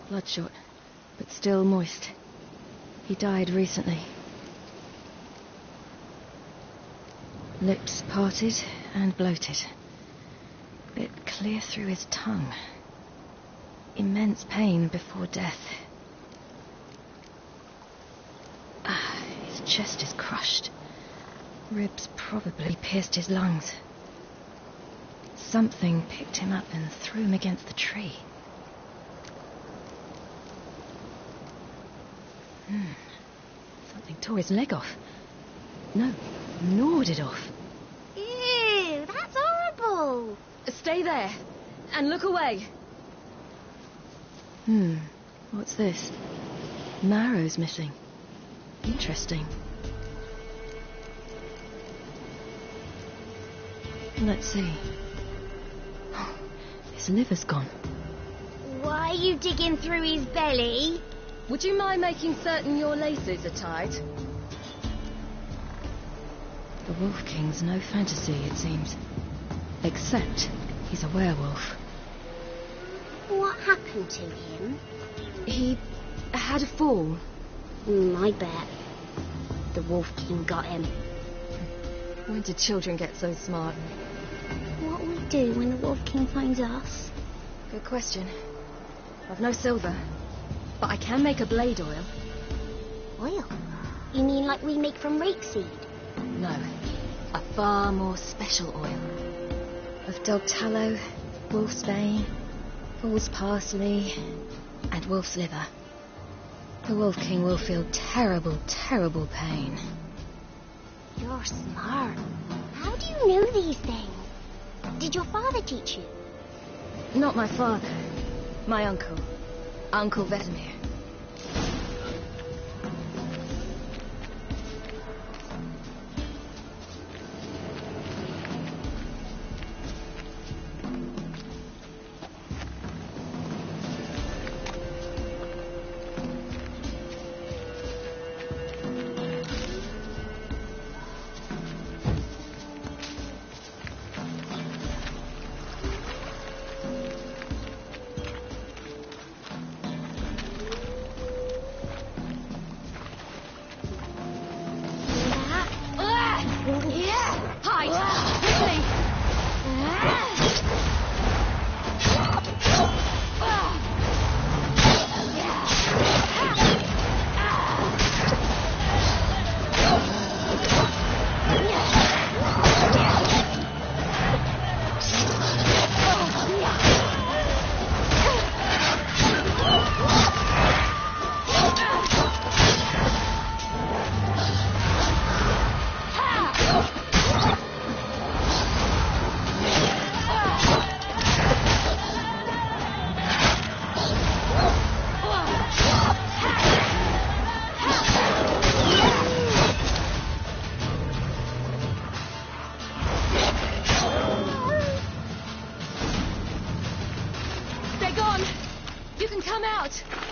Bloodshot, but still moist. He died recently. Lips parted and bloated. Bit clear through his tongue. Immense pain before death. His chest is crushed. Ribs probably pierced his lungs. Something picked him up and threw him against the tree. Something tore his leg off. No, gnawed it off. Ew, that's horrible. Stay there, and look away. What's this? Marrow's missing. Interesting. Let's see. His liver's gone. Why are you digging through his belly? Would you mind making certain your laces are tied? The Wolf King's no fantasy, it seems. Except he's a werewolf. What happened to him? He had a fall. I bet. The Wolf King got him. When did children get so smart? What will we do when the Wolf King finds us? Good question. I've no silver, but I can make a blade oil. Oil? You mean like we make from rapeseed? No, a far more special oil. Of dog tallow, wolf's bane, fool's parsley, and wolf's liver. The Wolf King will feel terrible, terrible pain. You're smart. How do you know these things? Did your father teach you? Not my father. My uncle. Uncle Vesemir.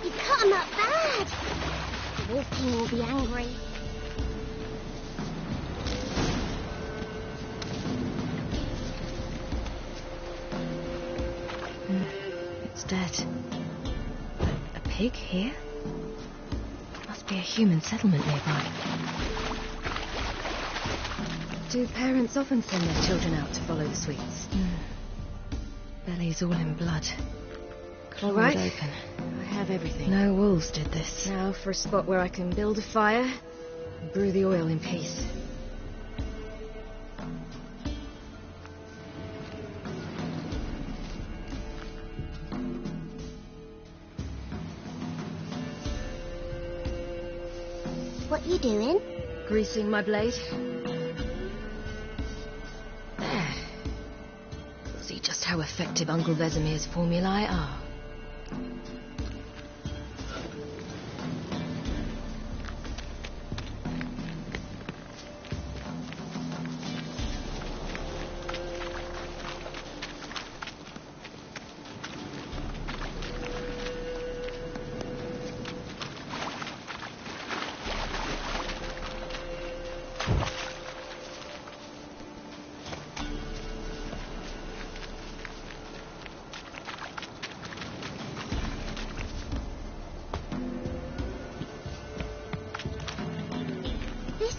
You cut him up bad. The Wolf King will be angry. It's dead. But a pig here? Must be a human settlement nearby. Do parents often send their children out to follow the sweets? Belly's all in blood. All right. Open. I have everything. No wolves did this. Now for a spot where I can build a fire and brew the oil in peace. What you doing? Greasing my blade. There. See just how effective Uncle Vesemir's formulae are.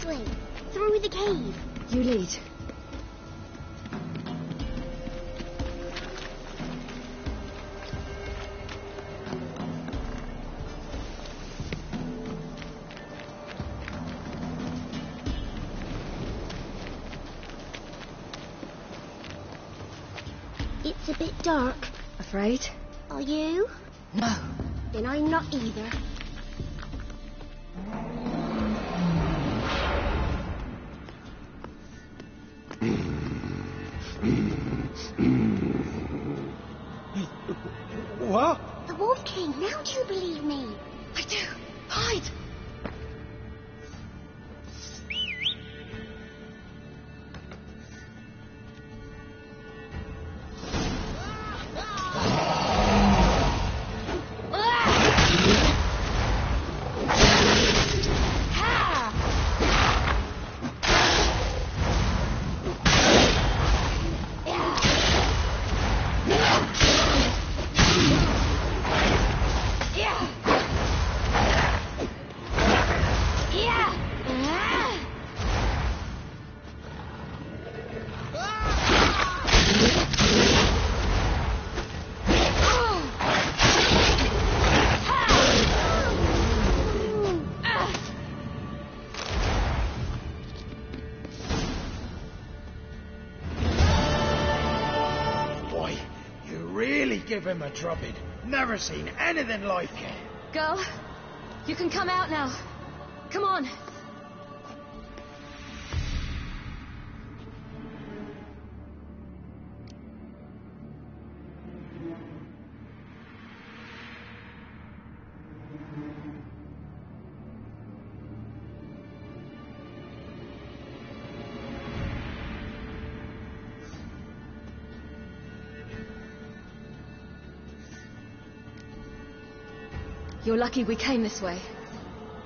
way. Through the cave. You lead. It's a bit dark. Afraid? Are you? No. Then I'm not either. What? The Wolf King, now do you believe me? I do. Hide! Give him a drubbing. Never seen anything like it. Girl, you can come out now. Come on. You're lucky we came this way.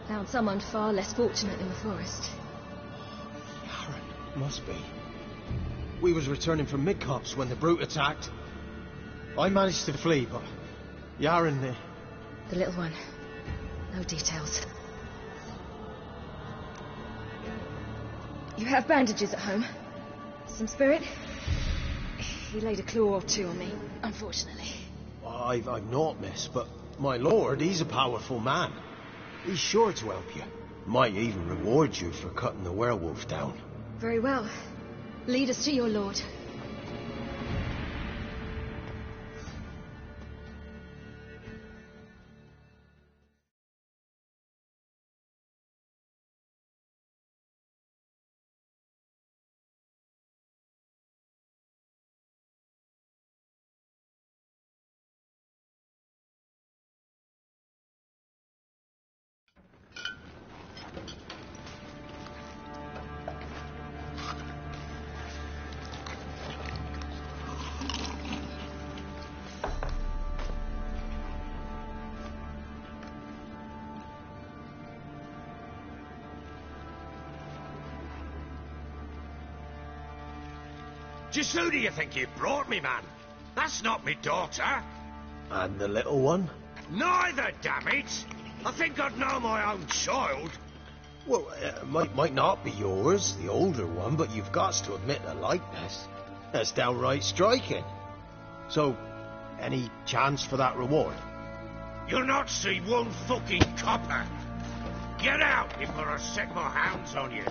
Found someone far less fortunate in the forest. Yaren, must be. We was returning from Midcopse when the brute attacked. I managed to flee, but Yaren... The little one. No details. You have bandages at home? Some spirit? He laid a claw or two on me, unfortunately. I've naught, miss, but my lord, he's a powerful man. He's sure to help you. Might even reward you for cutting the werewolf down. Very well. Lead us to your lord. Just who do you think you brought me, man? That's not me daughter. And the little one? Neither, damn it! I think I'd know my own child. Well, might not be yours, the older one, but you've got to admit the likeness. That's downright striking. So, any chance for that reward? You'll not see one fucking copper. Get out before I set my hounds on you.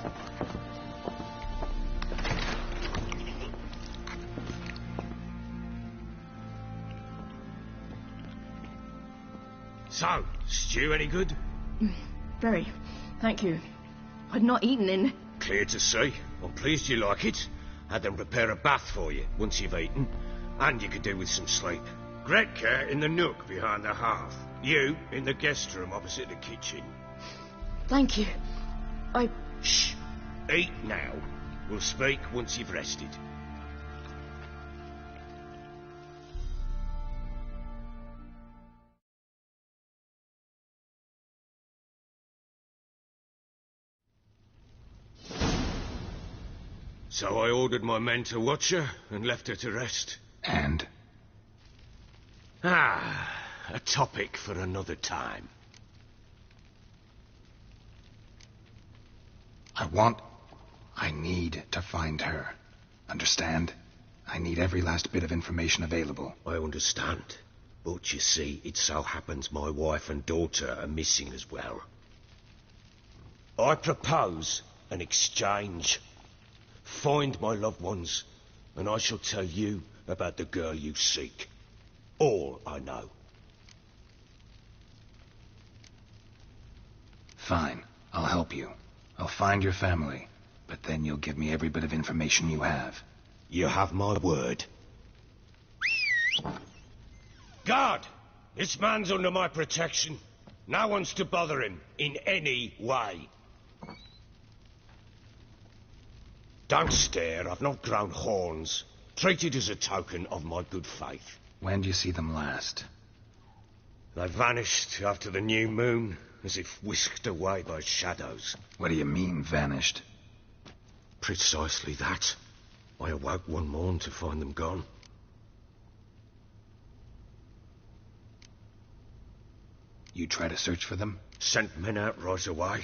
So, stew any good? Very. Thank you. I'd not eaten in... Clear to see. I'm pleased you like it. Had them prepare a bath for you once you've eaten. And you could do with some sleep. Gretka in the nook behind the hearth. You in the guest room opposite the kitchen. Thank you. Shh. Eat now. We'll speak once you've rested. So I ordered my men to watch her and left her to rest. And? A topic for another time. I need to find her. Understand? I need every last bit of information available. I understand. But you see, it so happens my wife and daughter are missing as well. I propose an exchange. Find my loved ones, and I shall tell you about the girl you seek. All I know. Fine. I'll help you. I'll find your family. But then you'll give me every bit of information you have. You have my word. Guard! This man's under my protection. No one's to bother him in any way. Don't stare, I've not grown horns. Treat it as a token of my good faith. When do you see them last? They vanished after the new moon, as if whisked away by shadows. What do you mean, vanished? Precisely that. I awoke one morn to find them gone. You try to search for them? Sent men out right away,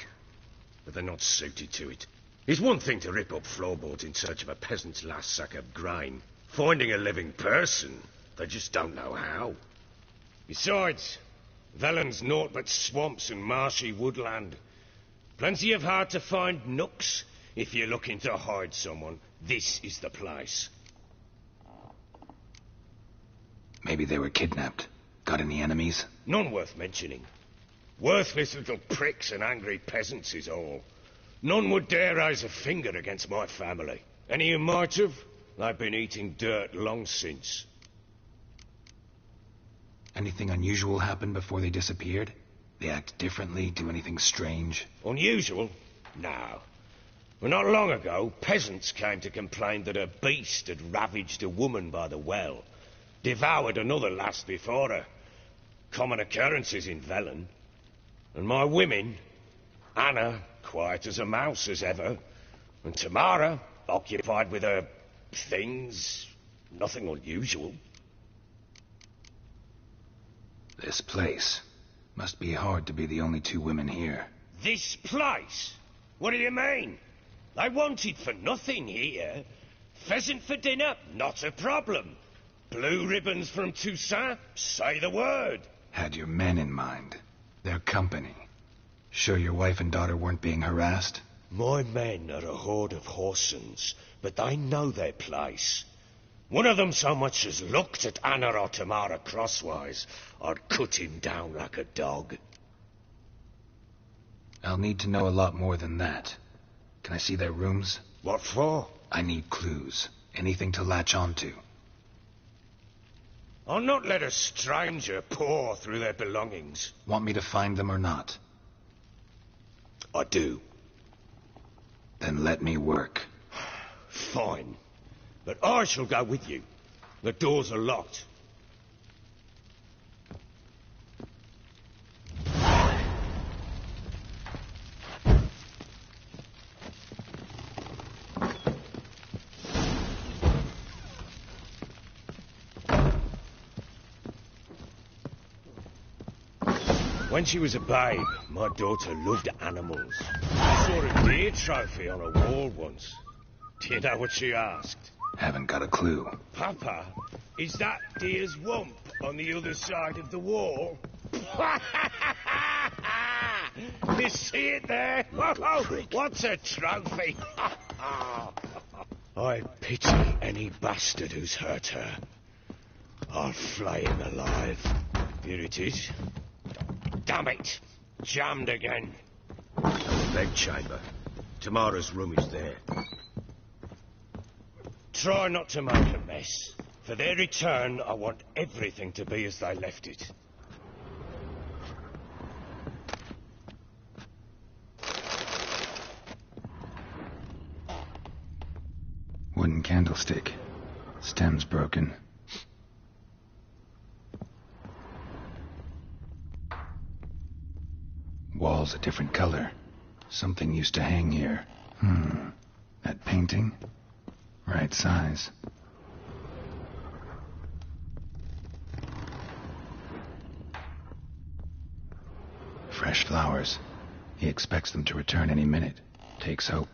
but they're not suited to it. It's one thing to rip up floorboards in search of a peasant's last sack of grain. Finding a living person, they just don't know how. Besides, Velen's naught but swamps and marshy woodland. Plenty of hard-to-find nooks. If you're looking to hide someone, this is the place. Maybe they were kidnapped. Got any enemies? None worth mentioning. Worthless little pricks and angry peasants is all. None would dare raise a finger against my family. Any who might have, they've been eating dirt long since. Anything unusual happen before they disappeared? They act differently, do anything strange? Unusual? No. Well, not long ago, peasants came to complain that a beast had ravaged a woman by the well. Devoured another lass before her. Common occurrences in Velen. And my women, Anna, quiet as a mouse as ever, and Tamara, occupied with her things, nothing unusual. This place. Must be hard to be the only two women here. This place? What do you mean? They wanted for nothing here. Pheasant for dinner? Not a problem. Blue ribbons from Toussaint? Say the word. Had your men in mind. Their company. Sure your wife and daughter weren't being harassed? My men are a horde of Horsens, but they know their place. One of them so much as looked at Anna or Tamara crosswise, I'd cut him down like a dog. I'll need to know a lot more than that. Can I see their rooms? What for? I need clues. Anything to latch onto. I'll not let a stranger pore through their belongings. Want me to find them or not? I do. Then let me work. Fine. But I shall go with you. The doors are locked. When she was a babe, my daughter loved animals. Saw a deer trophy on a wall once. Do you know what she asked? Haven't got a clue. Papa, is that deer's wump on the other side of the wall? You see it there? What's a trophy? I pity any bastard who's hurt her. I'll flay him alive. Here it is. Damn it! Jammed again. Bed chamber. Tamara's room is there. Try not to make a mess. For their return, I want everything to be as they left it. Wooden candlestick. Stem's broken. Wall's a different color. Something used to hang here. That painting? Right size. Fresh flowers. He expects them to return any minute. Takes hope.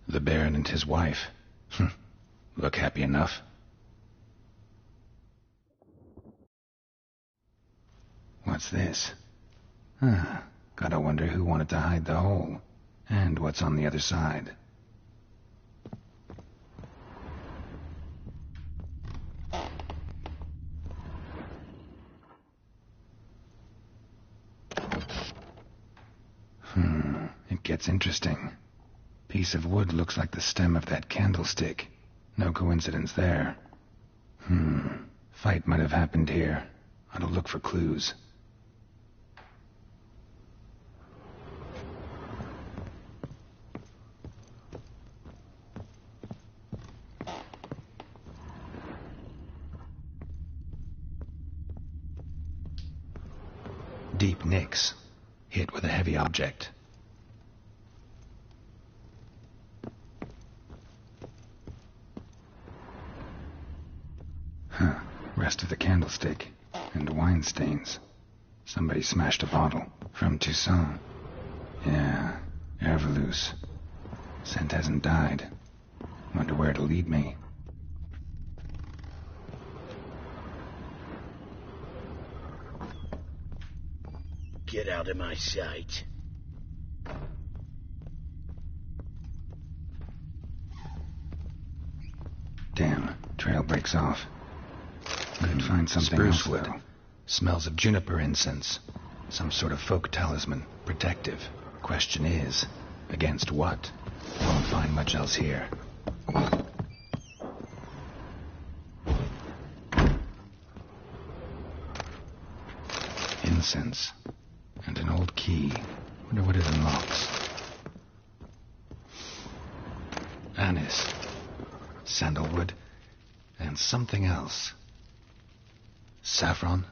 The Baron and his wife. Look happy enough. What's this? Gotta wonder who wanted to hide the hole. And what's on the other side. It gets interesting. Piece of wood looks like the stem of that candlestick. No coincidence there. Fight might have happened here. Ought to look for clues. Deep nicks. Hit with a heavy object. Rest of the candlestick. And wine stains. Somebody smashed a bottle. From Toussaint. Yeah, Herveloos. Scent hasn't died. Wonder where it'll lead me. Get out of my sight. Damn, trail breaks off. Could find something Spruce else, wood. though. Smells of juniper incense. Some sort of folk talisman. Protective. Question is, against what? Won't find much else here. Incense. And an old key. Wonder what it unlocks. Anise. Sandalwood. And something else. Saffron?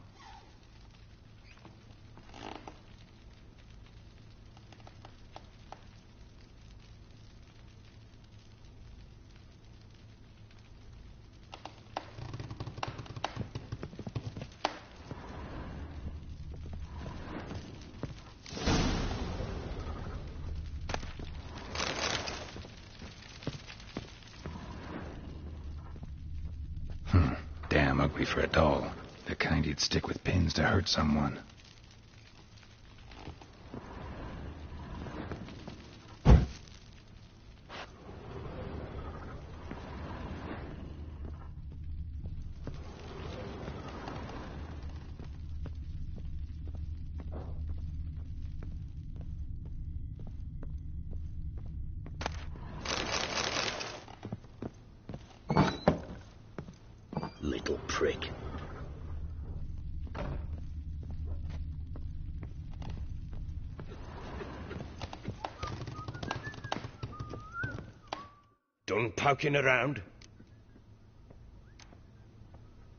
Damn ugly for a doll. The kind you'd stick with pins to hurt someone. Little prick. Done poking around?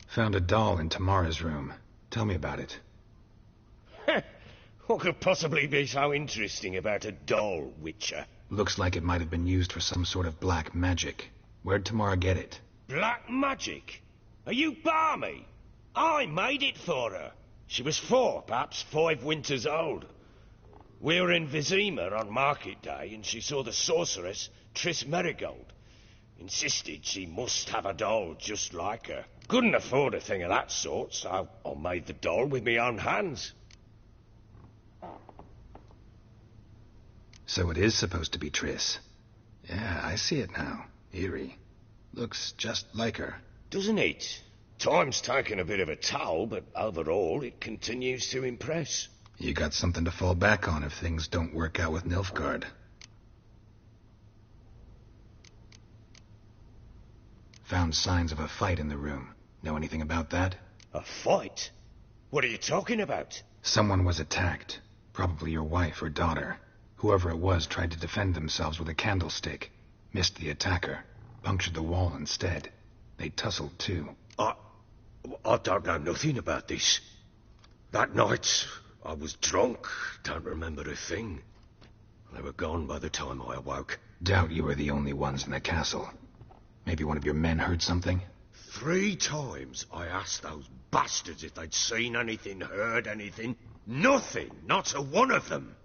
Found a doll in Tamara's room. Tell me about it. What could possibly be so interesting about a doll, Witcher? Looks like it might have been used for some sort of black magic. Where'd Tamara get it? Black magic? Are you balmy? I made it for her. She was 4, perhaps 5 winters old. We were in Vizima on market day, and she saw the sorceress, Triss Merigold. Insisted she must have a doll just like her. Couldn't afford a thing of that sort, so I made the doll with my own hands. So it is supposed to be Triss. Yeah, I see it now. Eerie. Looks just like her. Doesn't it? Time's taken a bit of a toll, but overall it continues to impress. You got something to fall back on if things don't work out with Nilfgaard. Found signs of a fight in the room. Know anything about that? A fight? What are you talking about? Someone was attacked. Probably your wife or daughter. Whoever it was tried to defend themselves with a candlestick. Missed the attacker. Punctured the wall instead. They tussled too. I don't know nothing about this. That night, I was drunk. Don't remember a thing. They were gone by the time I awoke. Doubt you were the only ones in the castle. Maybe one of your men heard something? 3 times I asked those bastards if they'd seen anything, heard anything. Nothing, not a one of them.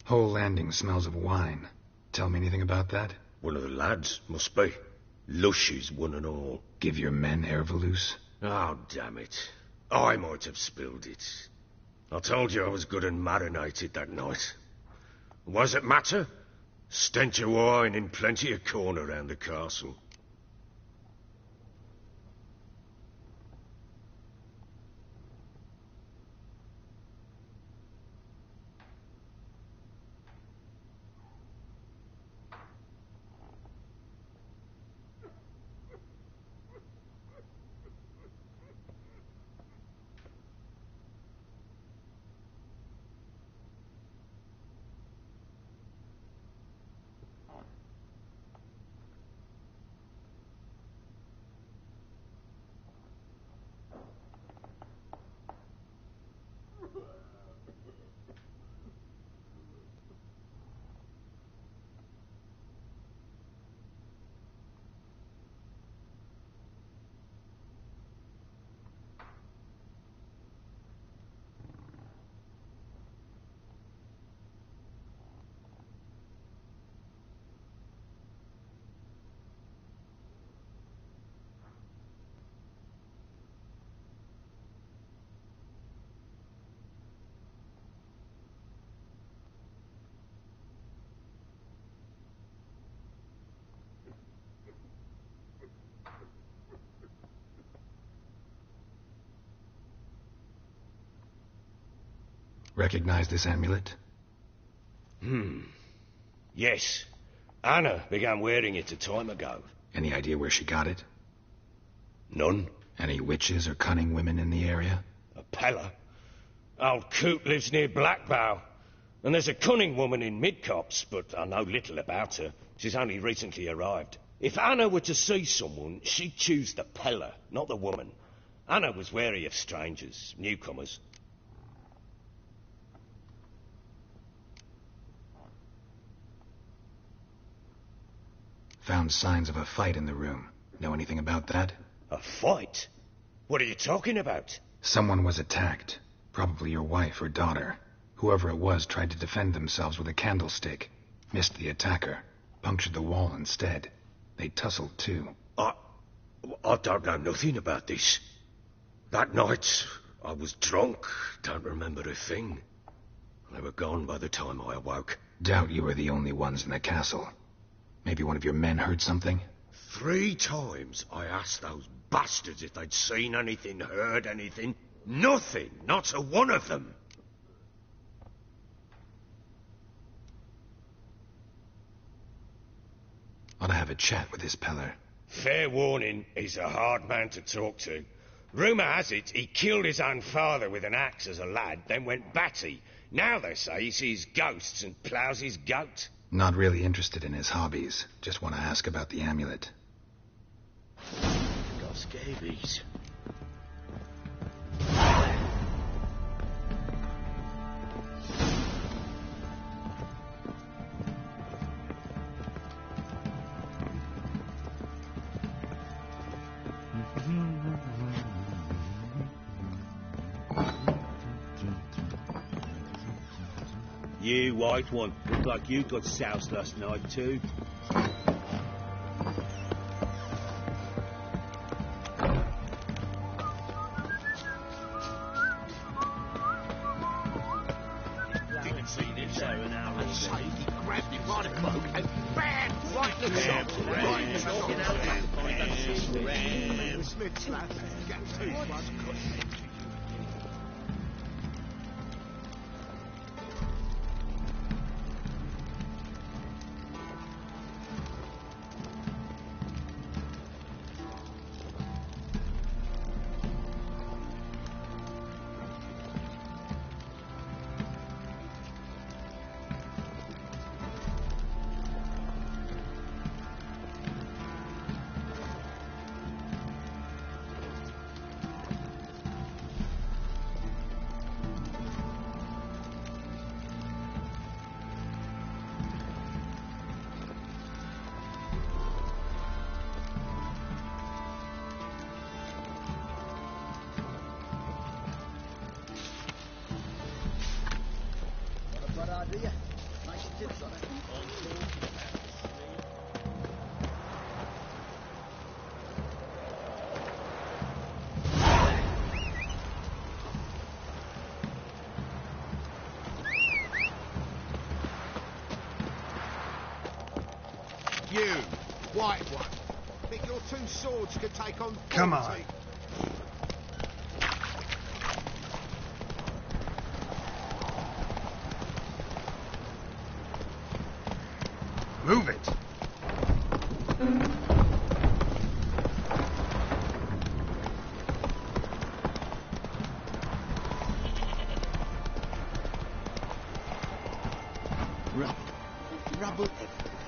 Whole landing smells of wine. Tell me anything about that? One of the lads, must be. Lushes, one and all. Give your men Ervelus? Oh, damn it. I might have spilled it. I told you I was good and marinated that night. What does it matter? Stench of wine in plenty of corn around the castle. Recognize this amulet? Yes. Anna began wearing it a time ago. Any idea where she got it? None. Any witches or cunning women in the area? A Pella. Old Coot lives near Blackbow. And there's a cunning woman in Midcopse, but I know little about her. She's only recently arrived. If Anna were to see someone, she'd choose the Pella, not the woman. Anna was wary of strangers, newcomers. Found signs of a fight in the room. Know anything about that? A fight? What are you talking about? Someone was attacked. Probably your wife or daughter. Whoever it was tried to defend themselves with a candlestick. Missed the attacker. Punctured the wall instead. They tussled too. I don't know nothing about this. That night, I was drunk. Don't remember a thing. They were gone by the time I awoke. Doubt you were the only ones in the castle. Maybe one of your men heard something? 3 times I asked those bastards if they'd seen anything, heard anything. Nothing, not a one of them. Ought to have a chat with this Peller. Fair warning, he's a hard man to talk to. Rumour has it he killed his own father with an axe as a lad, then went batty. Now they say he sees ghosts and ploughs his goat. Not really interested in his hobbies. Just want to ask about the amulet. Got scabies. You, white one, look like you got soused last night too. Didn't see this so an hour ago. He grabbed him by the cloak and bam! Right in the shop. Smith's lad got too much cushion. You, white one. Think your two swords could take on 40? Come on. Move it. Rubble.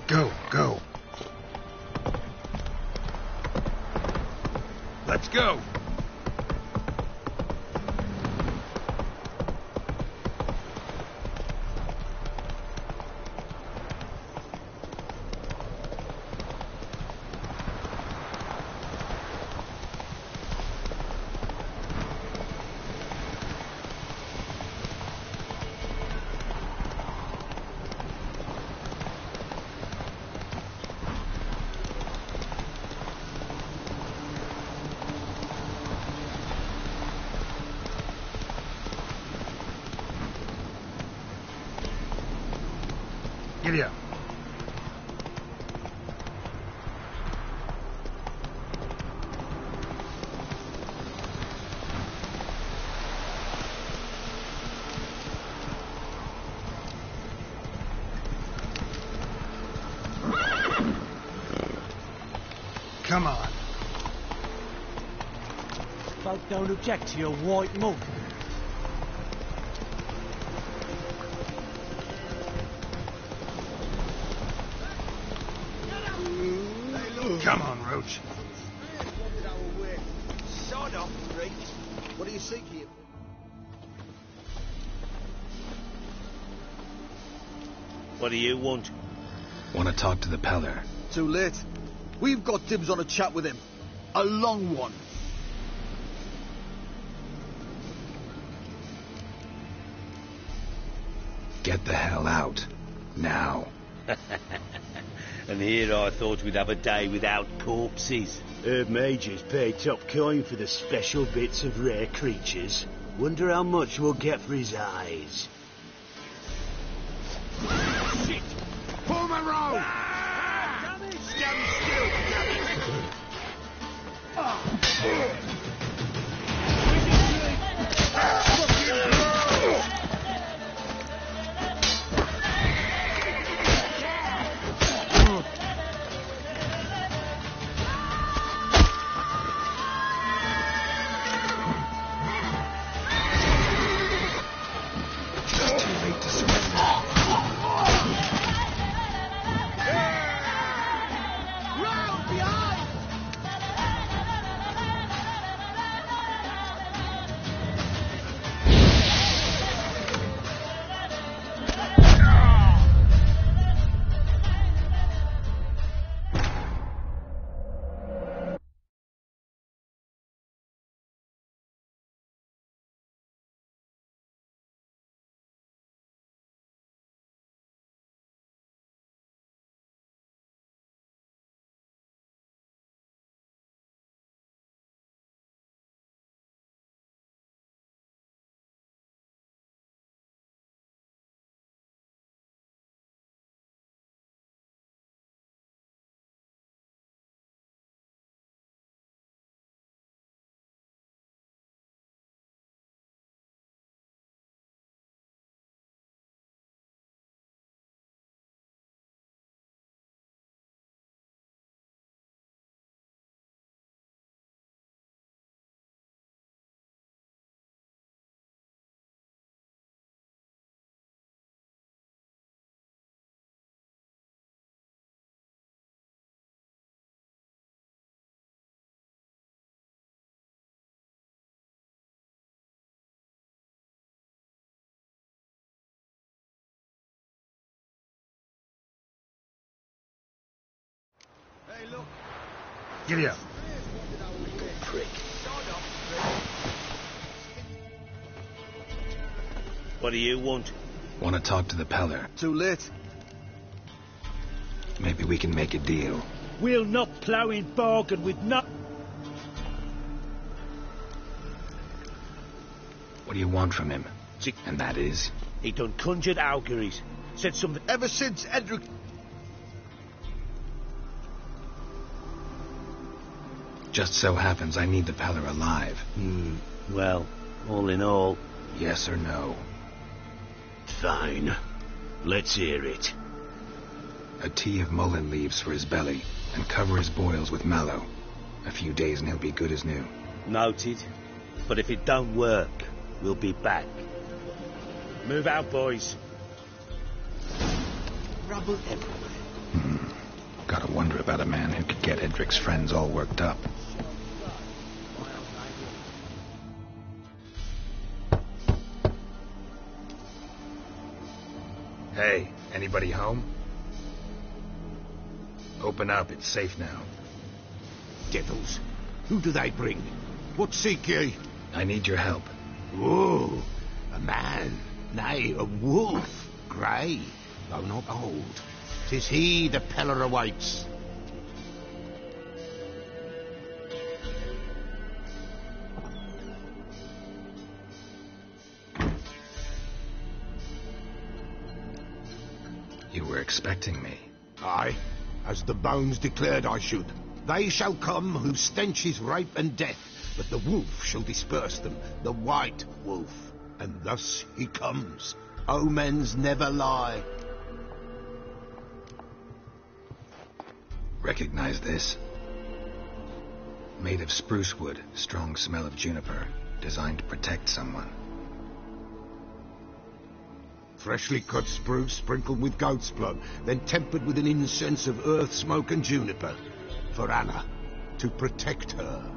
Go, go. Let's go. Giddy up. Come on. Folk don't object to your white mug. Come on, Roach. Sod off, Reach. What do you seek here? What do you want? Want to talk to the Peller. Too late. We've got dibs on a chat with him. A long one. Get the hell out. Now. And here I thought we'd have a day without corpses. Herb Majors pay top coin for the special bits of rare creatures. Wonder how much we'll get for his eyes. Shit! Pull my rope! Stand still, damn it! Hey, look. Giddy up. Little prick. What do you want? Want to talk to the Peller. Too late. Maybe we can make a deal. We'll not plough in bargain with not. What do you want from him? And that is? He done conjured auguries. Said something. Ever since Edric... Just so happens I need the Peller alive. Well, all in all... Yes or no? Fine. Let's hear it. A tea of mullein leaves for his belly, and cover his boils with mallow. A few days and he'll be good as new. Noted. But if it don't work, we'll be back. Move out, boys. Rubble everywhere. Gotta wonder about a man who could get Edric's friends all worked up. Hey, anybody home? Open up, it's safe now. Devils. Who do they bring? What seek ye? I need your help. Oh, a man. Nay, a wolf. Grey, though not old. 'Tis he the Peller awaits. You were expecting me. Aye, as the bones declared I should. They shall come whose stench is rape and death, but the wolf shall disperse them, the white wolf. And thus he comes. Omens never lie. Recognize this? Made of spruce wood, strong smell of juniper, designed to protect someone. Freshly cut spruce sprinkled with goat's blood, then tempered with an incense of earth, smoke and juniper. For Anna, to protect her.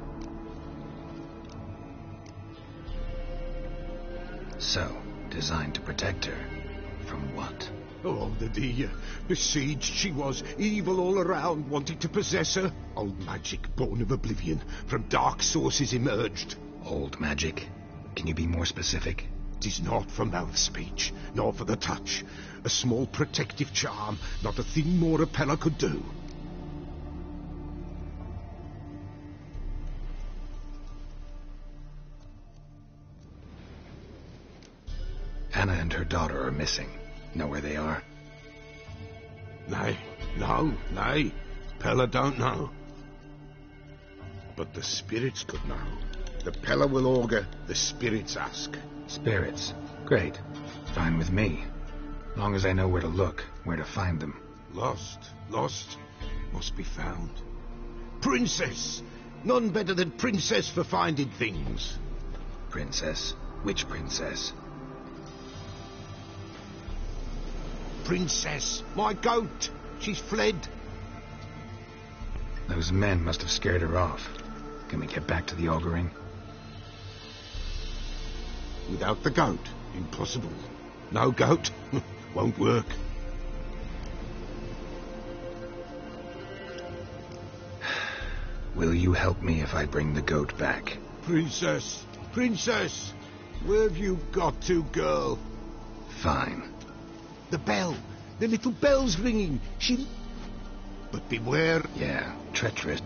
So, designed to protect her. From what? Oh, the besieged she was, evil all around, wanting to possess her. Old magic, born of oblivion, from dark sources emerged. Old magic? Can you be more specific? 'Tis not for mouth speech, nor for the touch. A small protective charm, not a thing more a Peller could do. Anna and her daughter are missing. Know where they are? Nay, nay. Peller don't know. But the spirits could know. The Peller will augur, the spirits ask. Spirits? Great. Fine with me. Long as I know where to look, where to find them. Lost, must be found. Princess! None better than Princess for finding things. Princess? Which princess? Princess, my goat. She's fled. Those men must have scared her off. Can we get back to the auguring? Without the goat, impossible. No goat, won't work. Will you help me if I bring the goat back? Princess, where have you got to, girl? Fine. The bell, the little bell's ringing. But beware. Yeah, treacherous.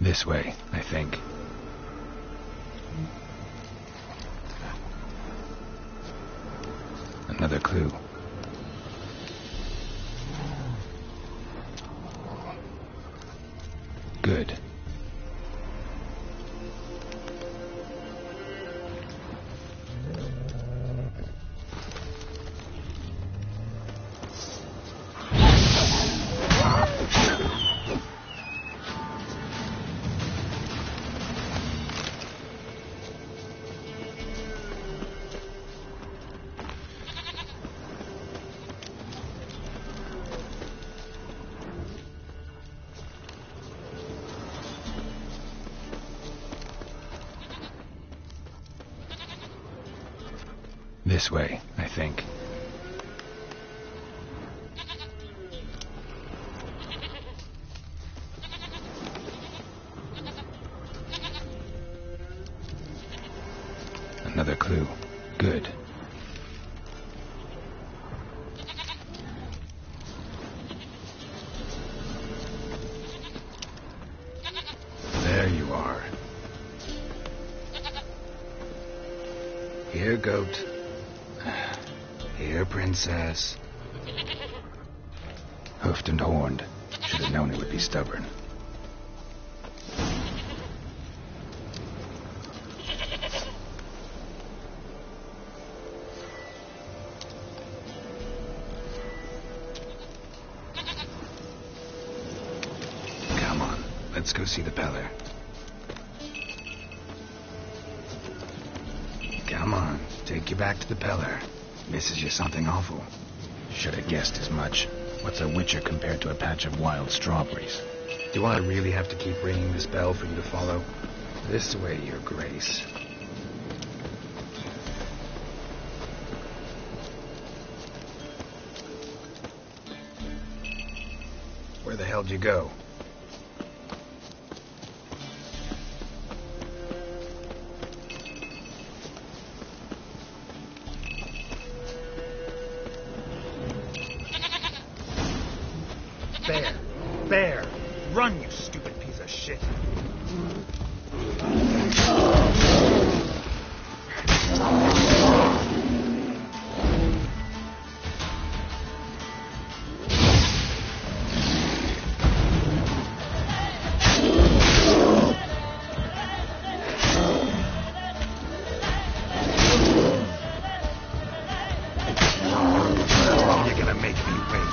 This way, I think. Another clue. Good. This way, I think. Another clue. Good. There you are. Here, goat. Here, princess. Hoofed and horned. Should have known it would be stubborn. Come on, let's go see the Peller. Come on, take you back to the Peller. Misses you something awful. Should have guessed as much. What's a witcher compared to a patch of wild strawberries? Do I really have to keep ringing this bell for you to follow? This way, your grace. Where the hell'd you go? Bear! Run, you stupid piece of shit! You're gonna make me wait.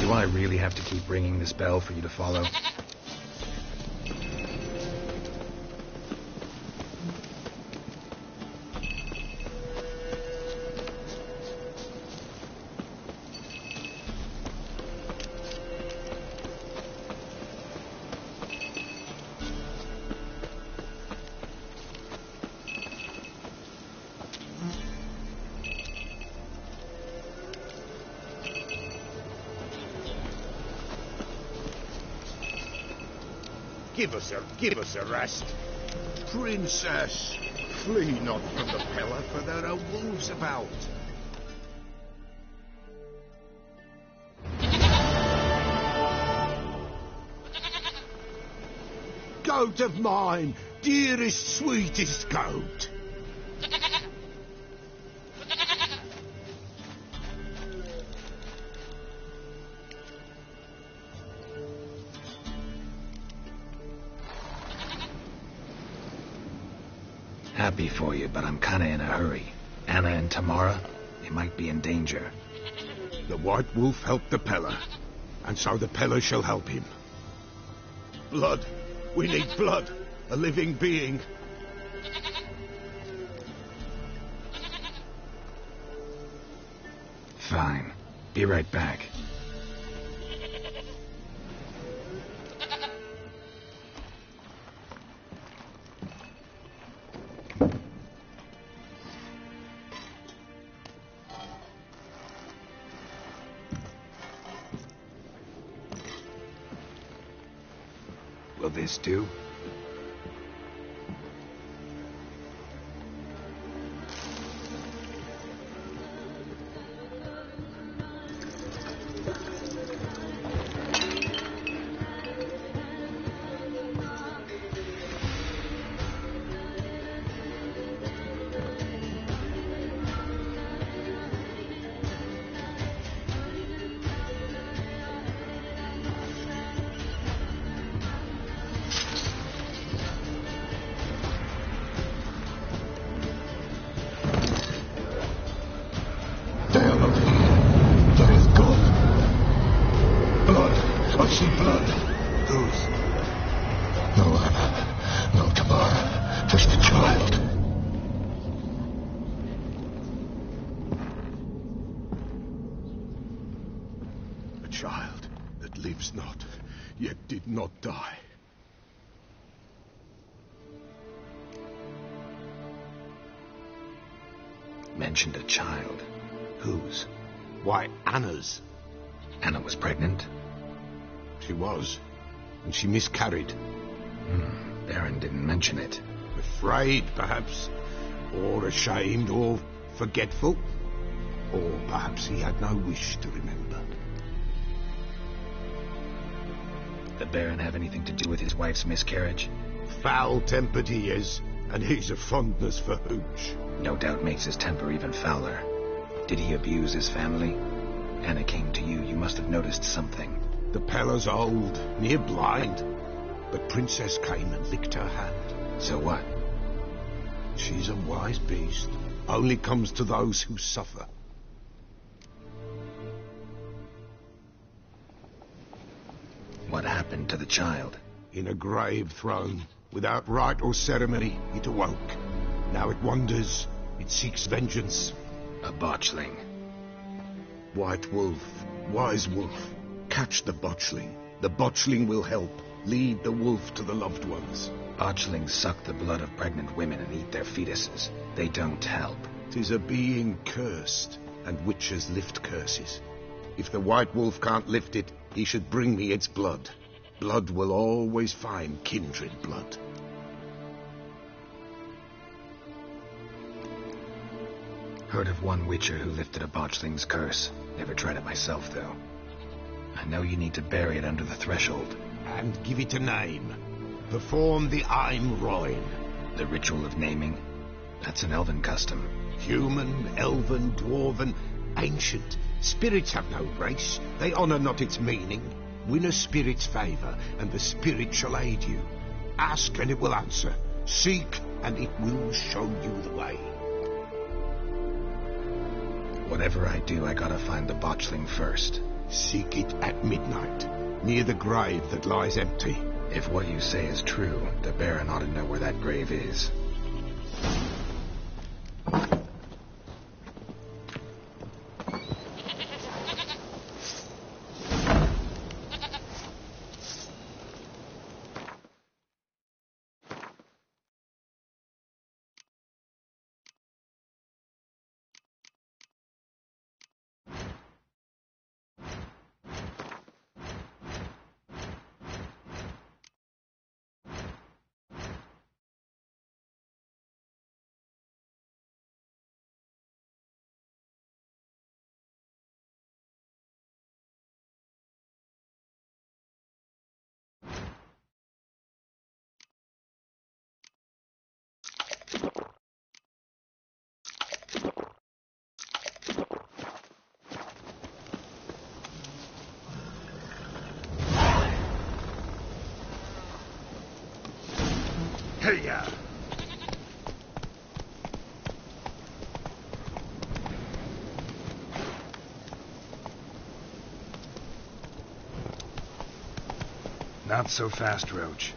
Do I really have to keep ringing this bell for you to follow? Give us a rest. Princess, flee not from the pillar, for there are wolves about. Goat of mine, dearest, sweetest goat. Happy for you, but I'm kinda in a hurry. Anna and Tamara, they might be in danger. The White Wolf helped the Peller, and so the Peller shall help him. Blood. We need blood. A living being. Fine. Be right back. Will this do? Child that lives not, yet did not die. Mentioned a child. Whose? Why, Anna's. Anna was pregnant? She was, and she miscarried. Baron didn't mention it. Afraid, perhaps, or ashamed, or forgetful, or perhaps he had no wish to remember. The Baron have anything to do with his wife's miscarriage? Foul-tempered he is, and he's a fondness for hooch. No doubt makes his temper even fouler. Did he abuse his family? Anna came to you. You must have noticed something. The Peller's old, near blind, but Princess came and licked her hand. So what? She's a wise beast. Only comes to those who suffer. What happened to the child? In a grave thrown. Without rite or ceremony, it awoke. Now it wanders. It seeks vengeance. A botchling. White Wolf, wise wolf. Catch the botchling. The botchling will help. Lead the wolf to the loved ones. Botchlings suck the blood of pregnant women and eat their fetuses. They don't help. 'Tis a being cursed, and witches lift curses. If the White Wolf can't lift it, he should bring me its blood. Blood will always find kindred blood. Heard of one witcher who lifted a botchling's curse. Never tried it myself, though. I know you need to bury it under the threshold. And give it a name. Perform the Aim Roin. The ritual of naming? That's an elven custom. Human, elven, dwarven, ancient. Spirits have no race. They honour not its meaning. Win a spirit's favour, and the spirit shall aid you. Ask, and it will answer. Seek, and it will show you the way. Whatever I do, I gotta find the botchling first. Seek it at midnight, near the grave that lies empty. If what you say is true, the Baron ought to know where that grave is. ya! Not so fast, Roach.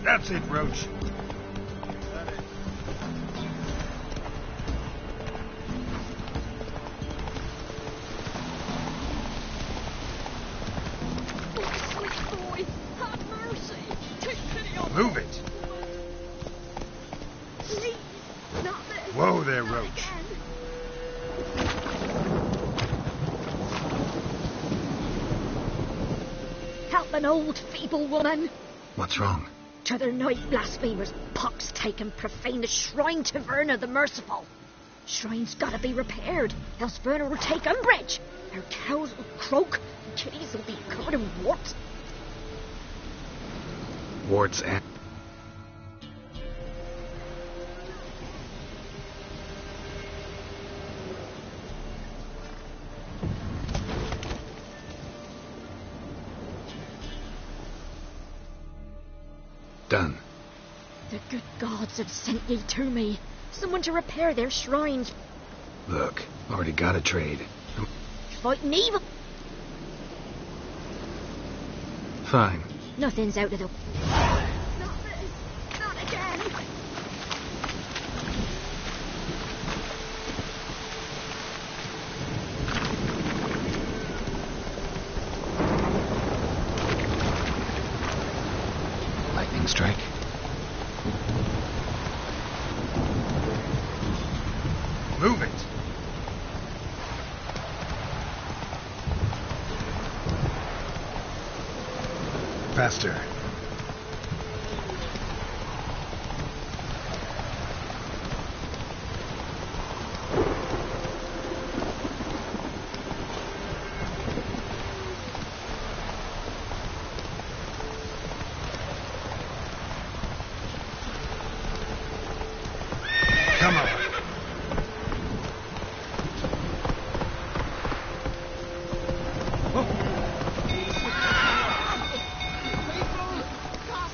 That's it, Roach. Move it! Please, not this. Whoa there, Roach. Help an old, feeble woman. What's wrong? T'other night blasphemers pox take and profane the shrine to Verna the Merciful. Shrine's gotta be repaired, else Verna will take umbrage. Her cows will croak, and kitties will be covered in warts. Warts and... Done. The good gods have sent ye to me. Someone to repair their shrines. Look, already got a trade. Fighting evil. Fine. Nothing's out of the... Not this. Not again. Lightning strike. Move it! Faster. Come on.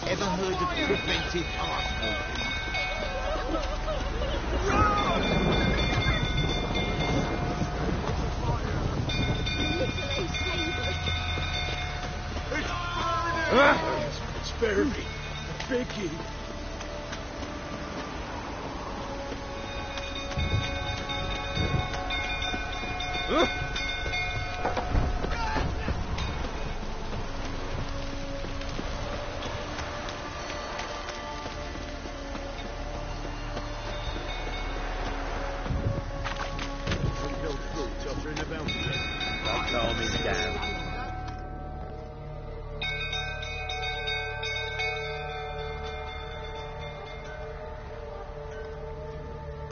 Ever heard of preventive arsenal? Spare me. I beg you. Don't calm him down.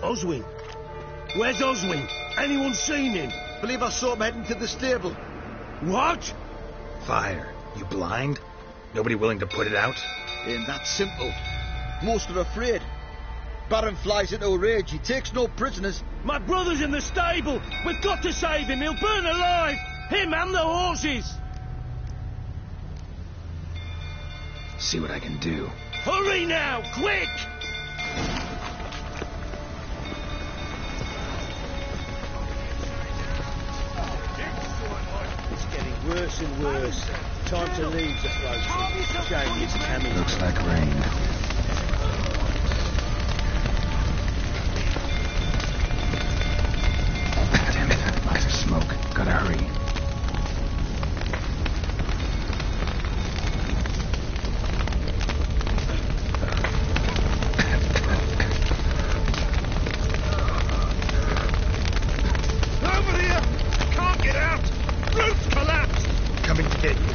Oswin. Where's Oswin? Anyone seen him? Believe I saw him heading to the stable. What? Fire. You blind? Nobody willing to put it out? Ain't that simple. Most are afraid. Baron flies into a rage. He takes no prisoners. My brother's in the stable. We've got to save him. He'll burn alive. Him and the horses. See what I can do. Hurry now, quick! It's getting worse and worse. Time to leave's approaching. Shame it's coming. Looks like rain. Damn it, lots of smoke. Gotta hurry. Over here! Can't get out! Roof collapsed! Coming to get you.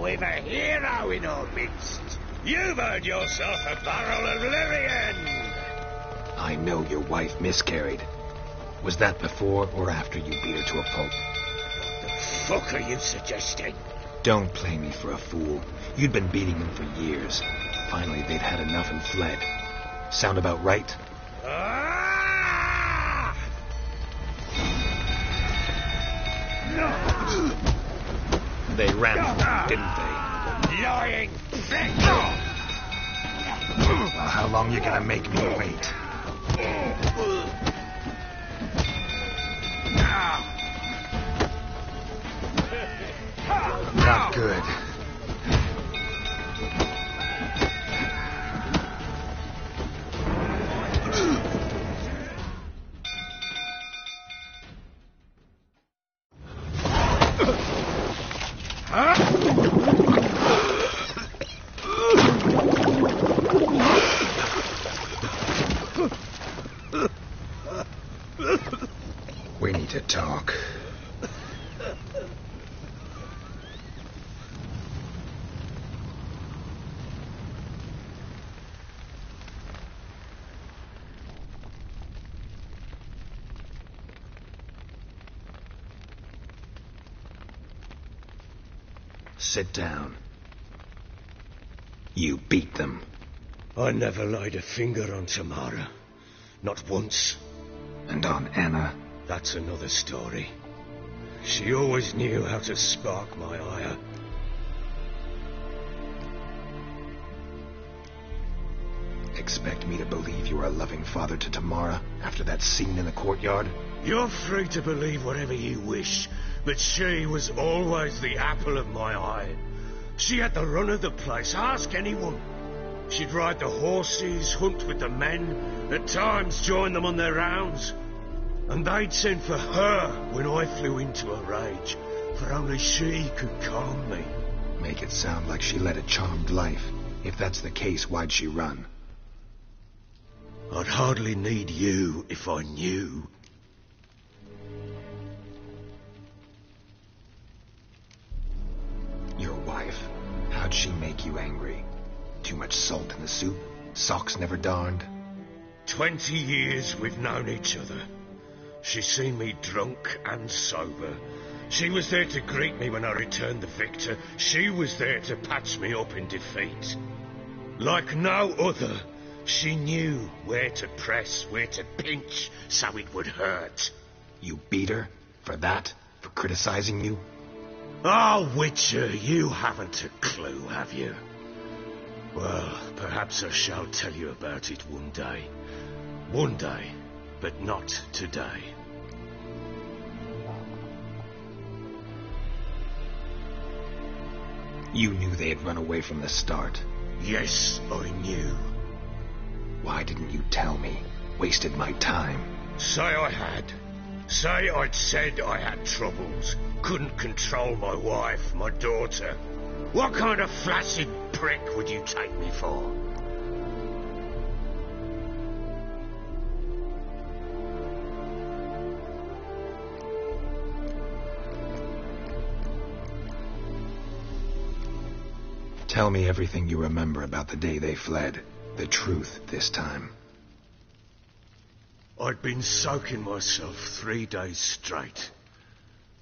We've a hero in our midst. You've earned yourself a barrel of Lyrian. I know your wife miscarried. Was that before or after you beat her to a pulp? What the fuck are you suggesting? Don't play me for a fool. You'd been beating them for years. Finally, they'd had enough and fled. Sound about right? Ah! They ran, didn't they? Lying prick! Well, how long you gonna make me wait? Not good. We need to talk. Sit down. You beat them. I never laid a finger on Tamara. Not once. And on Anna? That's another story. She always knew how to spark my ire. Expect me to believe you are a loving father to Tamara after that scene in the courtyard? You're free to believe whatever you wish, but she was always the apple of my eye. She had the run of the place, ask anyone. She'd ride the horses, hunt with the men, at times join them on their rounds. And they'd send for her when I flew into a rage, for only she could calm me. Make it sound like she led a charmed life. If that's the case, why'd she run? I'd hardly need you if I knew. Your wife, how'd she make you angry? Too much salt in the soup? Socks never darned? 20 years we've known each other. She's seen me drunk and sober. She was there to greet me when I returned the victor. She was there to patch me up in defeat. Like no other, she knew where to press, where to pinch, so it would hurt. You beat her? For that? For criticizing you? Oh, Witcher, you haven't a clue, have you? Well, perhaps I shall tell you about it one day. One day, but not today. You knew they had run away from the start. Yes, I knew. Why didn't you tell me? Wasted my time. Say I had. Say I'd said I had troubles. Couldn't control my wife, my daughter. What kind of flaccid prick would you take me for? Tell me everything you remember about the day they fled. The truth this time. I'd been soaking myself 3 days straight.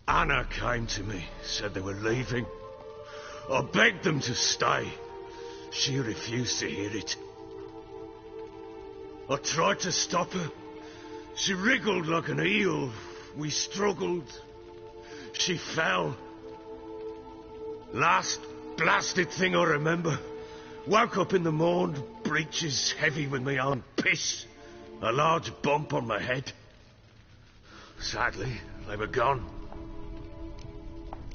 Anna came to me, said they were leaving. I begged them to stay. She refused to hear it. I tried to stop her. She wriggled like an eel. We struggled. She fell. Last blasted thing I remember. Woke up in the morn, breeches heavy with my own piss. A large bump on my head. Sadly, they were gone.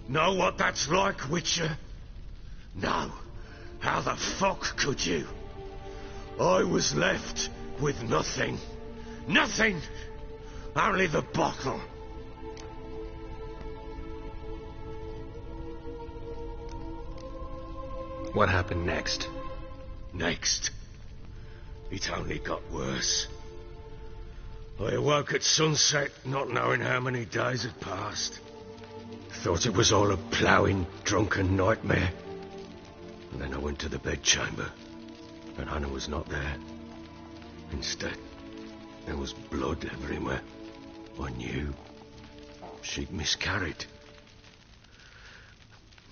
Know what that's like, Witcher? No. How the fuck could you? I was left with nothing. Nothing! Only the bottle. What happened next? Next? It only got worse. I awoke at sunset, not knowing how many days had passed. Thought it was all a ploughing, drunken nightmare. And then I went to the bedchamber, and Anna was not there. Instead, there was blood everywhere. I knew. She'd miscarried.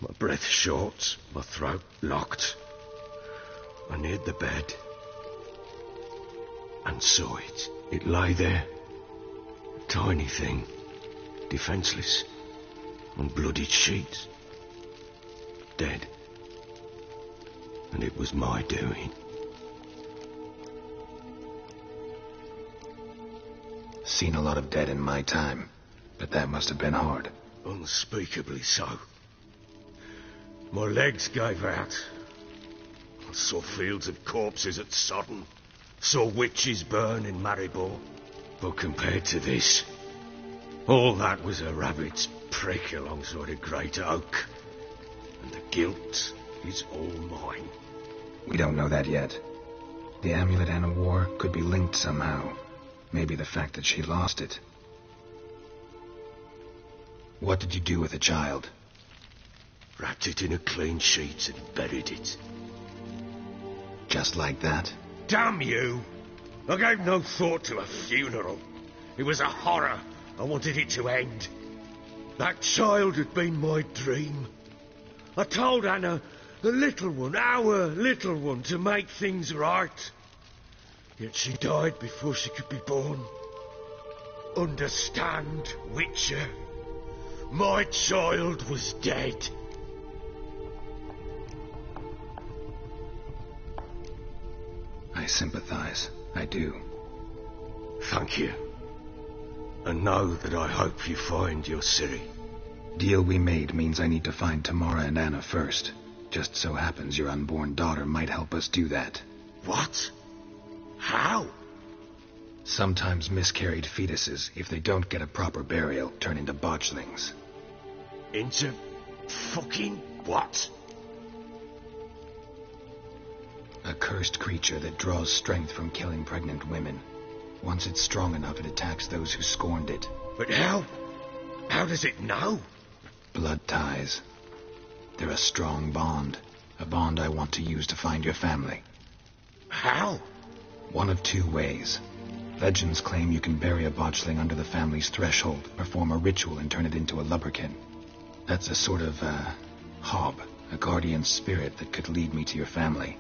My breath short, my throat locked. I neared the bed and saw it. It lay there, a tiny thing, defenceless, on bloodied sheets, dead. And it was my doing. Seen a lot of dead in my time, but that must have been hard. Unspeakably so. My legs gave out. I saw fields of corpses at Sodden. Saw witches burn in Maribor. But compared to this, all that was a rabbit's prick alongside a great oak. And the guilt is all mine. We don't know that yet. The amulet Anna wore could be linked somehow. Maybe the fact that she lost it. What did you do with the child? Wrapped it in a clean sheet and buried it. Just like that? Damn you! I gave no thought to a funeral. It was a horror. I wanted it to end. That child had been my dream. I told Anna, the little one, our little one, to make things right. Yet she died before she could be born. Understand, Witcher? My child was dead. I sympathize. I do. Thank you. And know that I hope you find your Ciri. Deal we made means I need to find Tamara and Anna first. Just so happens your unborn daughter might help us do that. What? How? Sometimes miscarried fetuses, if they don't get a proper burial, turn into botchlings. Into fucking what? A cursed creature that draws strength from killing pregnant women. Once it's strong enough, it attacks those who scorned it. But how? How does it know? Blood ties. They're a strong bond. A bond I want to use to find your family. How? One of two ways. Legends claim you can bury a botchling under the family's threshold, perform a ritual and turn it into a lubberkin. That's a sort of, hob, a guardian spirit that could lead me to your family.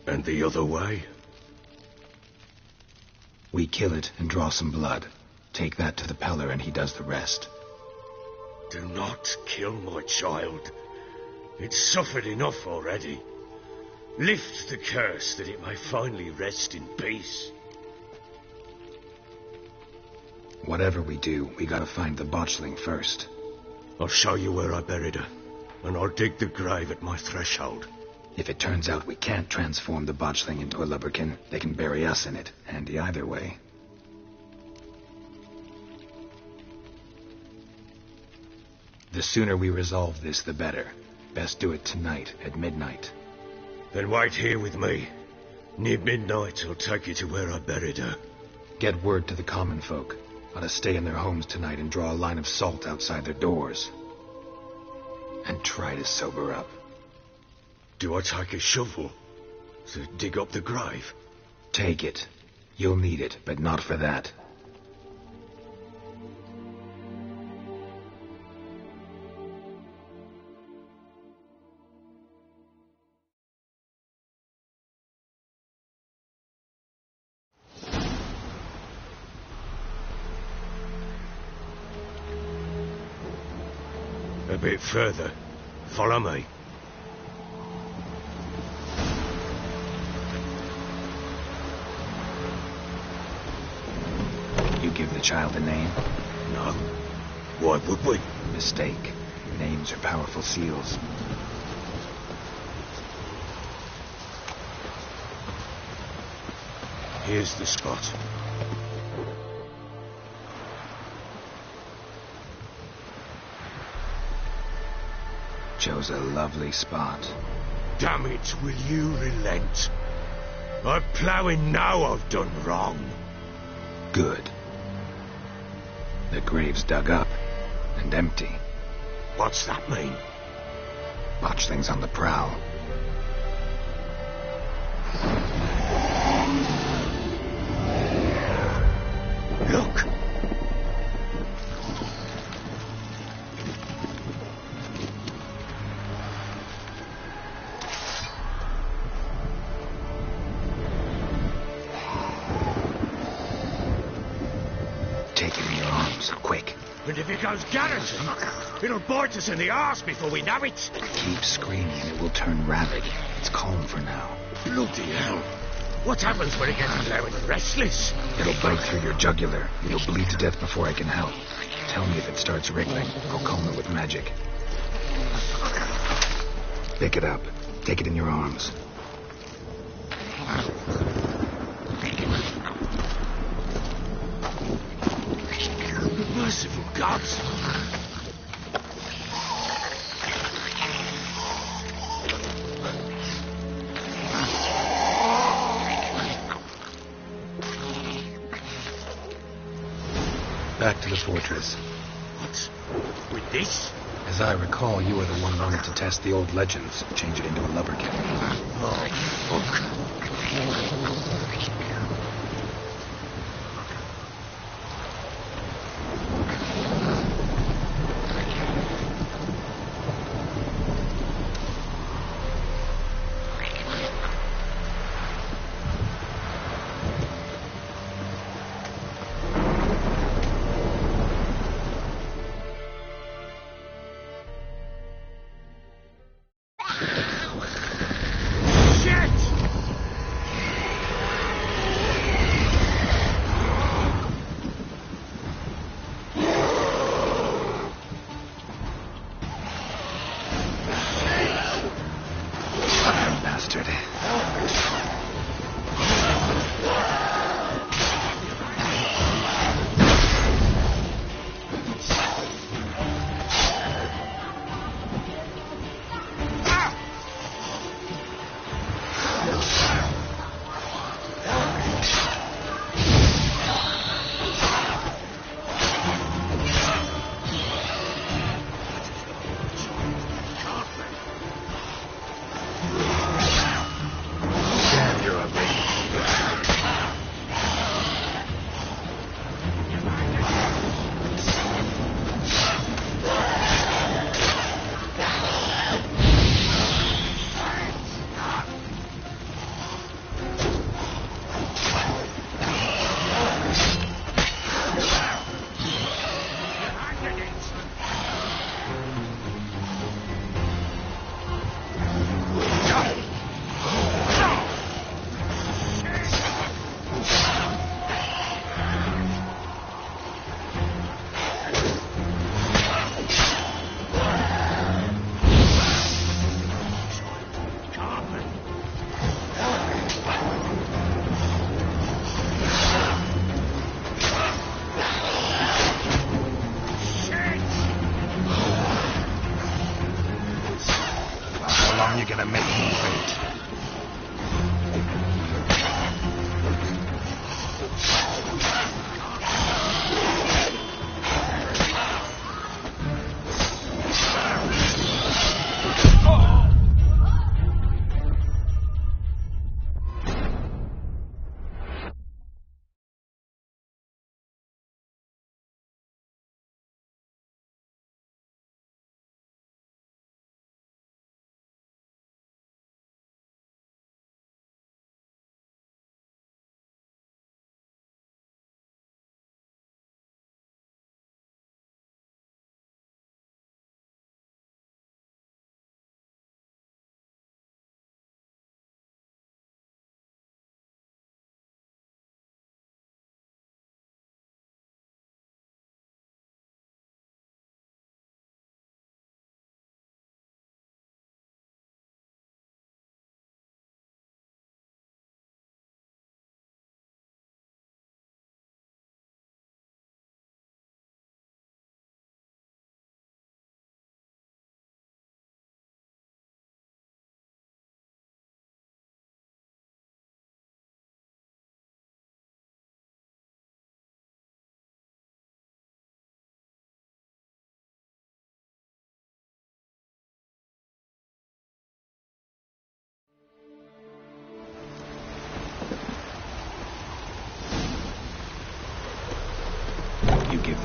And the other way? We kill it and draw some blood. Take that to the Peller and he does the rest. Do not kill my child. It's suffered enough already. Lift the curse that it may finally rest in peace. Whatever we do, we gotta find the botchling first. I'll show you where I buried her, and I'll dig the grave at my threshold. If it turns out we can't transform the botchling into a lubberkin, they can bury us in it. Handy either way. The sooner we resolve this, the better. Best do it tonight, at midnight. Then wait here with me. Near midnight, I'll take you to where I buried her. Get word to the common folk. Ought to stay in their homes tonight and draw a line of salt outside their doors. And try to sober up. Do I take a shovel to dig up the grave? Take it. You'll need it, but not for that. A bit further. Follow me. You give the child a name? No. Why would we? Mistake. Names are powerful seals. Here's the spot. Chose a lovely spot. Damn it, will you relent? I'm ploughing now I've done wrong. Good. The grave's dug up and empty. What's that mean? Botchling's on the prowl. Look! Take it in your arms, quick. And if it goes garrison, it'll bite us in the arse before we know it. Keep screaming, it will turn rabid. It's calm for now. Bloody hell. What happens when it gets loud and restless? It'll bite through your jugular. You'll bleed to death before I can help. Tell me if it starts wriggling. I'll calm it with magic. Pick it up. Take it in your arms. Merciful gods! Back to the fortress. What? With this? As I recall, you were the one wanted to test the old legends, change it into a lubberkin. Oh, fuck.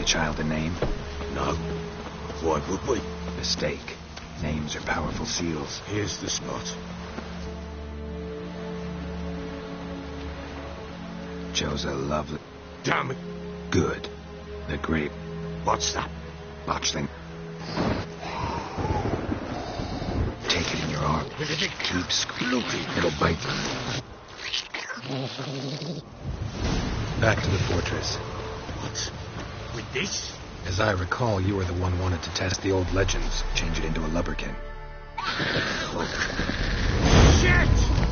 the child a name? No. Why would we? Mistake. Names are powerful seals. Here's the spot. Chose a lovely... Damn it. Good. The grape. What's that? Botchling. Take it in your arm. Keep screaming. It'll bite you. Back to the fortress. What? With this? As I recall, you were the one wanted to test the old legends. Change it into a lubberkin. Shit!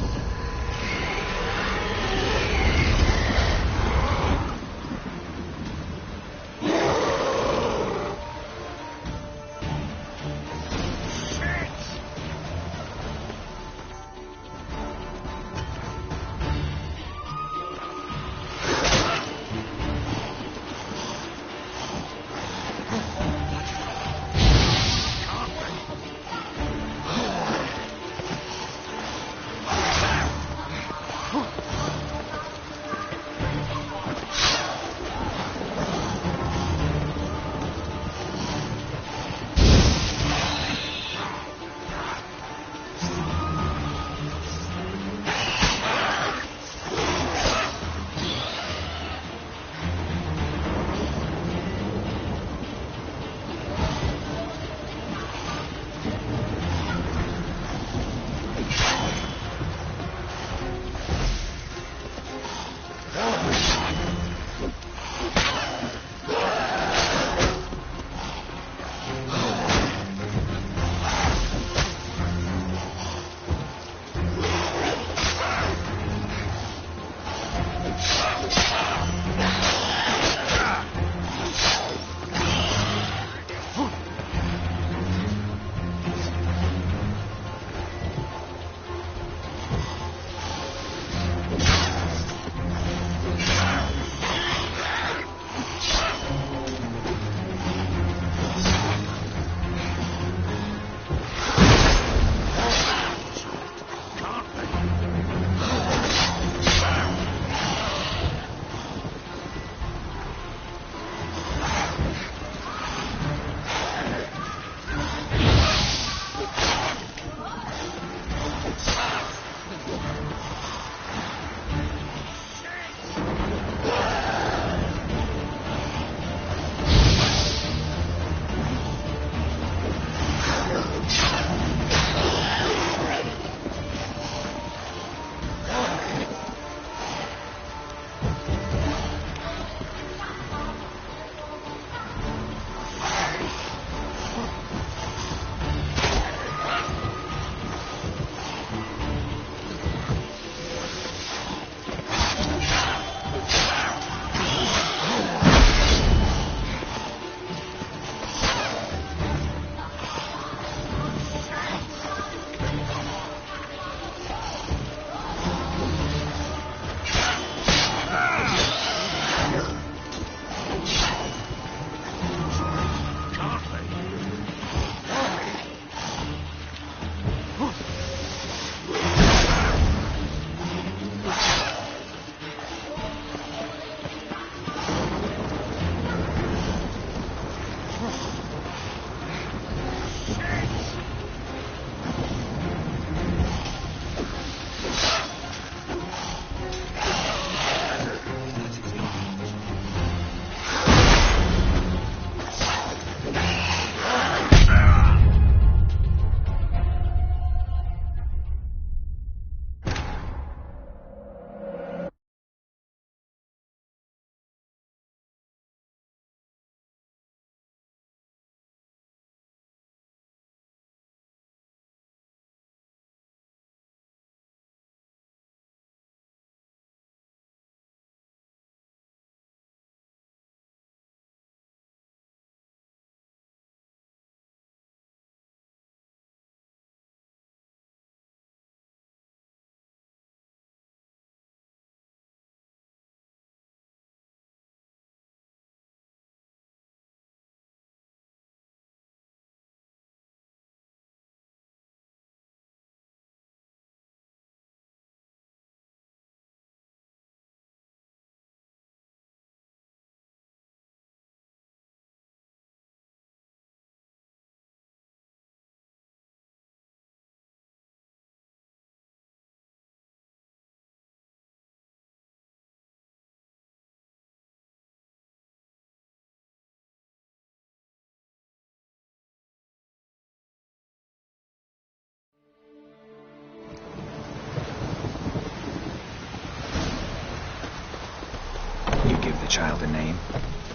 child a name?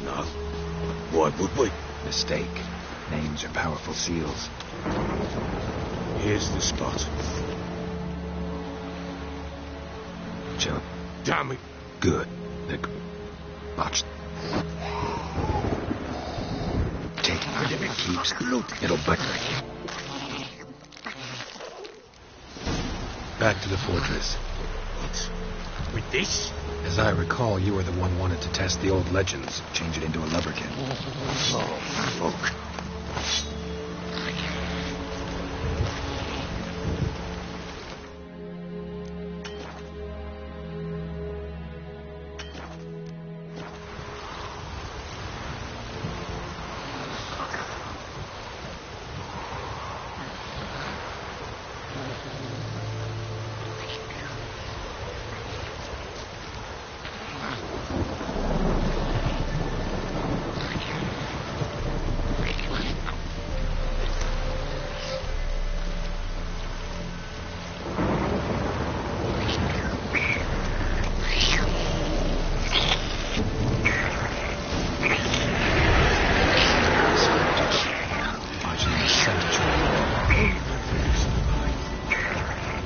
No. Why would we? Mistake. Names are powerful seals. Here's the spot. Joe. Damn it. Good. Nick. Watch. Take it. If it keeps, it'll bite. Back to the fortress. What? With this? As I recall, you were the one wanted to test the old legends, change it into a lubberkin. Oh, fuck.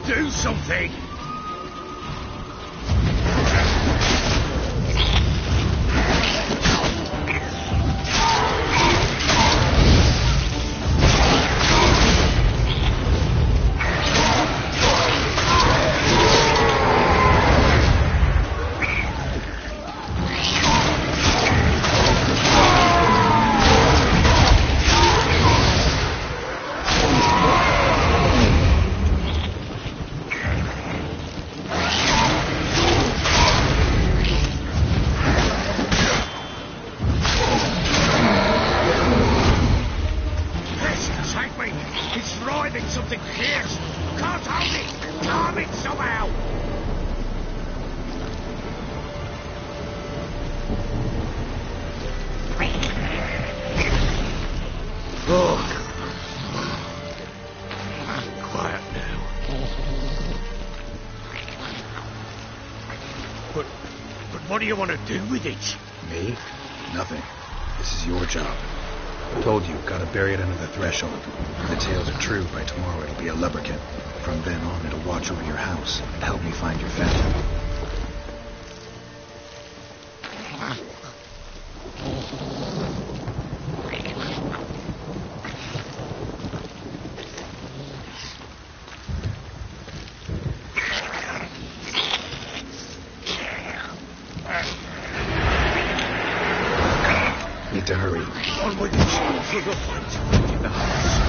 Do something! Something fierce! Can't hold it! Calm it somehow! Oh. Quiet now. But what do you want to do with it? Me? Nothing. This is your job. I told you, gotta bury it under the threshold. If the tales are true, by tomorrow it'll be a lubberkin. From then on, it'll watch over your house and help me find your family. Need to hurry. On with you for the fight in the house.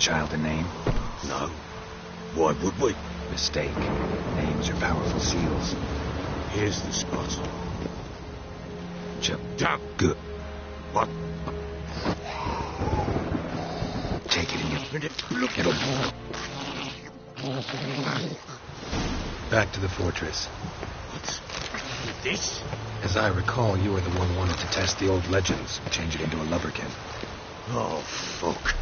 child a name? No. Why would we? Mistake. Names are powerful seals. Here's the spot. Down. Good. What? Take it in your... Look at him. Back to the fortress. What's this? As I recall, you were the one who wanted to test the old legends, change it into a lubberkin. Oh, fuck.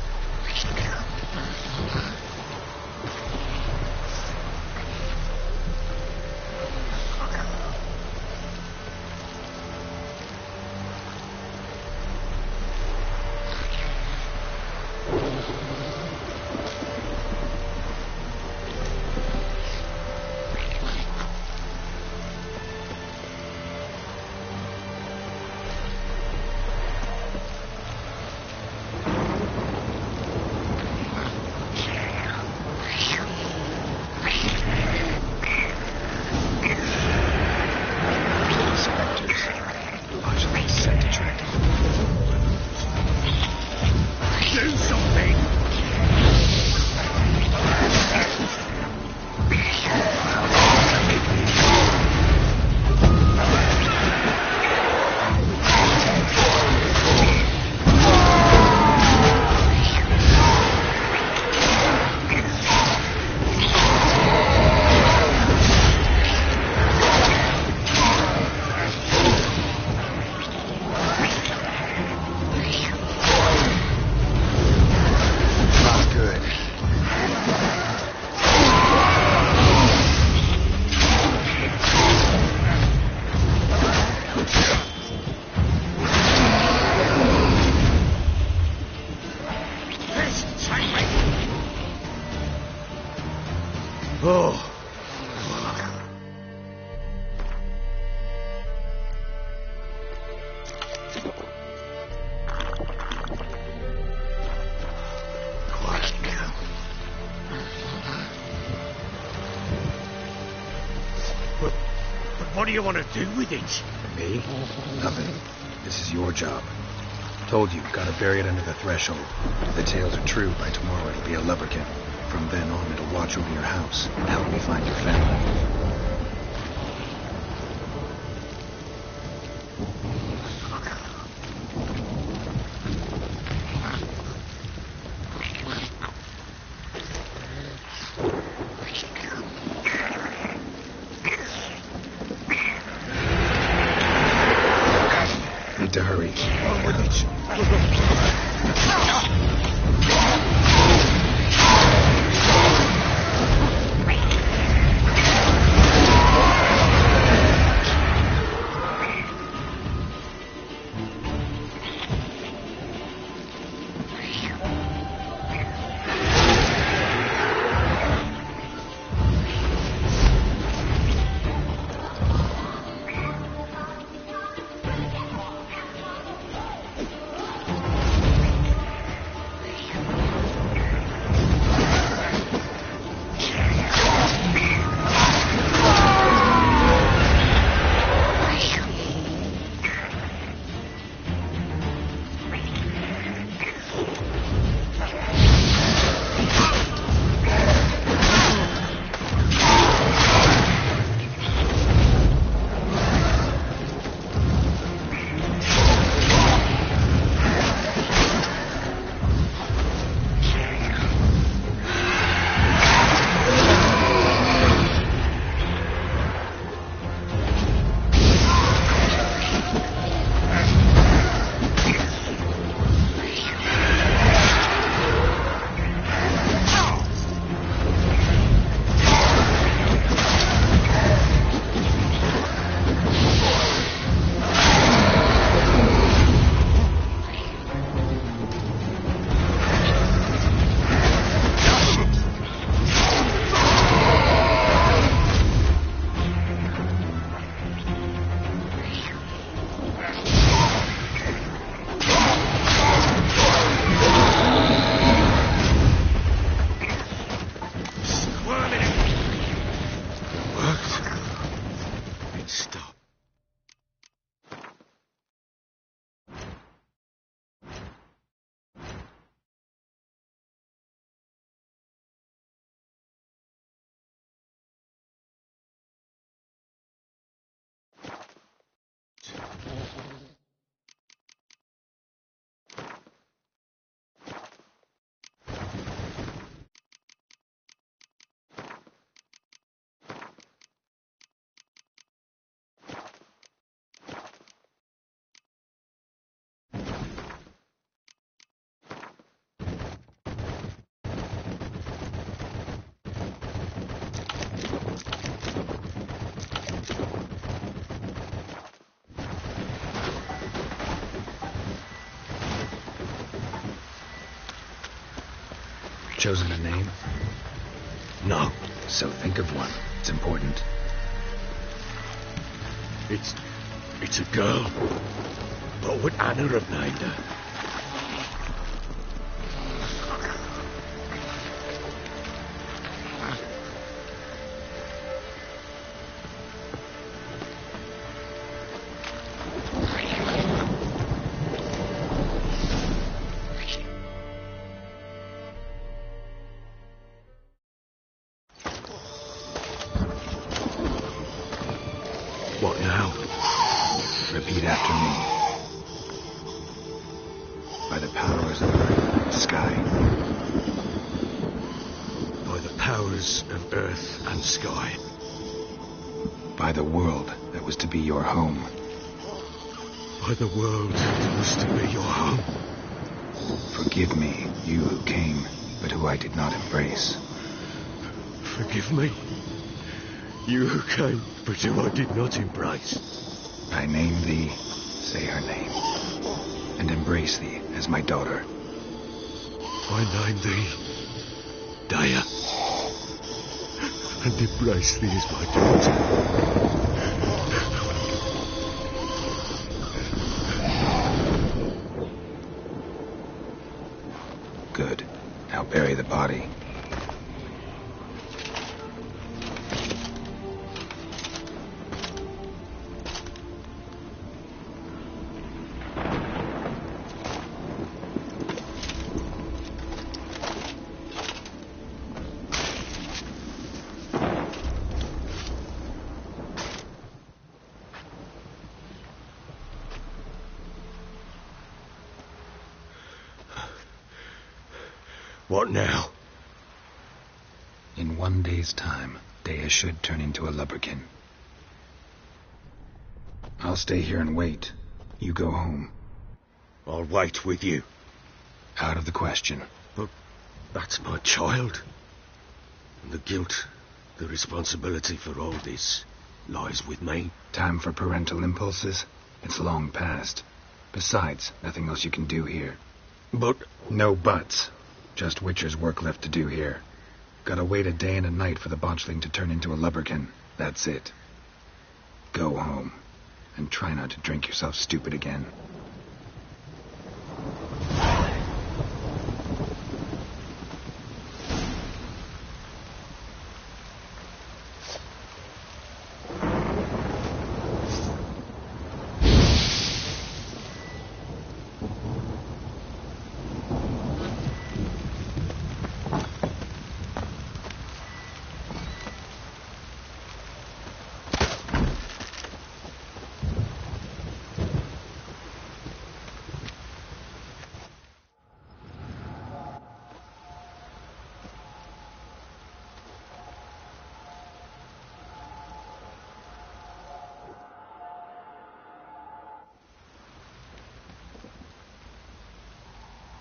What do you want to do with it? Me? Nothing. This is your job. Told you, gotta bury it under the threshold. If the tales are true, by tomorrow it'll be a lubberkin. From then on, it'll watch over your house and help me find your family. Need to hurry. On with it. Chosen a name? No. So think of one. It's important. It's a girl. What would Anna have named her? What now? Repeat after me. By the powers of earth and sky. By the powers of earth and sky. By the world that was to be your home. By the world that was to be your home. Forgive me, you who came, but who I did not embrace. Forgive me, you who came, but who I did not embrace. I name thee, say her name, and embrace thee as my daughter. I name thee, Dea, and embrace thee as my daughter. Good. Now bury the body. What now? In 1 day's time, Dea should turn into a lubberkin. I'll stay here and wait. You go home. I'll wait with you. Out of the question. But that's my child. And the guilt, the responsibility for all this lies with me. Time for parental impulses? It's long past. Besides, nothing else you can do here. But... No buts. Just Witcher's work left to do here. Gotta wait a day and a night for the botchling to turn into a lubberkin. That's it. Go home. And try not to drink yourself stupid again.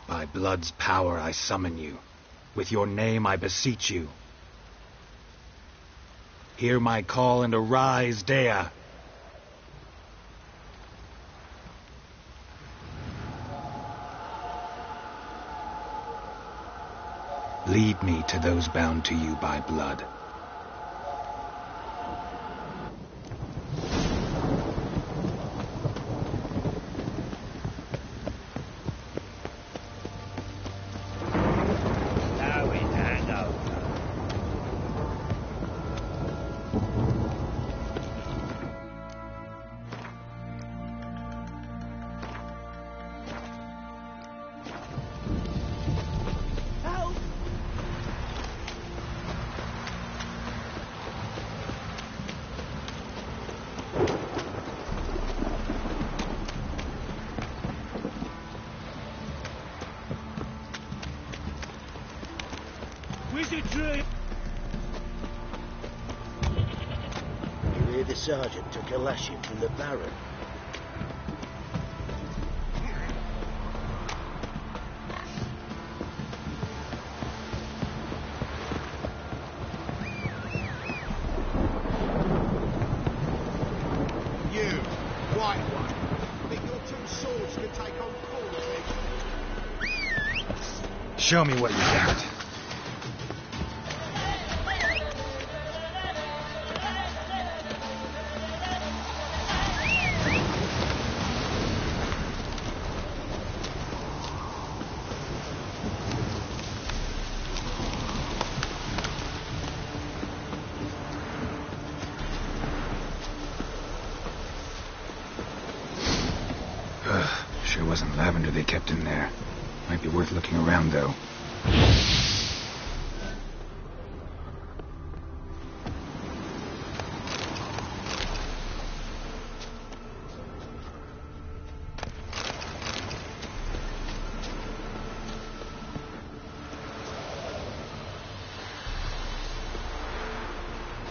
By blood's power I summon you. With your name I beseech you. Hear my call and arise, Dea. Lead me to those bound to you by blood. Wizardry! You hear the sergeant took a lashing from the Baron? You, white one, think your two swords could take on Paul's head? Show me what you got. wasn't lavender they kept in there. Might be worth looking around, though.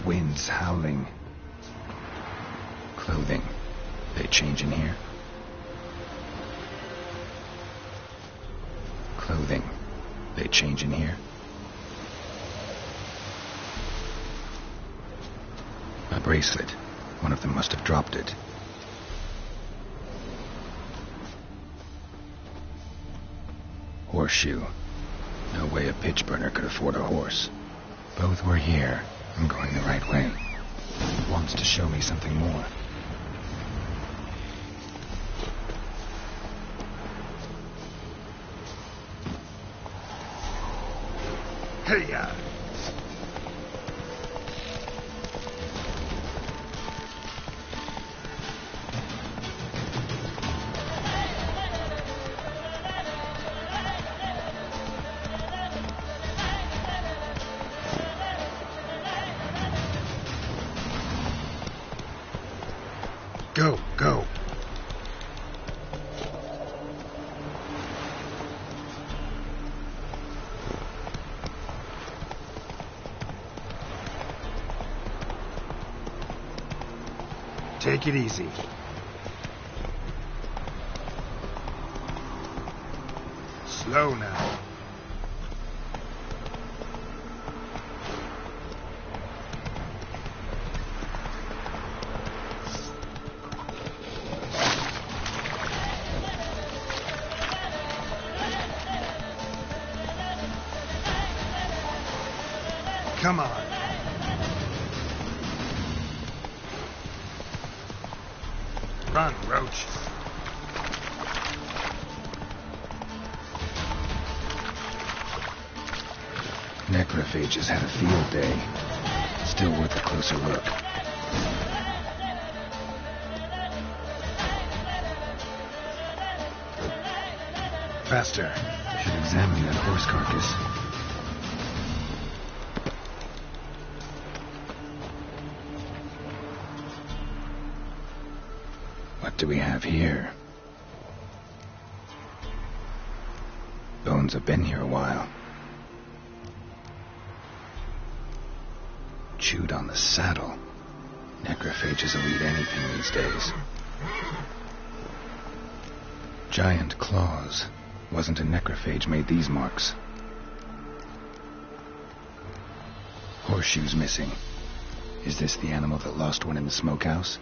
Winds howling. Clothing. They change in here? Clothing. They change in here? A bracelet. One of them must have dropped it. Horseshoe. No way a pitch burner could afford a horse. Both were here. I'm going the right way. It wants to show me something more. Hey-ya! Go, go. Take it easy. Slow now. Come on. Run, Roach. Necrophages had a field day. Still worth a closer look. Faster. Should examine that horse carcass. What do we have here? Bones have been here a while. Chewed on the saddle. Necrophages will eat anything these days. Giant claws. Wasn't a necrophage made these marks. Horseshoes missing. Is this the animal that lost one in the smokehouse?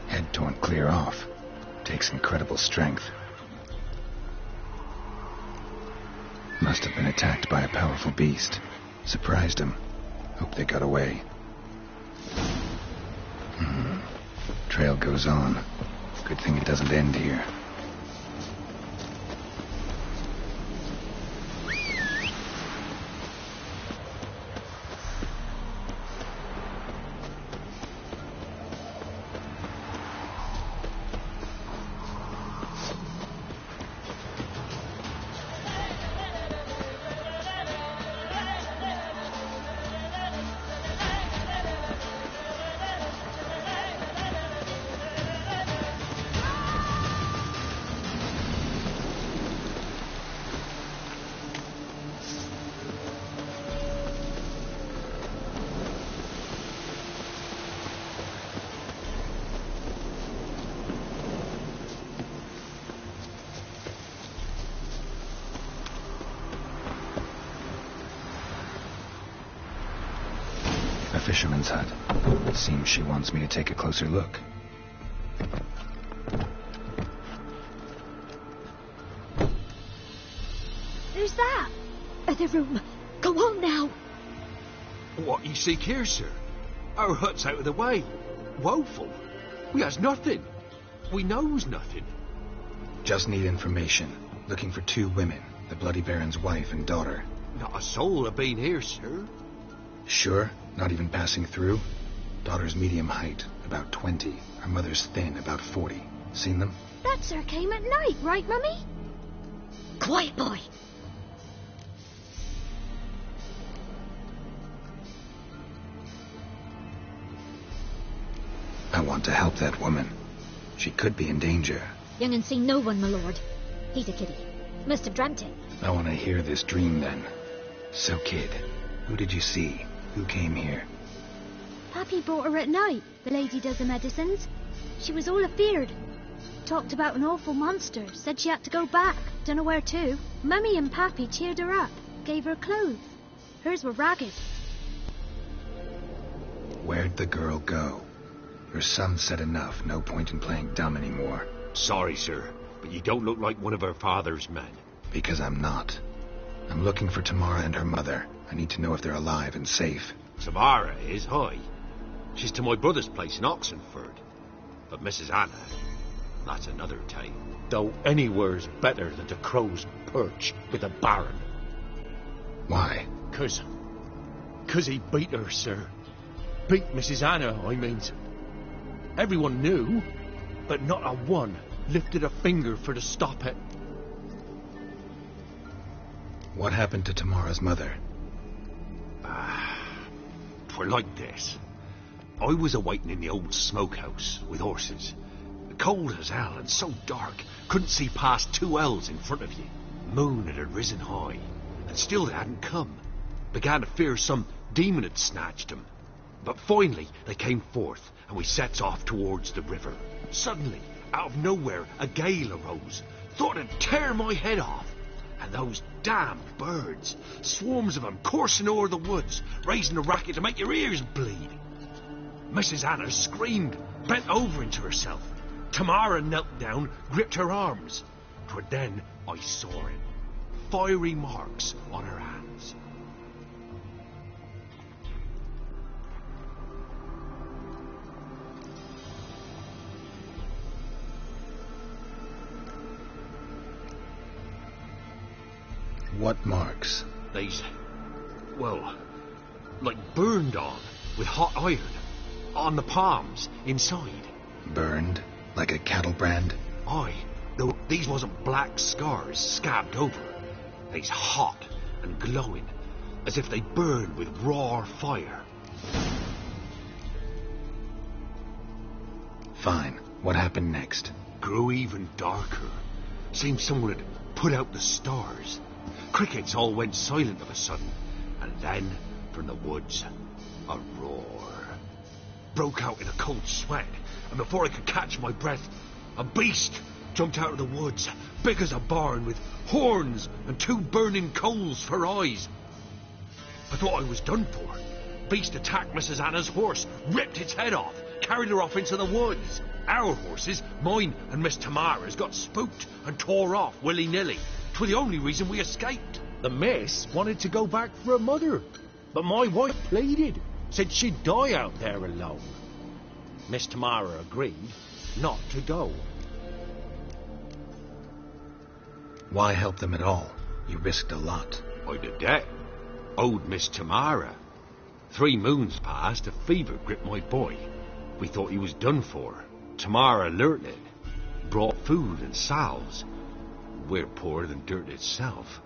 Head torn clear off. Takes incredible strength. Must have been attacked by a powerful beast. Surprised him. Hope they got away. Trail goes on. Good thing it doesn't end here. A fisherman's hut. Seems she wants me to take a closer look. Who's that? The room. Go on now. What you seek here, sir? Our hut's out of the way. Woeful. We has nothing. We knows nothing. Just need information. Looking for 2 women. The Bloody Baron's wife and daughter. Not a soul have been here, sir. Sure? Not even passing through? Daughter's medium height, about 20. Her mother's thin, about 40. Seen them? That sir came at night, right, Mummy? Quiet, boy. I want to help that woman. She could be in danger. Young and seen no one, my lord. He's a kiddie. Must have dreamt it. I want to hear this dream then. So, kid, who did you see? Who came here? Pappy brought her at night, the lady does the medicines. She was all afeard. Talked about an awful monster, said she had to go back, dunno where to. Mummy and Pappy cheered her up, gave her clothes. Hers were ragged. Where'd the girl go? Your son said enough, no point in playing dumb anymore. Sorry, sir, but you don't look like one of her father's men. Because I'm not. I'm looking for Tamara and her mother. I need to know if they're alive and safe. Tamara is, hi. She's to my brother's place in Oxenford. But Mrs. Anna, that's another tale. Though anywhere's better than the crow's perch with a baron. Why? 'Cause he beat her, sir. Beat Mrs. Anna, I mean. Everyone knew, but not a one lifted a finger for to stop it. What happened to Tamara's mother? For like this. I was awaiting in the old smokehouse with horses. Cold as hell and so dark, couldn't see past 2 ells in front of you. Moon had risen high, and still they hadn't come. Began to fear some demon had snatched them. But finally they came forth, and we sets off towards the river. Suddenly, out of nowhere, a gale arose. Thought it'd tear my head off. And those damned birds, swarms of them coursing o'er the woods, raising a racket to make your ears bleed. Mrs. Anna screamed, bent over into herself. Tamara knelt down, gripped her arms. 'Twere then I saw it. Fiery marks on her hands. What marks? They's, well, like burned on, with hot iron. On the palms, inside. Burned? Like a cattle brand? Aye, though these wasn't black scars scabbed over. They's hot and glowing, as if they burned with raw fire. Fine. What happened next? Grew even darker. Seemed someone had put out the stars. Crickets all went silent of a sudden, and then, from the woods, a roar. Broke out in a cold sweat, and before I could catch my breath, a beast jumped out of the woods, big as a barn, with horns and 2 burning coals for eyes. I thought I was done for. Beast attacked Mrs. Anna's horse, ripped its head off, carried her off into the woods. Our horses, mine and Miss Tamara's, got spooked and tore off willy-nilly. 'Twere the only reason we escaped. The miss wanted to go back for her mother, but my wife pleaded, said she'd die out there alone. Miss Tamara agreed not to go. Why help them at all? You risked a lot. I'd a debt. Owed Miss Tamara. 3 moons passed, a fever gripped my boy. We thought he was done for. Tamara learnt it. Brought food and salves. We're poorer than dirt itself.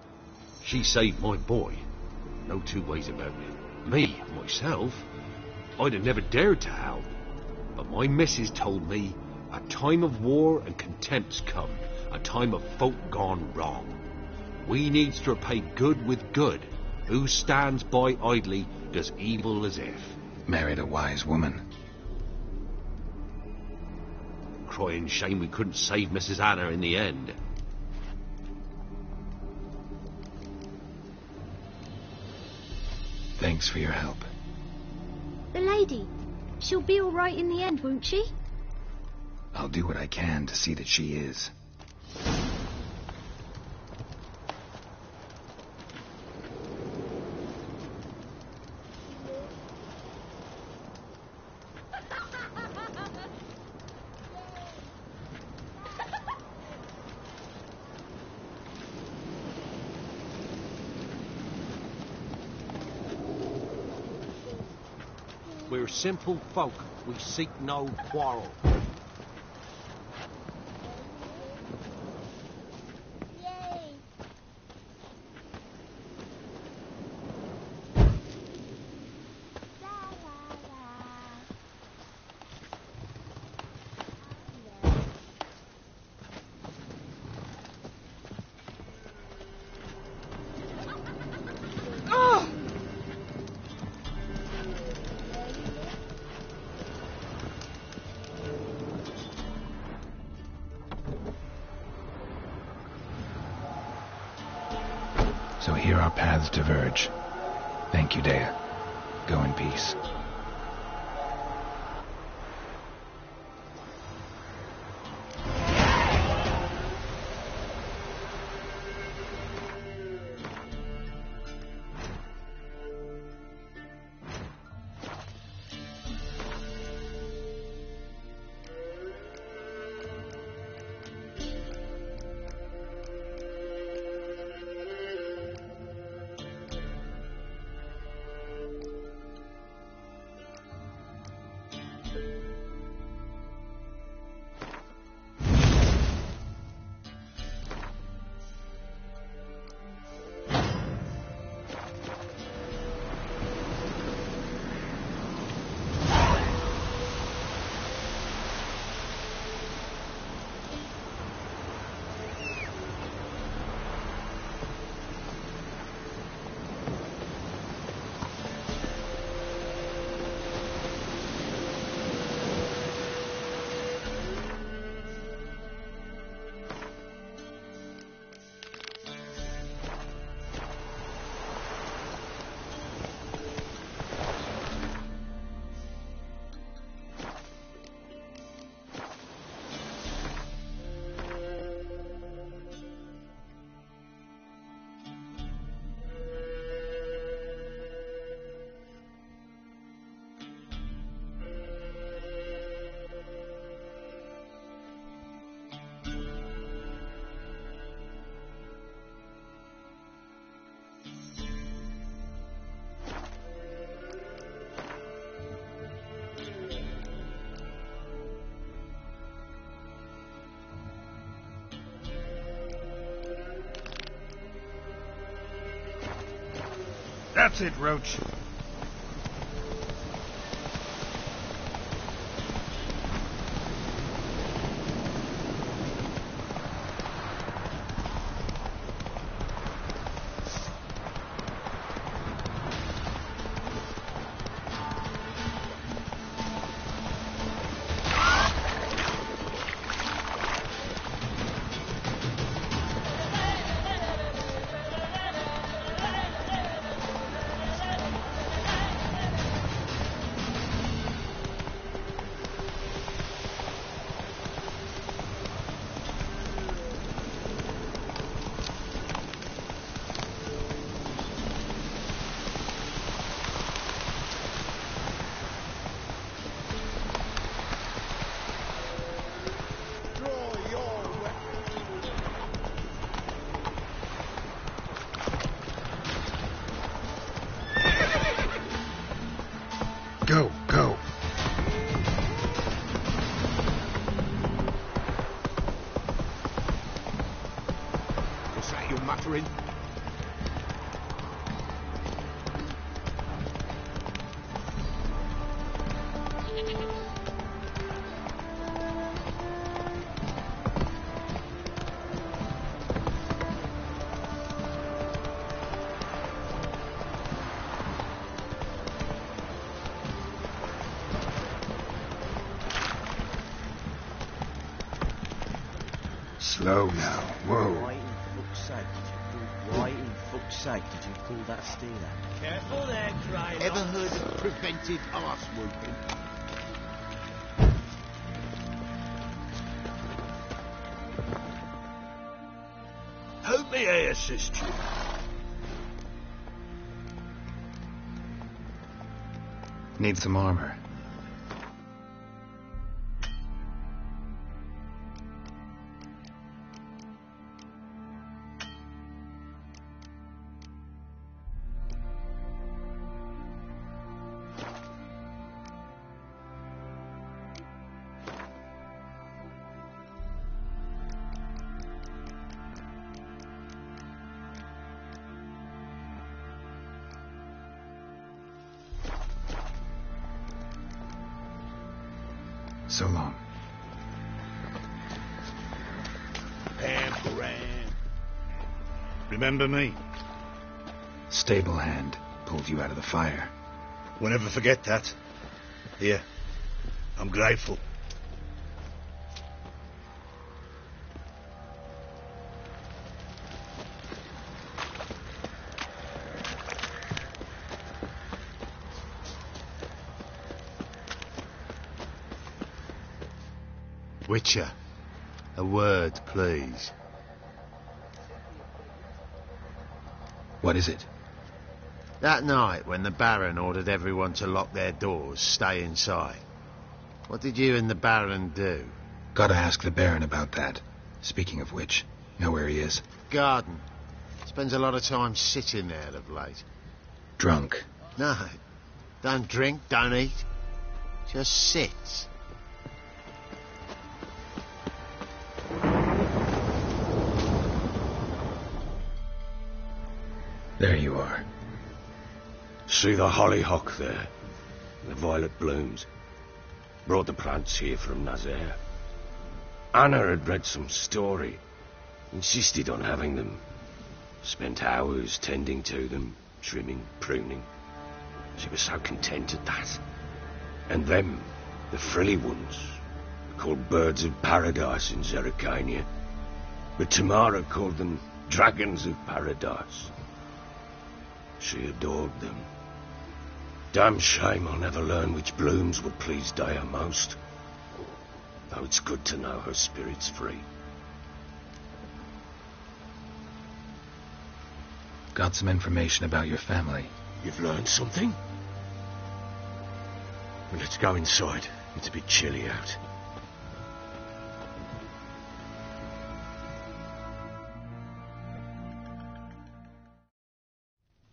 She saved my boy. No 2 ways about it. Me, myself, I'd have never dared to help. But my missus told me a time of war and contempt's come. A time of folk gone wrong. We needs to repay good with good. Who stands by idly does evil as if. Married a wise woman. Crying shame we couldn't save Mrs. Anna in the end. Thanks for your help. The lady, she'll be all right in the end, won't she? I'll do what I can to see that she is. We're simple folk. We seek no quarrel. So here our paths diverge. Thank you, Dea. Go in peace. That's it, Roach. Go, go. What's that you're muttering? Slow now. Whoa. Why in fuck's sake did you pull that steer out? Careful there, Crylock. Ever heard of preventive arse whooping? Hope may I assist you. Need some armor. So long. Pam. Remember me? Stable hand pulled you out of the fire. We'll never forget that. Here, I'm grateful. Witcher, a word, please. What is it? That night when the Baron ordered everyone to lock their doors, stay inside. What did you and the Baron do? Gotta ask the Baron about that. Speaking of which, know where he is? Garden. Spends a lot of time sitting there of late. Drunk. No. Don't drink, don't eat. Just sits. There you are. See the hollyhock there? The violet blooms. Brought the plants here from Nazaire. Anna had read some story. Insisted on having them. Spent hours tending to them, trimming, pruning. She was so content at that. And them, the frilly ones, called birds of paradise in Zerrikania. But Tamara called them dragons of paradise. She adored them. Damn shame I'll never learn which blooms would please Dea most. Though it's good to know her spirit's free. Got some information about your family. You've learned something? Well, let's go inside. It's a bit chilly out.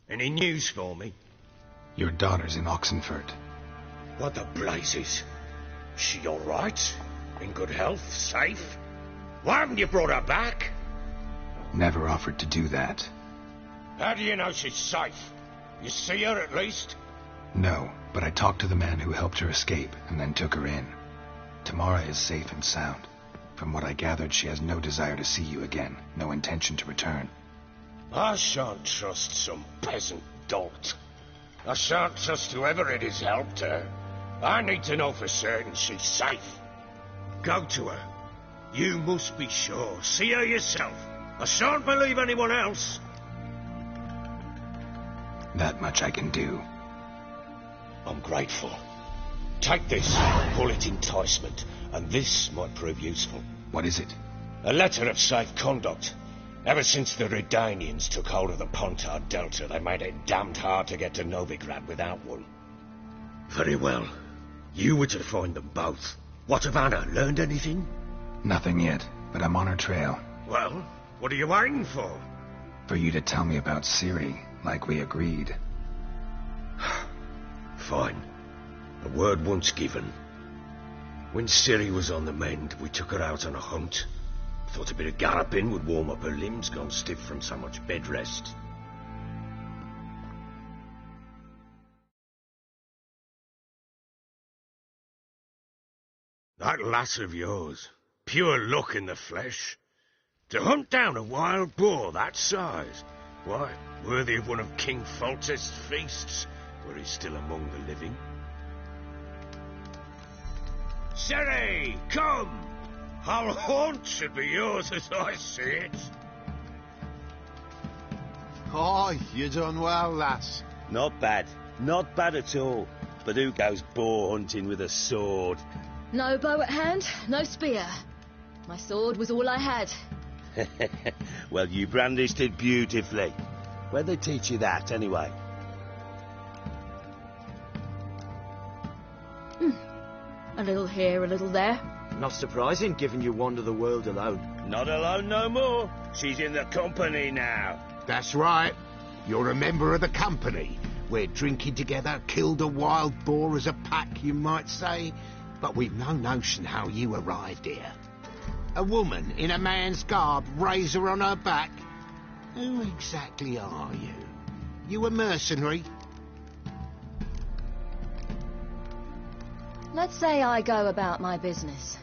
Any news for me? Your daughter's in Oxenfurt. What the blazes? Is she all right? In good health? Safe? Why haven't you brought her back? Never offered to do that. How do you know she's safe? You see her at least? No, but I talked to the man who helped her escape and then took her in. Tamara is safe and sound. From what I gathered, she has no desire to see you again, no intention to return. I shan't trust some peasant dolt. I shan't trust whoever it is helped her. I need to know for certain she's safe. Go to her. You must be sure. See her yourself. I shan't believe anyone else. That much I can do. I'm grateful. Take this, call it enticement, and this might prove useful. What is it? A letter of safe conduct. Ever since the Redanians took hold of the Pontard Delta, they made it damned hard to get to Novigrad without one. Very well. You were to find them both. What of Anna? Learned anything? Nothing yet, but I'm on her trail. Well, what are you waiting for? For you to tell me about Ciri, like we agreed. Fine. A word once given. When Ciri was on the mend, we took her out on a hunt. Thought a bit of galloping would warm up her limbs, gone stiff from so much bed rest. That lass of yours, pure luck in the flesh. To hunt down a wild boar that size, why, worthy of one of King Foltest's feasts, were he still among the living. Ciri, come! Our haunt should be yours as I see it. Aye, you done well, lass. Not bad. Not bad at all. But who goes boar hunting with a sword? No bow at hand, no spear. My sword was all I had. Well, you brandished it beautifully. Where'd they teach you that, anyway? A little here, a little there. Not surprising, given you wander the world alone. Not alone no more. She's in the company now. That's right. You're a member of the company. We're drinking together, killed a wild boar as a pack, you might say. But we've no notion how you arrived here. A woman in a man's garb, razor on her back. Who exactly are you? You a mercenary? Let's say I go about my business,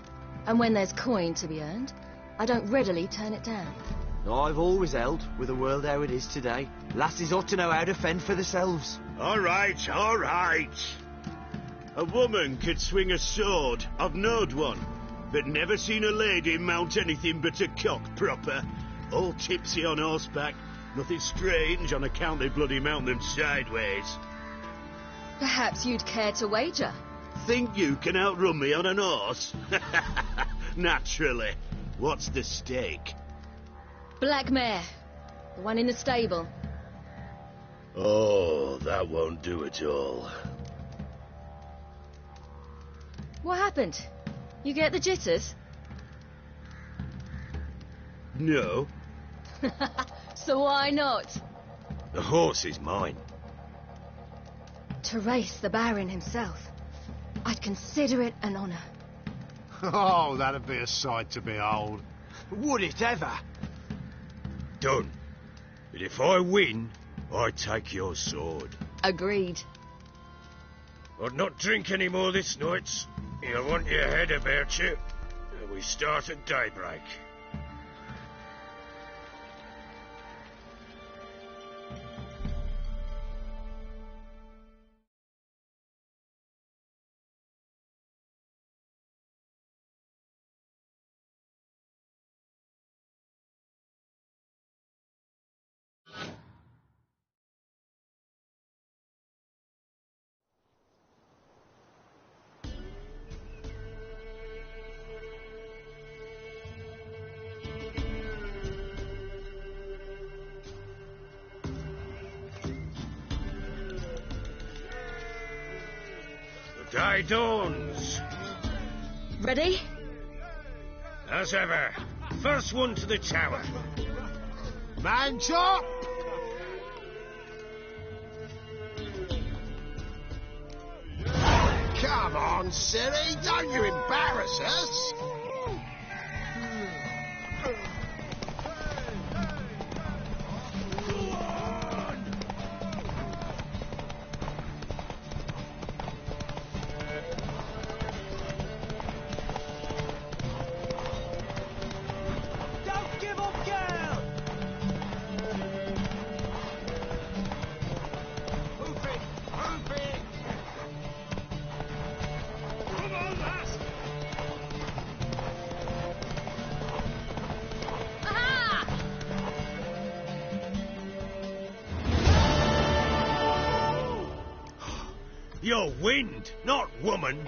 and when there's coin to be earned, I don't readily turn it down. I've always held, with the world how it is today, lasses ought to know how to fend for themselves. All right, all right. A woman could swing a sword. I've knowed one, but never seen a lady mount anything but a cock proper. All tipsy on horseback. Nothing strange on account they bloody mount them sideways. Perhaps you'd care to wager? Think you can outrun me on an horse? Naturally. What's the stake? Black mare. The one in the stable. Oh, that won't do at all. What happened? You get the jitters? No. So why not? The horse is mine. To race the Baron himself, I'd consider it an honour. Oh, that'd be a sight to behold. Would it ever? Done. But if I win, I take your sword. Agreed. I'd not drink any more this night. You'll want your head about you. We start at daybreak. Day dawns. Ready? As ever. First one to the tower. Man chop! Come on, silly, don't you embarrass us! You're wind, not woman.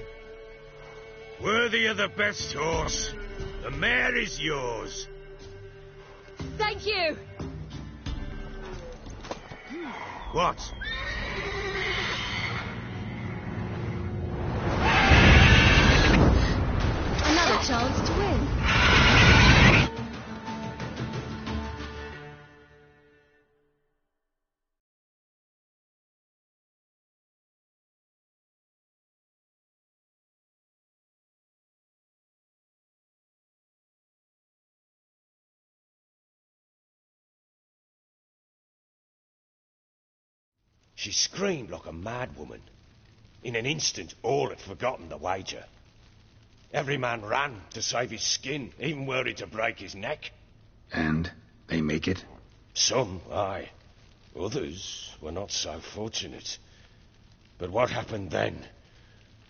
Worthy of the best horse. The mare is yours. Thank you! What? Another chance to win. She screamed like a mad woman. In an instant, all had forgotten the wager. Every man ran to save his skin, even were it to break his neck. And they make it? Some, aye. Others were not so fortunate. But what happened then?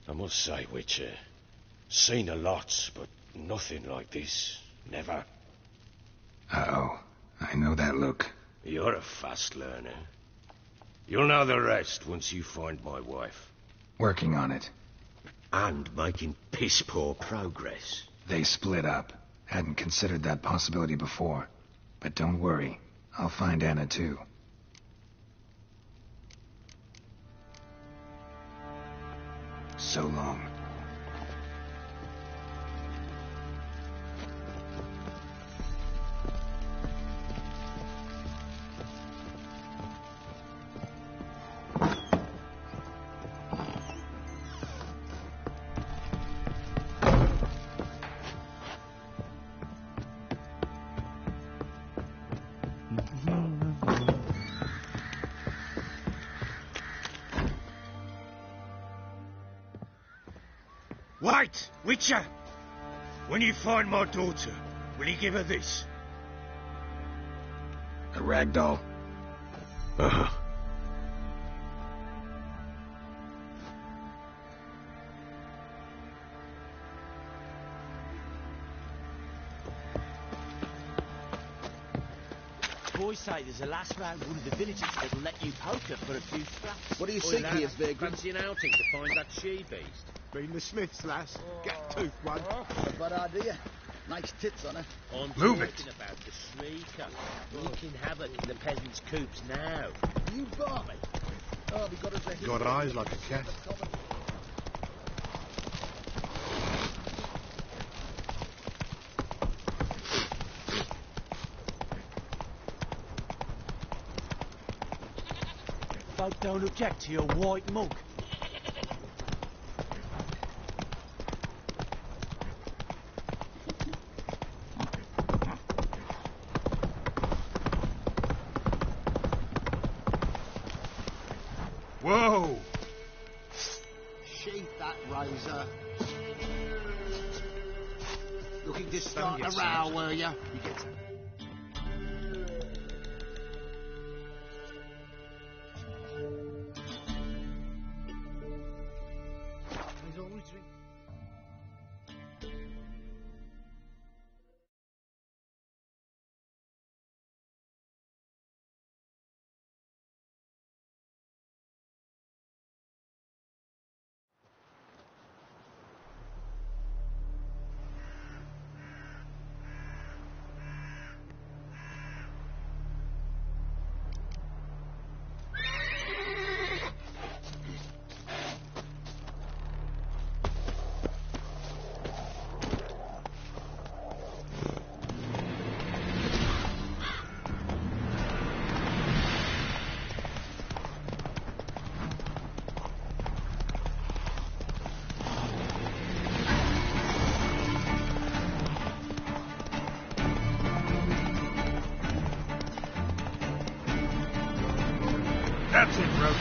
I must say, Witcher, seen a lot, but nothing like this. Never. Uh-oh. I know that look. You're a fast learner. You'll know the rest once you find my wife. Working on it. And making piss-poor progress. They split up. Hadn't considered that possibility before. But don't worry. I'll find Anna too. So long. Wait, Witcher! When you find my daughter, will you give her this? A rag doll. Uh-huh. Boys say there's a lass round one of the villages that'll let you poker for a few scraps. What do you seek here, Vagrant? Fancy an outing to find that she-beast? Been the Smith's, lass. Get tooth one. A bad idea. Nice tits on her. I'm Move talking about the shrieker. Wreaking havoc in the peasants' coops now. You got me. Oh, we got us a Got eyes like a cat. Folk don't object to your white mug. Whoa! Sheath that razor. Looking to start a row, were you? You get it. He's always drink. That's it, Roach.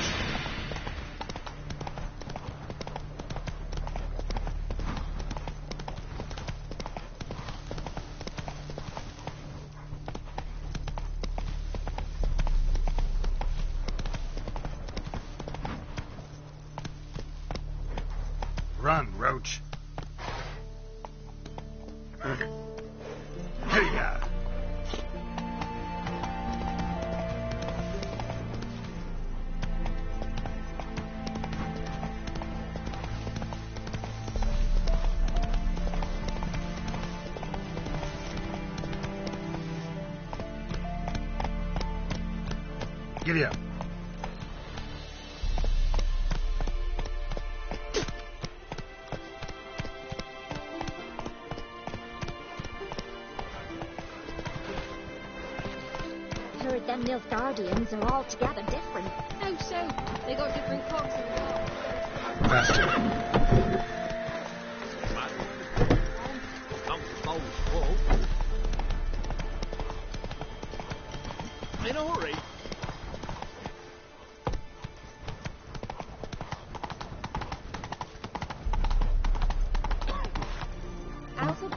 Run, Roach. Hey-ya! Giddy up. Heard them Nilfgaardians are altogether different. How so? They got different clocks and Faster. In a hurry.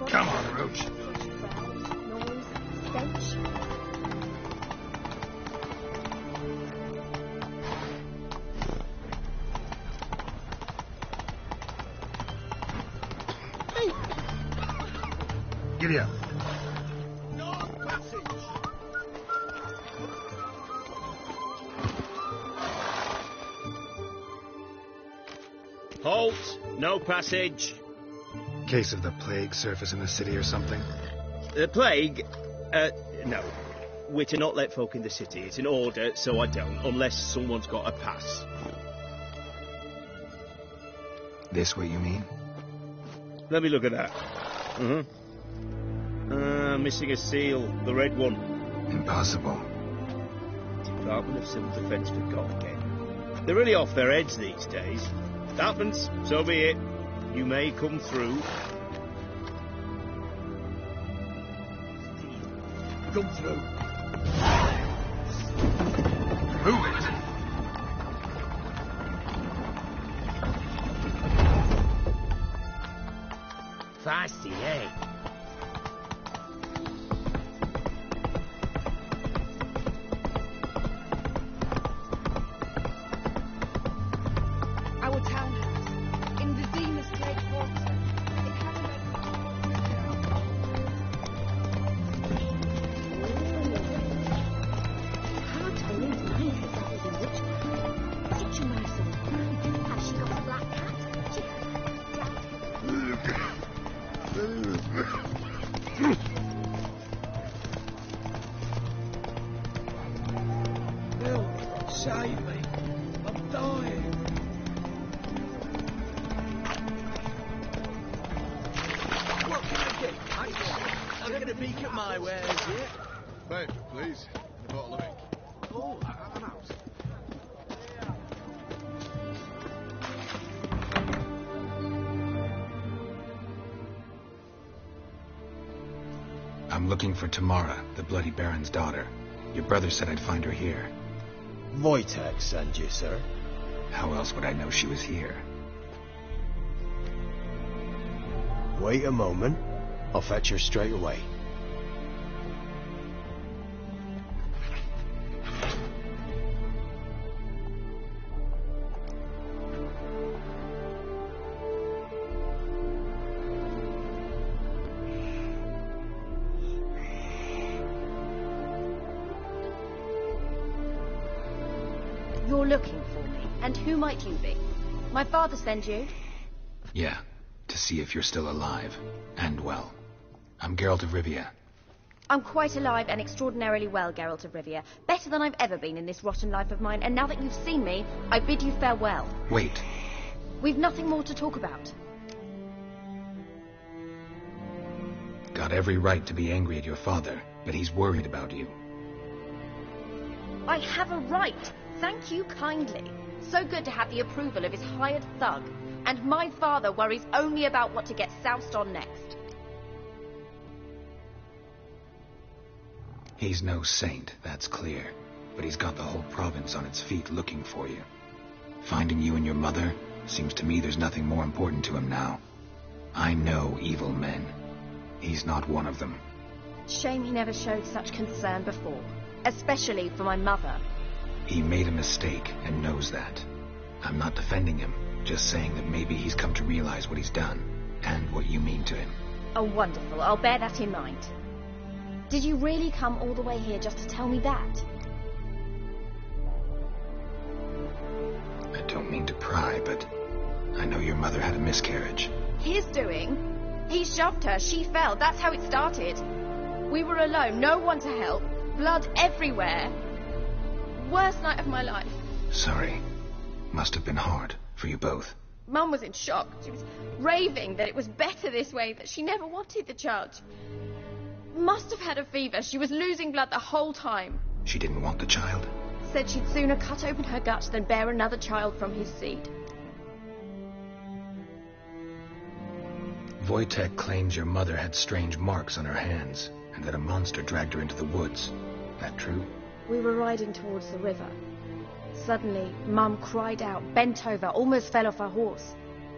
Come on, Roach. Noise, stench. Giddy up. Halt! No passage. Case of the plague surface in the city or something? The plague? No. We're to not let folk in the city. It's an order, so I don't, unless someone's got a pass. This what you mean? Let me look at that. Missing a seal, the red one. Impossible. Department of Civil Defence forgot again. They're really off their heads these days. It happens, so be it. You may come through. Come through. Move it! Feisty, eh? Our townhouse, in the Zemus Lake water. It has Hard to believe mine had dabbled in witchcraft. Such a merciful man. Has she got a black cat? She has. Bill, save me. I'm dying. What can I get? I'm going to peek at my wares here. Babe, please. And a bottle of ink. Oh, I'm out. I'm looking for Tamara, the Bloody Baron's daughter. Your brother said I'd find her here. Wojtek sent you, sir. How else would I know she was here? Wait a moment. I'll fetch her straight away. You're looking for me. And who might you be? My father sent you? Yeah, to see if you're still alive. And well. I'm Geralt of Rivia. I'm quite alive and extraordinarily well, Geralt of Rivia. Better than I've ever been in this rotten life of mine, and now that you've seen me, I bid you farewell. Wait. We've nothing more to talk about. Got every right to be angry at your father, but he's worried about you. I have a right. Thank you kindly. So good to have the approval of his hired thug. And my father worries only about what to get soused on next. He's no saint, that's clear. But he's got the whole province on its feet looking for you. Finding you and your mother, seems to me there's nothing more important to him now. I know evil men. He's not one of them. Shame he never showed such concern before. Especially for my mother. He made a mistake and knows that. I'm not defending him, just saying that maybe he's come to realize what he's done, and what you mean to him. Oh, wonderful. I'll bear that in mind. Did you really come all the way here just to tell me that? I don't mean to pry, but I know your mother had a miscarriage. His doing? He shoved her, she fell, that's how it started. We were alone, no one to help, blood everywhere. Worst night of my life. Sorry. Must have been hard for you both. Mum was in shock. She was raving that it was better this way, that she never wanted the child. Must have had a fever. She was losing blood the whole time. She didn't want the child? Said she'd sooner cut open her gut than bear another child from his seed. Wojtek claims your mother had strange marks on her hands, and that a monster dragged her into the woods. That true? We were riding towards the river. Suddenly, Mum cried out, bent over, almost fell off her horse.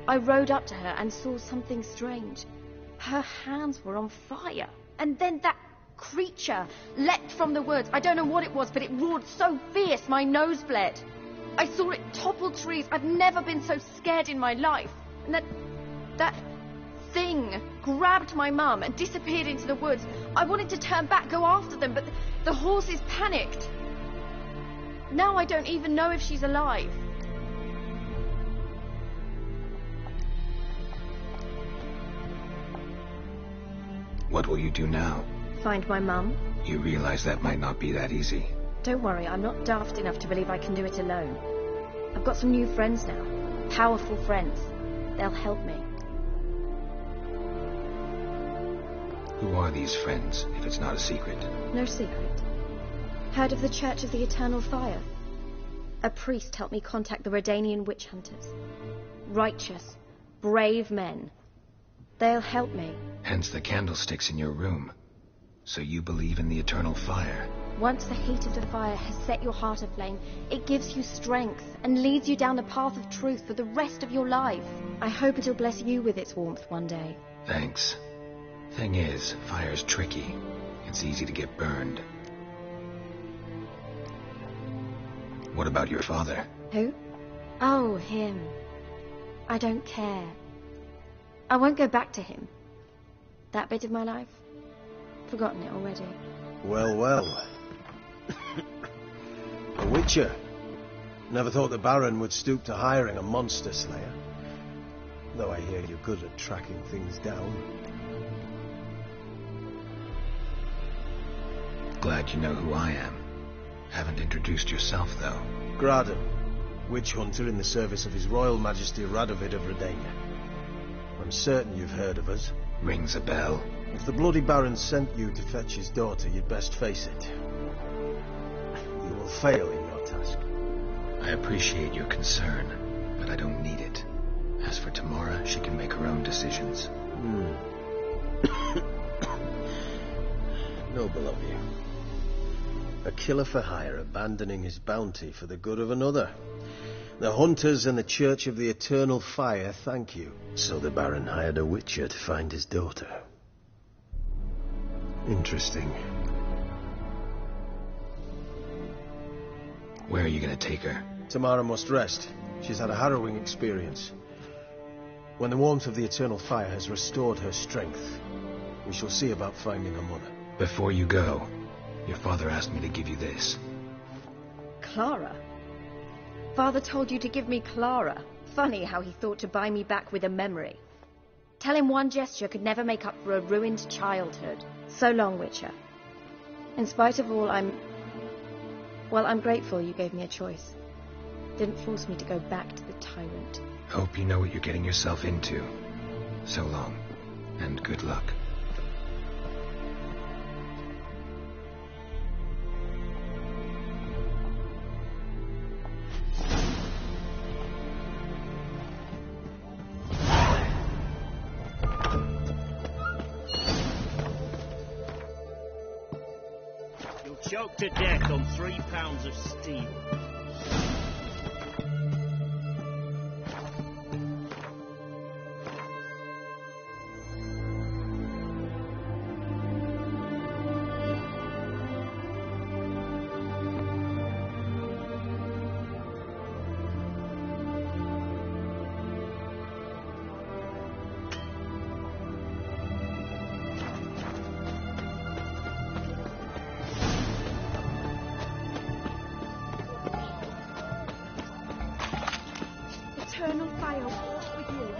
I rode up to her and saw something strange. Her hands were on fire. And then that creature leapt from the woods. I don't know what it was, but it roared so fierce my nose bled. I saw it topple trees. I've never been so scared in my life. And that thing grabbed my mum and disappeared into the woods. I wanted to turn back, go after them, but the horses panicked. Now I don't even know if she's alive. What will you do now? Find my mum. You realize that might not be that easy. Don't worry, I'm not daft enough to believe I can do it alone. I've got some new friends now. Powerful friends. They'll help me. Who are these friends, if it's not a secret? No secret. Heard of the Church of the Eternal Fire? A priest helped me contact the Redanian witch hunters. Righteous, brave men. They'll help me. Hence the candlesticks in your room. So you believe in the eternal fire? Once the heat of the fire has set your heart aflame, it gives you strength and leads you down the path of truth for the rest of your life. I hope it'll bless you with its warmth one day. Thanks. Thing is, fire's tricky. It's easy to get burned. What about your father? Who? Oh, him. I don't care. I won't go back to him. That bit of my life? Forgotten it already. Well, well. A witcher. Never thought the Baron would stoop to hiring a monster slayer. Though I hear you're good at tracking things down. Glad you know who I am. Haven't introduced yourself, though. Graden, witch hunter in the service of His Royal Majesty Radovid of Redania. I'm certain you've heard of us. Rings a bell. If the Bloody Baron sent you to fetch his daughter, you'd best face it. You will fail in your task. I appreciate your concern, but I don't need it. As for Tamara, she can make her own decisions. Noble of you. A killer for hire abandoning his bounty for the good of another. The hunters and the Church of the Eternal Fire thank you. So the Baron hired a witcher to find his daughter. Interesting. Where are you going to take her? Tamara must rest. She's had a harrowing experience. When the warmth of the Eternal Fire has restored her strength, we shall see about finding her mother. Before you go, your father asked me to give you this. Clara? Father told you to give me Clara. Funny how he thought to buy me back with a memory. Tell him one gesture could never make up for a ruined childhood. So long, Witcher. In spite of all, I'm grateful you gave me a choice. Didn't force me to go back to the tyrant. Hope you know what you're getting yourself into. So long, and good luck. You'll choke to death on 3 pounds of steel.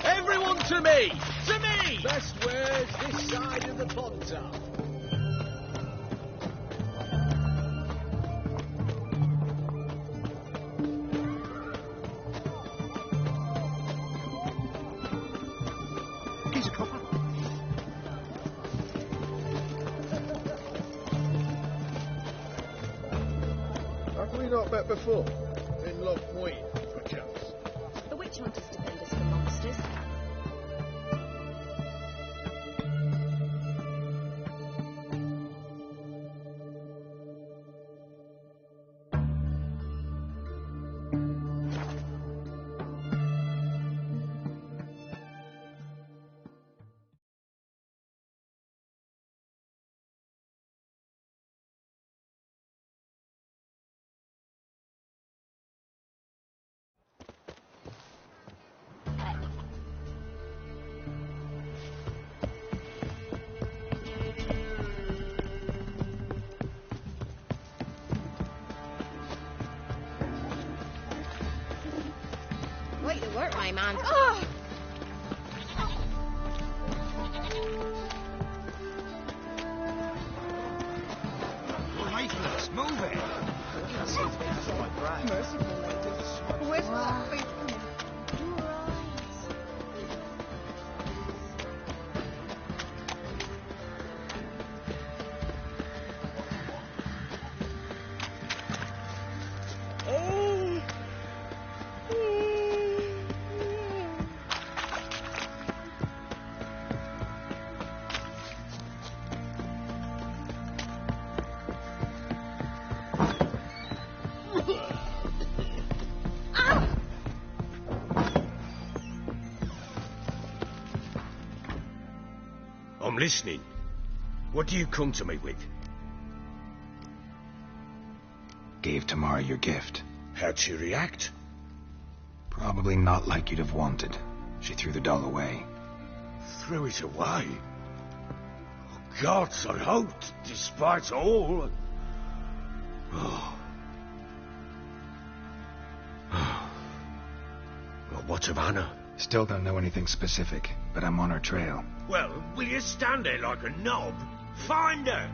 Everyone to me! To me! Best words this side of the pond are. Here's a copper. Have we not met before? In Lochmuir, perchance? The witch hunters defend us from monsters. Way to work, my man. Oh! Lifeless, move it! Merciful lady. Where's that face coming? I'm listening. What do you come to me with? Gave Tamara your gift. How'd she react? Probably not like you'd have wanted. She threw the doll away. Threw it away? Oh, gods, I hoped, despite all... Oh. Well, what of Anna? Still don't know anything specific, but I'm on her trail. Well, will you stand there like a knob? Find her!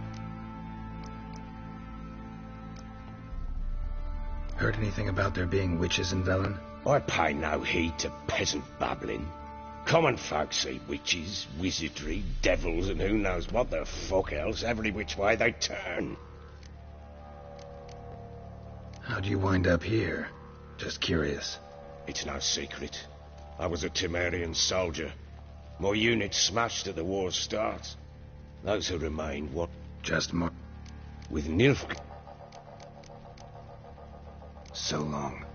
Heard anything about there being witches in Velen? I pay no heed to peasant babbling. Common folk see witches, wizardry, devils, and who knows what the fuck else every which way they turn. How'd you wind up here? Just curious. It's no secret. I was a Temerian soldier. My unit smashed at the war's start. Those who remained, what? Just more... With Nilfgaard. So long.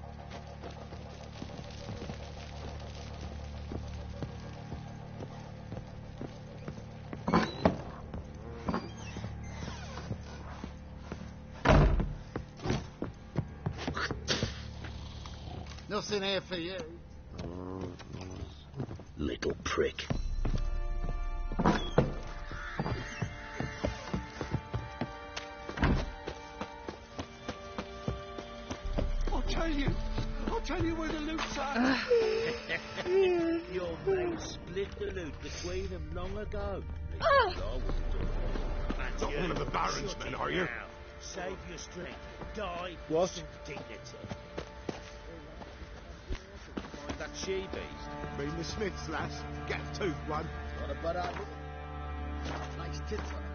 Nothing here for you. Little prick. I'll tell you where the loot's at. Your mate split the loot between them long ago. Not one of the Baron's men, are you? Save your strength. Die What? some dignity. Find that she-beast. Been the Smiths, lass. Get a tooth one. What about that? Nice tits on it.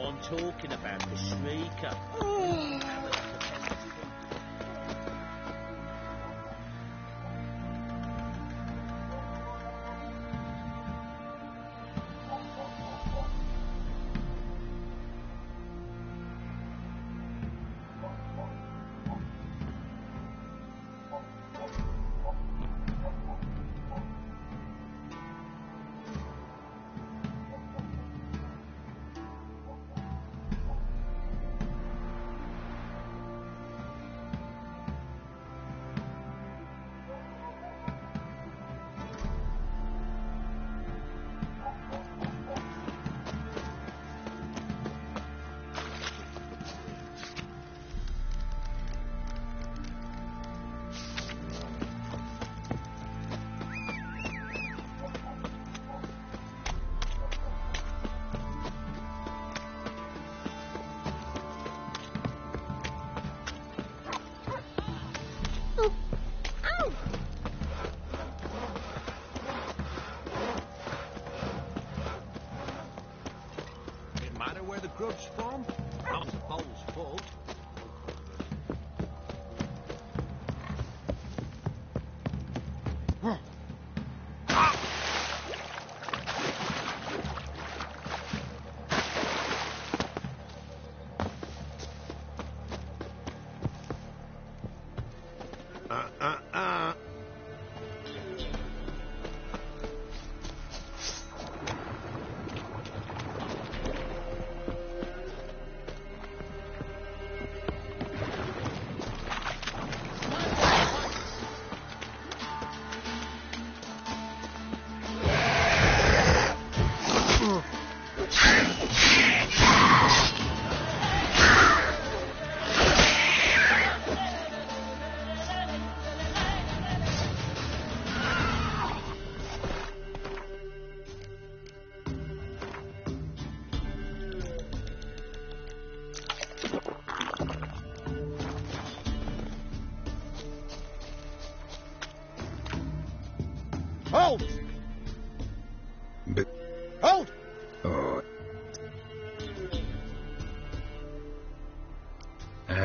I'm talking about the Shrieker. Didn't matter where the grub's from. Not the bowl's full.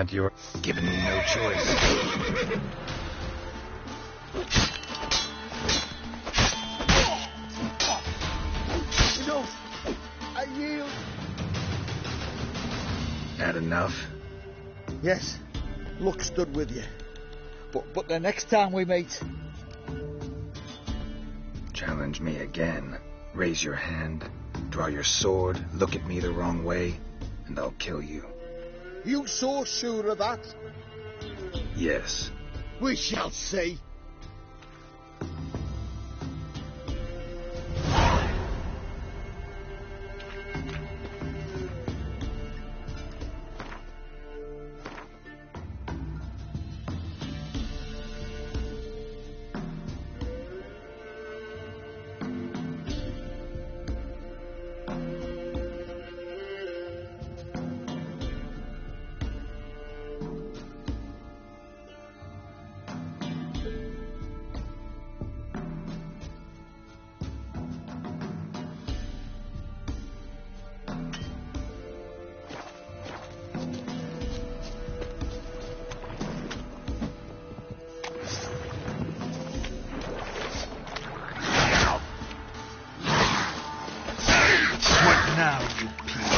not your... Given me no choice. Enough! I yield! Not enough? Yes, luck stood with you. But the next time we meet... Challenge me again. Raise your hand, draw your sword, look at me the wrong way, and I'll kill you. You so sure of that? Yes. We shall see. Now, you piece.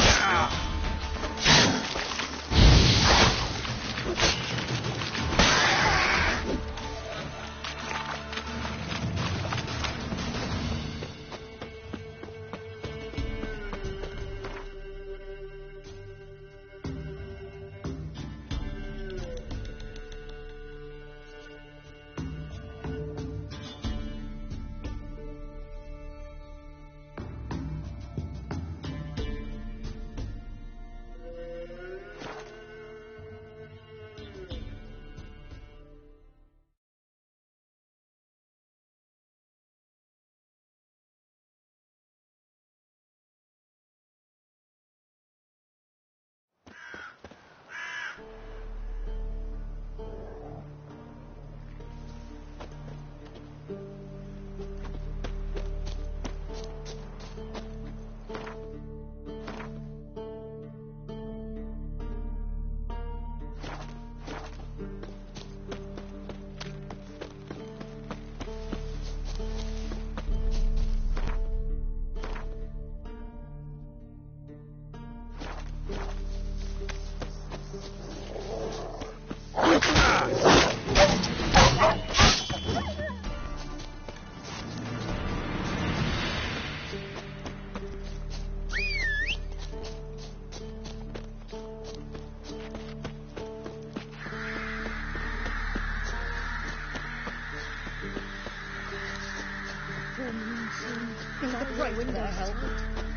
Is the bright window help?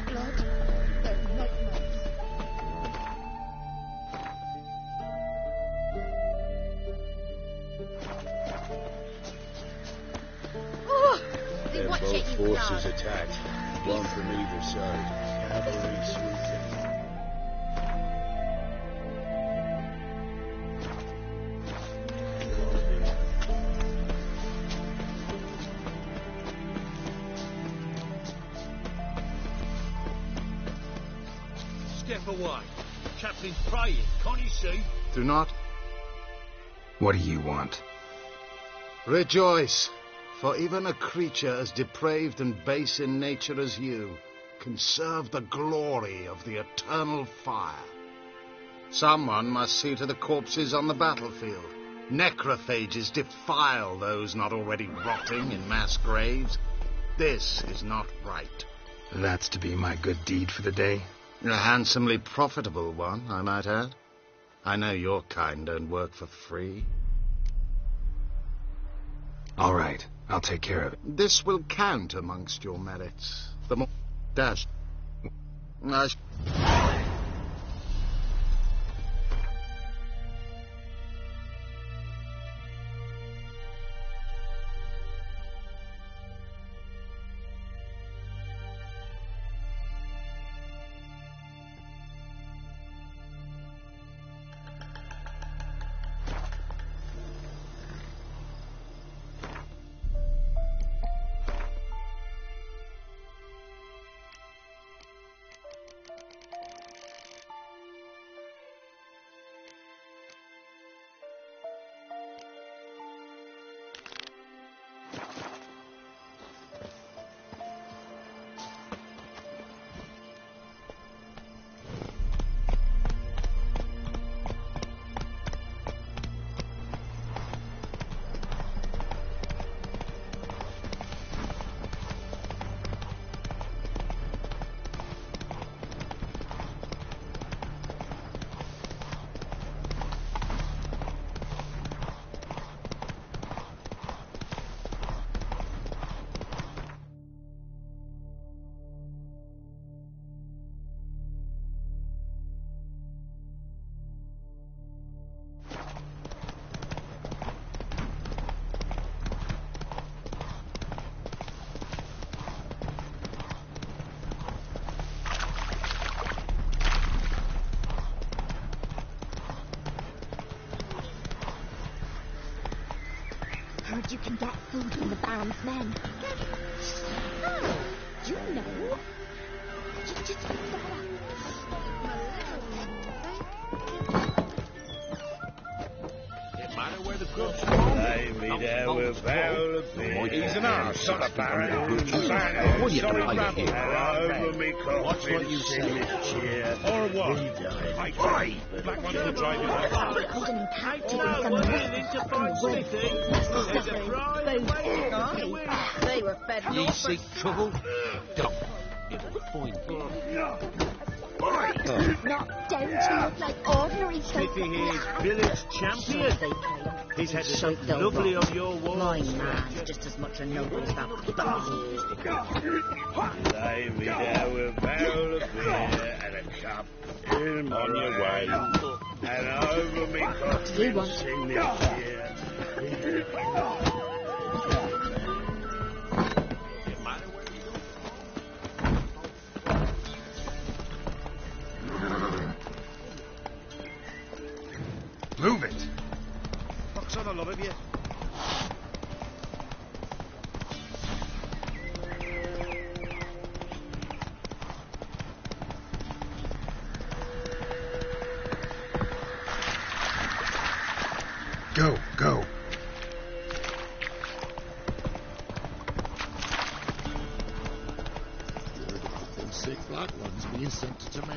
Blood? They're nightmares. Then both forces attacked, one from either side. Cavalry swooped in. Step away. Chaplain's praying, can't you see? Do not. What do you want? Rejoice, for even a creature as depraved and base in nature as you can serve the glory of the eternal fire. Someone must see to the corpses on the battlefield. Necrophages defile those not already rotting in mass graves. This is not right. That's to be my good deed for the day? A handsomely profitable one, I might add. I know your kind don't work for free. All right, I'll take care of it. This will count amongst your merits. The more... Dash. can get food from the Baron's men. Oh, you know. You just Lay me down with a barrel of beer. He's an arse, not a baron. What do you sorry like babble. here? Over me coffin. Watch what you say. Cheer. Or what? Why? Black ones will drive you back. holding him captive in some wood. They were fed Ye seek trouble? Don't. It'll find you. Not down to look like ordinary folk. Sticky here's village champion. He's had to look lovely on your wall. My man's just as much a noble as that bastard. Lay me down with a barrel of beer and a cup in my On your way. And over me coffin sing this cheer. Move it. Box on, I love of you. Go, go. Sick black ones being sent to Tamara.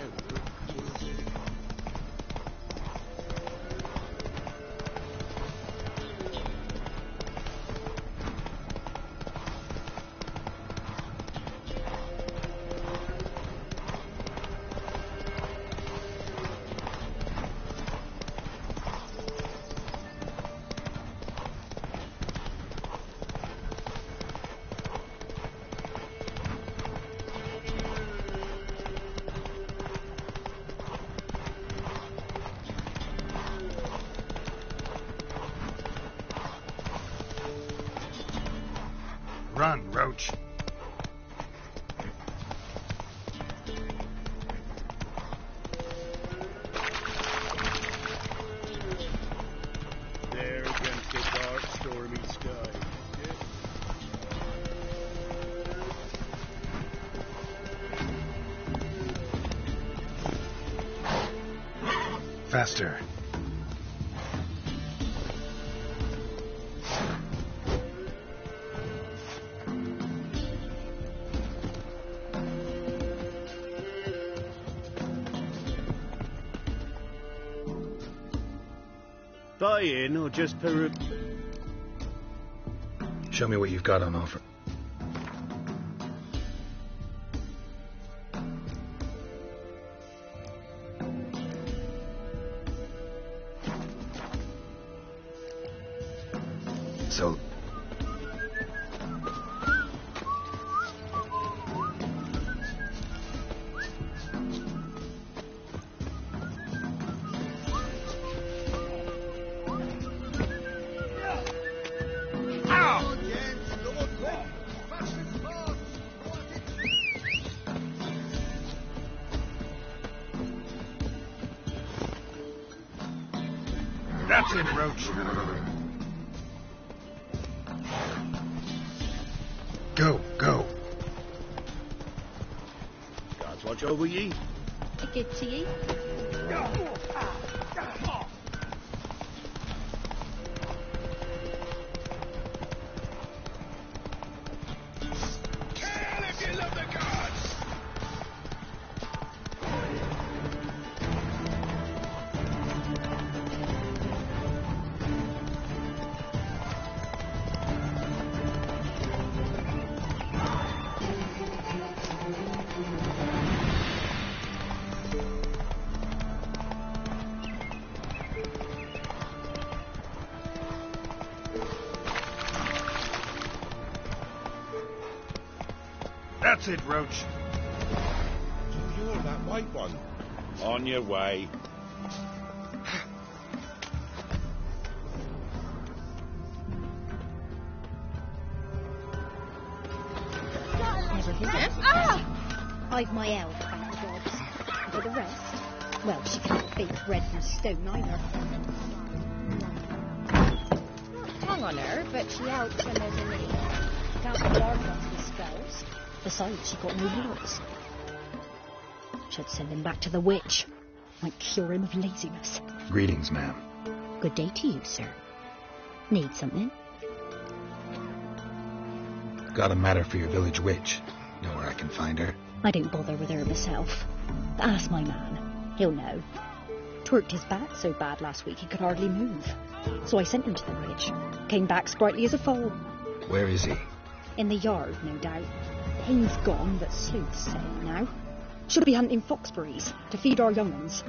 Run, Roach. There against the dark, stormy sky. Faster. Buy in or just per... Show me what you've got on offer. So... That's it, Roach. Go, go. God's watch over ye. A good to you. That's it, Roach. You're that white one. On your way. I've my elf back the gods. For the rest, well, she can't bake bread from stone either. strong on her, but she helps when there's a need. Can't be hard not to be spells. Besides, she got no words. Should send him back to the witch. Might cure him of laziness. Greetings, ma'am. Good day to you, sir. Need something? Got a matter for your village witch. Know where I can find her? I don't bother with her myself. Ask my man. He'll know. Twerked his back so bad last week he could hardly move. So I sent him to the witch. Came back sprightly as a foal. Where is he? In the yard, no doubt. Pain's gone, but Sleuth's saying now. Should be hunting foxberries to feed our young uns.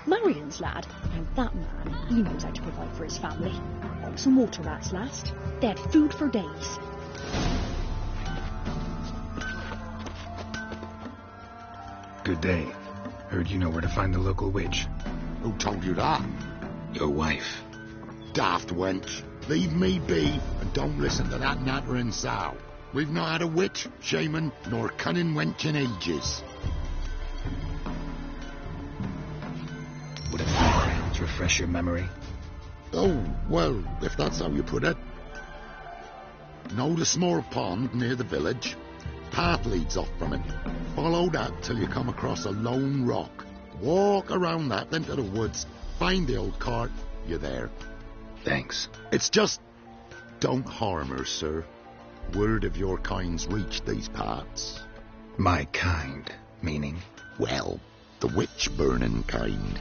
Marion's lad. Now that man, he knows how to provide for his family. Bought some water rats last. They had food for days. Good day. Heard you know where to find the local witch. Who told you that? Your wife. Daft wench. Leave me be, and don't listen to that nattering sow. We've not had a witch, shaman, nor cunning wench in ages. Would a few crowns refresh your memory? Oh, well, if that's how you put it. Know the small pond near the village? Path leads off from it. Follow that till you come across a lone rock. Walk around that, then to the woods. Find the old cart. You're there. Thanks. It's just... don't harm her, sir. Word of your kind's reached these parts. My kind, meaning? Well, the witch-burning kind.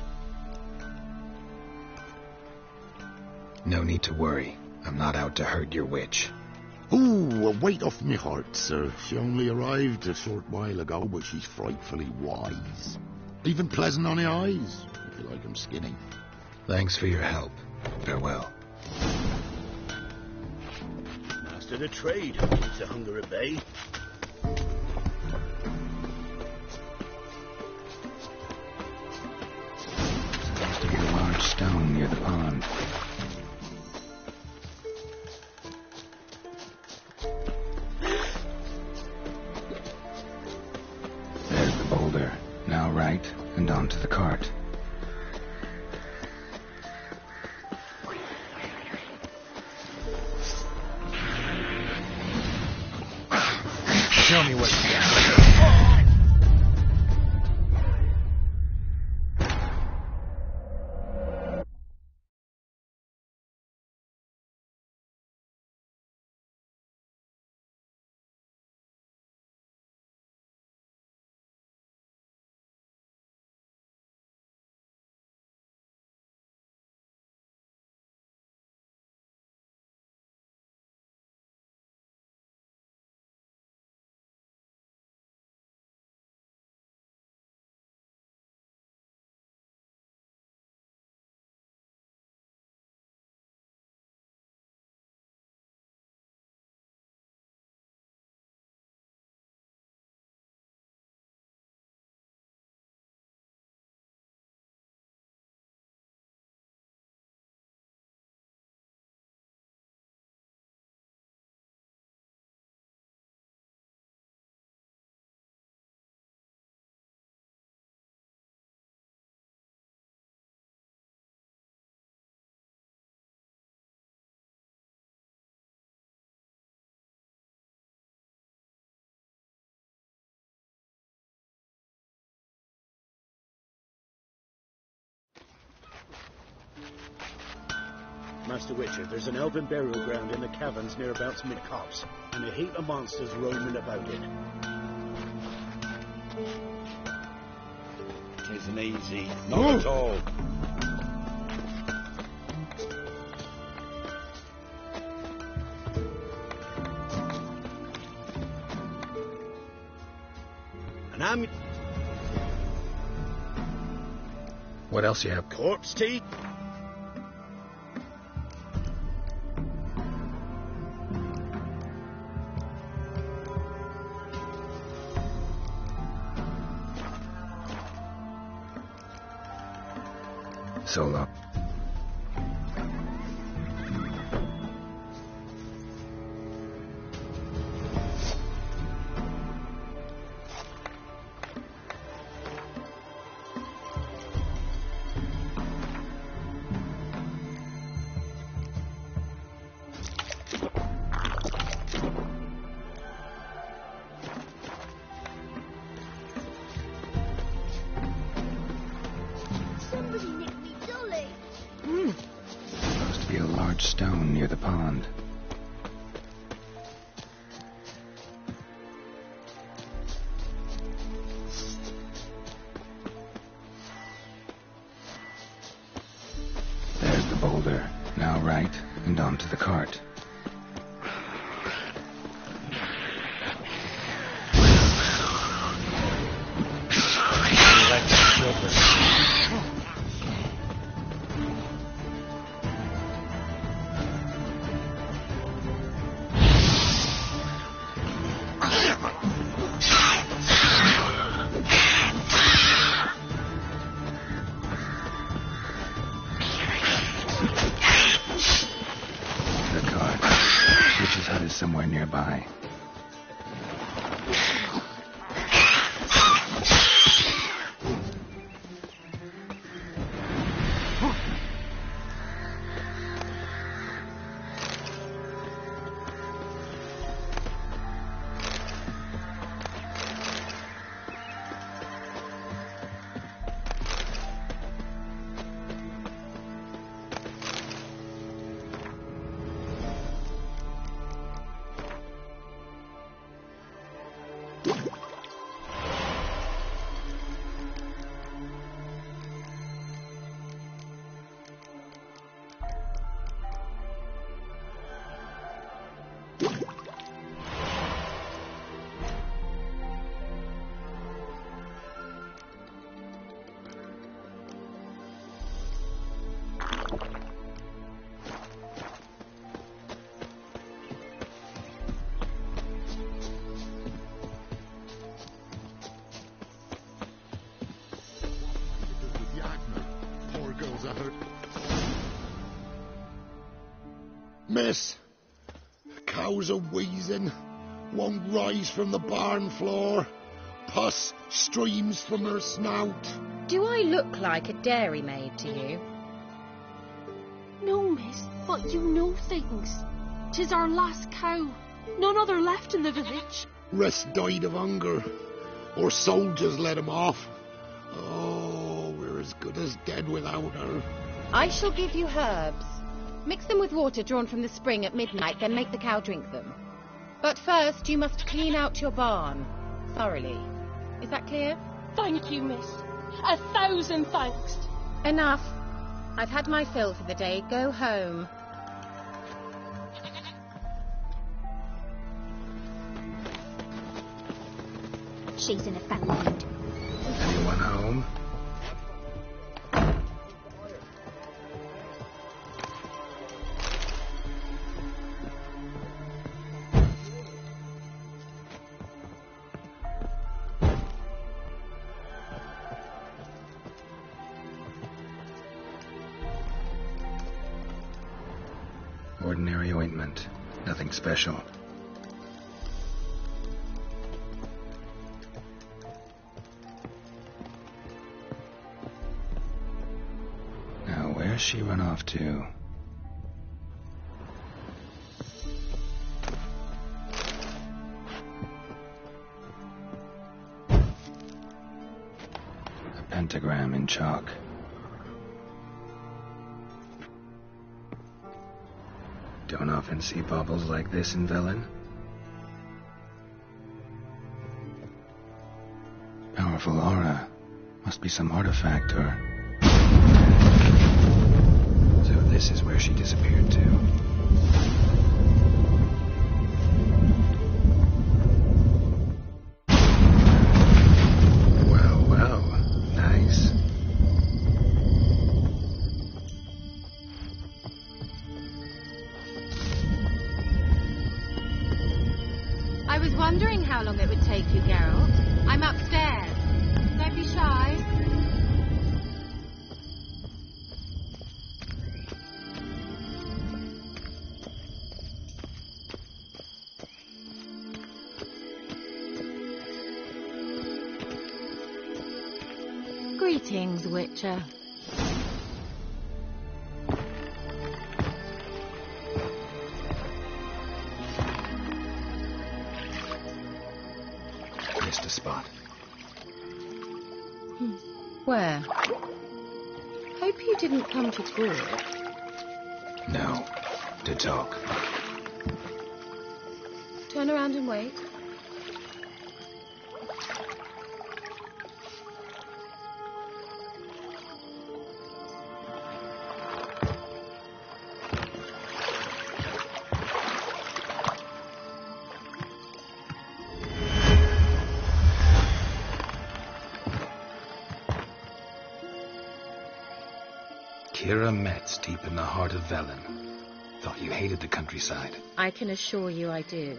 No need to worry. I'm not out to hurt your witch. Ooh, a weight off me heart, sir. She only arrived a short while ago, but she's frightfully wise. Even pleasant on the eyes, if you like 'em skinny. Thanks for your help. Farewell. Master the trade keeps the hunger at bay. Seems to be a large stone near the pond. There's the boulder. Now right, and onto the cart. Show me what you got. Master Witcher, there's an elven burial ground in the caverns nearabouts mid-copse, and a heap of monsters roaming about it. Isn't easy. Not at all. And I'm... What else you have? Corpse tea? Solo. large stone near the pond. There's the boulder. Now right, and onto the cart. Somewhere nearby. Miss, the cows are wheezing, won't rise from the barn floor. Pus streams from her snout. Do I look like a dairymaid to you? No, miss, but you know things. 'Tis our last cow. None other left in the village. Rest died of hunger, or soldiers let him off. Oh, we're as good as dead without her. I shall give you herbs. Mix them with water drawn from the spring at midnight, then make the cow drink them. But first, you must clean out your barn thoroughly. Is that clear? Thank you, miss. 1,000 thanks. Enough. I've had my fill for the day. Go home. She's in a fat mood. Anyone home? Ordinary ointment. Nothing special. Now, where's she run off to? A pentagram in chalk. Don't often see baubles like this in Velen. Powerful aura. Must be some artifact or... So this is where she disappeared to. Well, well. Nice. I was wondering how long it would take you, Geralt. I'm upstairs. Don't be shy. Greetings, Witcher. Missed a spot. Where? Hope you didn't come to Gork. No. to talk. Turn around and wait. Kira Metz, deep in the heart of Velen. Thought you hated the countryside. I can assure you I do.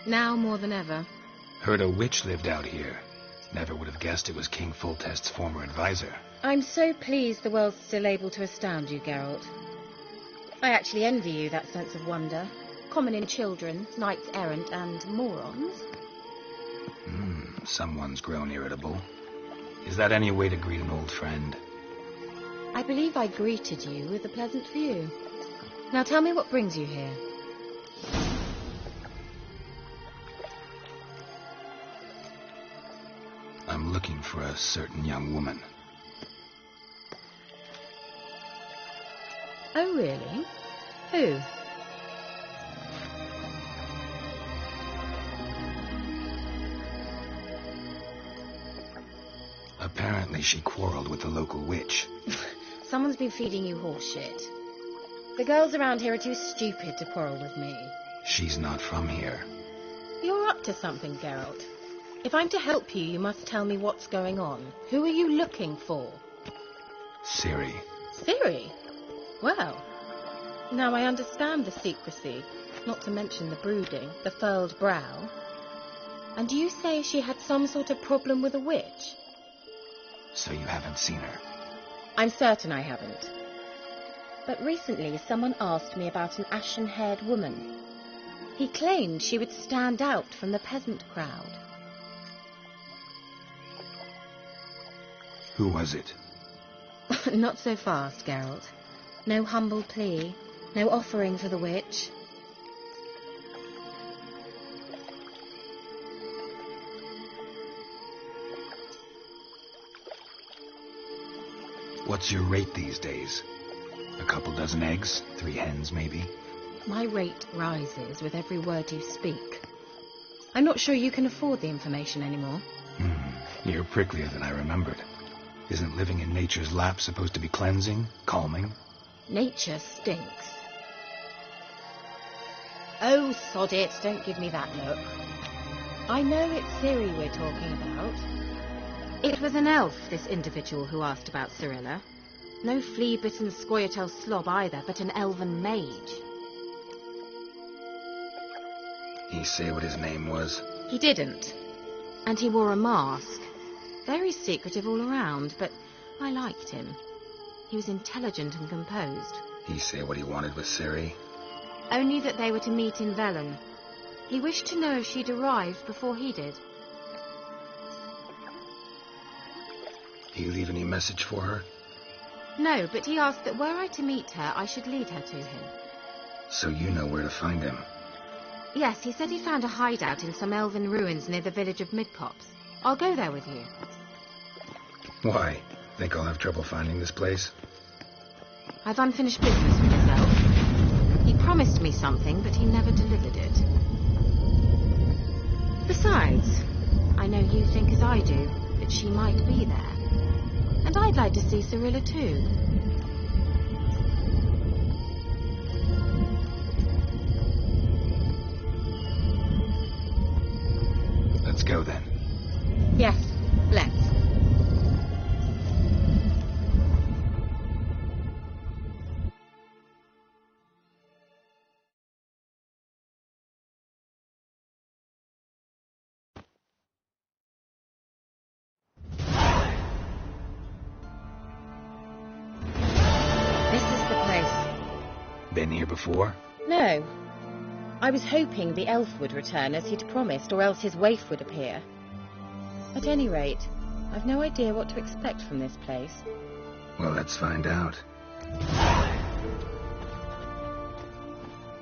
Now more than ever. Heard a witch lived out here. Never would have guessed it was King Foltest's former advisor. I'm so pleased the world's still able to astound you, Geralt. I actually envy you that sense of wonder. Common in children, knights errant, and morons. Someone's grown irritable. Is that any way to greet an old friend? I believe I greeted you with a pleasant view. Now tell me what brings you here. I'm looking for a certain young woman. Oh, really? Who? Apparently she quarreled with the local witch. Someone's been feeding you horseshit. The girls around here are too stupid to quarrel with me. She's not from here. You're up to something, Geralt. If I'm to help you, you must tell me what's going on. Who are you looking for? Ciri. Ciri? Well, now I understand the secrecy, not to mention the brooding, the furled brow. And you say she had some sort of problem with a witch? So you haven't seen her? I'm certain I haven't. But recently someone asked me about an ashen-haired woman. He claimed she would stand out from the peasant crowd. Who was it? Not so fast, Geralt. No humble plea, no offering for the witch. What's your rate these days? A couple dozen eggs? 3 hens, maybe? My rate rises with every word you speak. I'm not sure you can afford the information anymore. You're pricklier than I remembered. Isn't living in nature's lap supposed to be cleansing, calming? Nature stinks. Oh, sod it, don't give me that look. I know it's Ciri we're talking about. It was an elf, this individual who asked about Cirilla. No flea-bitten Scoia'tael slob either, but an elven mage. He say what his name was? He didn't. And he wore a mask. Very secretive all around, but I liked him. He was intelligent and composed. He say what he wanted with Ciri? Only that they were to meet in Velen. He wished to know if she'd arrived before he did. He leave any message for her? No, but he asked that were I to meet her, I should lead her to him. So you know where to find him? Yes, he said he found a hideout in some elven ruins near the village of Midcopse. I'll go there with you. Why? Think I'll have trouble finding this place? I've unfinished business with his elf. He promised me something, but he never delivered it. Besides, I know you think as I do, that she might be there. And I'd like to see Cirilla too. Let's go then. Yes, let's. Been here before? No. I was hoping the elf would return as he'd promised, or else his waif would appear. At any rate, I've no idea what to expect from this place. Well, let's find out.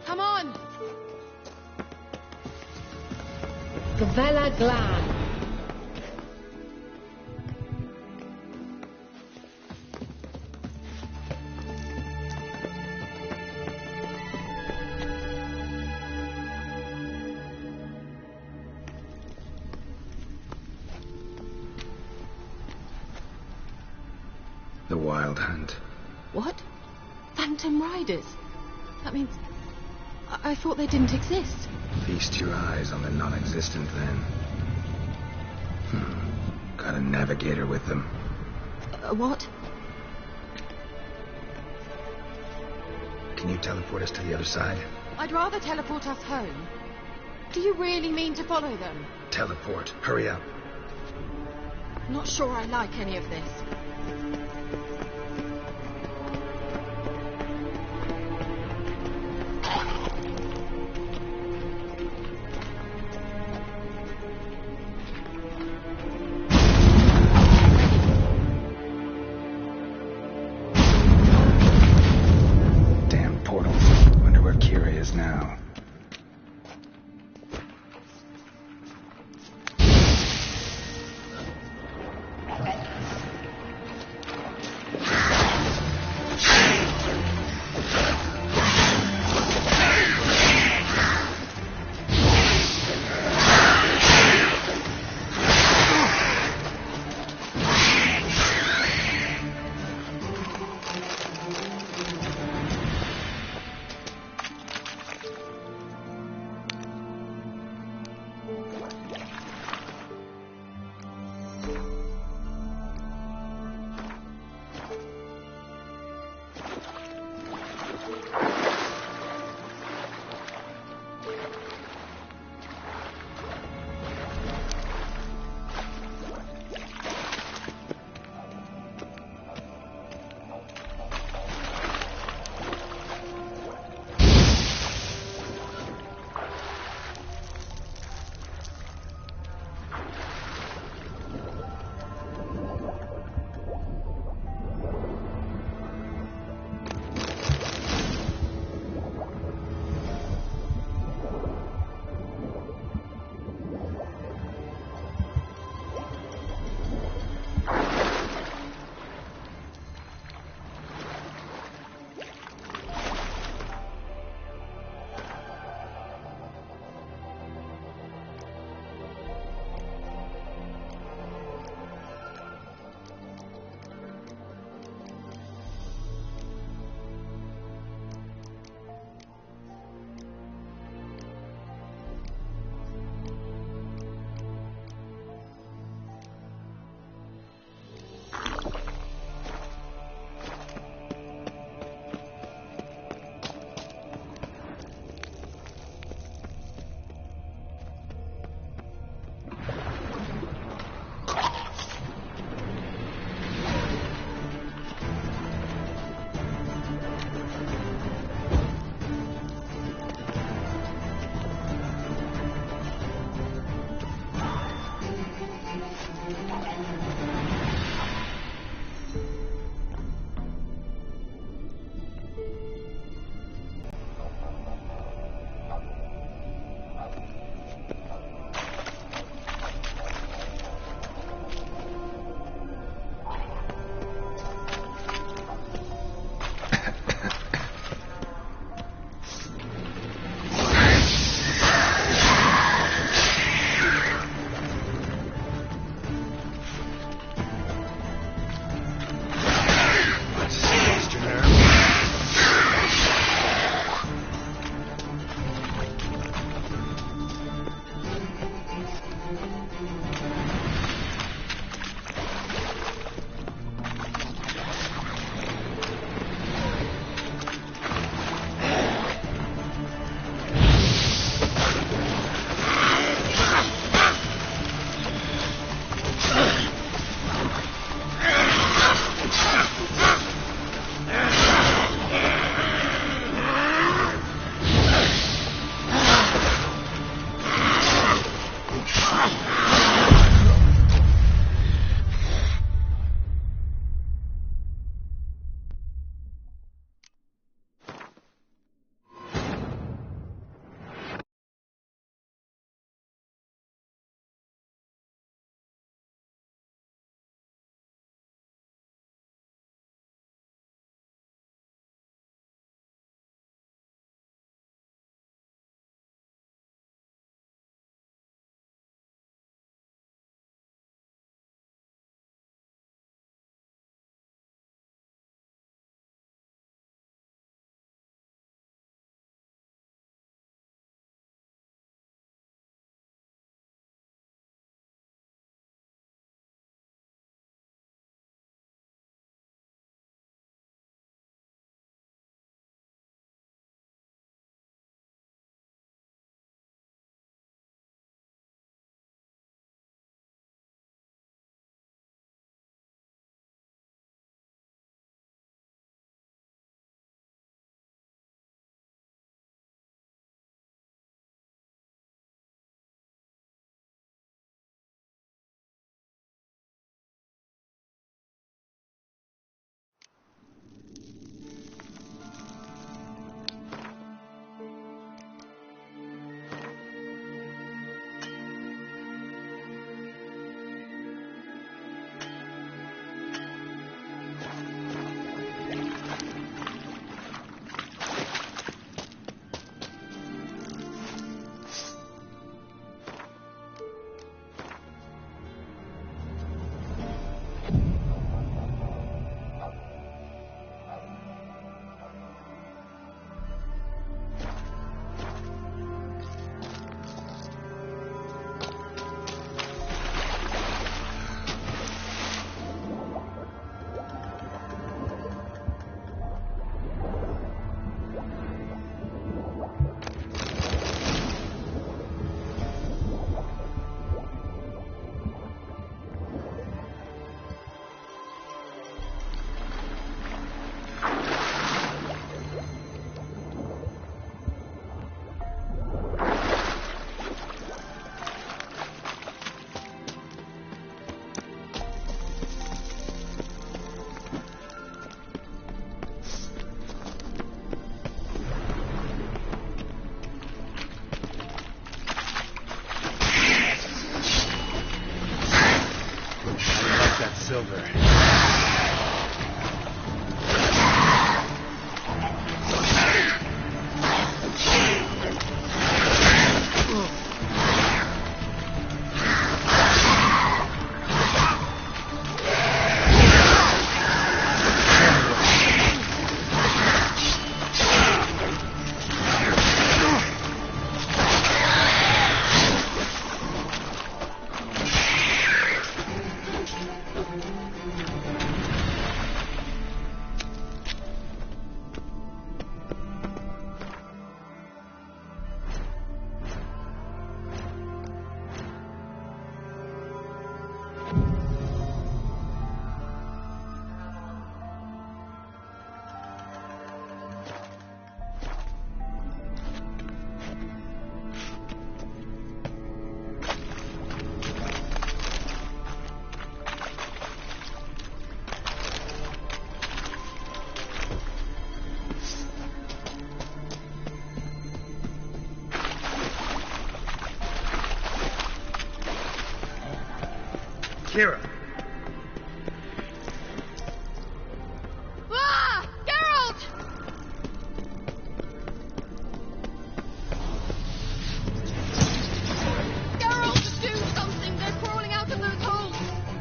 Come on! Gavella Glan. The Wild Hunt. What? Phantom Riders? That means... I thought they didn't exist. Feast your eyes on the non-existent then. Got a navigator with them. What? Can you teleport us to the other side? I'd rather teleport us home. Do you really mean to follow them? Teleport. Hurry up. Not sure I like any of this. Damn portals. Wonder where Kira is now. Kira! Ah! Geralt! Geralt, do something! They're crawling out of those holes!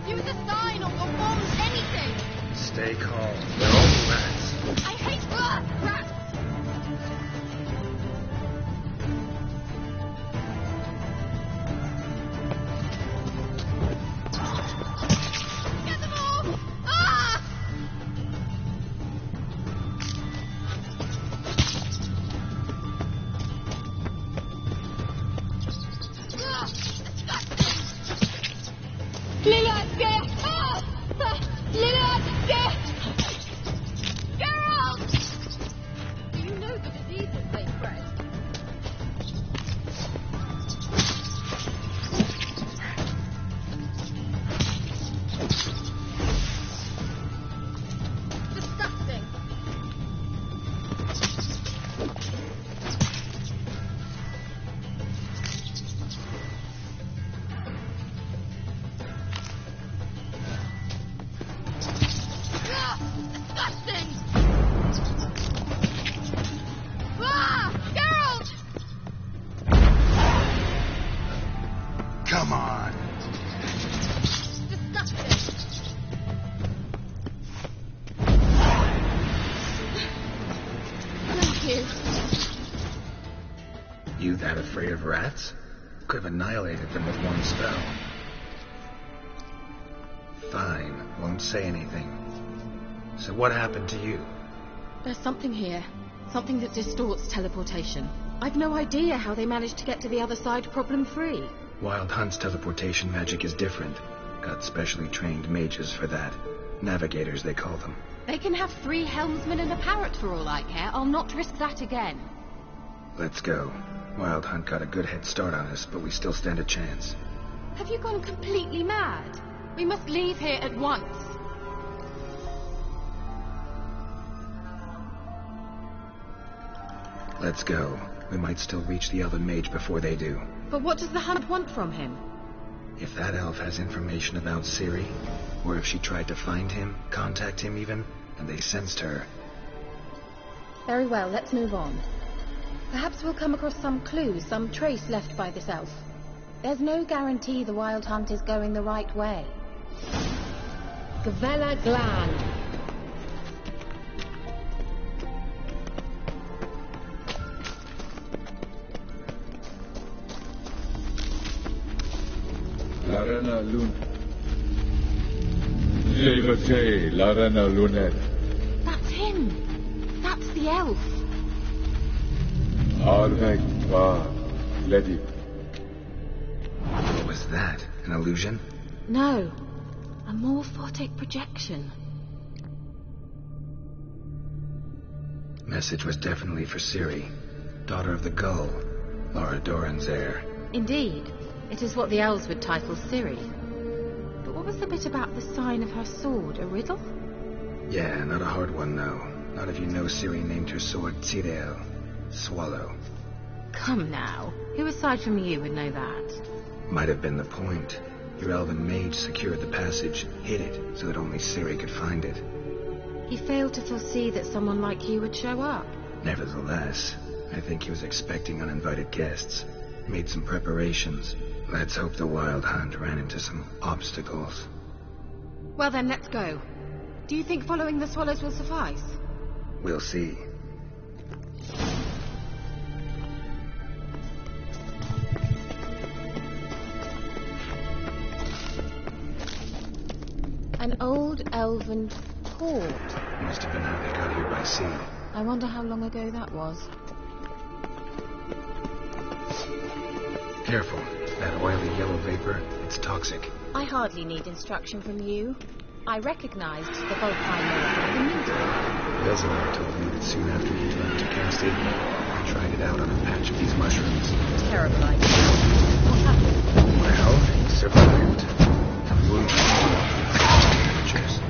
Use a sign or bomb, anything! Stay calm. They're all rats. I hate rats! Get them all! Ah! Lilatke! Ah! Lilatke! Geralt! Do you know the diseases they spread? Disgusting. Ah! Disgusting! Ah! Geralt! Come on. Disgusting. Thank you. You that afraid of rats? Could have annihilated them with one spell. Fine, won't say anything. So what happened to you? There's something here. Something that distorts teleportation. I've no idea how they managed to get to the other side problem-free. Wild Hunt's teleportation magic is different. Got specially trained mages for that. Navigators, they call them. They can have 3 helmsmen and a parrot for all I care. I'll not risk that again. Let's go. Wild Hunt got a good head start on us, but we still stand a chance. Have you gone completely mad? We must leave here at once. Let's go. We might still reach the Elven Mage before they do. But what does the Hunt want from him? If that elf has information about Ciri, or if she tried to find him, contact him even, and they sensed her. Very well, let's move on. Perhaps we'll come across some clues, some trace left by this elf. There's no guarantee the Wild Hunt is going the right way. Gvella Gland. Larena Lun. Levate, Larena Lunet. That's him. That's the elf. Arvek Va Ledi. What was that? An illusion? No. A morphotic projection. Message was definitely for Ciri, daughter of the Gull, Lara Doran's heir. Indeed. It is what the elves would title Ciri. But what was the bit about the sign of her sword? A riddle? Yeah, not a hard one, though. Not if you know Ciri named her sword Tirael, Swallow. Come now. Who aside from you would know that? Might have been the point. Your elven mage secured the passage, hid it, so that only Ciri could find it. He failed to foresee that someone like you would show up. Nevertheless, I think he was expecting uninvited guests. Made some preparations. Let's hope the Wild Hunt ran into some obstacles. Well then, let's go. Do you think following the swallows will suffice? We'll see. An old elven port. Must have been how they got here by sea. I wonder how long ago that was. Careful. That oily yellow vapor, it's toxic. I hardly need instruction from you. I recognized the volcano immediately. Vesemir told me that soon after he'd learned to cast it, he tried it out on a patch of these mushrooms. Terrible idea. What happened? Well, he survived. Wounded temperatures.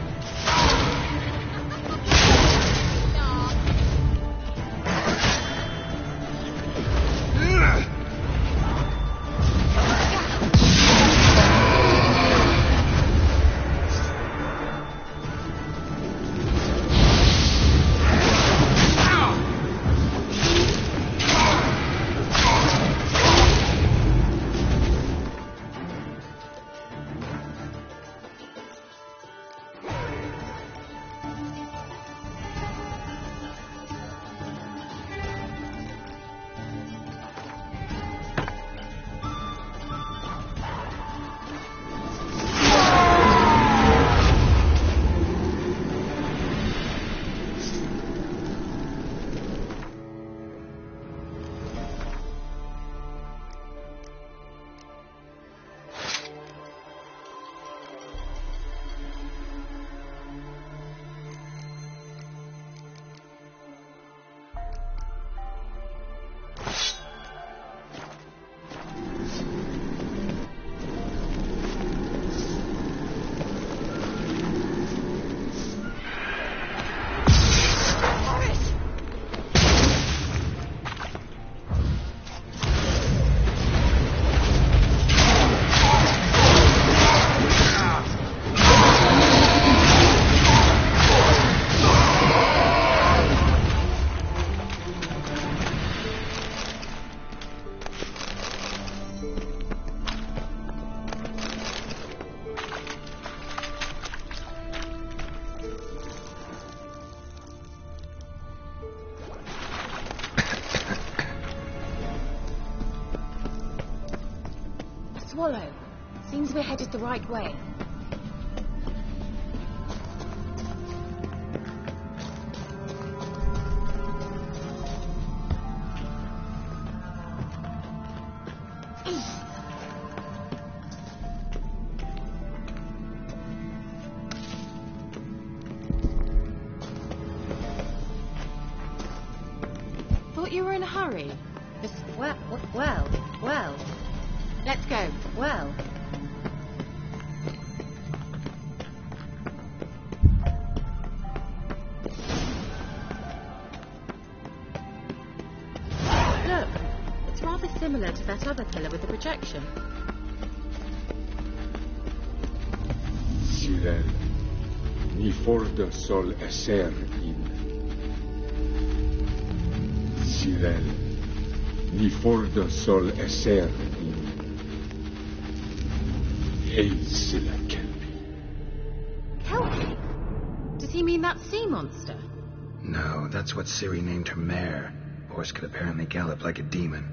Swallow. Seems we're headed the right way. Thought you were in a hurry. Well. Let's go. Well. Look, it's rather similar to that other pillar with the projection. Cyril, ni forda sol esser in. Cyril, ni forda sol esser in. Kelpie? Does he mean that sea monster? No, that's what Ciri named her mare. Horse could apparently gallop like a demon.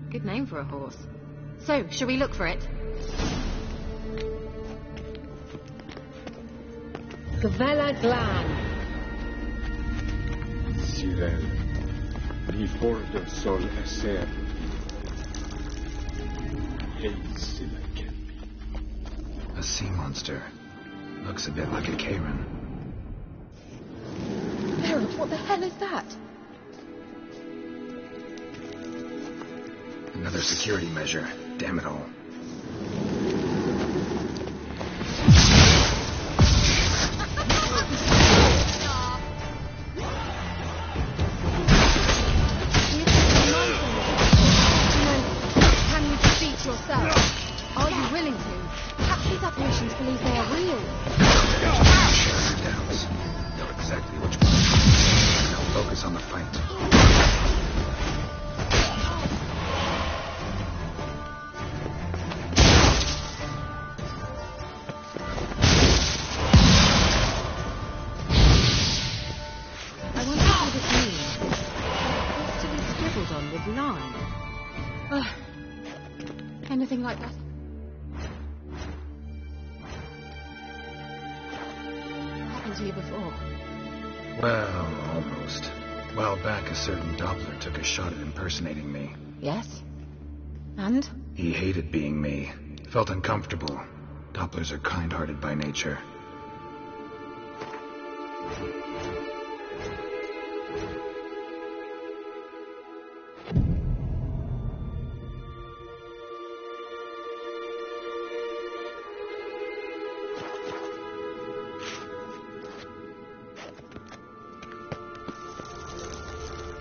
Good name for a horse. So, shall we look for it? Gavella Glan. Cyril, ni forda sol esser. A sea monster. Looks a bit like a Karen. Harold, what the hell is that? Another security measure. Damn it all. Can you defeat yourself? Are you willing to? like that. What happened to you before? Well, almost. A while back, a certain Doppler took a shot at impersonating me. Yes? And? He hated being me. Felt uncomfortable. Dopplers are kind-hearted by nature.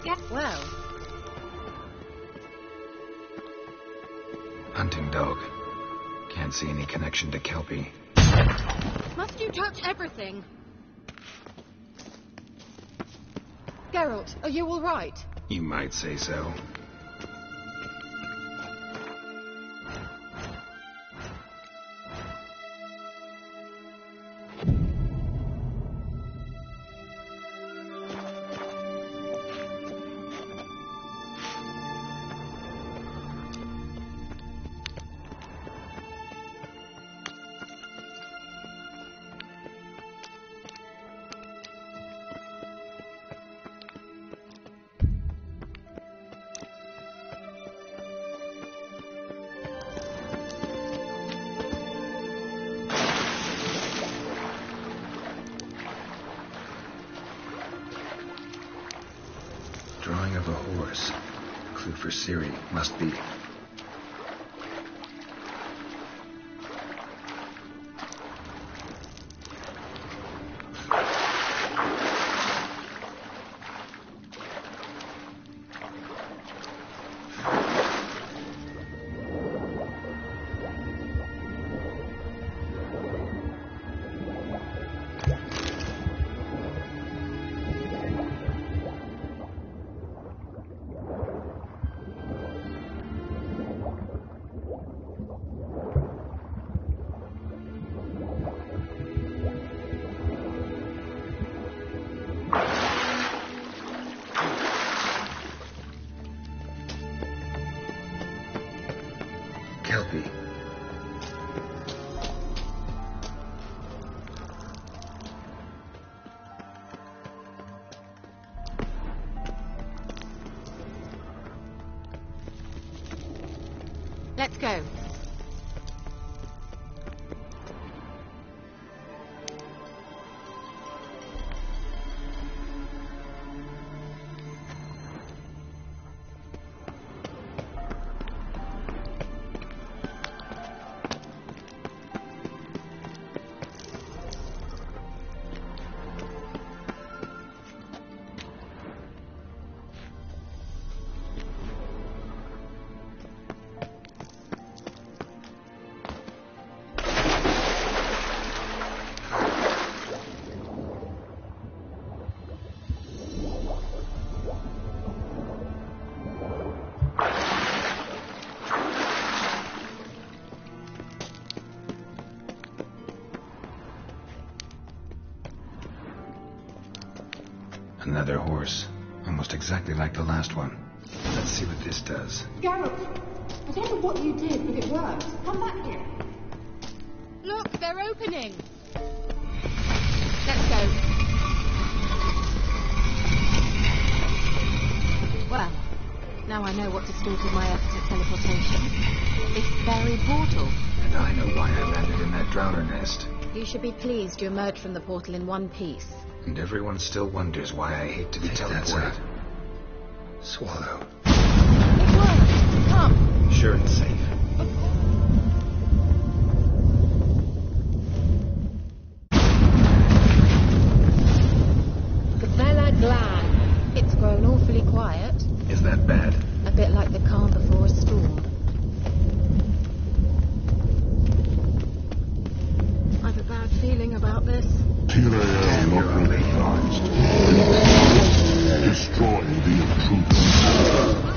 Get well. Hunting dog. Can't see any connection to Kelpie. Must you touch everything? Geralt, are you all right? You might say so. Drawing of a horse. Clue for Ciri. Must be. Kelpie. Let's go. Another horse. Almost exactly like the last one. Let's see what this does. Geralt, I don't know what you did, but it worked. Come back here. Look, they're opening. Let's go. Well, now I know what distorted my efforts at teleportation. This very portal. And I know why I landed in that drowner nest. You should be pleased you emerged from the portal in one piece. And everyone still wonders why I hate to be teleported. Swallow. It worked. Come. Sure it's safe. Gavella Glan. It's grown awfully quiet. Is that bad? A bit like the calm before a storm. I've a bad feeling about this. Tyrael not recognized. Destroy the intruder.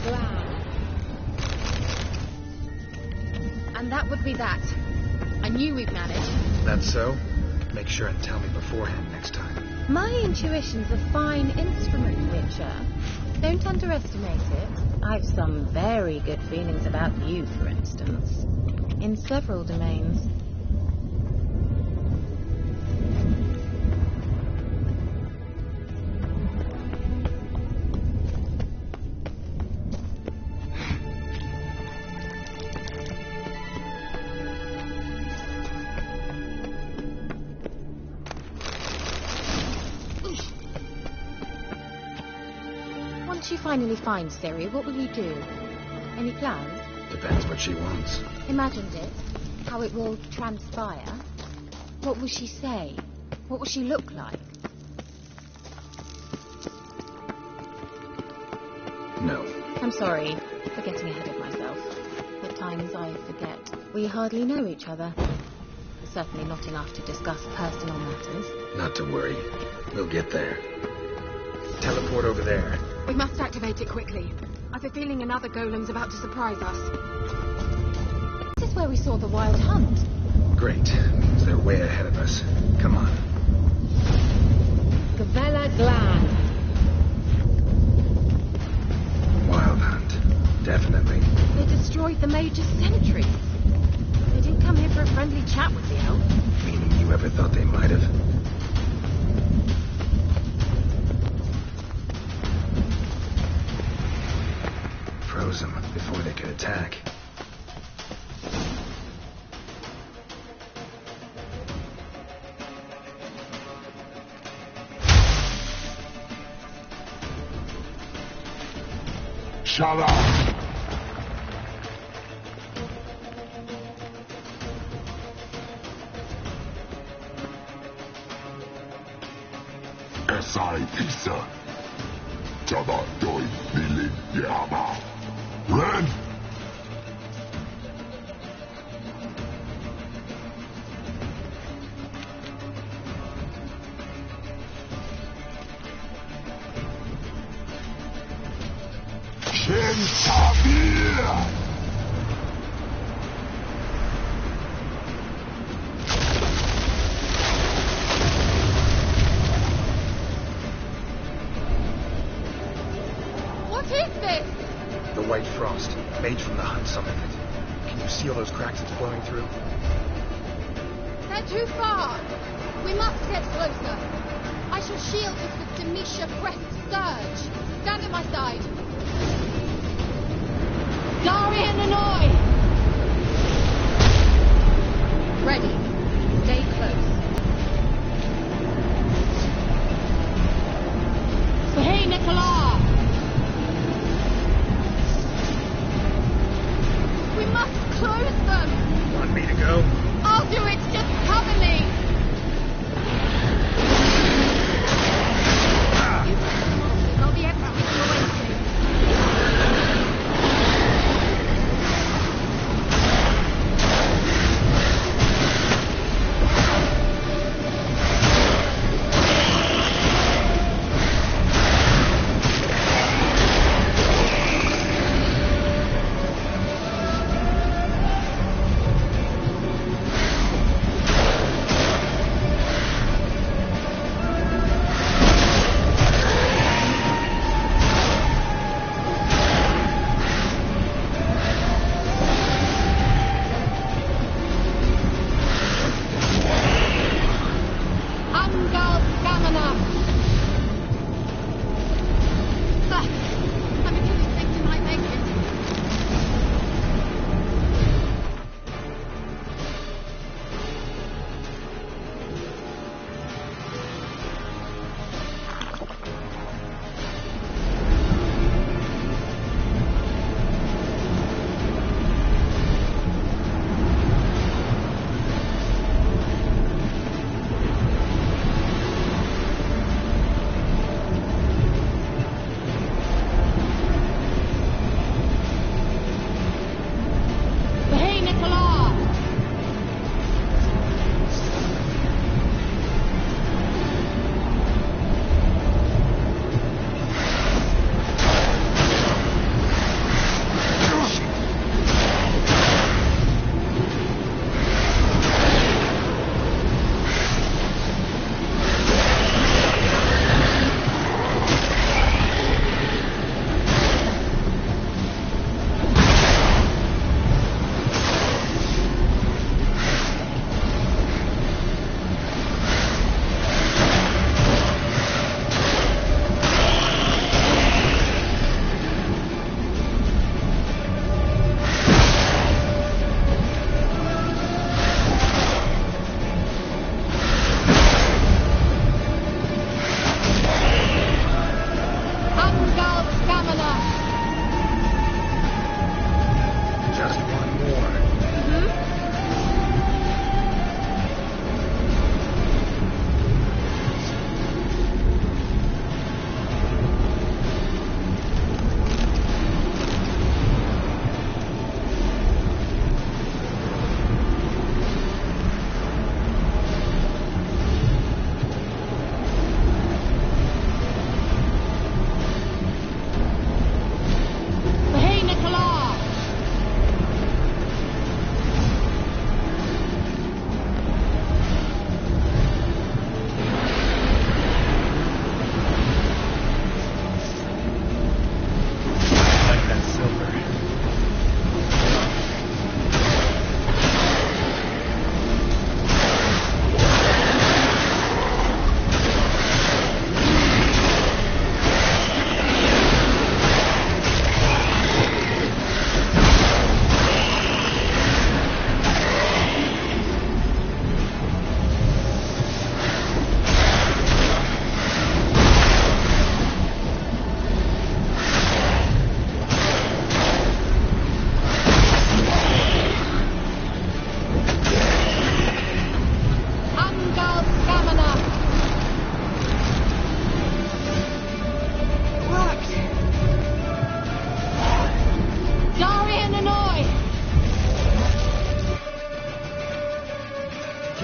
Glan. And that would be that. I knew we'd manage. That's so? Make sure and tell me beforehand next time. My intuition's a fine instrument, Witcher. Don't underestimate it. I've some very good feelings about you, for instance. In several domains. Once you finally find Ciri, what will you do? Any plans? Depends what she wants. Imagined it. How it will transpire. What will she say? What will she look like? No. I'm sorry for getting ahead of myself. At times I forget. We hardly know each other. Certainly not enough to discuss personal matters. Not to worry. We'll get there. Teleport over there. We must activate it quickly. I've a feeling another golem's about to surprise us. This is where we saw the wild hunt. Great. Means they're way ahead of us. Come on. Gavella Glan. Wild hunt. Definitely. They destroyed the Major's sentries. They didn't come here for a friendly chat with the elf. Meaning you ever thought they might have? Froze them before they could attack. Shut up! Esai Pisa. Java Doi Nilin Yama. Ren! Shin Tabir! What is this? The white frost, made from the hunt summoned it. Can you see all those cracks it's blowing through? They're too far. We must get closer. I shall shield us with Demisha Crest's Scourge. Stand at my side. Darian Annoy! Ready. Stay close. Hey, Nicola! We must close them! Want me to go? I'll do it, just cover me! Go the execution awakening.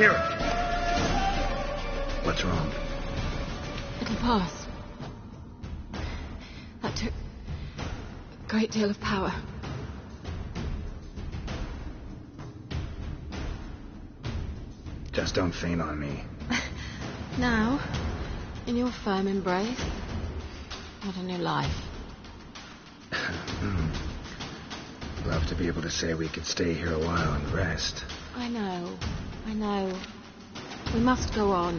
Kira! What's wrong? It'll pass. That took a great deal of power. Just don't faint on me. Now, in your firm embrace, what a new life. Love to be able to say we could stay here a while and rest. I know. We must go on.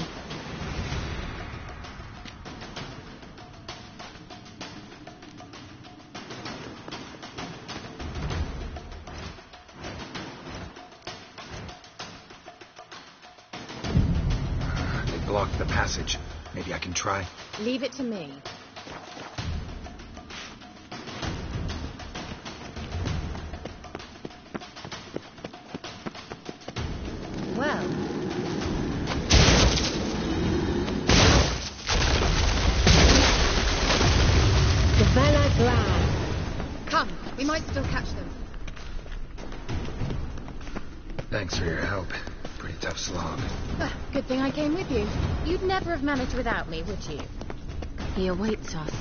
They blocked the passage. Maybe I can try. Leave it to me. Well. Savannah Glad. Come, we might still catch them. Thanks for your help. Pretty tough slog. Good thing I came with you. You'd never have managed without me, would you? He awaits us.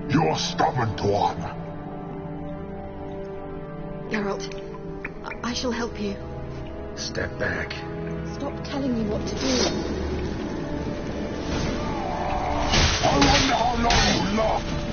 You're stubborn, Tuan. Geralt, I shall help you. Step back. Stop telling me what to do. I wonder how long you last.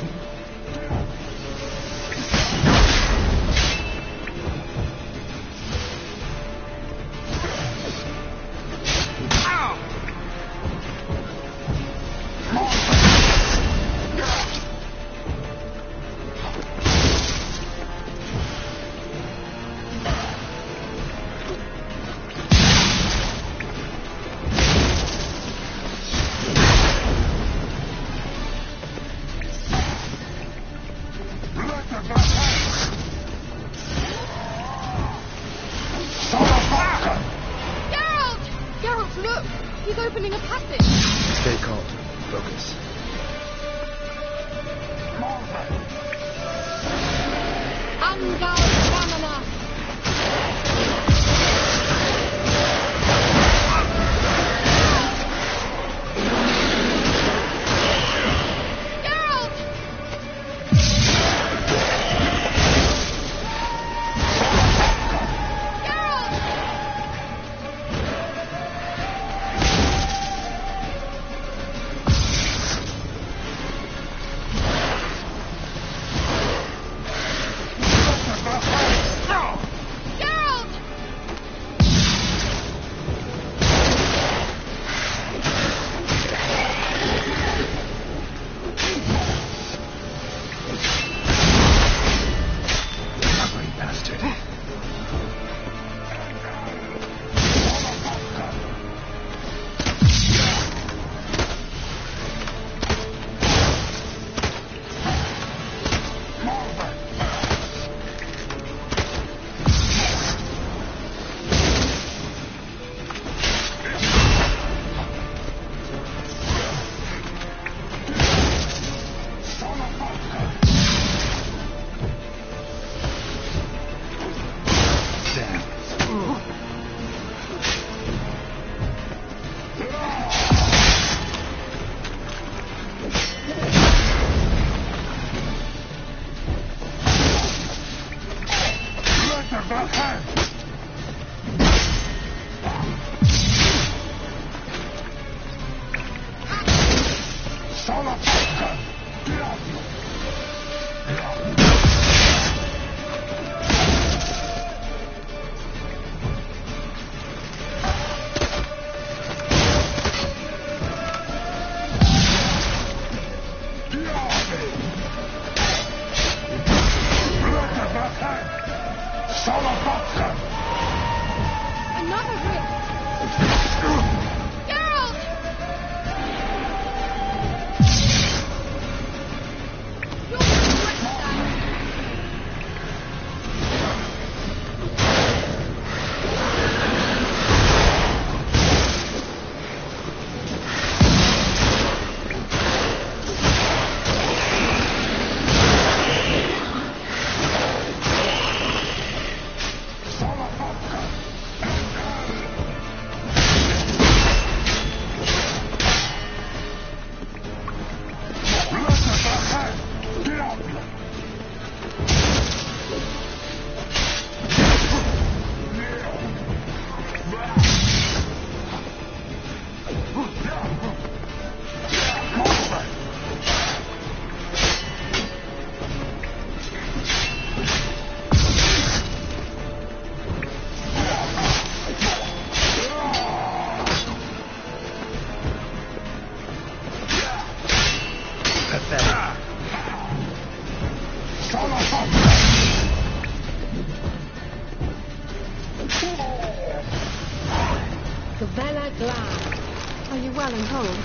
well and whole.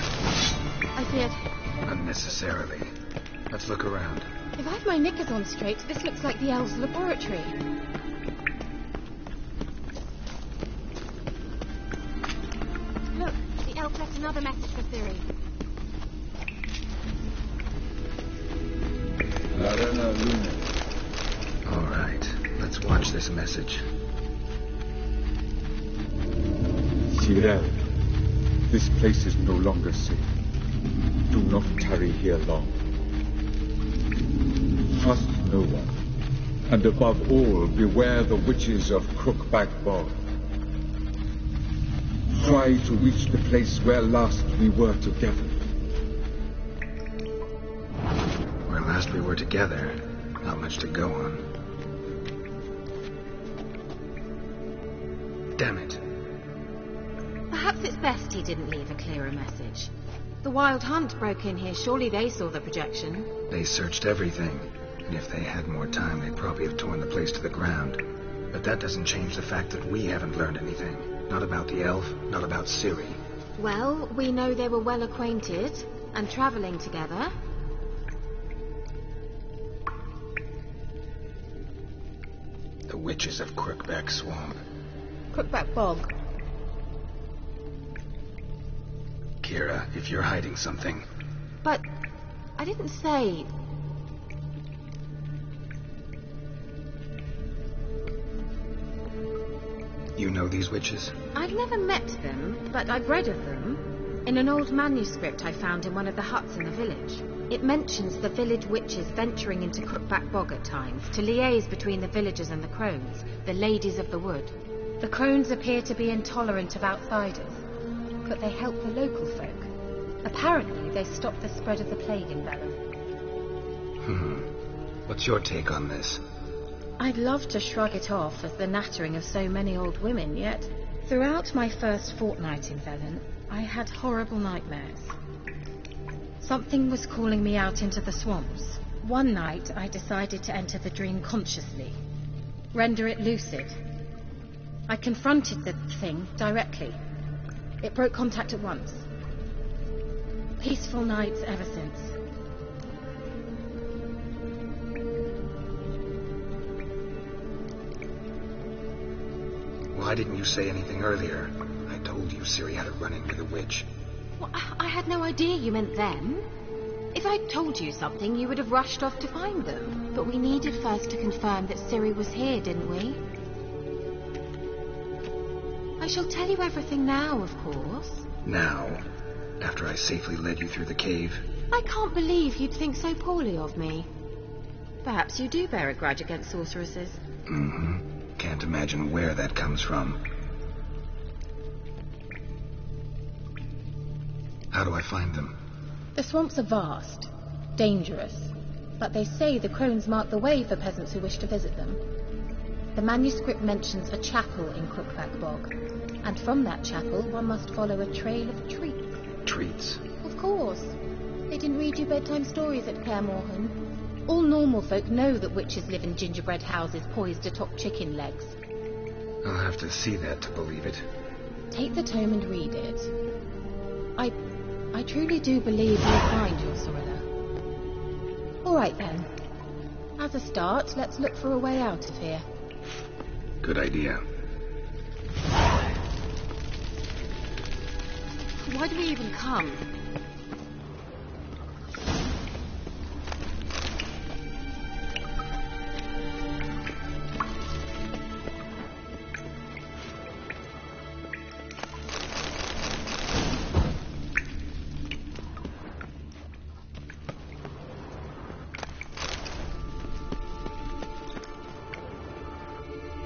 I feared... Unnecessarily. Let's look around. If I've my knickers on straight, this looks like the elves' laboratory. Look, the elf left another message for Ciri. All right, let's watch this message. Cyril, this place is no longer safe. Do not tarry here long. Trust no one. And above all, beware the witches of Crookback Bog. Try to reach the place where last we were together. Where last we were together, not much to go on. Damn it. Perhaps it's best he didn't leave a clearer message. The Wild Hunt broke in here. Surely they saw the projection. They searched everything. And if they had more time, they'd probably have torn the place to the ground. But that doesn't change the fact that we haven't learned anything. Not about the elf, not about Ciri. Well, we know they were well acquainted and travelling together. The witches of Crookback Swamp. Crookback Bog. Kira, if you're hiding something... But I didn't say... You know these witches? I've never met them, but I've read of them. In an old manuscript I found in one of the huts in the village. It mentions the village witches venturing into Crookback Bog at times to liaise between the villagers and the crones, the ladies of the wood. The crones appear to be intolerant of outsiders, but they help the local folk. Apparently, they stop the spread of the plague in Velen. What's your take on this? I'd love to shrug it off as the nattering of so many old women, yet throughout my first fortnight in Velen, I had horrible nightmares. Something was calling me out into the swamps. One night, I decided to enter the dream consciously, render it lucid. I confronted the thing directly. It broke contact at once. Peaceful nights ever since. Why didn't you say anything earlier? I told you Ciri had a run-in with a witch. Well, I had no idea you meant them. If I'd told you something, you would have rushed off to find them. But we needed first to confirm that Ciri was here, didn't we? I shall tell you everything now, of course. Now? After I safely led you through the cave? I can't believe you'd think so poorly of me. Perhaps you do bear a grudge against sorceresses. Can't imagine where that comes from. How do I find them? The swamps are vast, dangerous, but they say the crones mark the way for peasants who wish to visit them. The manuscript mentions a chapel in Crookback Bog, and from that chapel one must follow a trail of treats. Treats? Of course. They didn't read you bedtime stories at Clare Morhan. All normal folk know that witches live in gingerbread houses poised atop chicken legs. I'll have to see that to believe it. Take the tome and read it. I truly do believe you'll find your Cyrilla. All right then. As a start, let's look for a way out of here. Good idea. Why do we even come?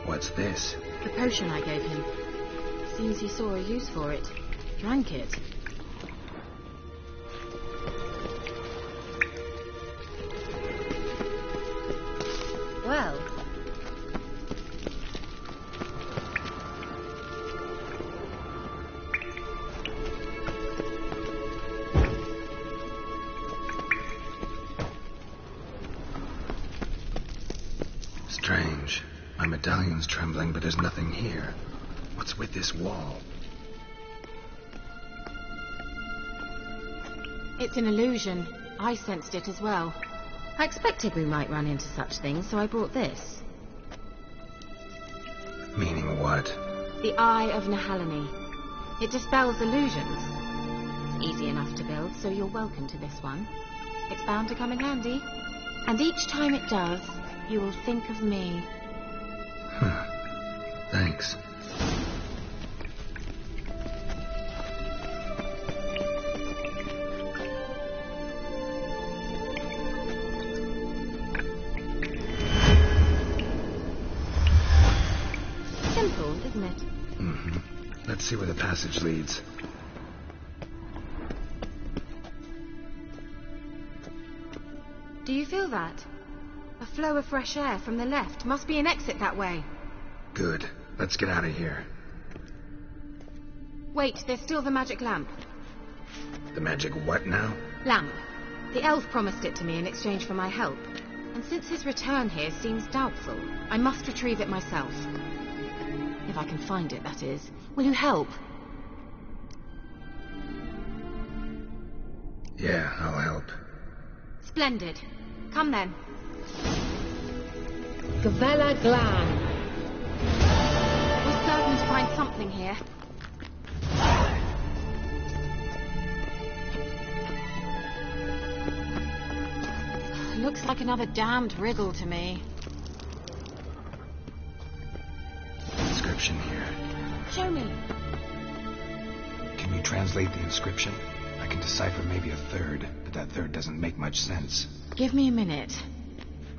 What's this? The potion I gave him. Seems he saw a use for it. Drank it. Well. Strange. My medallion's trembling, but there's nothing here. What's with this wall? It's an illusion. I sensed it as well. I expected we might run into such things, so I brought this. Meaning what? The Eye of Nehaleni. It dispels illusions. It's easy enough to build, so you're welcome to this one. It's bound to come in handy. And each time it does, you will think of me. Thanks. Simple, isn't it? Mm-hmm. Let's see where the passage leads. Do you feel that? A flow of fresh air from the left. Must be an exit that way. Good. Let's get out of here. Wait, there's still the magic lamp. The magic what now? Lamp. The elf promised it to me in exchange for my help. And since his return here seems doubtful, I must retrieve it myself. If I can find it, that is. Will you help? Yeah, I'll help. Splendid. Come then. Gavella Glan. We're certain to find something here. Looks like another damned riddle to me. Inscription here. Show me. Can you translate the inscription? I can decipher maybe a third, but that third doesn't make much sense. Give me a minute.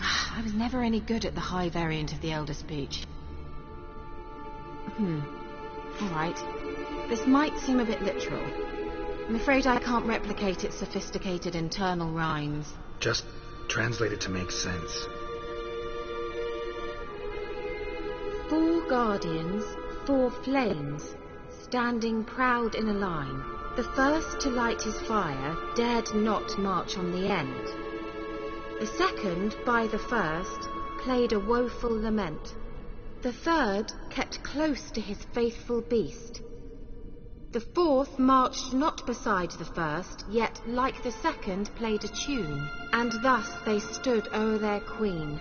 I was never any good at the high variant of the Elder Speech. All right. This might seem a bit literal. I'm afraid I can't replicate its sophisticated internal rhymes. Just translate it to make sense. 4 guardians, 4 flames, standing proud in a line. The first to light his fire dared not march on the end. The second, by the first, played a woeful lament. The third kept close to his faithful beast. The fourth marched not beside the first, yet, like the second, played a tune. And thus they stood o'er their queen,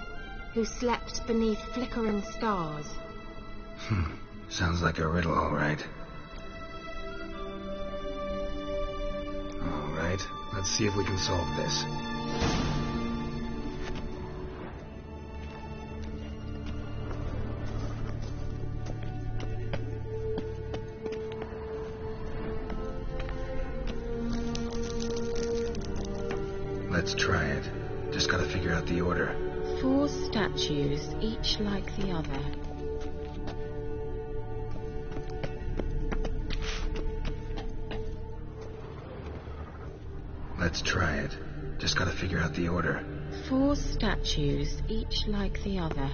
who slept beneath flickering stars. Sounds like a riddle, all right. All right, let's see if we can solve this. Let's try it. Just gotta figure out the order. 4 statues, each like the other. Let's try it. Just gotta figure out the order. 4 statues, each like the other.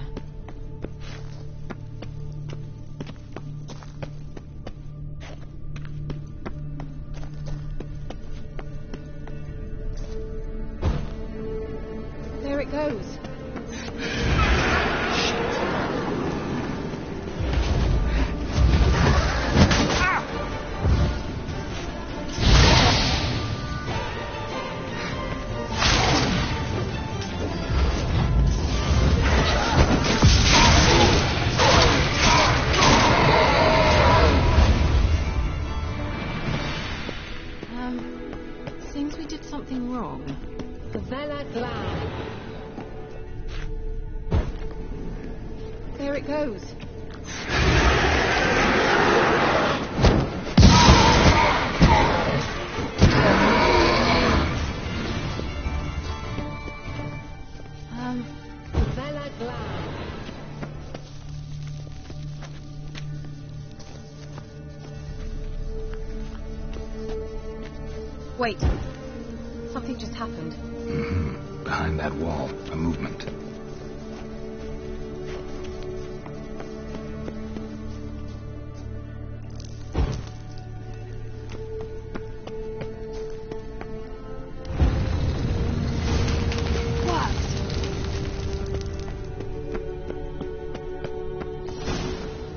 There it goes. Seems we did something wrong. Gavella Glan. There it goes. Gavella Glan. Wait. Something just happened. Behind that wall, a movement.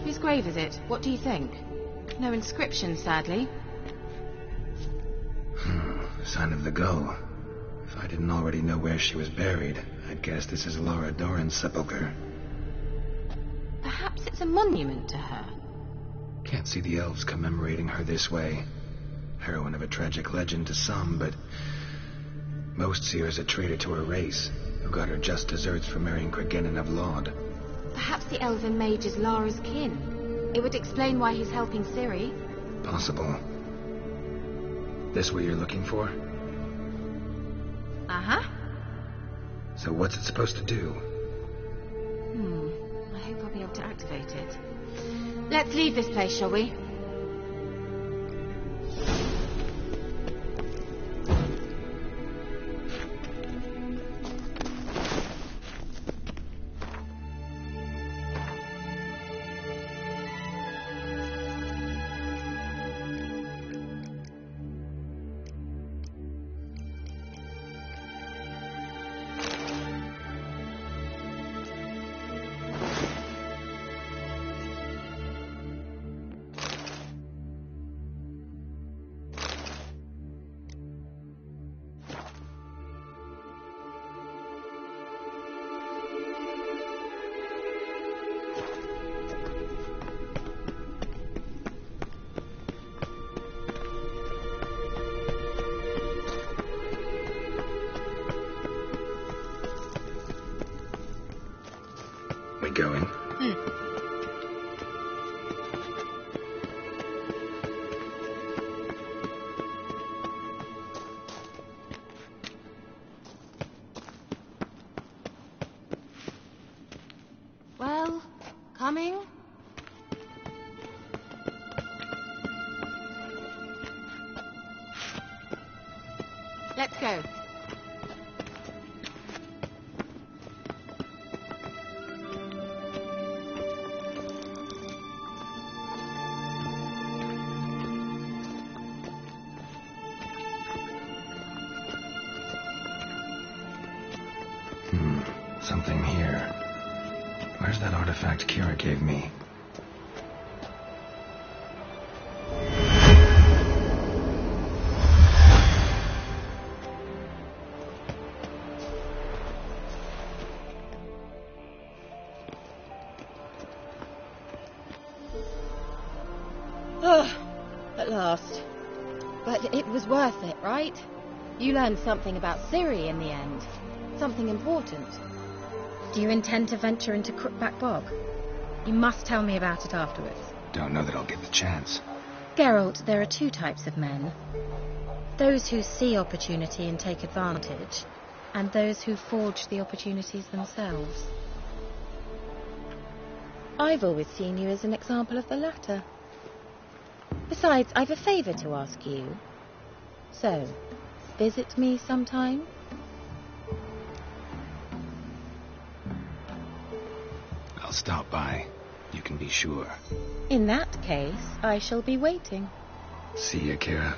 Whose grave is it? What do you think? No inscription, sadly. Sign of the gull. If I didn't already know where she was buried, I'd guess this is Laura Doran's sepulchre. Perhaps it's a monument to her. Can't see the elves commemorating her this way. Heroine of a tragic legend to some, but most see her as a traitor to her race, who got her just deserts for marrying Cregennan of Laud. Perhaps the elven mage is Lara's kin. It would explain why he's helping Ciri. Possible. This what you're looking for? Uh-huh. So what's it supposed to do? I hope I'll be able to activate it. Let's leave this place, shall we? Going. Well, coming? Let's go. Something here. Where's that artifact Kira gave me? At last. But it was worth it, right? You learned something about Ciri in the end. Something important. Do you intend to venture into Crookback Bog? You must tell me about it afterwards. Don't know that I'll get the chance. Geralt, there are two types of men. Those who see opportunity and take advantage, and those who forge the opportunities themselves. I've always seen you as an example of the latter. Besides, I've a favour to ask you. So, visit me sometime? I'll stop by. You can be sure. In that case, I shall be waiting. See you, Kira.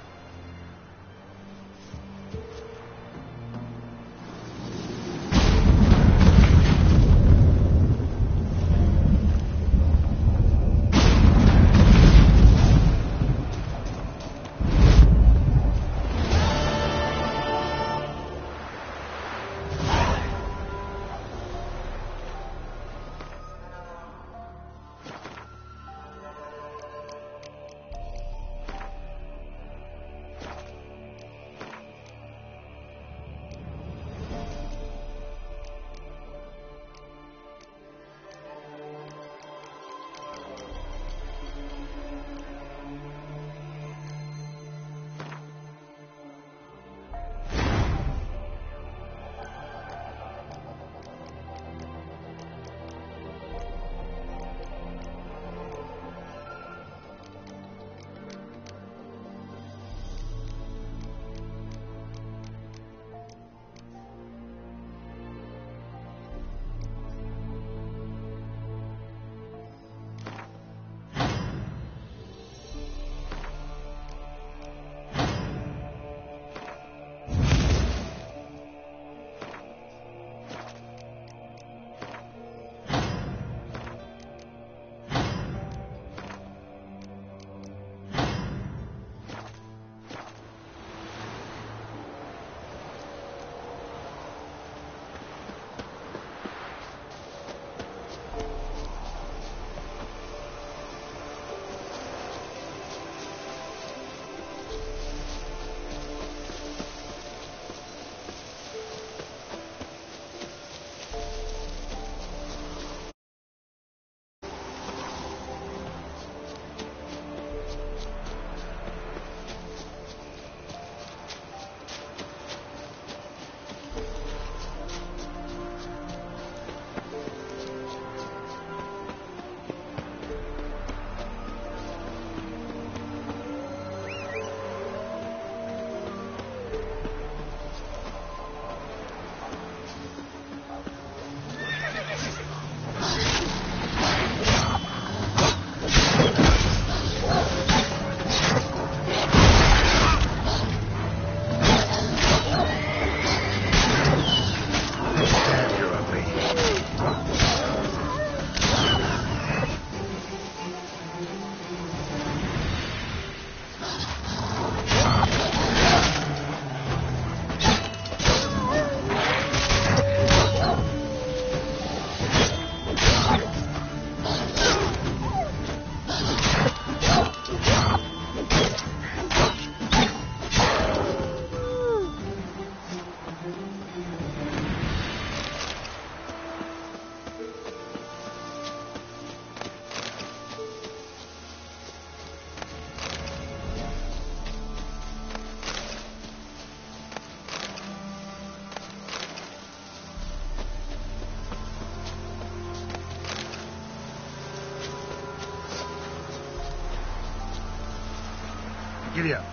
Giddy up.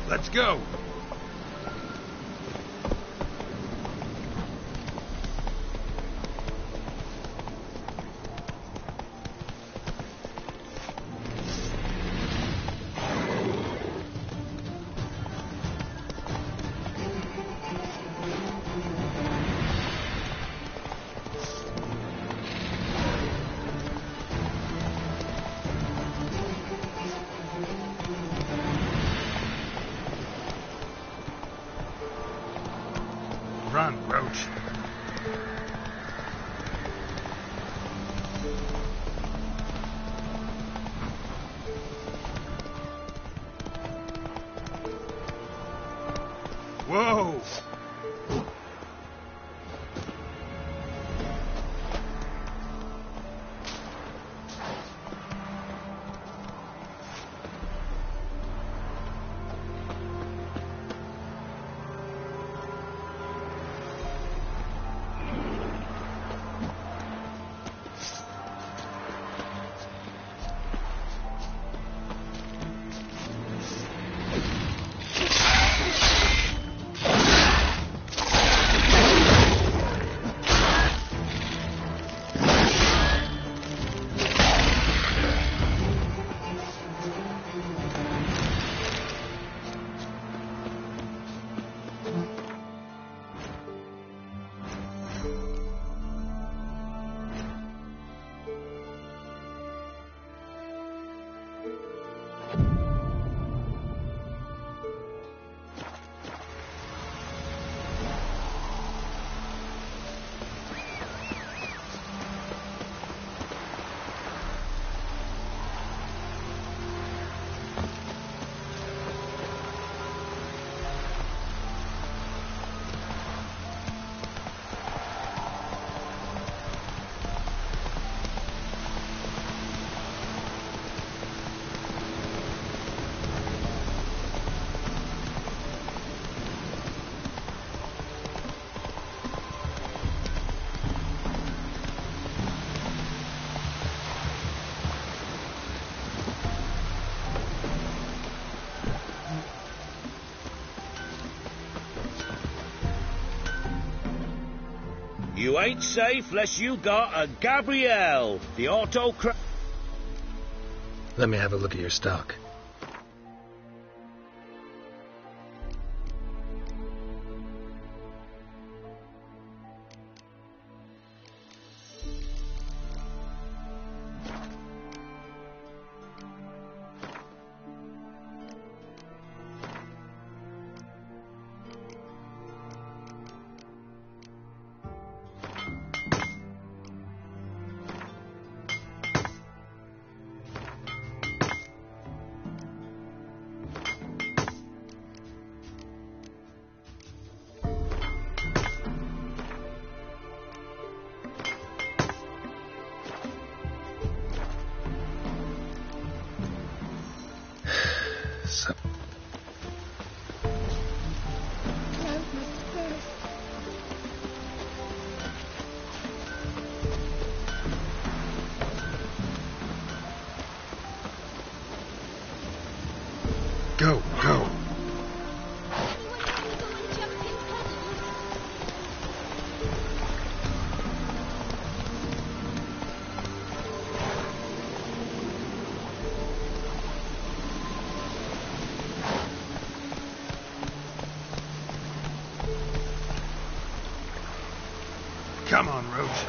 Let's go. Run, Roach. Whoa! You ain't safe less you got a Gabrielle, the autocrat. Let me have a look at your stock. Go, go. Come on, Roach.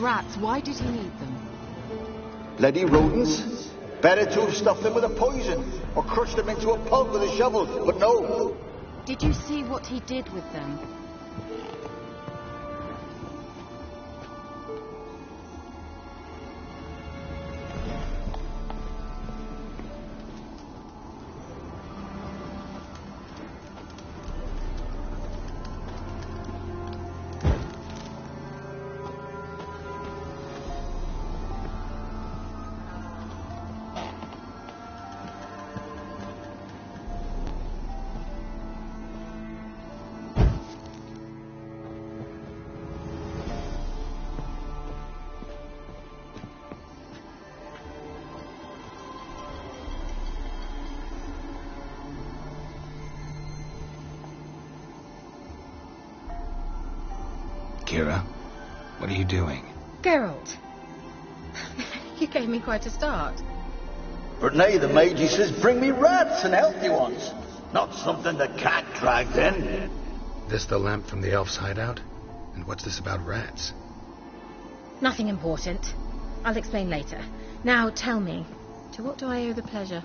Rats, why did he need them? Bloody rodents. Better to have stuffed them with a poison, or crushed them into a pulp with a shovel, but no. Did you see what he did with them? Kira, what are you doing? Geralt. You gave me quite a start. But nay, the mage, he says, bring me rats and healthy ones. Not something the cat dragged in. This the lamp from the elf's hideout? And what's this about rats? Nothing important. I'll explain later. Now tell me, to what do I owe the pleasure?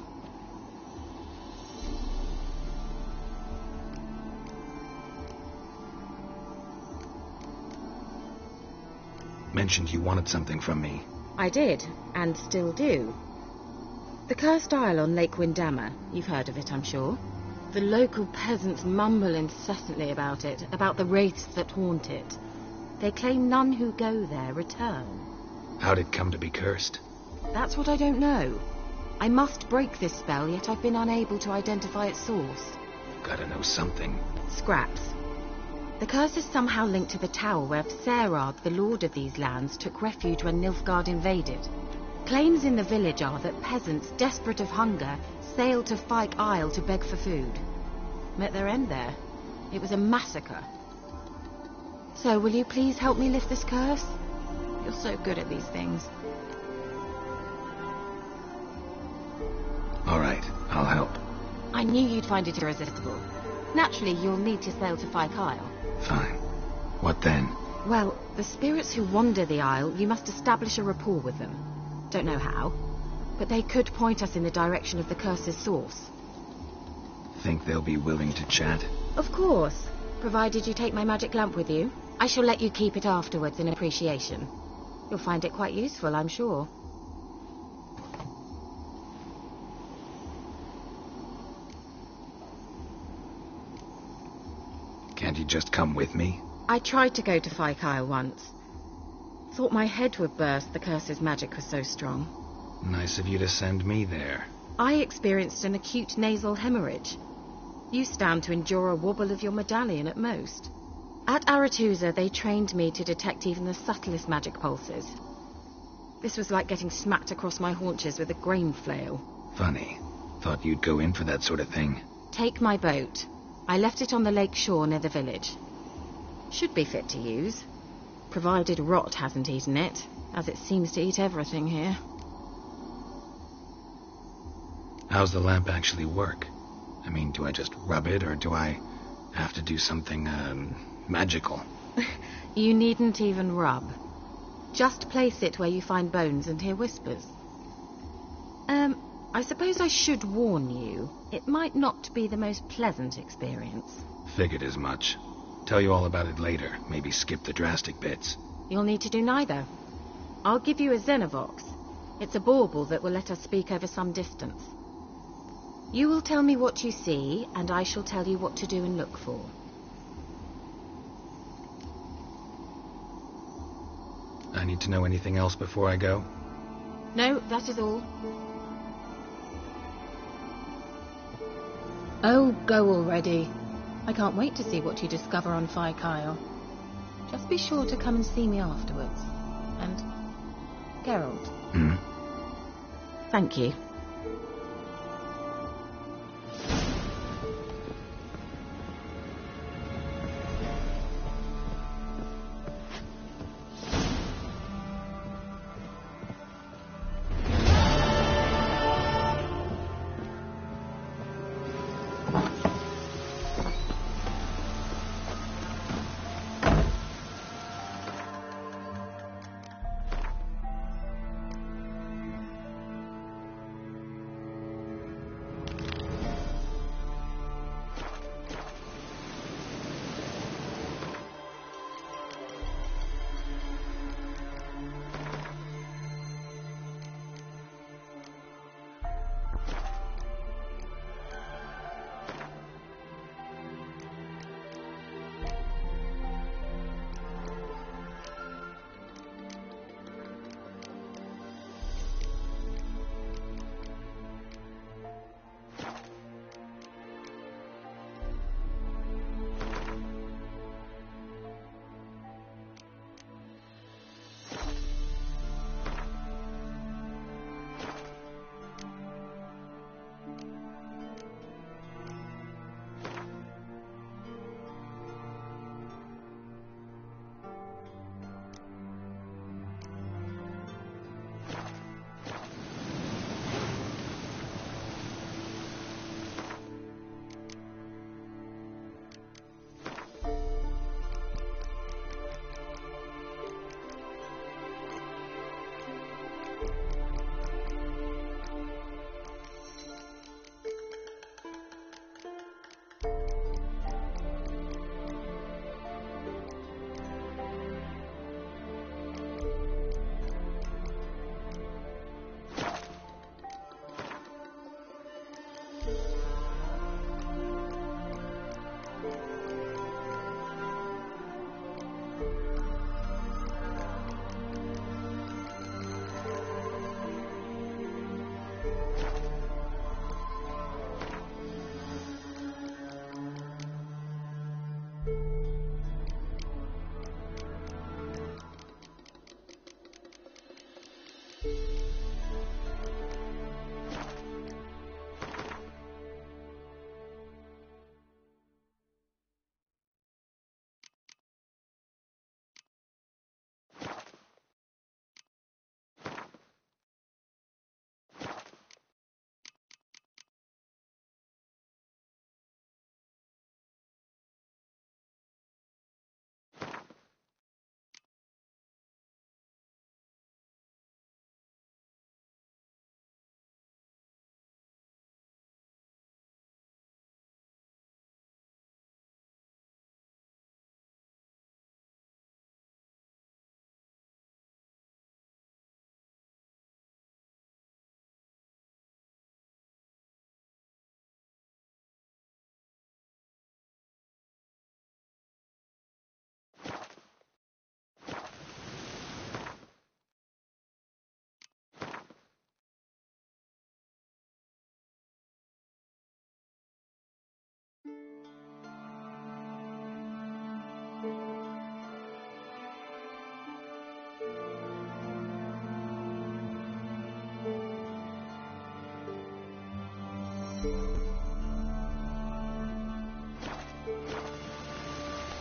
Mentioned you wanted something from me. I did, and still do. The cursed isle on Lake Windammer. You've heard of it, I'm sure. The local peasants mumble incessantly about it, about the wraiths that haunt it. They claim none who go there return. How'd it come to be cursed? That's what I don't know. I must break this spell, yet I've been unable to identify its source. Gotta know something. Scraps. The curse is somehow linked to the tower where Serad, the lord of these lands, took refuge when Nilfgaard invaded. Claims in the village are that peasants, desperate of hunger, sailed to Fyke Isle to beg for food. Met their end there. It was a massacre. So, will you please help me lift this curse? You're so good at these things. All right, I'll help. I knew you'd find it irresistible. Naturally, you'll need to sail to Fyke Isle. Fine. What then? Well, the spirits who wander the isle, you must establish a rapport with them. Don't know how, but they could point us in the direction of the curse's source. Think they'll be willing to chat? Of course, provided you take my magic lamp with you. I shall let you keep it afterwards in appreciation. You'll find it quite useful, I'm sure. Can't you just come with me? I tried to go to Fyke Isle once. Thought my head would burst, the curse's magic was so strong. Nice of you to send me there. I experienced an acute nasal hemorrhage. You stand to endure a wobble of your medallion at most. At Aretusa, they trained me to detect even the subtlest magic pulses. This was like getting smacked across my haunches with a grain flail. Funny. Thought you'd go in for that sort of thing. Take my boat. I left it on the lake shore near the village. Should be fit to use, provided rot hasn't eaten it, as it seems to eat everything here. How's the lamp actually work? I mean, do I just rub it, or do I have to do something, magical? You needn't even rub. Just place it where you find bones and hear whispers. I suppose I should warn you, it might not be the most pleasant experience. Figured as much. Tell you all about it later, maybe skip the drastic bits. You'll need to do neither. I'll give you a Xenovox. It's a bauble that will let us speak over some distance. You will tell me what you see, and I shall tell you what to do and look for. I need to know anything else before I go? No, that is all. Oh, go already. I can't wait to see what you discover on Phi Kyle. Just be sure to come and see me afterwards. And, Geralt. Thank you.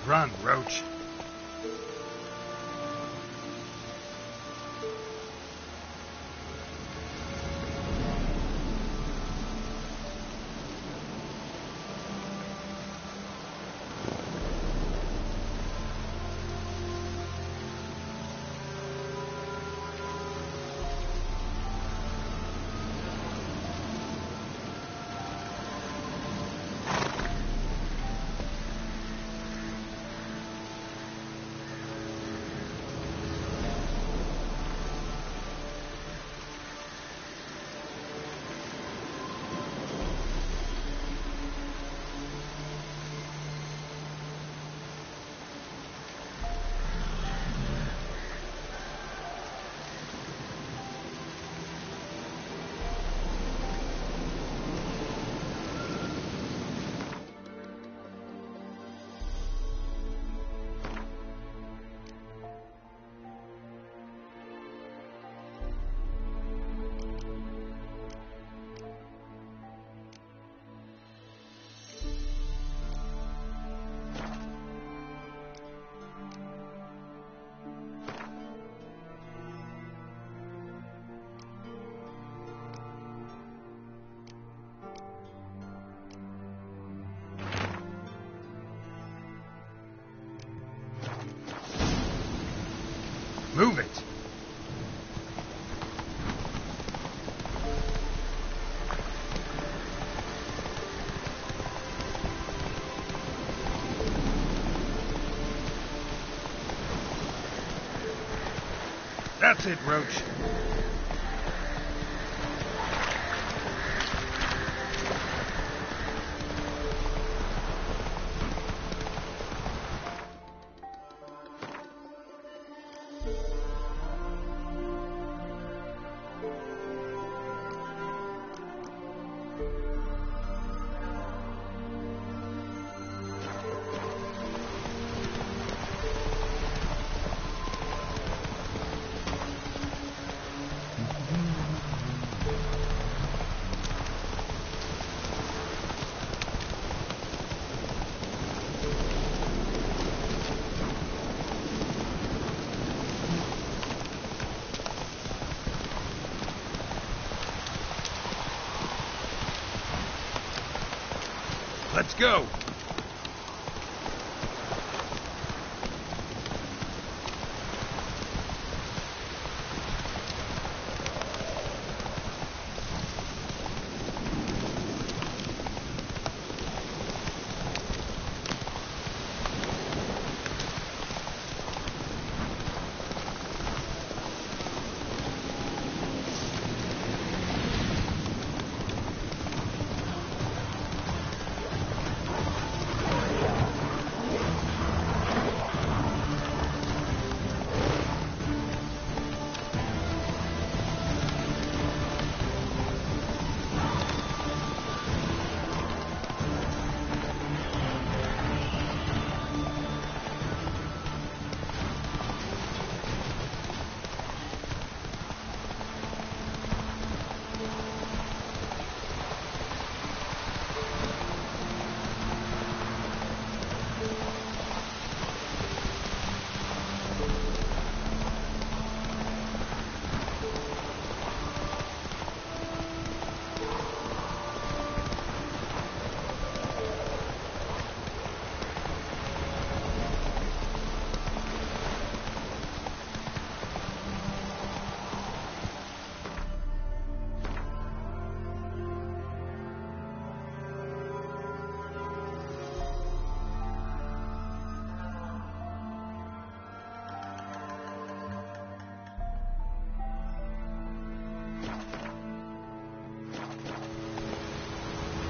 Run, Roach. That's it, Roach. Let's go.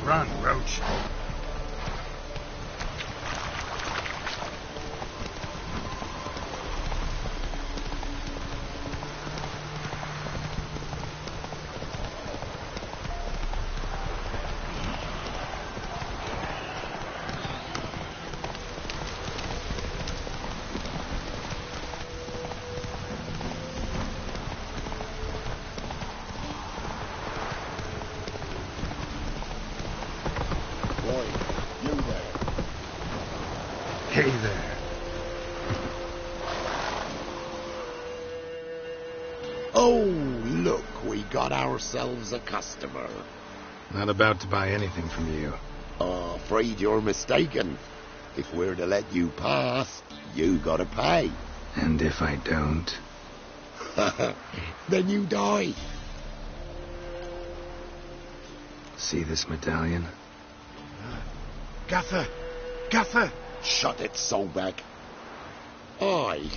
Run, Roach. Hey there. Oh, look, we got ourselves a customer. Not about to buy anything from you. Oh, afraid you're mistaken. If we're to let you pass, you gotta pay. And if I don't? Then you die. See this medallion? Gaffer! Gaffer! Shut it, Solbek. Aye.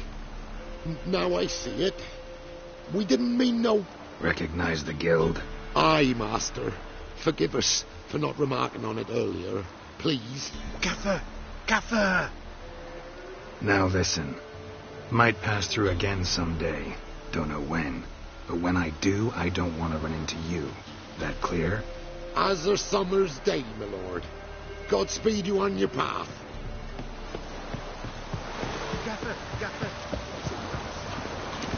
Now I see it. We didn't mean no... Recognize the guild? Aye, Master. Forgive us for not remarking on it earlier. Please. Gaffer! Gaffer! Now listen. Might pass through again someday. Don't know when. But when I do, I don't want to run into you. That clear? As a summer's day, my lord. Godspeed you on your path. Gaffer! Gaffer!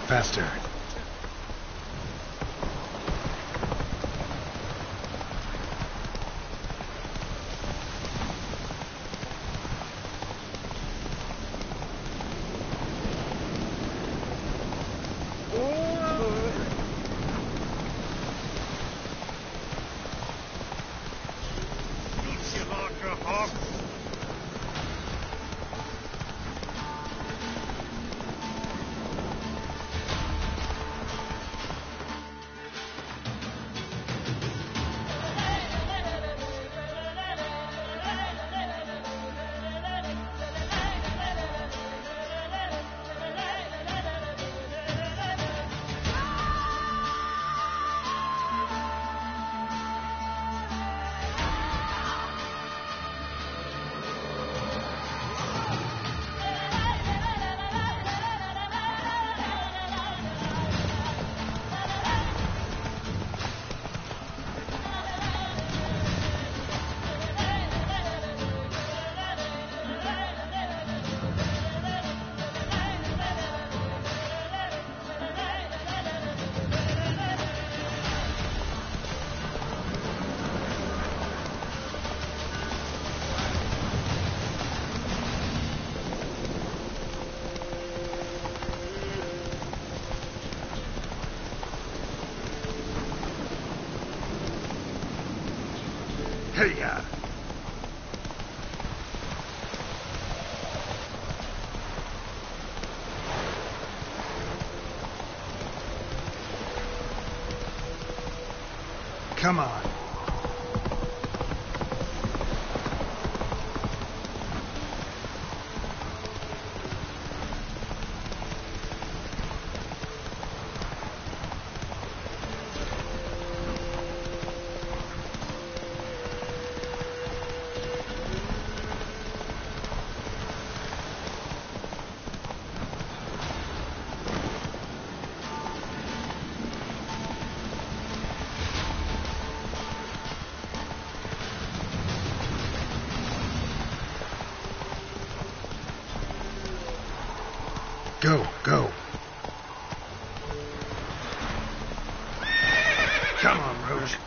Faster. Hey-ya! Come on. Go, go. Come on, Rose.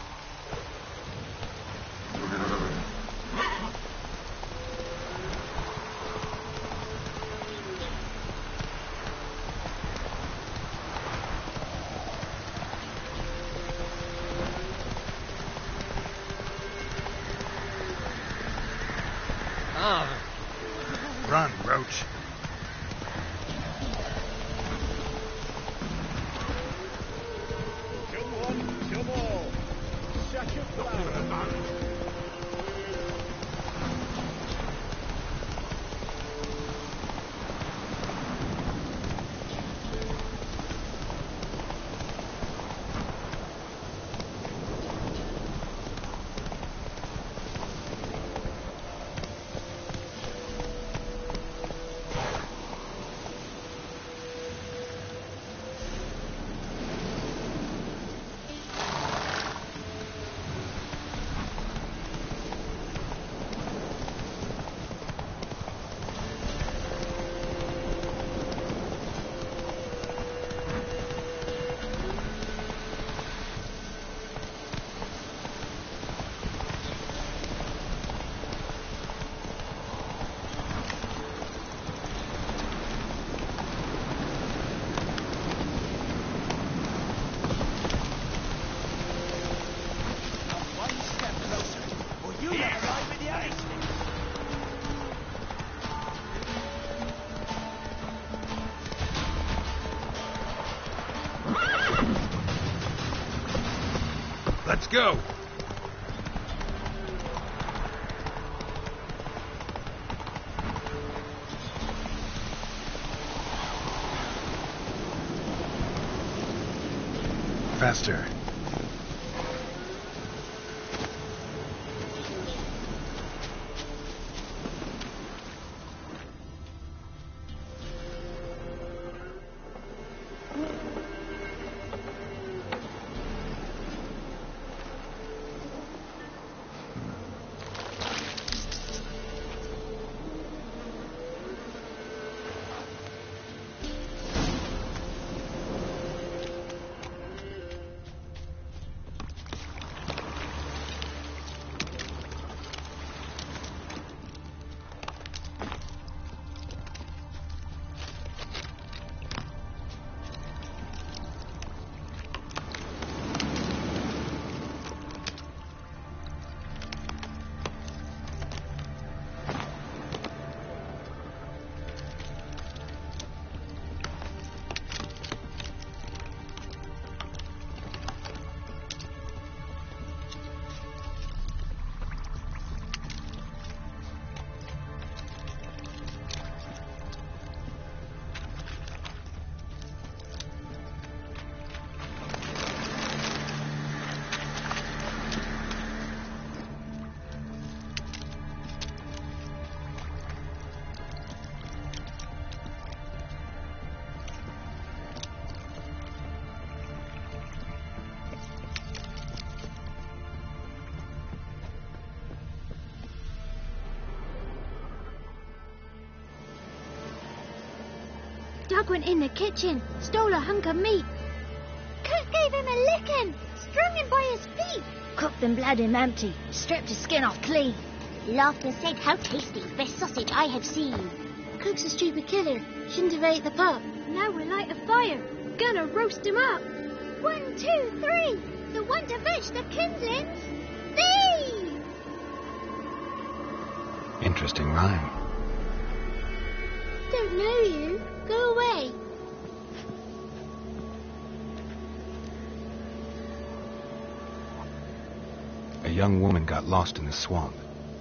Run, Roach. Let's go. Faster. Doug went in the kitchen, stole a hunk of meat. Cook gave him a licking, strung him by his feet. Cooked and bled him empty, stripped his skin off clean. Laughed and said how tasty, best sausage I have seen. Cook's a stupid killer, shouldn't have ate the pup. Now we'll light a fire, gonna roast him up. 1, 2, 3, the one to fetch the kindlings. Thee! Interesting rhyme. Don't know you. Go away. A young woman got lost in the swamp.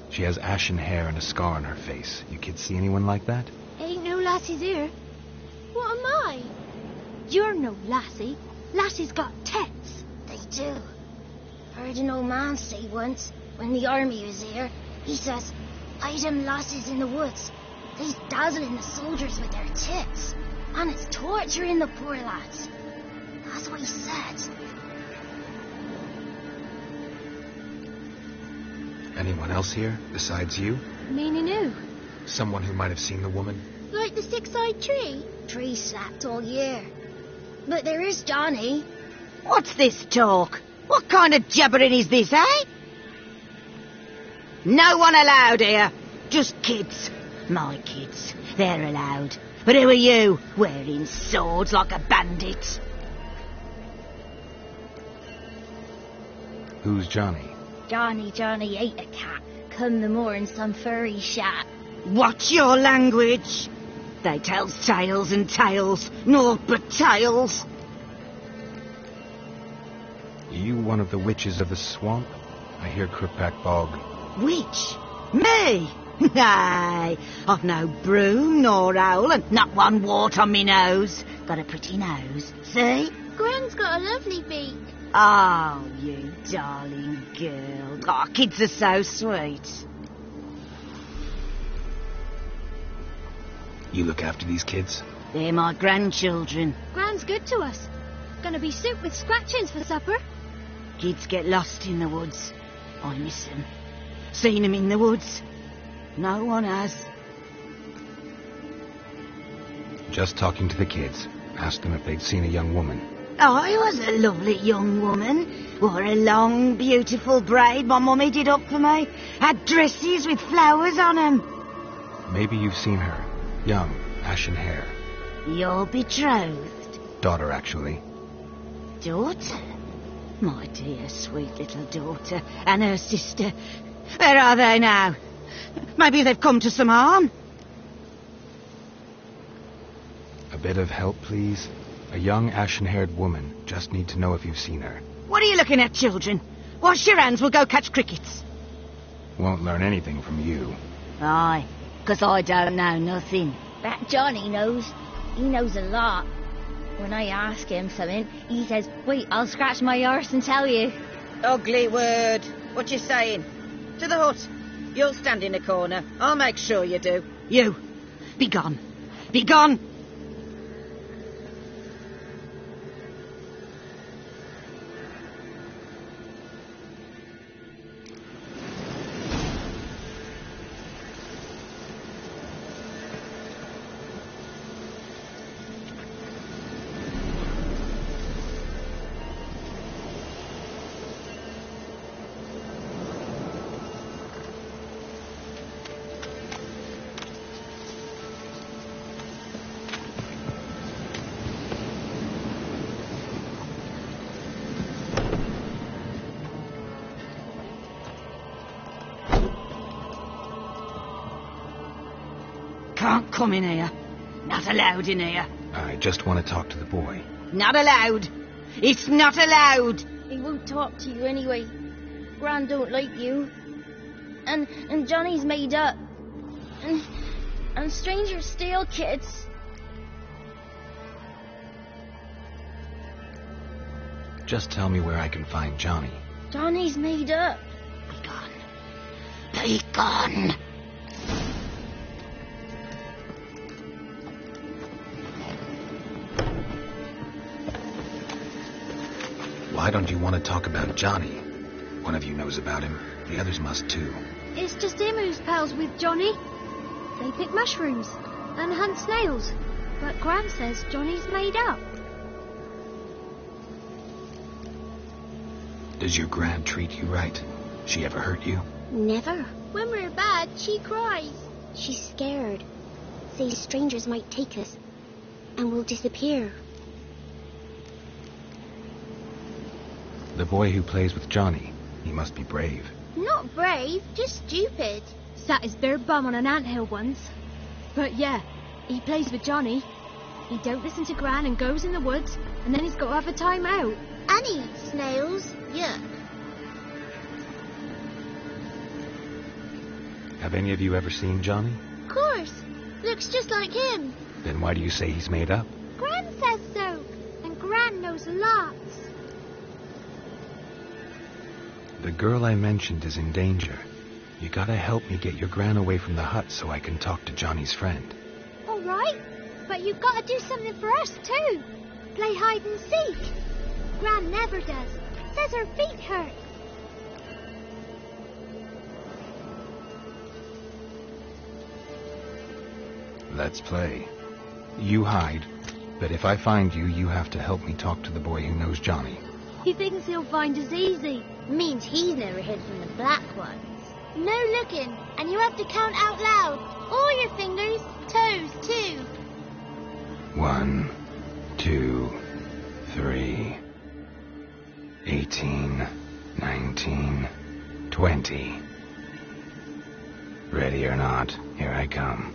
She has ashen hair and a scar on her face. You kids see anyone like that? Ain't no lassies here. What am I? You're no lassie. Lassies got tits. They do. Heard an old man say once, when the army was here, he says, "Hide them lassies in the woods. They's dazzling the soldiers with their tits. And it's torturing the poor lads." That's what he said. Anyone else here besides you? Meaning who? Someone who might have seen the woman? Like the six-eyed tree? Tree slapped all year. But there is Johnny. What's this talk? What kind of jabbering is this, eh? No one allowed here. Just kids. My kids. They're allowed. But who are you, wearing swords like a bandit? Who's Johnny? Johnny ate a cat. Come the moor in some furry shat. What's your language? They tells tales and tales, naught but tales. Are you one of the witches of the swamp? I hear Crookback Bog. Witch? Me? Nay, I've no broom nor owl and not one wart on me nose. Got a pretty nose, see? Gran's got a lovely beak. Oh, you darling girl. Oh, kids are so sweet. You look after these kids? They're my grandchildren. Gran's good to us. Gonna be soup with scratchings for supper. Kids get lost in the woods. I miss them. Seen them in the woods. No one has. Just talking to the kids. Asked them if they'd seen a young woman. I was a lovely young woman. Wore a long, beautiful braid my mummy did up for me. Had dresses with flowers on 'em. Maybe you've seen her. Young, ashen hair. Your betrothed? Daughter, actually. Daughter? My dear, sweet little daughter. And her sister. Where are they now? Maybe they've come to some harm. A bit of help, please? A young, ashen-haired woman. Just need to know if you've seen her. What are you looking at, children? Wash your hands, we'll go catch crickets. Won't learn anything from you. Aye, 'cause I don't know nothing. That Johnny knows. He knows a lot. When I ask him something, he says, "Wait, I'll scratch my arse and tell you." Ugly word. What you saying? To the hut. You'll stand in a corner. I'll make sure you do. You. Be gone. Be gone. Can't come in here. Not allowed in here. I just want to talk to the boy. Not allowed. It's not allowed. He won't talk to you anyway. Gran don't like you. And Johnny's made up. And strangers steal kids. Just tell me where I can find Johnny. Johnny's made up. Be gone. Be gone. Why don't you want to talk about Johnny? One of you knows about him. The others must too. It's just him who's pals with Johnny. They pick mushrooms and hunt snails. But Gran says Johnny's made up. Does your Gran treat you right? She ever hurt you? Never. When we're bad, she cries. She's scared. Says strangers might take us. And we'll disappear. The boy who plays with Johnny, he must be brave. Not brave, just stupid. Sat his bare bum on an anthill once. But yeah, he plays with Johnny. He don't listen to Gran and goes in the woods, and then he's got to have a time out. And he eats snails. Yuck. Have any of you ever seen Johnny? Of course. Looks just like him. Then why do you say he's made up? Gran says so, and Gran knows lots. The girl I mentioned is in danger. You gotta help me get your Gran away from the hut so I can talk to Johnny's friend. All right, but you've got to do something for us too. Play hide and seek. Gran never does. Says her feet hurt. Let's play. You hide, but if I find you, you have to help me talk to the boy who knows Johnny. He thinks he'll find us easy. Means he's never hid from the black ones. No looking, and you have to count out loud. All your fingers, toes too. 1, 2, 3, 18, 19, 20. Ready or not, here I come.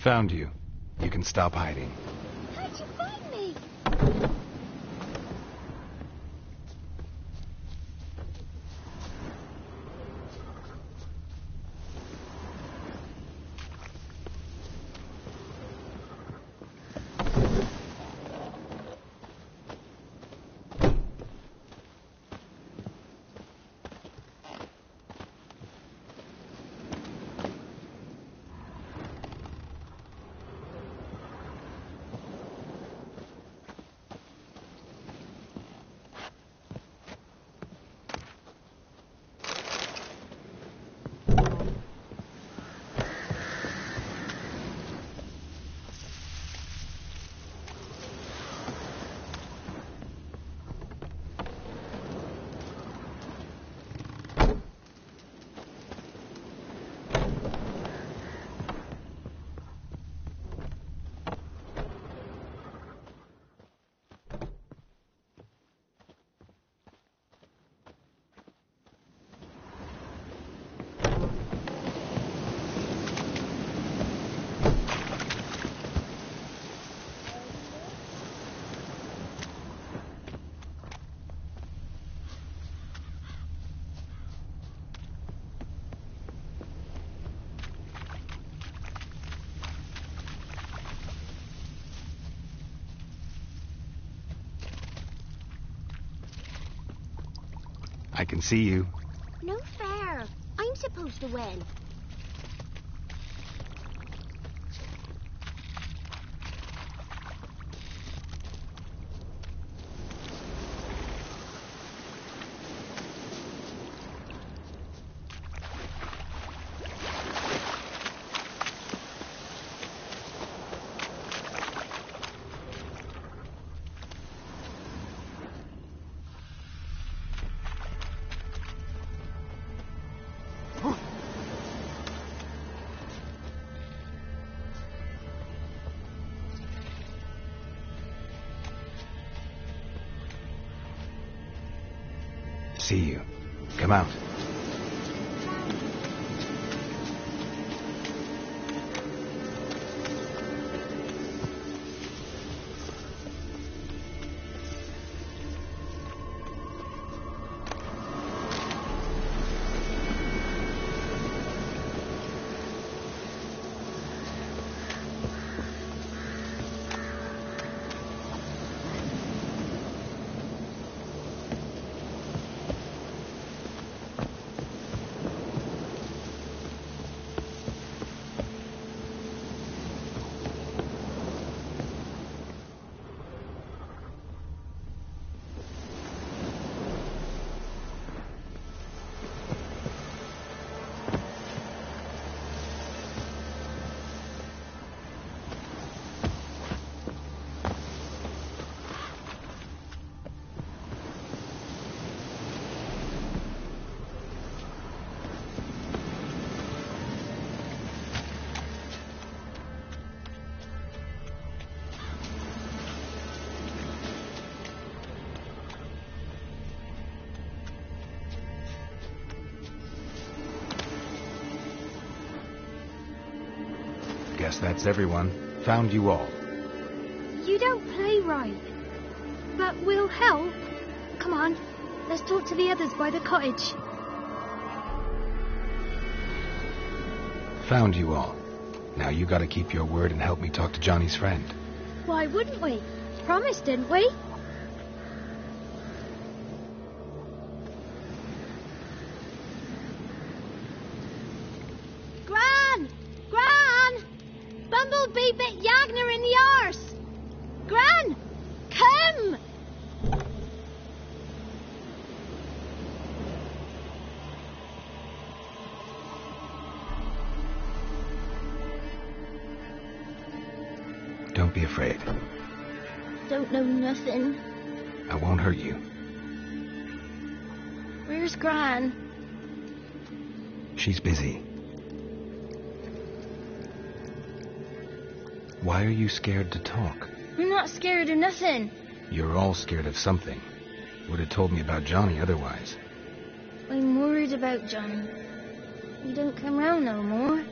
Found you. You can stop hiding. How'd you find me? I can see you. No fair. I'm supposed to win. See you. Come out. That's everyone. Found you all. You don't play right. But we'll help. Come on, let's talk to the others by the cottage. Found you all. Now you gotta keep your word and help me talk to Johnny's friend. Why wouldn't we? Promised, didn't we? Gran! Gran! Bumblebee bit Yagner in the arse! Gran! Come! Don't be afraid. Don't know nothing. I won't hurt you. Where's Gran? She's busy. Why are you scared to talk? I'm not scared of nothing. You're all scared of something. Would have told me about Johnny otherwise. I'm worried about Johnny. He don't come round no more.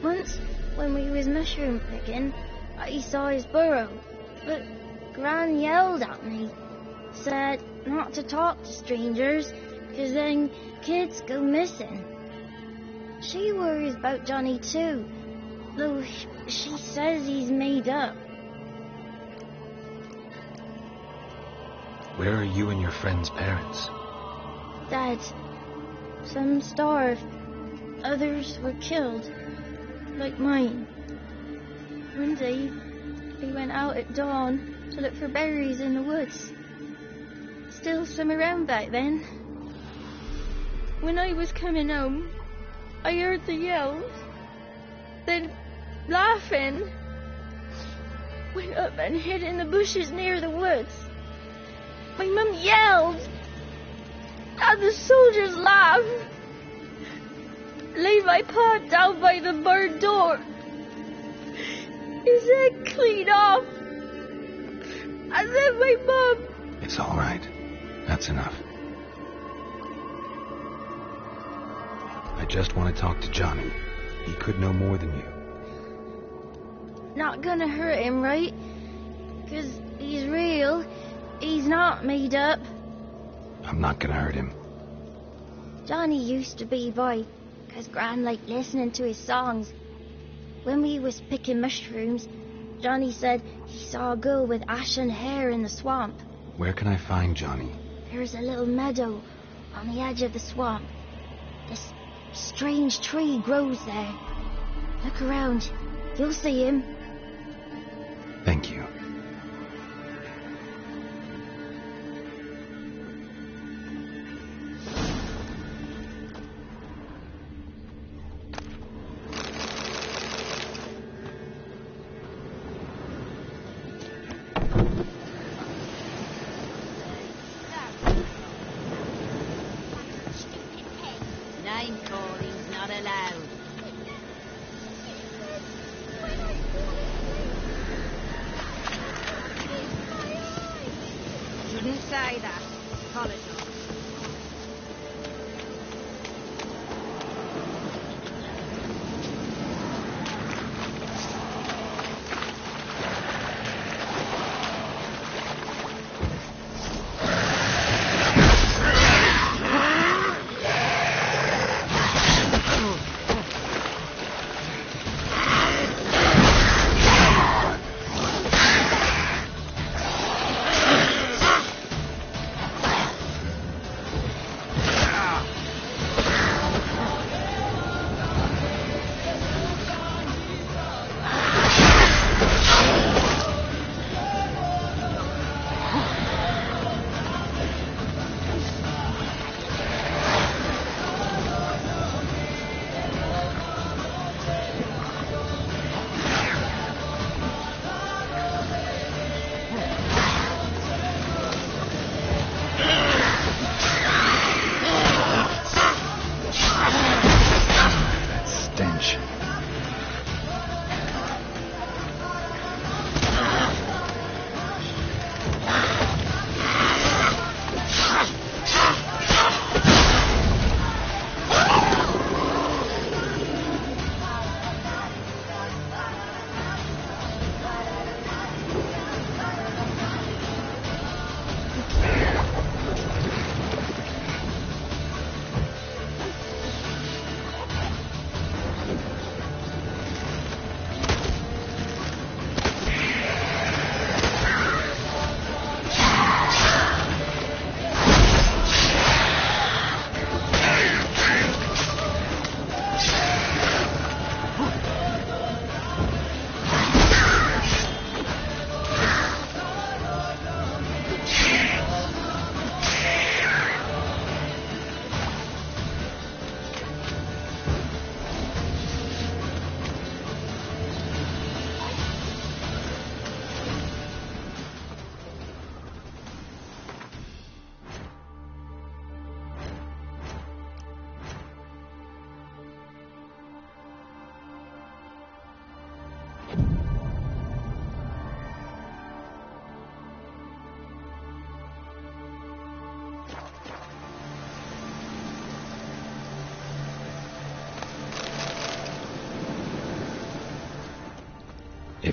Once, when we was mushroom picking, I saw his burrow, but Gran yelled at me, said not to talk to strangers, 'cause then kids go missing. She worries about Johnny too, though she says he's made up. Where are you and your friend's parents? Dad, some starved, others were killed, like mine. One day, we went out at dawn to look for berries in the woods. Still some around back then. When I was coming home, I heard the yells. Then, laughing, went up and hid in the bushes near the woods. My mum yelled, and the soldiers laughed. Laid my pa down by the barn door. His head clean off. And then my mum... It's all right. That's enough. I just want to talk to Johnny. He could know more than you. Not gonna hurt him, right? 'Cause he's real. He's not made up. I'm not gonna hurt him. Johnny used to be boy, 'cause Gran liked listening to his songs. When we was picking mushrooms, Johnny said he saw a girl with ashen hair in the swamp. Where can I find Johnny? There's a little meadow on the edge of the swamp. This strange tree grows there. Look around. You'll see him. Thank you. Name calling's not allowed. Shouldn't say that. Apologise.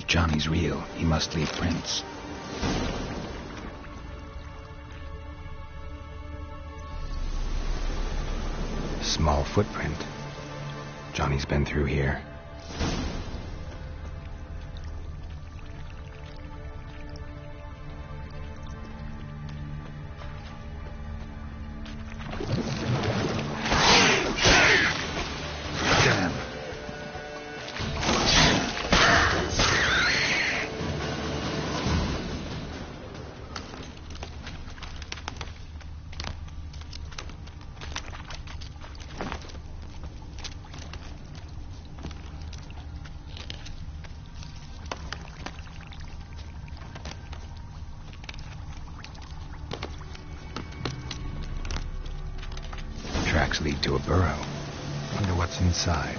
If Johnny's real, he must leave prints. Small footprint. Johnny's been through here. Damn. Tracks lead to a burrow. Wonder what's inside.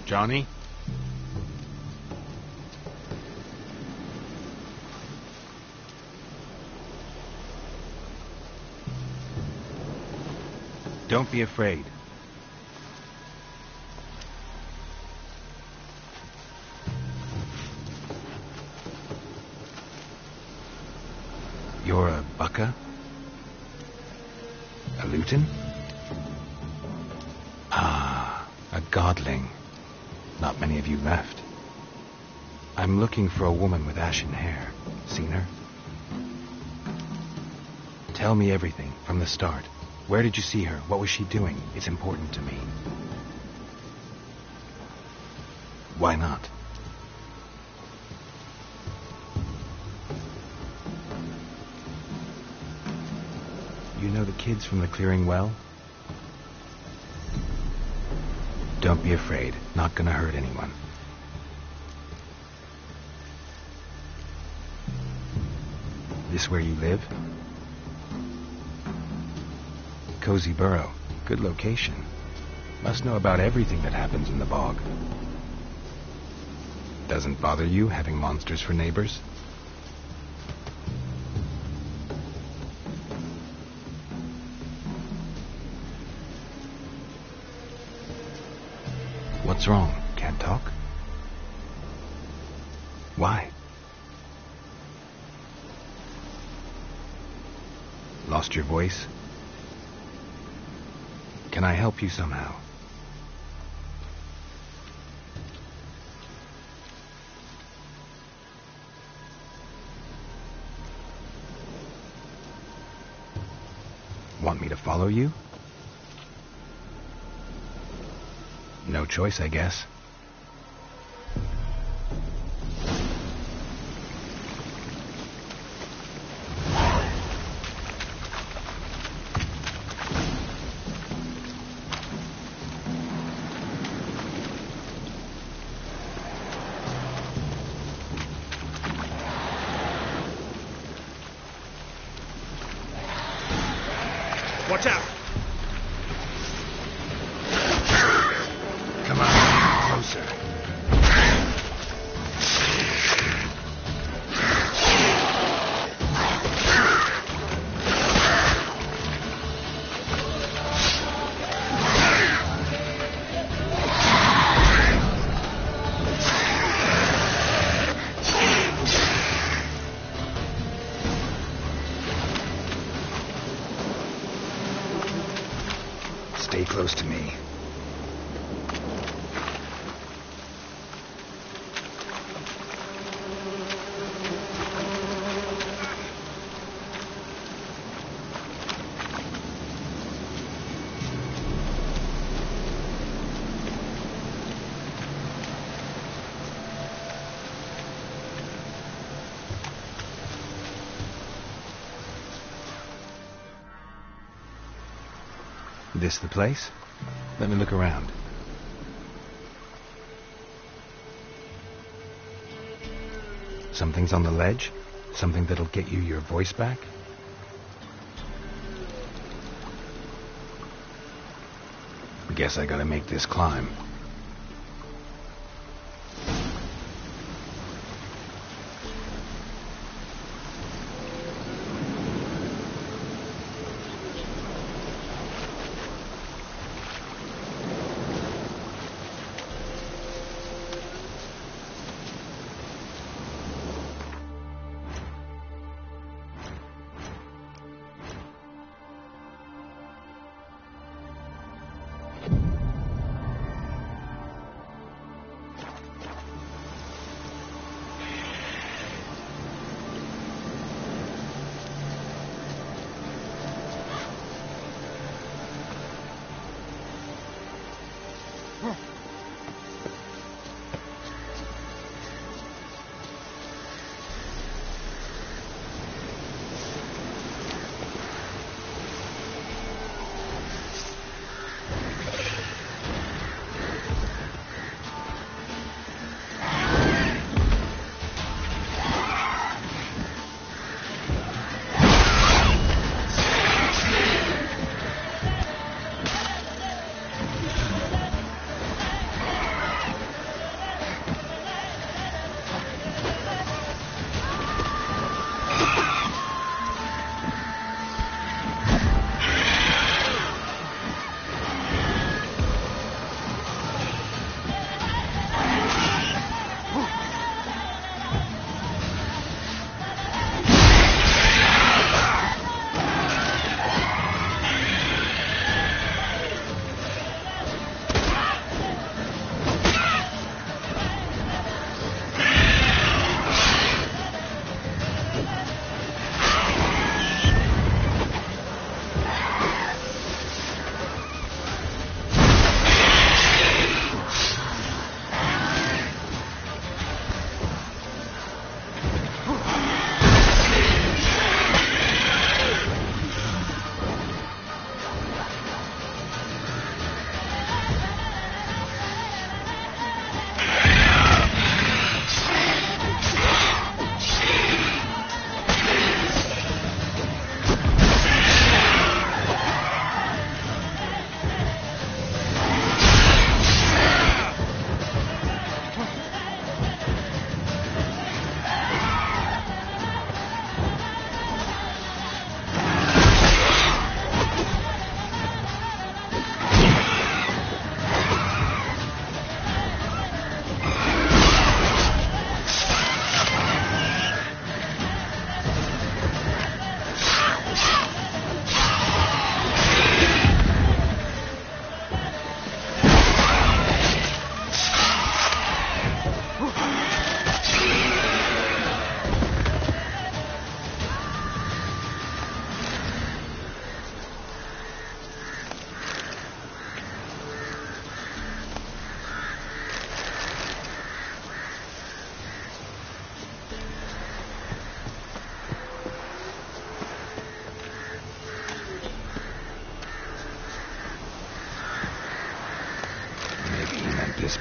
Johnny? Don't be afraid. You're a Bukka? A Luton? Ah, a godling. Not many of you left. I'm looking for a woman with ashen hair. Seen her? Tell me everything, from the start. Where did you see her? What was she doing? It's important to me. Why not? You know the kids from the clearing well? Don't be afraid. Not gonna hurt anyone. This where you live? Cozy burrow. Good location. Must know about everything that happens in the bog. Doesn't bother you having monsters for neighbors? What's wrong? Can't talk? Why? Lost your voice? Can I help you somehow? Want me to follow you? No choice, I guess. Watch out! Come on, closer. Stay close to me. This the place? Let me look around. Something's on the ledge? Something that'll get you your voice back? Guess I gotta make this climb.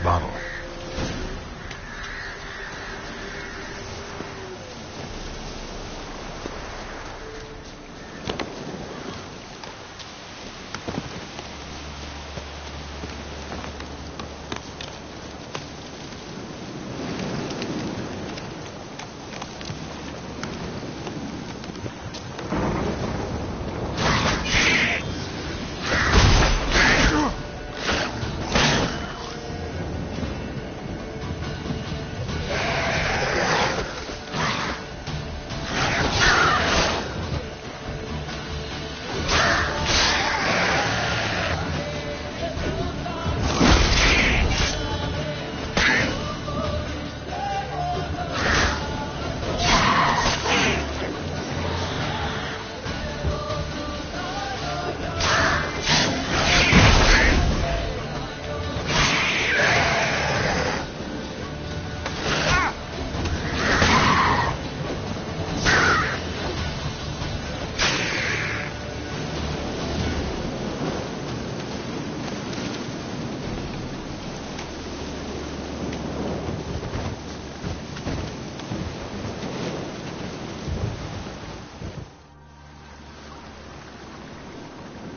bottle.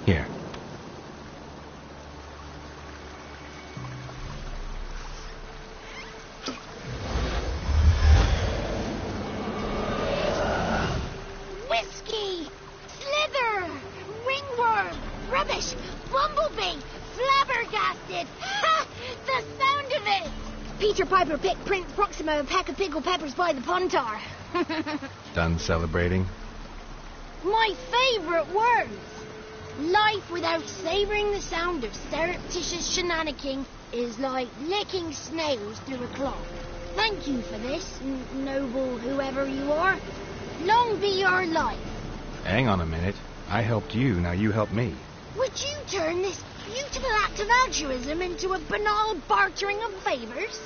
Here. Whiskey! Slither! Ringworm! Rubbish! Bumblebee! Flabbergasted! Ha! The sound of it! Peter Piper picked Prince Proximo a pack of pickled peppers by the Pontar. Done celebrating? My favourite words! Life without savouring the sound of surreptitious shenanigans is like licking snails through a cloth. Thank you for this, noble whoever you are. Long be your life. Hang on a minute. I helped you, now you help me. Would you turn this beautiful act of altruism into a banal bartering of favours?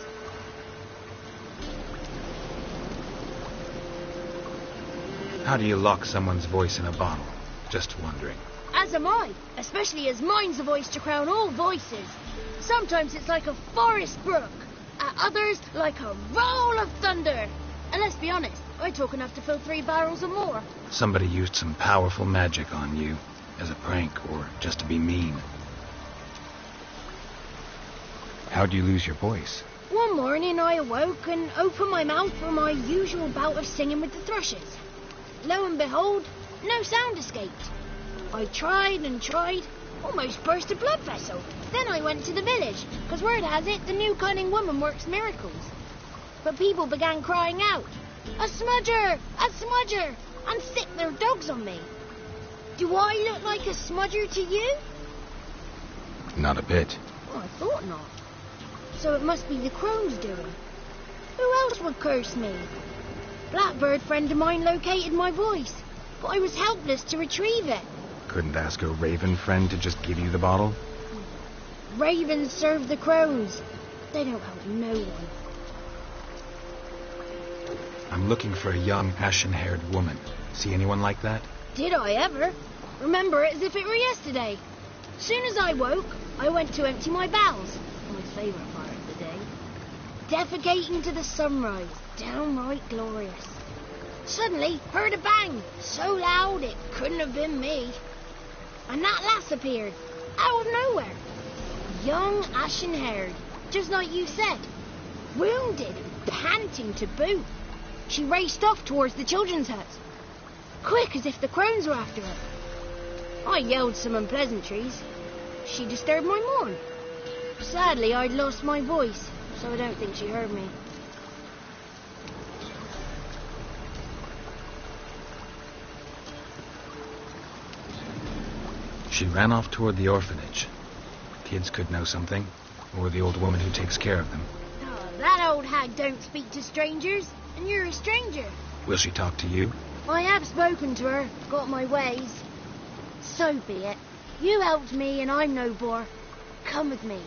How do you lock someone's voice in a bottle? Just wondering. As am I, especially as mine's the voice to crown all voices. Sometimes it's like a forest brook, at others like a roll of thunder. And let's be honest, I talk enough to fill 3 barrels or more. Somebody used some powerful magic on you, as a prank or just to be mean. How'd you lose your voice? One morning I awoke and opened my mouth for my usual bout of singing with the thrushes. Lo and behold, no sound escaped. I tried and tried, almost burst a blood vessel. Then I went to the village, because word has it the new cunning woman works miracles. But people began crying out, "A smudger! A smudger!" and sicked their dogs on me. Do I look like a smudger to you? Not a bit. Oh, I thought not. So it must be the crows doing. Who else would curse me? Blackbird friend of mine located my voice, but I was helpless to retrieve it. Couldn't ask a raven friend to just give you the bottle? Ravens serve the crows. They don't help no one. I'm looking for a young, ashen-haired woman. See anyone like that? Did I ever? Remember it as if it were yesterday. Soon as I woke, I went to empty my bowels. My favourite part of the day. Defecating to the sunrise. Downright glorious. Suddenly, heard a bang. So loud it couldn't have been me. And that lass appeared. Out of nowhere. Young, ashen-haired. Just like you said. Wounded, panting to boot. She raced off towards the children's hut. Quick as if the crones were after her. I yelled some unpleasantries. She disturbed my morn. Sadly, I'd lost my voice, so I don't think she heard me. She ran off toward the orphanage. Kids could know something, or the old woman who takes care of them. Oh, that old hag don't speak to strangers, and you're a stranger. Will she talk to you? I have spoken to her, got my ways. So be it. You helped me, and I'm no bore. Come with me.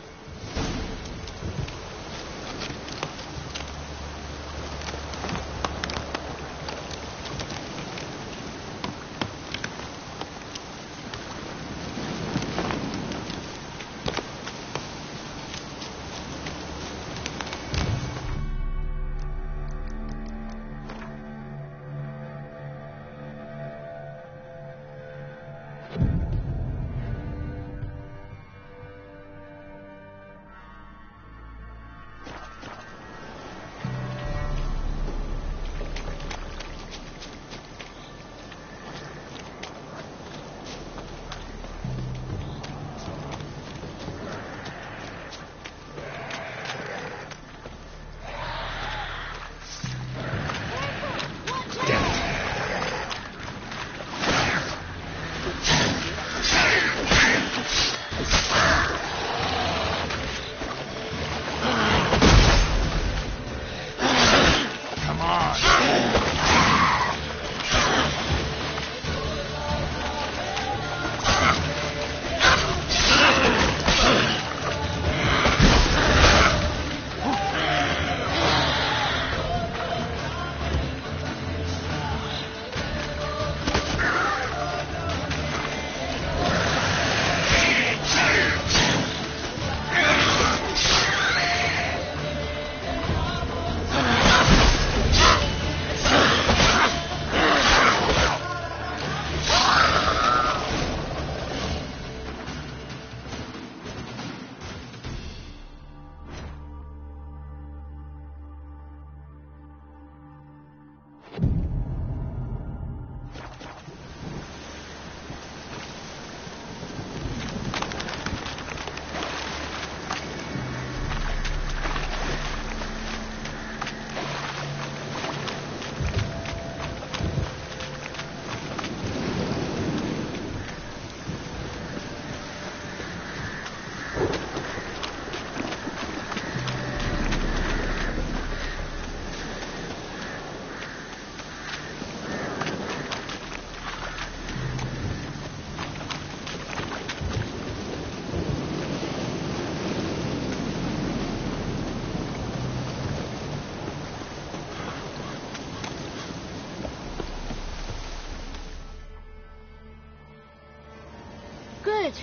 Good.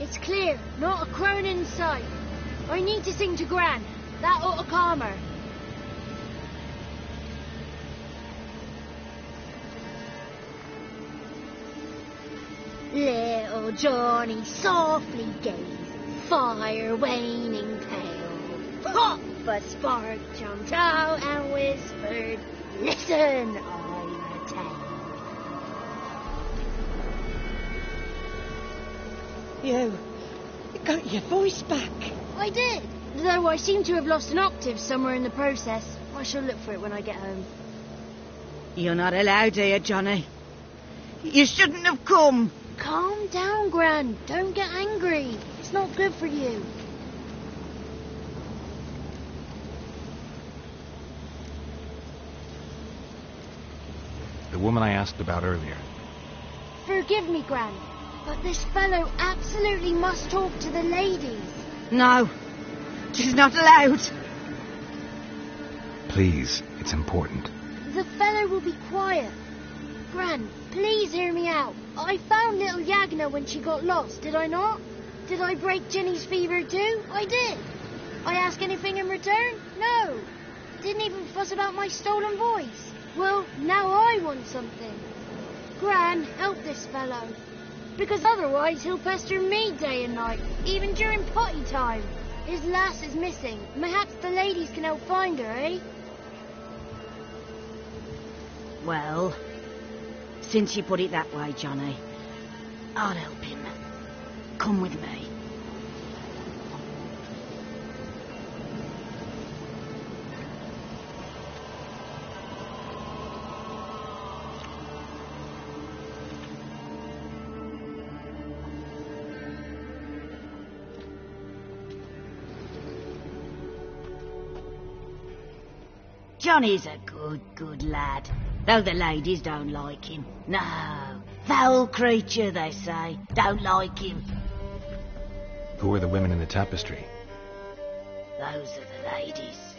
It's clear. Not a crone in sight. I need to sing to Gran. That ought to calm her. Little Johnny softly gazed, fire waning pale. Pop! A spark jumped out and whispered, "Listen, I'm a tale." You got your voice back. I did, though I seem to have lost an octave somewhere in the process. I shall look for it when I get home. You're not allowed here, Johnny. You shouldn't have come. Calm down, Gran. Don't get angry. It's not good for you. The woman I asked about earlier. Forgive me, Gran, but this fellow absolutely must talk to the ladies. No, she's not allowed. Please, it's important. The fellow will be quiet. Gran, please hear me out. I found little Yagna when she got lost, did I not? Did I break Ginny's fever too? I did. I ask anything in return? No. Didn't even fuss about my stolen voice. Well, now I want something. Gran, help this fellow. Because otherwise he'll pester me day and night, even during potty time. His lass is missing. Perhaps the ladies can help find her, eh? Well, since you put it that way, Johnny, I'll help him. Come with me. Johnny's a good lad, though the ladies don't like him. No, foul creature, they say. Don't like him. Who are the women in the tapestry? Those are the ladies.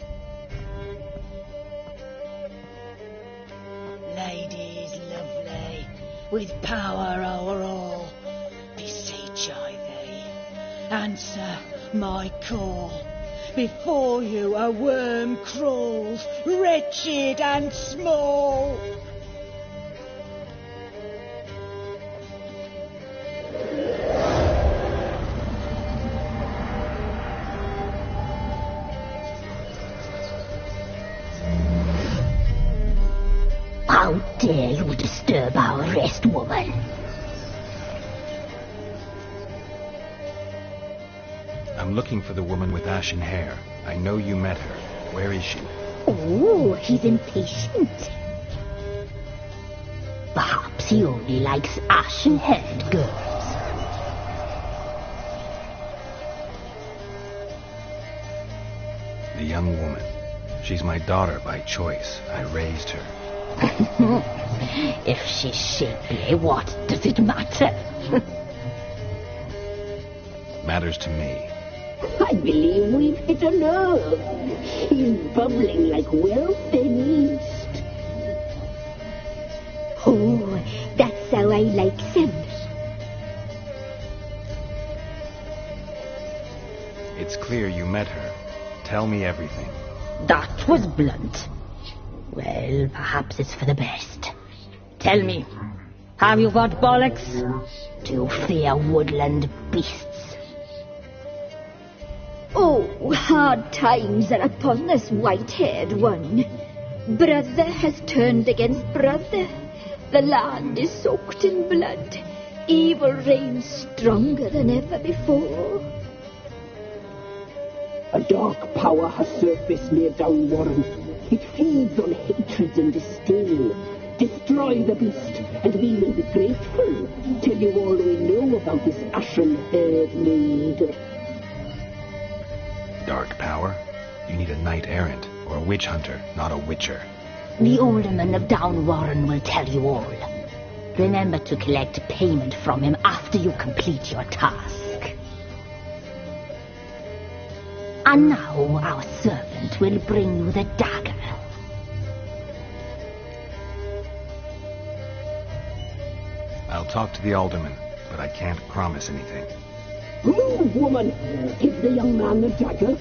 Ladies lovely, with power o'er all. Beseech I thee, answer my call. Before you a worm crawls, wretched and small. How dare you disturb our rest, woman? I'm looking for the woman with ashen hair. I know you met her. Where is she? Oh, he's impatient. Perhaps he only likes ashen-haired girls. The young woman. She's my daughter by choice. I raised her. If she's shapely, what does it matter? Matters to me. I believe we've hit a nerve. He's bubbling like well-fed yeast. Oh, that's how I like them. It's clear you met her. Tell me everything. That was blunt. Well, perhaps it's for the best. Tell me, have you got bollocks? Do you fear woodland beasts? Oh, hard times are upon this white-haired one. Brother has turned against brother. The land is soaked in blood. Evil reigns stronger than ever before. A dark power has surfaced near Downwarren. It feeds on hatred and disdain. Destroy the beast, and we will be grateful. Tell you all we know about this ashen-haired maid. Dark power? You need a knight-errant, or a witch-hunter, not a witcher. The alderman of Downwarren will tell you all. Remember to collect payment from him after you complete your task. And now our servant will bring you the dagger. I'll talk to the alderman, but I can't promise anything. Move, woman! Give the young man the dagger.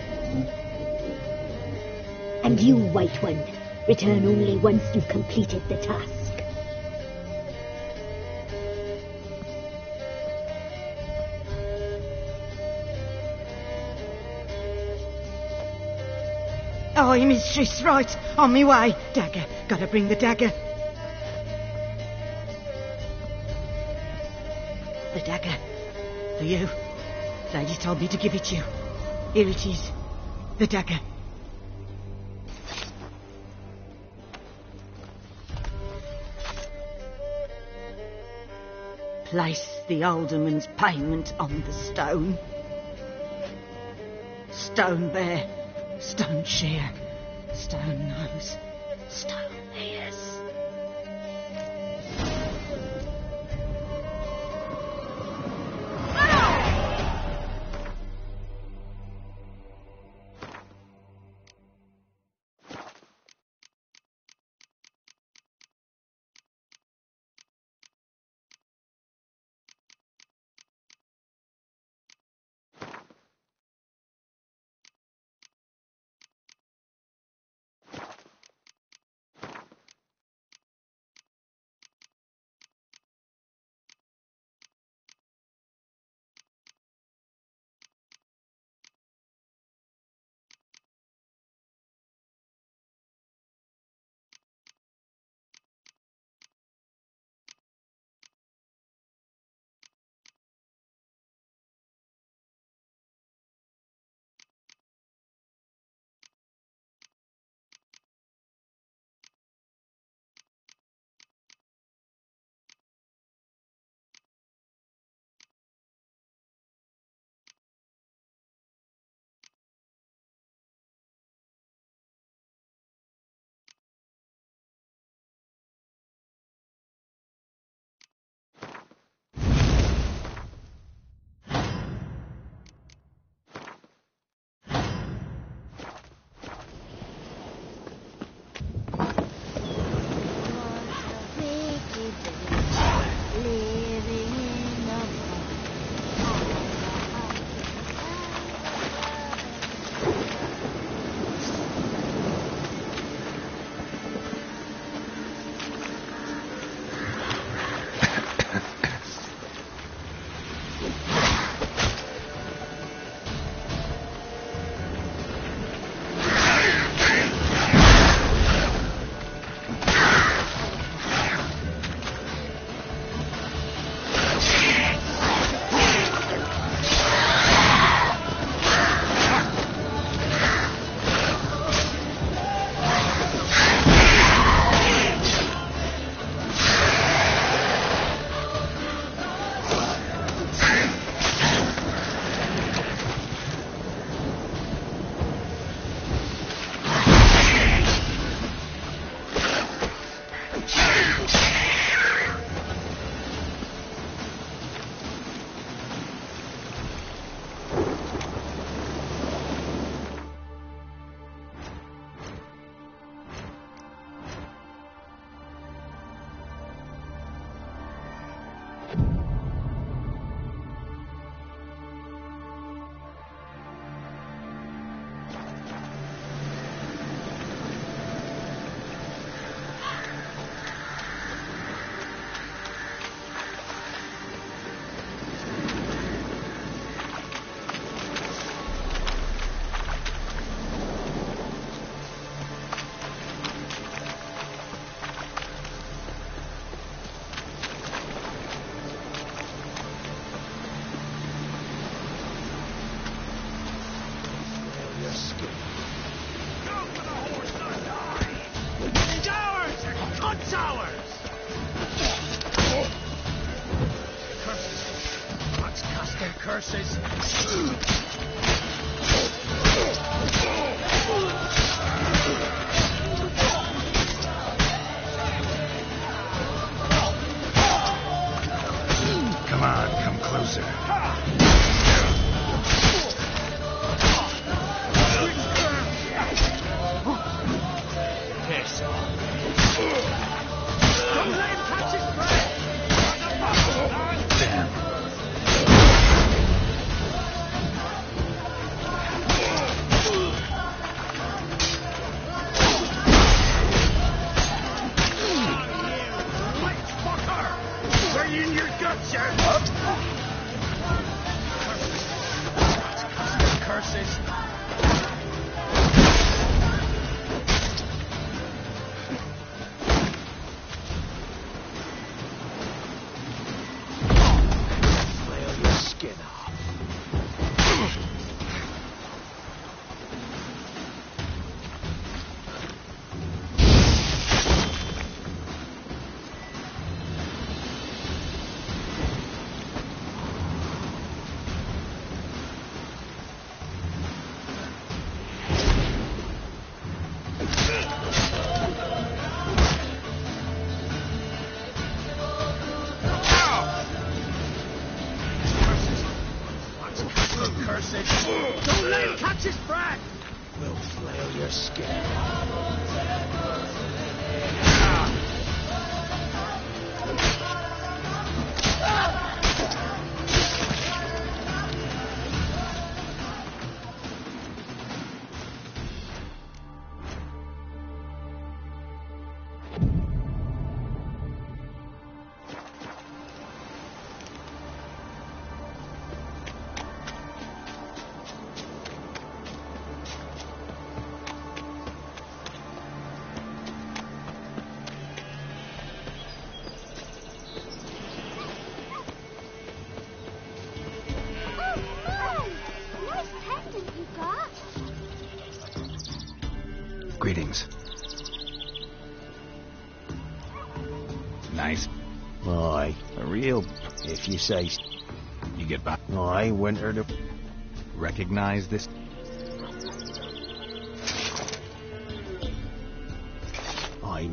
And you, White One, return only once you've completed the task. Aye, mistress, right. On me way. Dagger. Gotta bring the dagger. The dagger. For you. Lady told me to give it you. Here it is. The dagger. Place the alderman's payment on the stone. Stone bear. Stone shear, stone nose, stone ears. curses. Come on, come closer. Piss off. Don't let him catch his prey! Damn. creature! Curses! Flail your skin off. Don't let him catch his breath! We'll flail your skin. Greetings. Nice. Aye, a real, if you say. You get by. Aye, winter to. Recognize this? I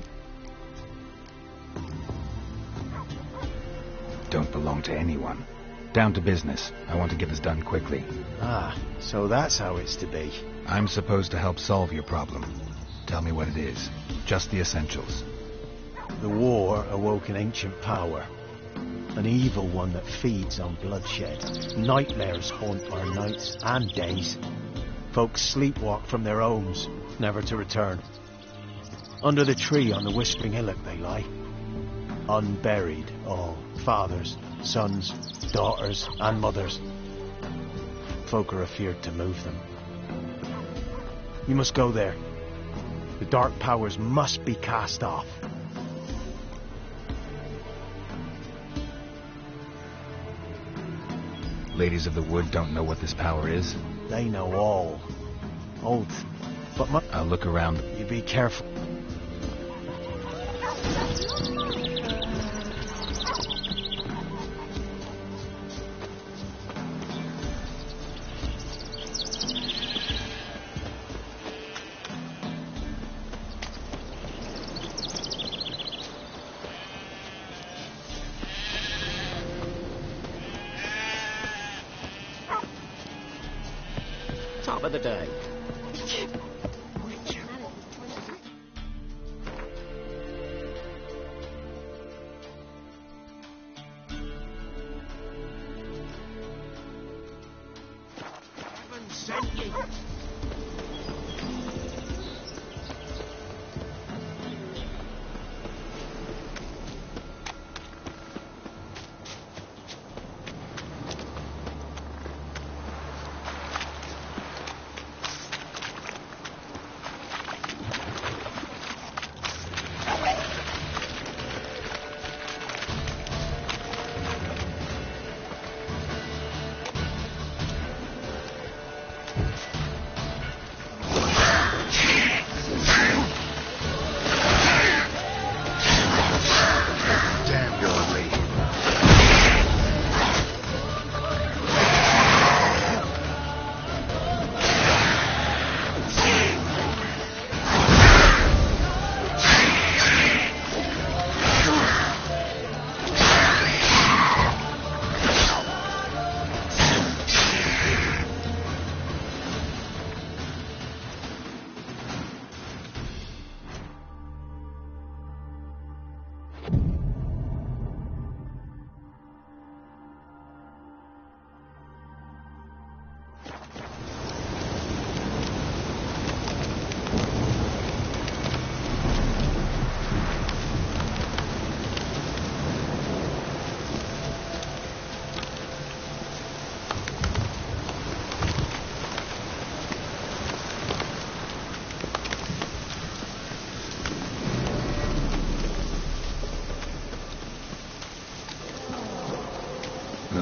don't belong to anyone. Down to business. I want to get this done quickly. Ah, so that's how it's to be. I'm supposed to help solve your problem. Tell me what it is. Just the essentials. The war awoke an ancient power. An evil one that feeds on bloodshed. Nightmares haunt our nights and days. Folks sleepwalk from their homes, never to return. Under the tree on the Whispering Hillock they lie. Unburied all. Fathers, sons, daughters and mothers. Folk are afeard to move them. You must go there. The dark powers must be cast off. Ladies of the Wood don't know what this power is? They know all. Oath. But I'll look around. You be careful. Top of the day. Heaven sent ye.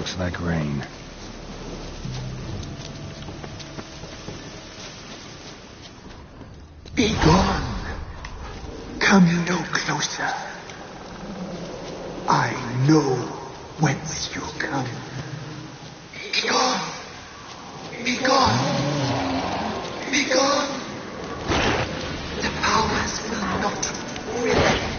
looks like rain. Be gone. Come no closer. I know whence you come. Be gone. Be gone. Be gone. The powers will not relent.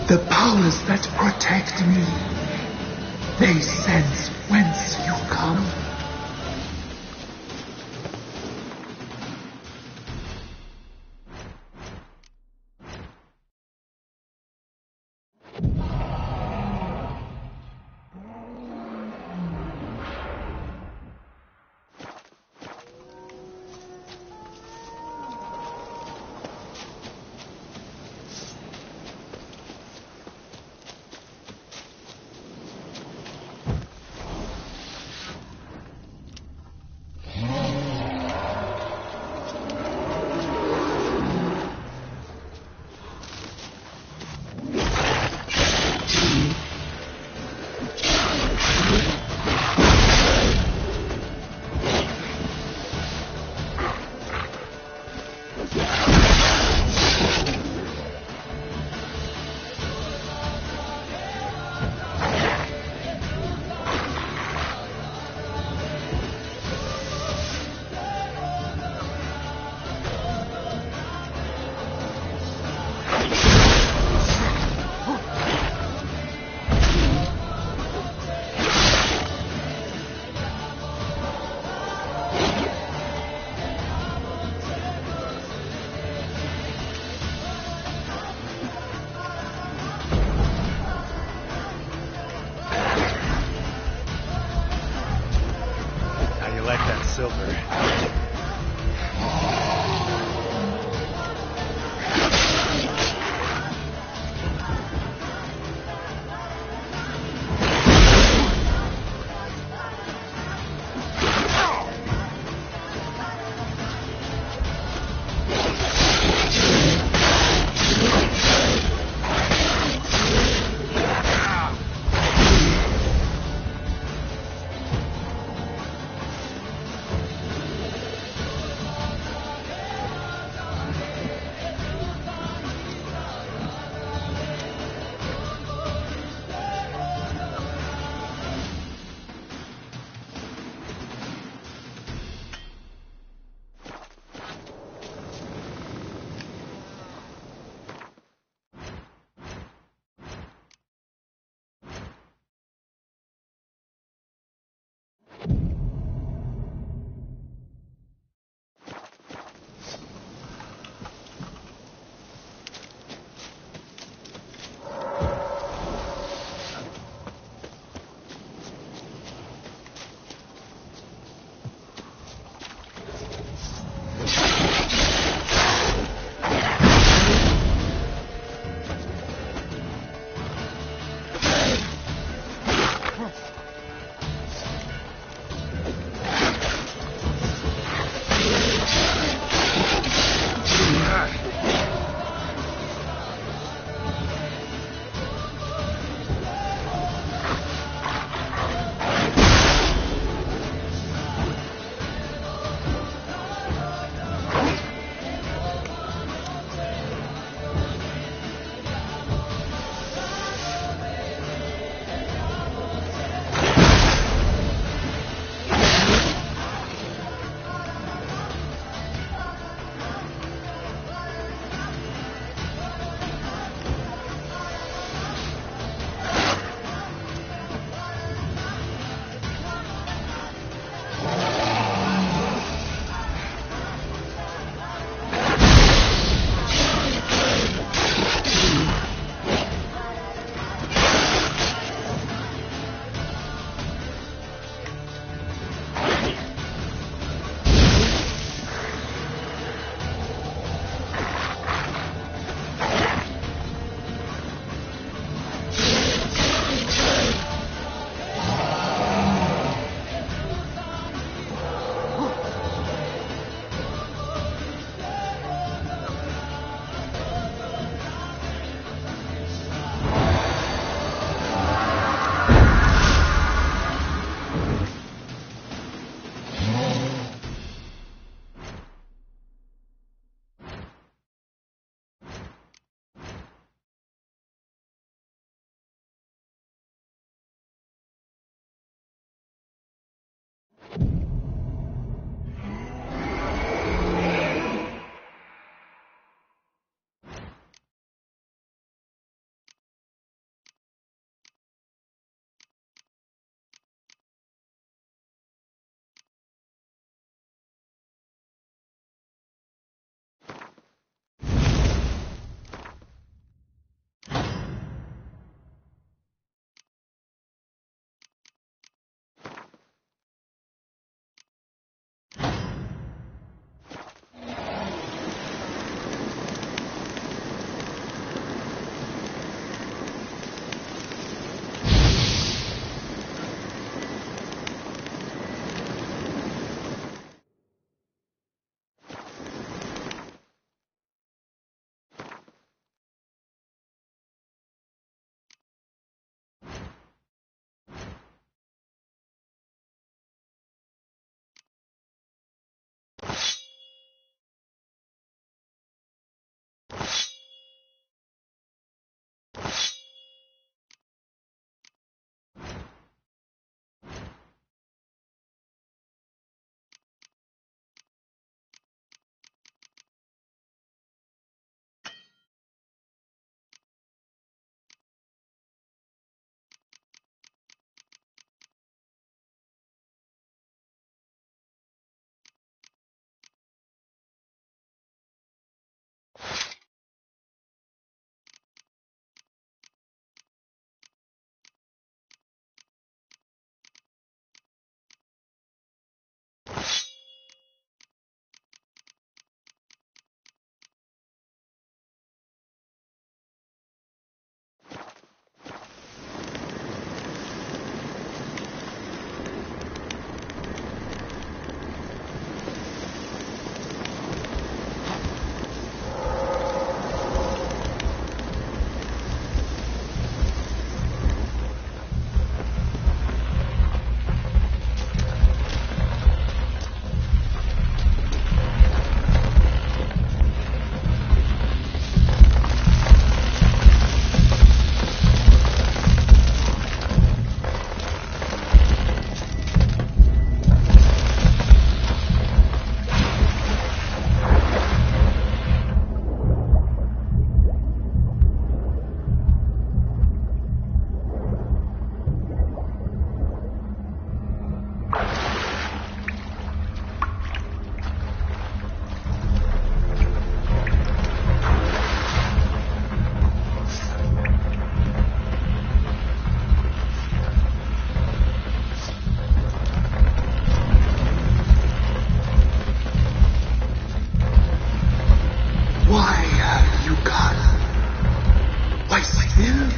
The powers that protect me, they sense whence you come.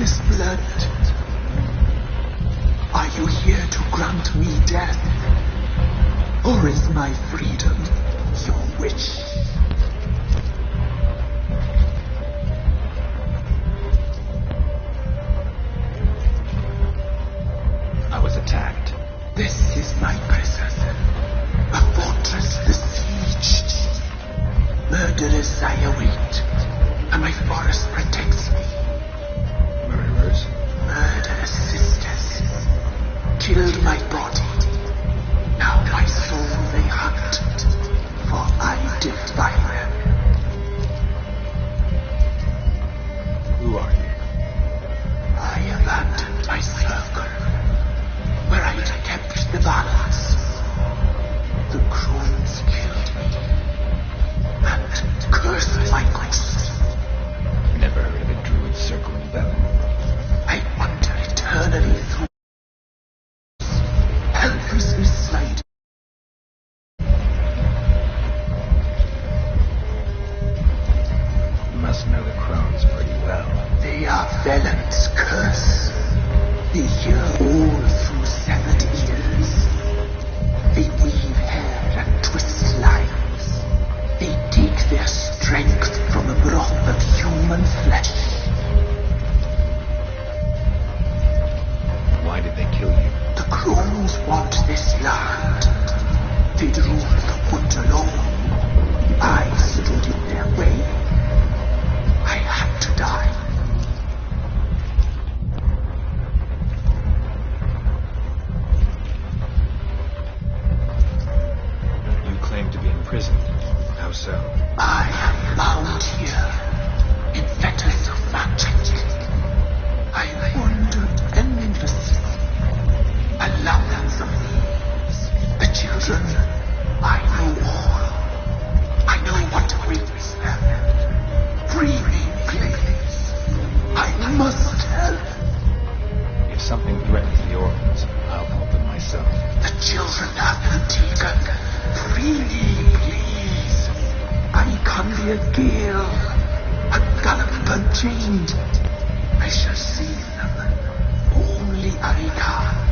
this blood? Are you here to grant me death? Or is my freedom your wish? I was attacked. This is my prison. A fortress besieged. Murderers I await, and my forest protects me. Murderers? Murderous sisters. Killed my body. Now my soul they hunt, for I defy them. Who are you? I abandoned my circle, where I had kept the balance. The crones killed me, and cursed my ghost. Never heard of a druid circling Velen. I wander eternally through helplessly slide. You must know the crones pretty well. They are Velen's curse. They hear all through severed ears. They weave hair and twist lives. They take their strength from the broth of human flesh. Why did they kill you? The crones want this land. They'd rule the wood alone. I stood in their way. I had to die. You claim to be in prison. How so? I am bound here in fetters of magic. I wandered endlessly. Allowance of these, the children. I know all. I know what awaits them. Free me, please. I must help. If something threatens the orphans, I'll help them myself. The children have been taken. Freely, please. I can be a gale, a gallop unchained. I shall save them. Only I can.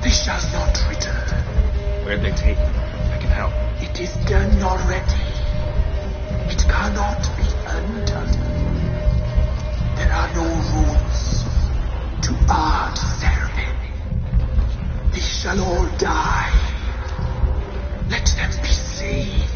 They shall not return. Where'd they take them? I can help. It is done already. It cannot be undone. There are no rules to art ceremony. They shall all die. Let them be saved.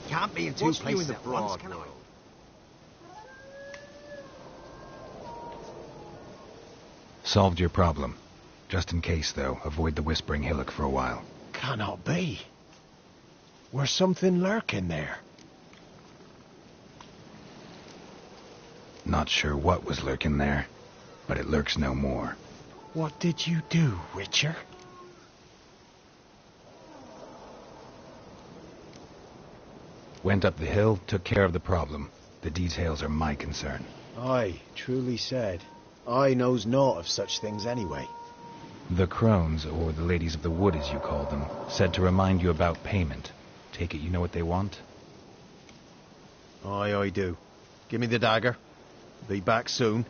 Can't be in two places at once, can I? Solved your problem. Just in case, though, avoid the Whispering Hillock for a while. Cannot be. Where's something lurking there? Not sure what was lurking there, but it lurks no more. What did you do, Witcher? Went up the hill, took care of the problem. The details are my concern. Aye, truly said. I knows naught of such things anyway. The crones, or the ladies of the wood as you call them, said to remind you about payment. Take it you know what they want? Aye, I do. Give me the dagger. Be back soon.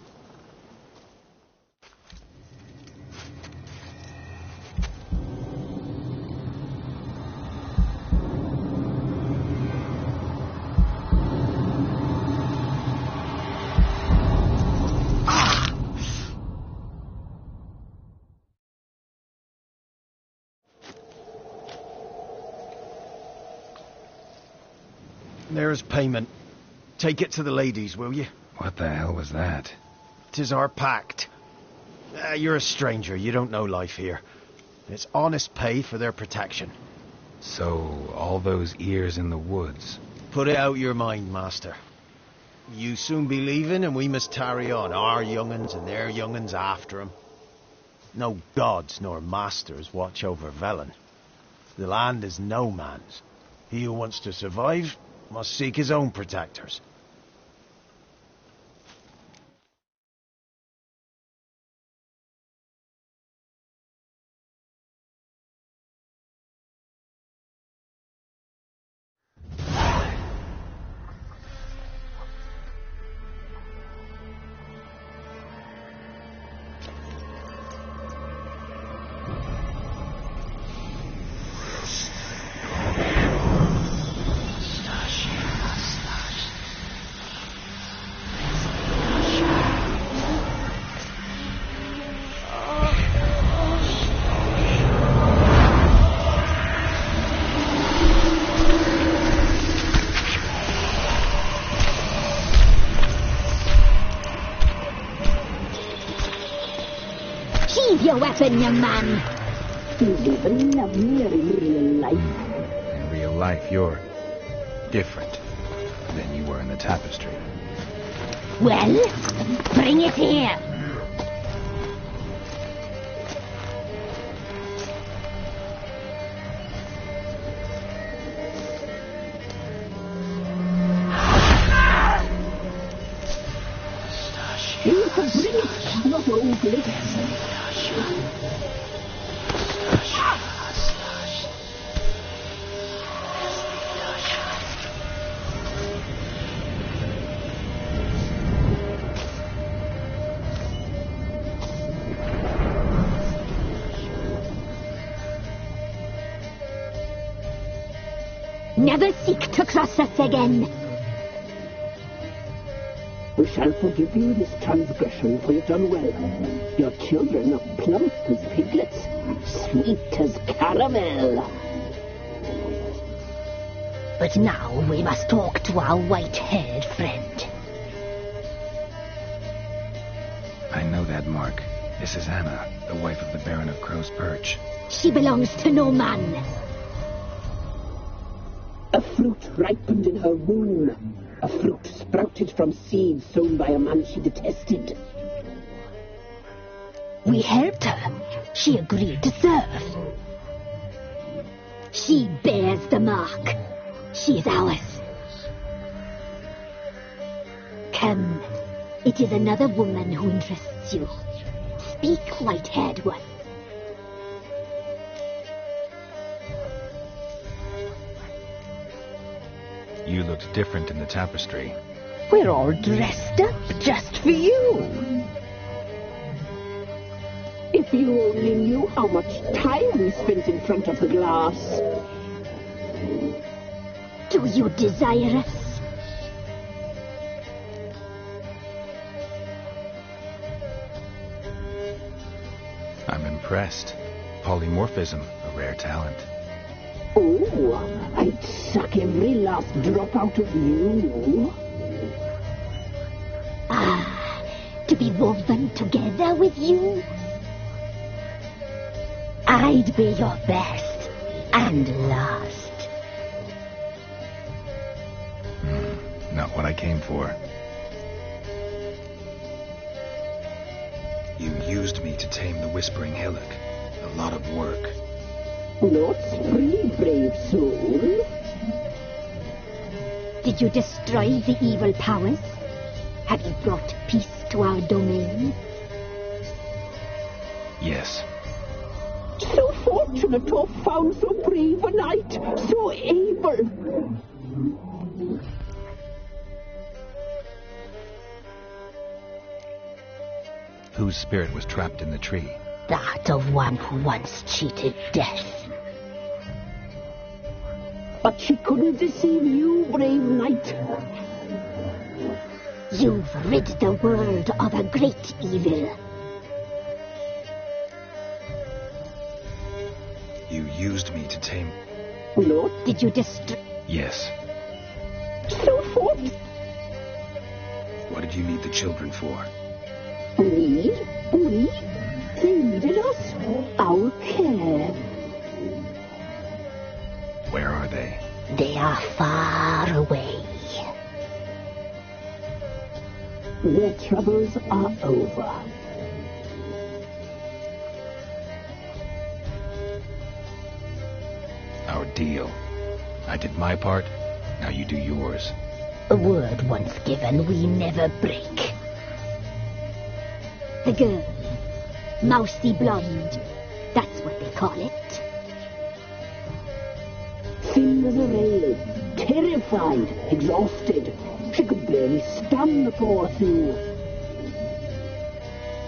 There's payment. Take it to the ladies, will you? What the hell was that? 'Tis our pact. You're a stranger. You don't know life here. It's honest pay for their protection. So, all those ears in the woods. Put it out your mind, master. You soon be leaving, and we must tarry on. Our young'uns and their young'uns after 'em. No gods nor masters watch over Velen. The land is no man's. He who wants to survive must seek his own protectors. Drop your weapon, young man. You live and love me in real life. In real life, you're different than you were in the tapestry. Well, bring it here. You can bring it, not old lips. Never seek to cross us again. We shall forgive you this transgression, for you've done well. Your children are plump as piglets, sweet as caramel. But now we must talk to our white-haired friend. I know that mark. This is Anna, the wife of the Baron of Crow's Perch. She belongs to no man. A fruit ripened in her womb. A fruit sprouted from seeds sown by a man she detested. We helped her. She agreed to serve. She bears the mark. She is ours. Come. It is another woman who interests you. Speak, white-haired one. You looked different in the tapestry. We're all dressed up just for you. If you only knew how much time we spent in front of the glass. Do you desire us? I'm impressed. Polymorphism, a rare talent. Oh, I'd suck every last drop out of you. Ah, to be woven together with you? I'd be your best and last. Not what I came for. You used me to tame the Whispering Hillock. A lot of work. Not free, brave soul. Did you destroy the evil powers? Have you brought peace to our domain? Yes. So fortunate to have found so brave a knight, so able. Whose spirit was trapped in the tree? That of one who once cheated death. But she couldn't deceive you, brave knight. You've rid the world of a great evil. You used me to tame... No. Did you destroy... Yes. So fortunate. What did you need the children for? We? They needed us. Our care. Where are they? They are far away. Their troubles are over. Our deal. I did my part, now you do yours. A word once given, we never break. The girl. Mousy blonde. That's what they call it. Thin as a rail. Terrified. Exhausted. She could barely stand the poor thing.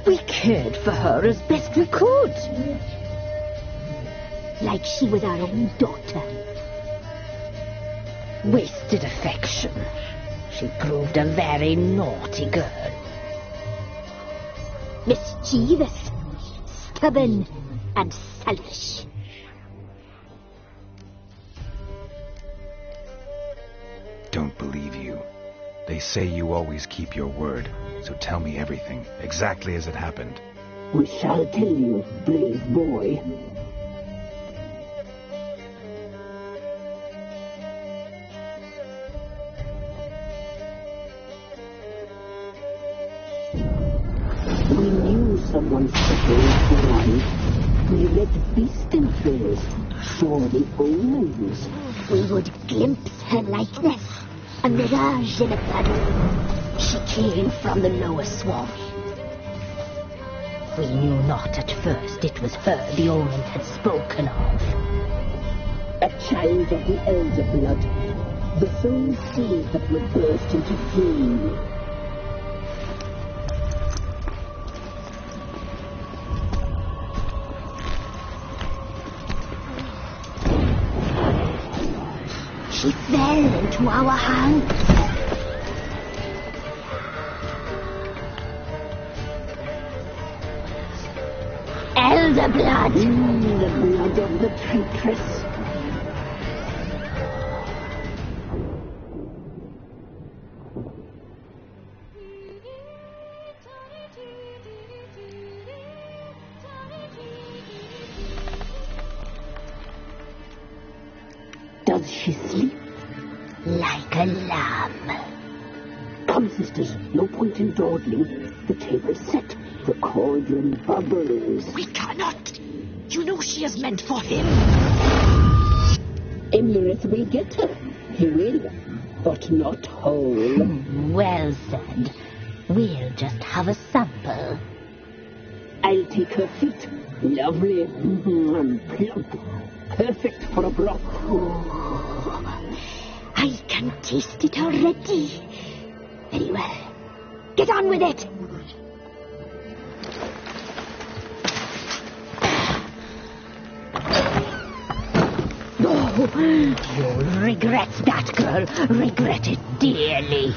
We cared for her as best we could. Like she was our own daughter. Wasted affection. She proved a very naughty girl. Mischievous, stubborn, and selfish. Don't believe you. They say you always keep your word, so tell me everything, exactly as it happened. We shall tell you, brave boy. We knew someone special was alive. We read the beast entrails, saw the omens. We would glimpse her likeness, a mirage in a puddle. She came from the lower swamp. We knew not at first it was her the omen had spoken of. A child of the elder blood, the soul seed that would burst into flame. She fell into our hands. Elder blood! The blood of the traitress. Does she sleep? Like a lamb. Come, sisters, no point in dawdling. The table's set. The cauldron bubbles. We cannot. You know she is meant for him. Emirith will get her. He will, but not whole. Well said. We'll just have a sample. I'll take her feet. Lovely and plump. Perfect for a broth. Oh, I can taste it already. Very well. Get on with it. Oh, you'll regret that, girl. Regret it dearly.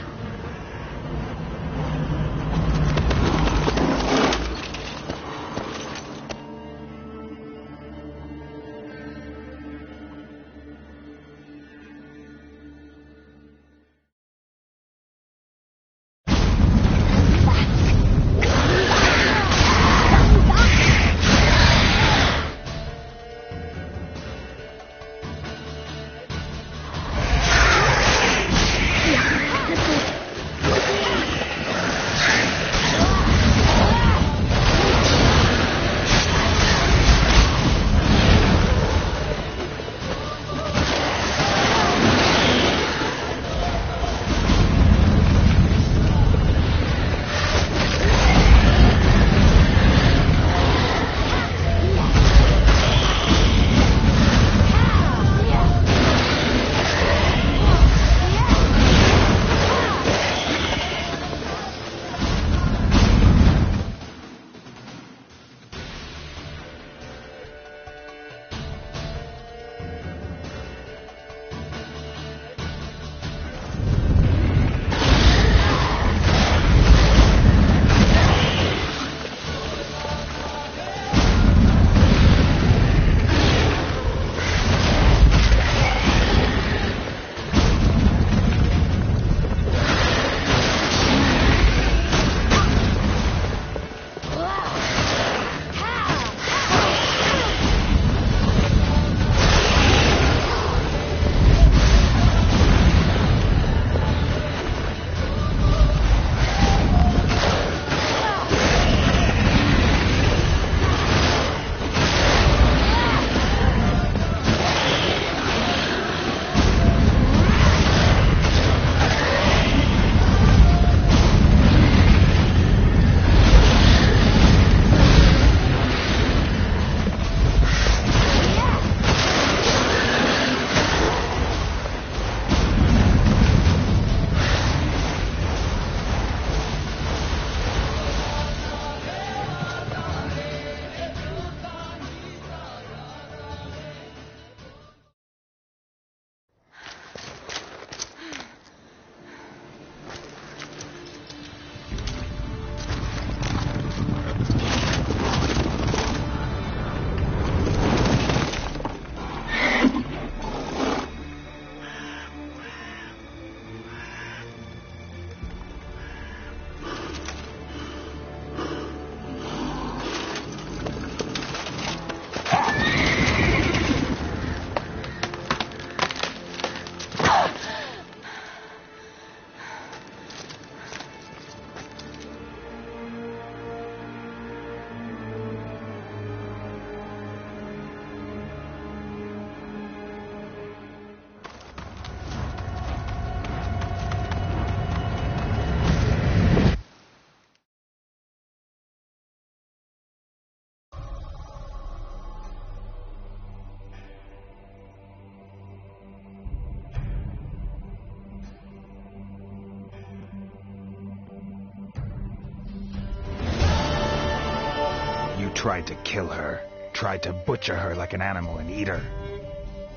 tried to kill her. Tried to butcher her like an animal and eat her.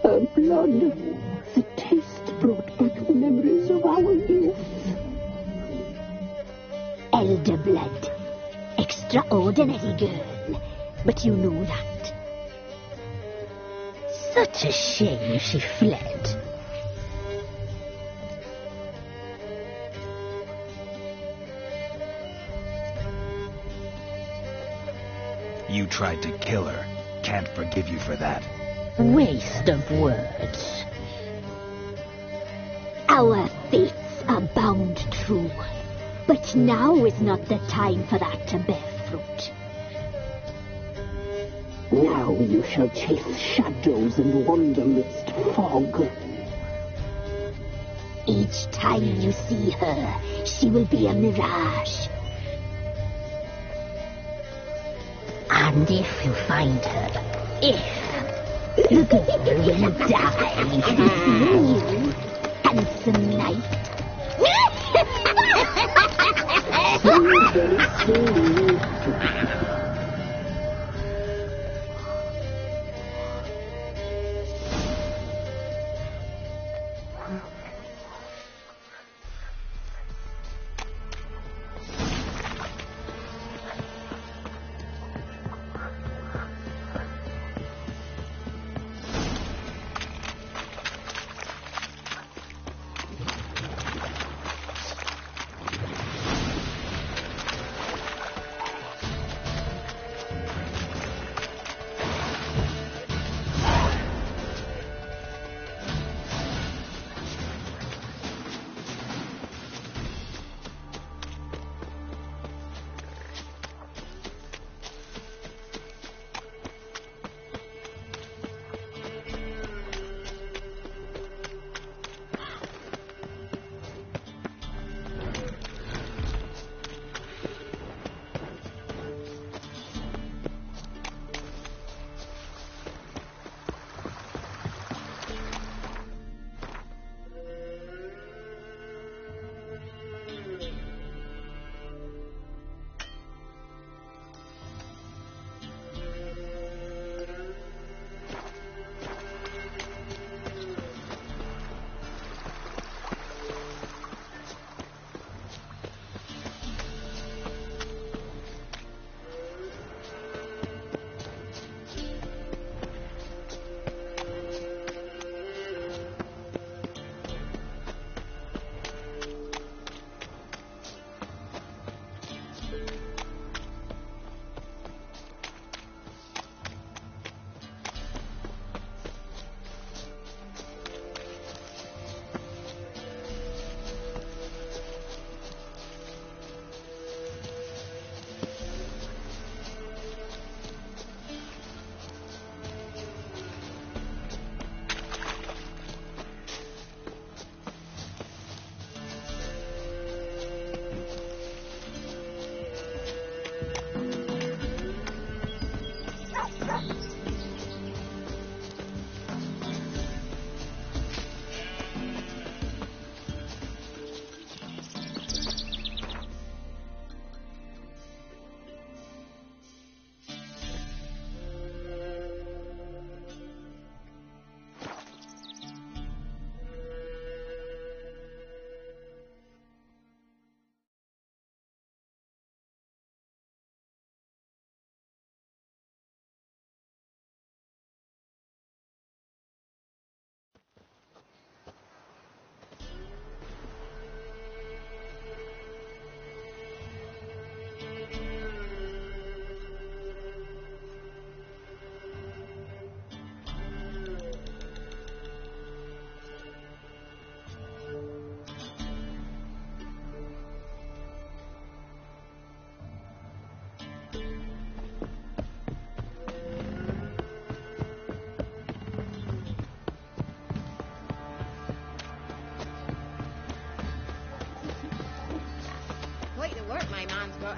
Her blood, the taste brought back memories of our youth. Elder blood. Extraordinary girl. But you know that. Such a shame she fled. You tried to kill her. Can't forgive you for that. Waste of words. Our fates are bound true. But now is not the time for that to bear fruit. Now you shall chase shadows and wander midst fog. Each time you see her, she will be a mirage. And if you find her, the girl will die. You, handsome knight.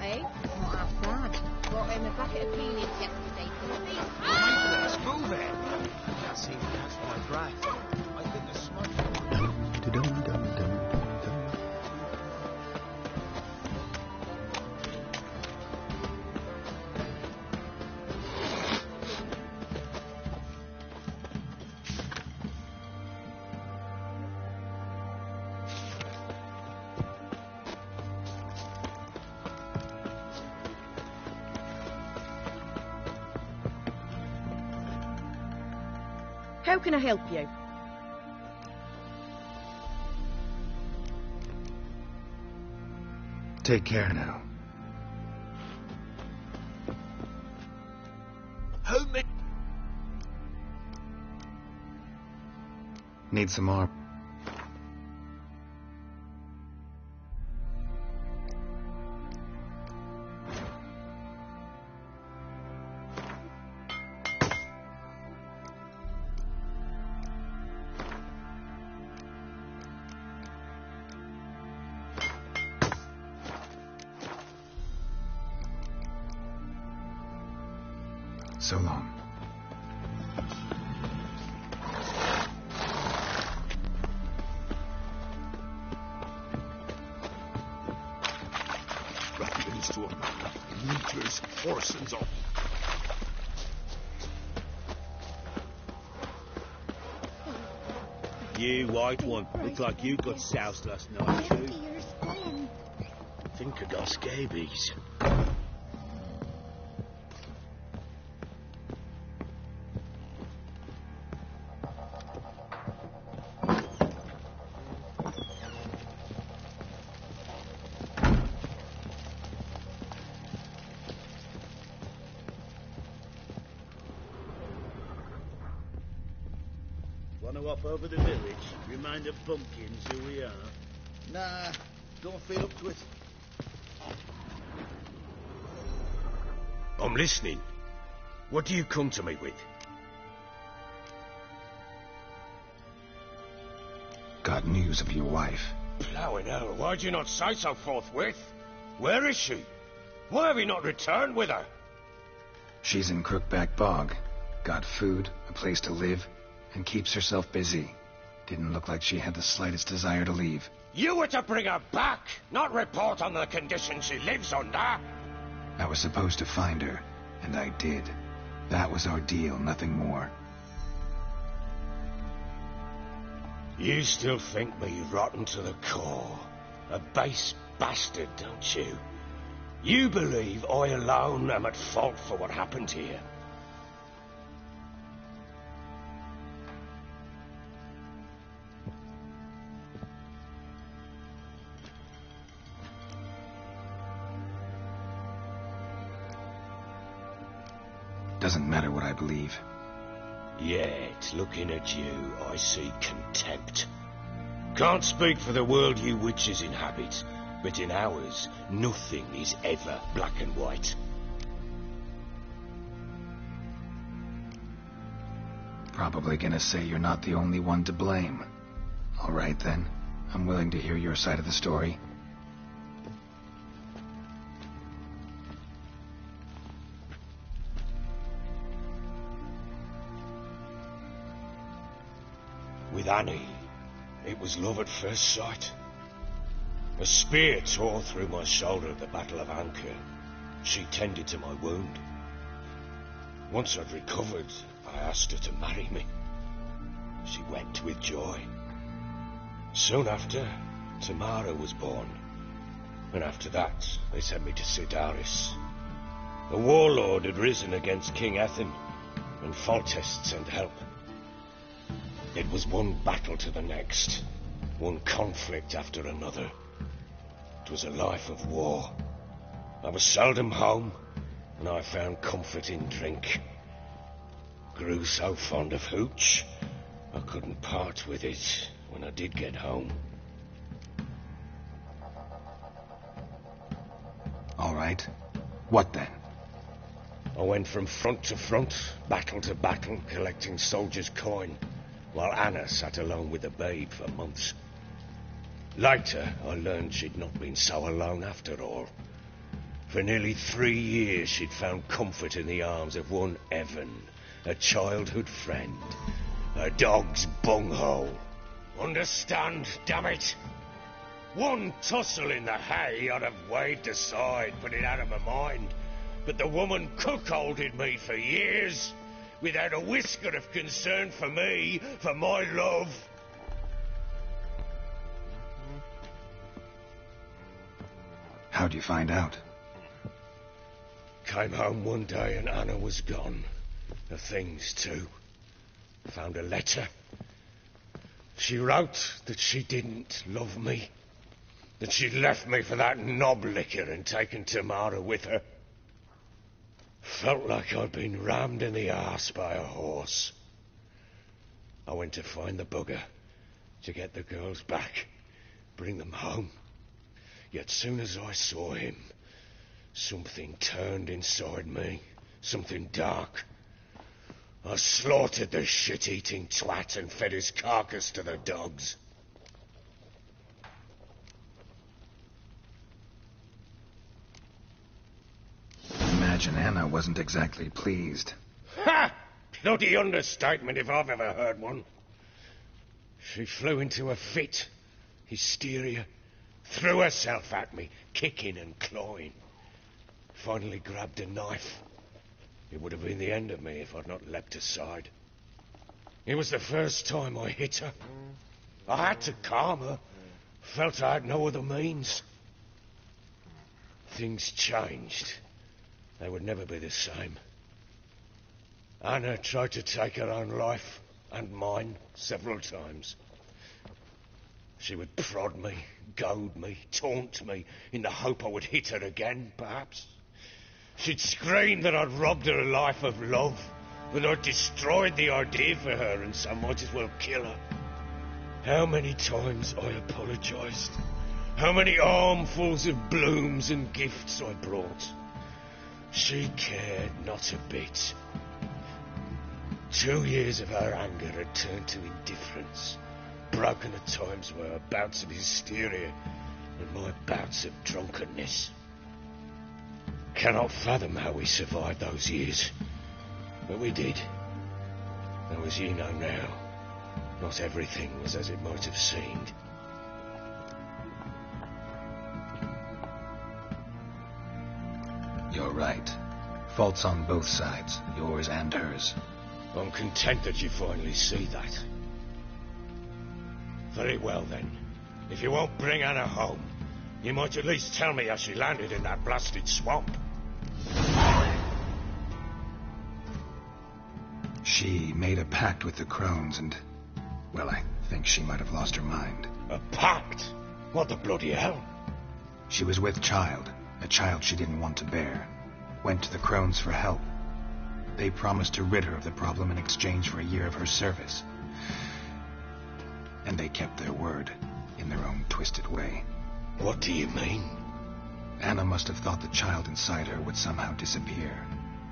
eh? What half bad? Brought him a bucket of peanuts yesterday for the beef. Let's move it. I can't seem to catch my breath. I think the smoke. How can I help you? Take care now. How many? Need some more. So long. Ruffians to a man. Looters, horsens up. You, white one, look like you got soused last night too. I think I got scabies. Want to hop over the village? Remind the bumpkins who we are? Nah, don't feel up to it. I'm listening. What do you come to me with? Got news of your wife. Plowing hell, why'd you not say so forthwith? Where is she? Why have you not returned with her? She's in Crookback Bog. Got food, a place to live, and keeps herself busy. Didn't look like she had the slightest desire to leave. You were to bring her back, not report on the conditions she lives under. I was supposed to find her, and I did. That was our deal, nothing more. You still think me rotten to the core. A base bastard, don't you? You believe I alone am at fault for what happened here. Doesn't matter what I believe. Yet, looking at you, I see contempt. Can't speak for the world you witches inhabit, but in ours, nothing is ever black and white. Probably gonna say you're not the only one to blame. All right then, I'm willing to hear your side of the story. With Annie, it was love at first sight. A spear tore through my shoulder at the Battle of Anchor. She tended to my wound. Once I'd recovered, I asked her to marry me. She wept with joy. Soon after, Tamara was born. And after that, they sent me to Sidaris. A warlord had risen against King Ethan, and Foltest sent help. It was one battle to the next, one conflict after another. It was a life of war. I was seldom home, and I found comfort in drink. Grew so fond of hooch, I couldn't part with it when I did get home. All right. What then? I went from front to front, battle to battle, collecting soldiers' coin, while Anna sat alone with the babe for months. Later, I learned she'd not been so alone after all. For nearly 3 years, she'd found comfort in the arms of one Evan, a childhood friend, a dog's bunghole. Understand, damn it? One tussle in the hay I'd have waved aside, put it out of my mind. But the woman cuckolded me for years, without a whisker of concern for me, for my love. How'd you find out? Came home one day and Anna was gone. The things too. Found a letter. She wrote that she didn't love me, that she'd left me for that knob licker and taken Tamara with her. Felt like I'd been rammed in the arse by a horse. I went to find the bugger, to get the girls back, bring them home. Yet soon as I saw him, something turned inside me, something dark. I slaughtered the shit-eating twat and fed his carcass to the dogs. Imagine Anna wasn't exactly pleased. Ha! Bloody understatement if I've ever heard one. She flew into a fit, hysteria, threw herself at me, kicking and clawing. Finally grabbed a knife. It would have been the end of me if I'd not leapt aside. It was the first time I hit her. I had to calm her. Felt I had no other means. Things changed. They would never be the same. Anna tried to take her own life, and mine, several times. She would prod me, goad me, taunt me, in the hope I would hit her again, perhaps. She'd scream that I'd robbed her life of love, that I'd destroyed the idea for her, and so might as well kill her. How many times I apologised. How many armfuls of blooms and gifts I brought. She cared not a bit. 2 years of her anger had turned to indifference, broken at times by her bouts of hysteria and my bouts of drunkenness. Cannot fathom how we survived those years, but we did. Though as you know now, not everything was as it might have seemed. You're right. Faults on both sides, yours and hers. I'm content that you finally see that. Very well then. If you won't bring Anna home, you might at least tell me how she landed in that blasted swamp. She made a pact with the crones and, well, I think she might have lost her mind. A pact? What the bloody hell? She was with child, a child she didn't want to bear. Went to the crones for help. They promised to rid her of the problem in exchange for a year of her service. And they kept their word, in their own twisted way. What do you mean? Anna must have thought the child inside her would somehow disappear.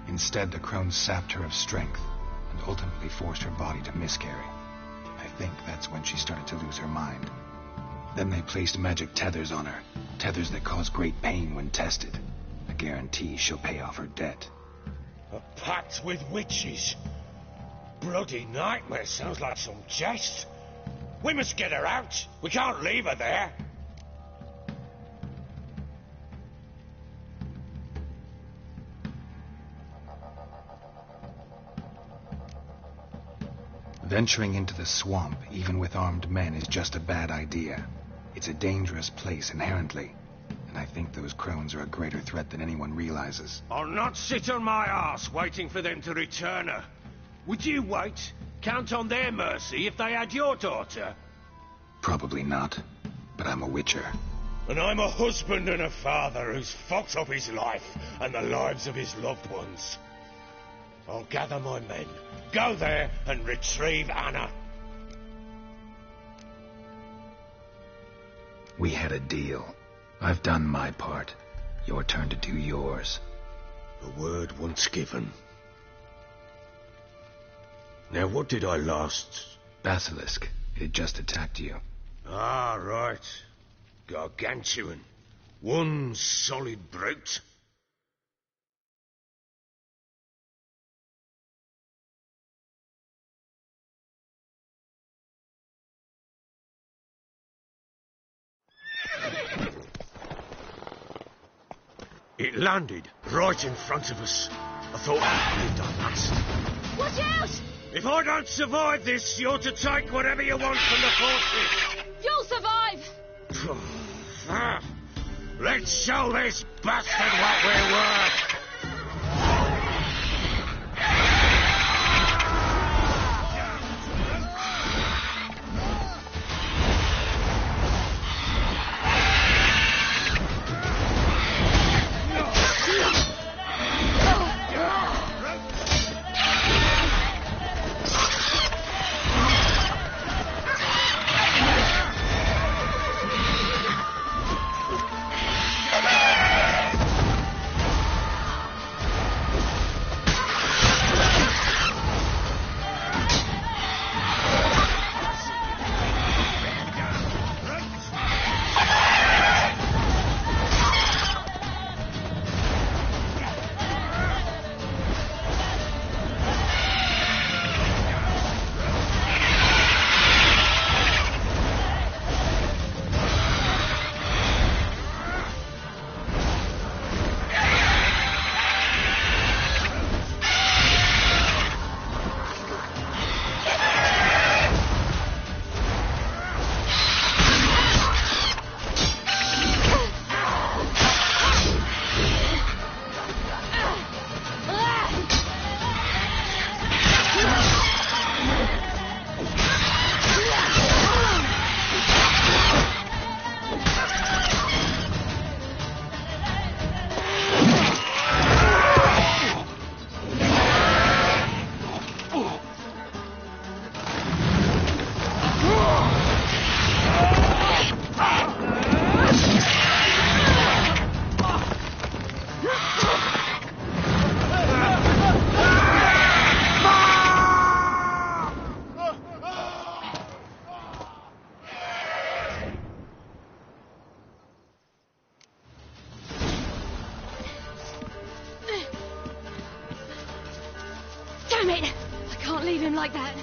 Instead, the crones sapped her of strength and ultimately forced her body to miscarry. I think that's when she started to lose her mind. Then they placed magic tethers on her, tethers that cause great pain when tested. A guarantee she'll pay off her debt. A pact with witches? Bloody nightmare, sounds like some jest. We must get her out. We can't leave her there. Venturing into the swamp, even with armed men, is just a bad idea. It's a dangerous place inherently, and I think those crones are a greater threat than anyone realizes. I'll not sit on my arse waiting for them to return her. Would you wait? Count on their mercy if they had your daughter? Probably not, but I'm a witcher. And I'm a husband and a father who's fucked up his life and the lives of his loved ones. I'll gather my men, go there and retrieve Anna. We had a deal. I've done my part. Your turn to do yours. A word once given. Now, what did I last? Basilisk. It just attacked you. Ah, right. Gargantuan. One solid brute. It landed right in front of us. I thought, we've done that. Watch out! If I don't survive this, you're to take whatever you want from the forces. You'll survive! Let's show this bastard what we're worth. it! I can't leave him like that.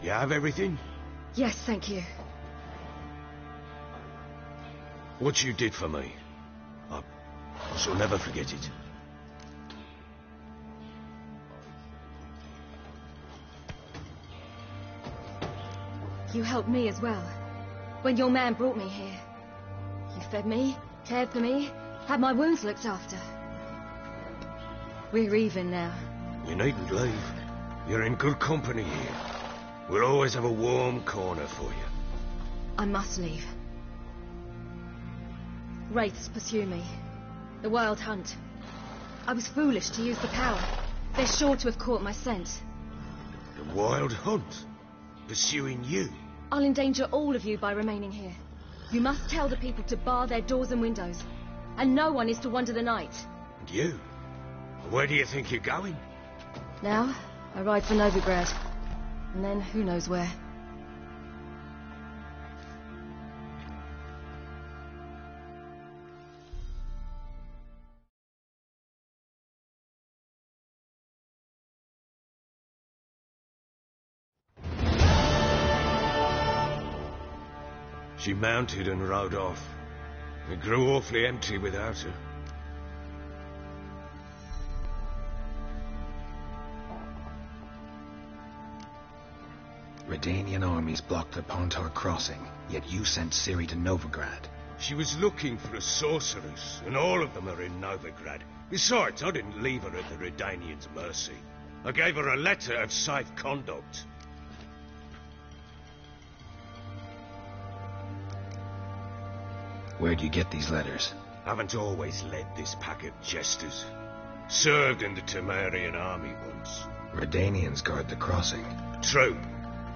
You have everything? Yes, thank you. What you did for me, I shall never forget it. You helped me as well. When your man brought me here. You fed me, cared for me, had my wounds looked after. We're even now. You needn't leave. You're in good company here. We'll always have a warm corner for you. I must leave. Wraiths pursue me. The Wild Hunt. I was foolish to use the power. They're sure to have caught my scent. The Wild Hunt? Pursuing you? I'll endanger all of you by remaining here. You must tell the people to bar their doors and windows. And no one is to wander the night. And you? Where do you think you're going? Now, I ride for Novigrad. And then, who knows where. She mounted and rode off. It grew awfully empty without her. Redanian armies blocked the Pontar crossing, yet you sent Ciri to Novigrad. She was looking for a sorceress, and all of them are in Novigrad. Besides, I didn't leave her at the Redanians' mercy. I gave her a letter of safe conduct. Where'd you get these letters? Haven't always led this pack of jesters. Served in the Temerian army once. Redanians guard the crossing. True.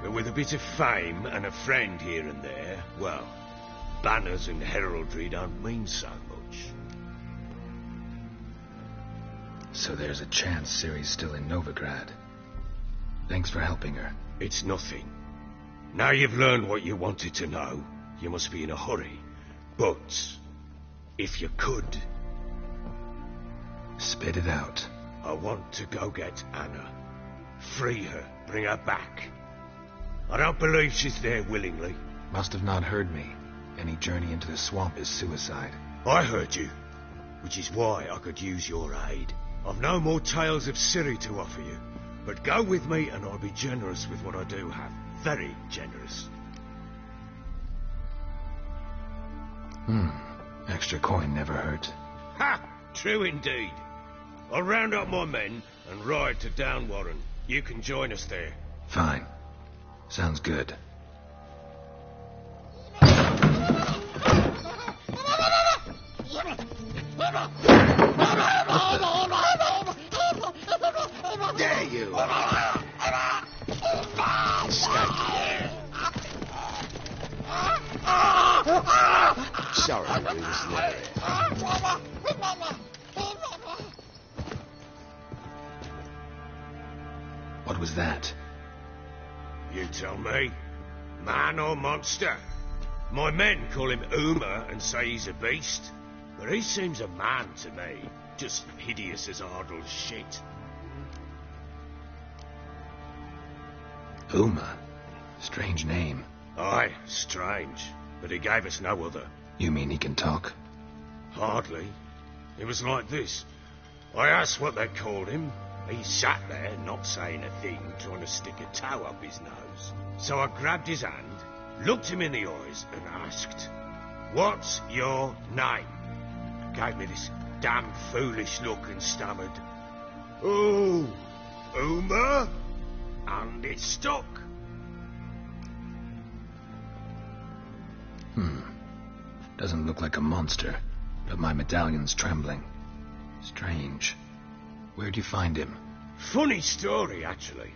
But with a bit of fame and a friend here and there, well, banners and heraldry don't mean so much. So there's a chance Ciri's still in Novigrad. Thanks for helping her. It's nothing. Now you've learned what you wanted to know, you must be in a hurry. But, if you could... Spit it out. I want to go get Anna. Free her, bring her back. I don't believe she's there willingly. Must have not heard me. Any journey into the swamp is suicide. I heard you, which is why I could use your aid. I've no more tales of Ciri to offer you, but go with me and I'll be generous with what I do have. Very generous. Extra coin never hurt. Ha! True indeed. I'll round up my men and ride to Downwarren. You can join us there. Fine. Sounds good. There you are. Sorry, we was never here. What was that? You tell me. Man or monster? My men call him Uma and say he's a beast, but he seems a man to me. Just hideous as Ardle's shit. Uma? Strange name. Aye, strange. But he gave us no other. You mean he can talk? Hardly. It was like this. I asked what they called him. He sat there, not saying a thing, trying to stick a toe up his nose. So I grabbed his hand, looked him in the eyes, and asked, "What's your name?" Gave me this damn foolish look and stammered, "Oh, Uma?" And it stuck. Doesn't look like a monster, but my medallion's trembling. Strange. Where'd you find him? Funny story, actually.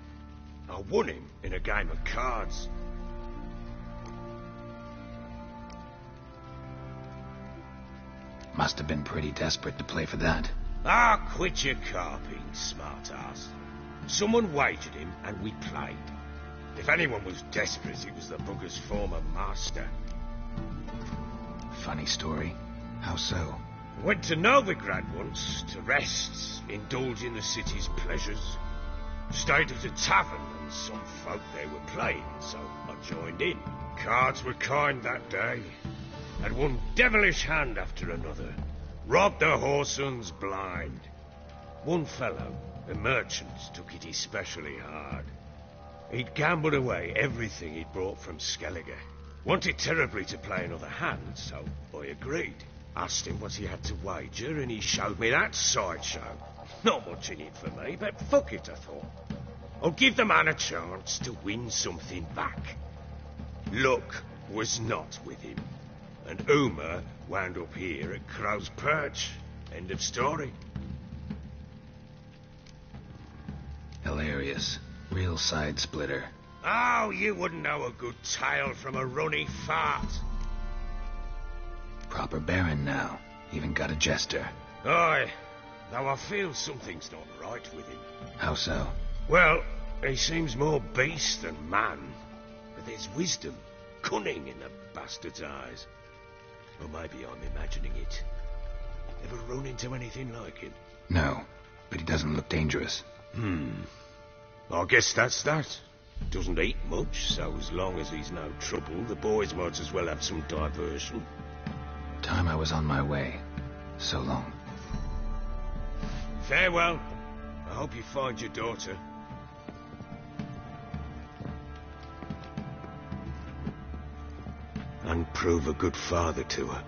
I won him in a game of cards. Must have been pretty desperate to play for that. Ah, quit your carping, smart-ass. Someone wagered him, and we played. If anyone was desperate, it was the bugger's former master. Funny story. How so? Went to Novigrad once, to rest, indulge in the city's pleasures. Stayed at a tavern, and some folk there were playing, so I joined in. Cards were kind that day. Had one devilish hand after another. Robbed the whoresun's blind. One fellow, a merchant, took it especially hard. He'd gambled away everything he'd brought from Skellige. Wanted terribly to play another hand, so I agreed. Asked him what he had to wager, and he showed me that sideshow. Not much in it for me, but fuck it, I thought. I'll give the man a chance to win something back. Luck was not with him, and Uma wound up here at Crow's Perch. End of story. Hilarious. Real side splitter. Oh, you wouldn't know a good tale from a runny fart. Proper baron now. Even got a jester. Aye, though I feel something's not right with him. How so? Well, he seems more beast than man. But there's wisdom, cunning in the bastard's eyes. Or maybe I'm imagining it. Ever run into anything like him? No, but he doesn't look dangerous. I guess that's that. Doesn't eat much, so as long as he's no trouble, the boys might as well have some diversion. Time I was on my way. So long. Farewell. I hope you find your daughter. And prove a good father to her.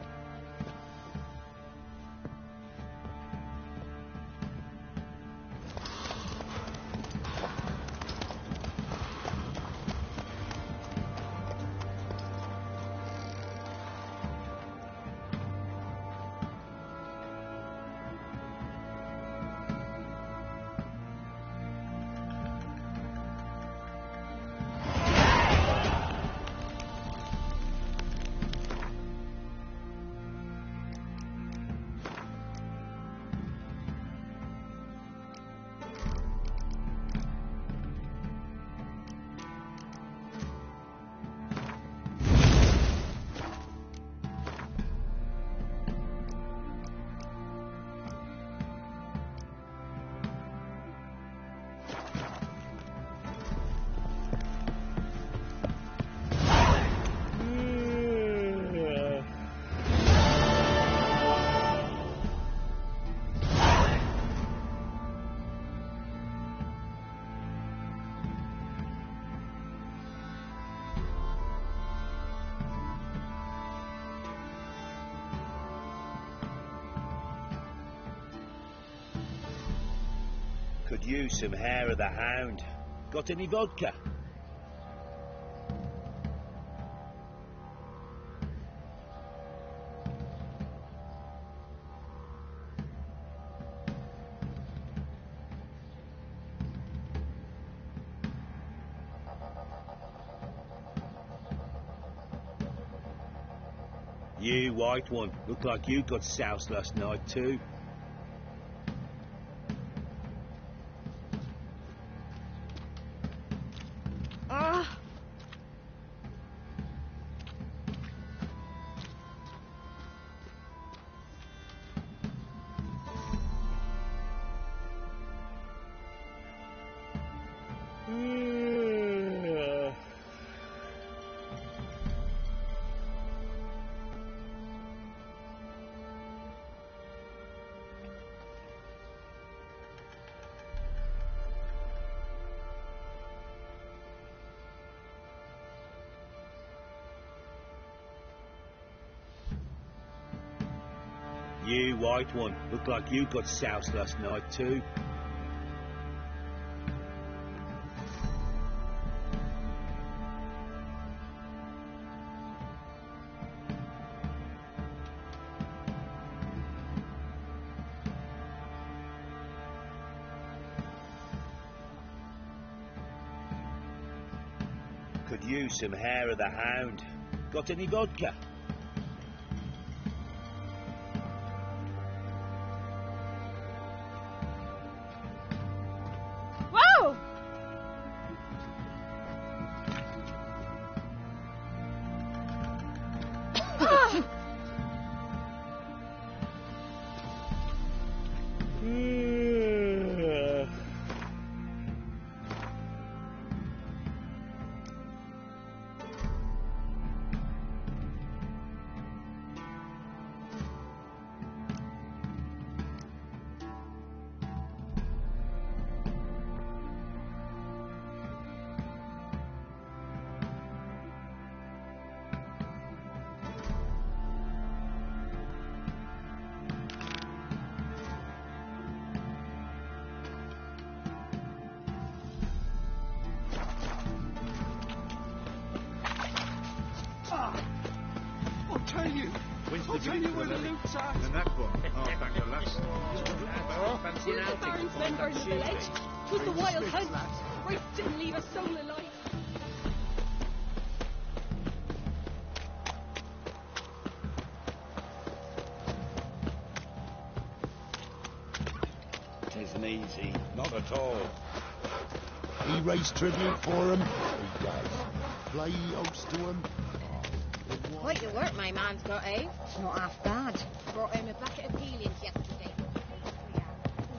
Could use some hair of the hound. Got any vodka? You, white one, look like you got soused last night too. You, white one, look like you got soused last night too. Could use some hair of the hound. Got any vodka? I'll tell you where the loot's at. And that one. Oh, thank the lass. Fancy an outing to find that village. 'Twas the wild hunt. Rafe didn't leave a soul alive. Tisn't easy, not at all. He raised tribute for him. He does. Play host to him. Quite the work my man's got, eh? Not half bad. Brought home a bucket of peelings yesterday.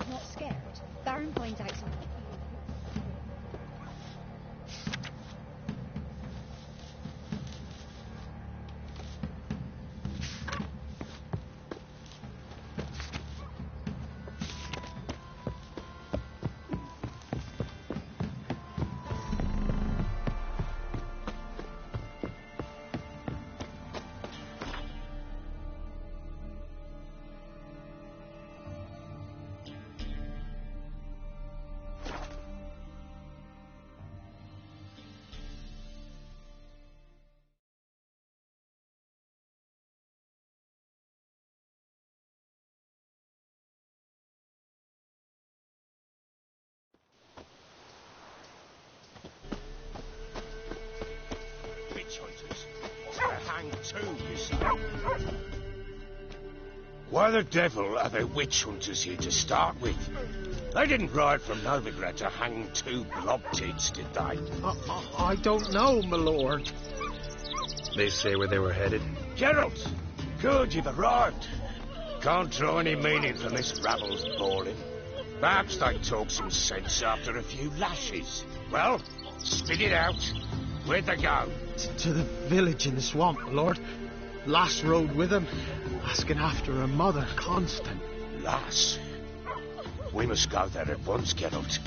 He's not scared. Baron points out something. Why the devil are there witch hunters here to start with? They didn't ride from Novigrad to hang two blob-tits, did they? I don't know, my lord. They say where they were headed? Geralt! Good, you've arrived. Can't draw any meaning from this rabble's bawling. Perhaps they talk some sense after a few lashes. Well, spit it out. Where'd they go? To the village in the swamp, my lord. Lass rode with him, asking after her mother, Constant. Lass? We must go there at once, Geralt.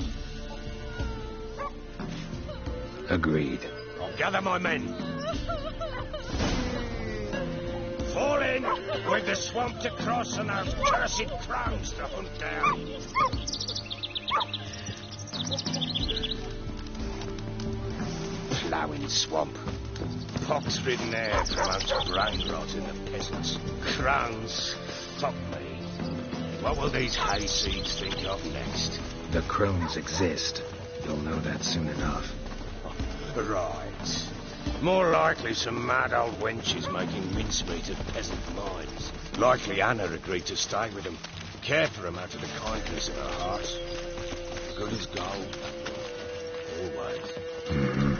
Agreed. Gather my men. Fall in! We've the swamp to cross and those cursed crows to hunt down. Ploughing swamp. Pox-ridden air promotes brain rot in the peasants. Crowns. Fuck me. What will these hayseeds think of next? The crones exist. You'll know that soon enough. Right. More likely some mad old wenches making mincemeat of peasant minds. Likely Anna agreed to stay with them. Care for them out of the kindness of her heart. Good as gold. Always. Mm-hmm.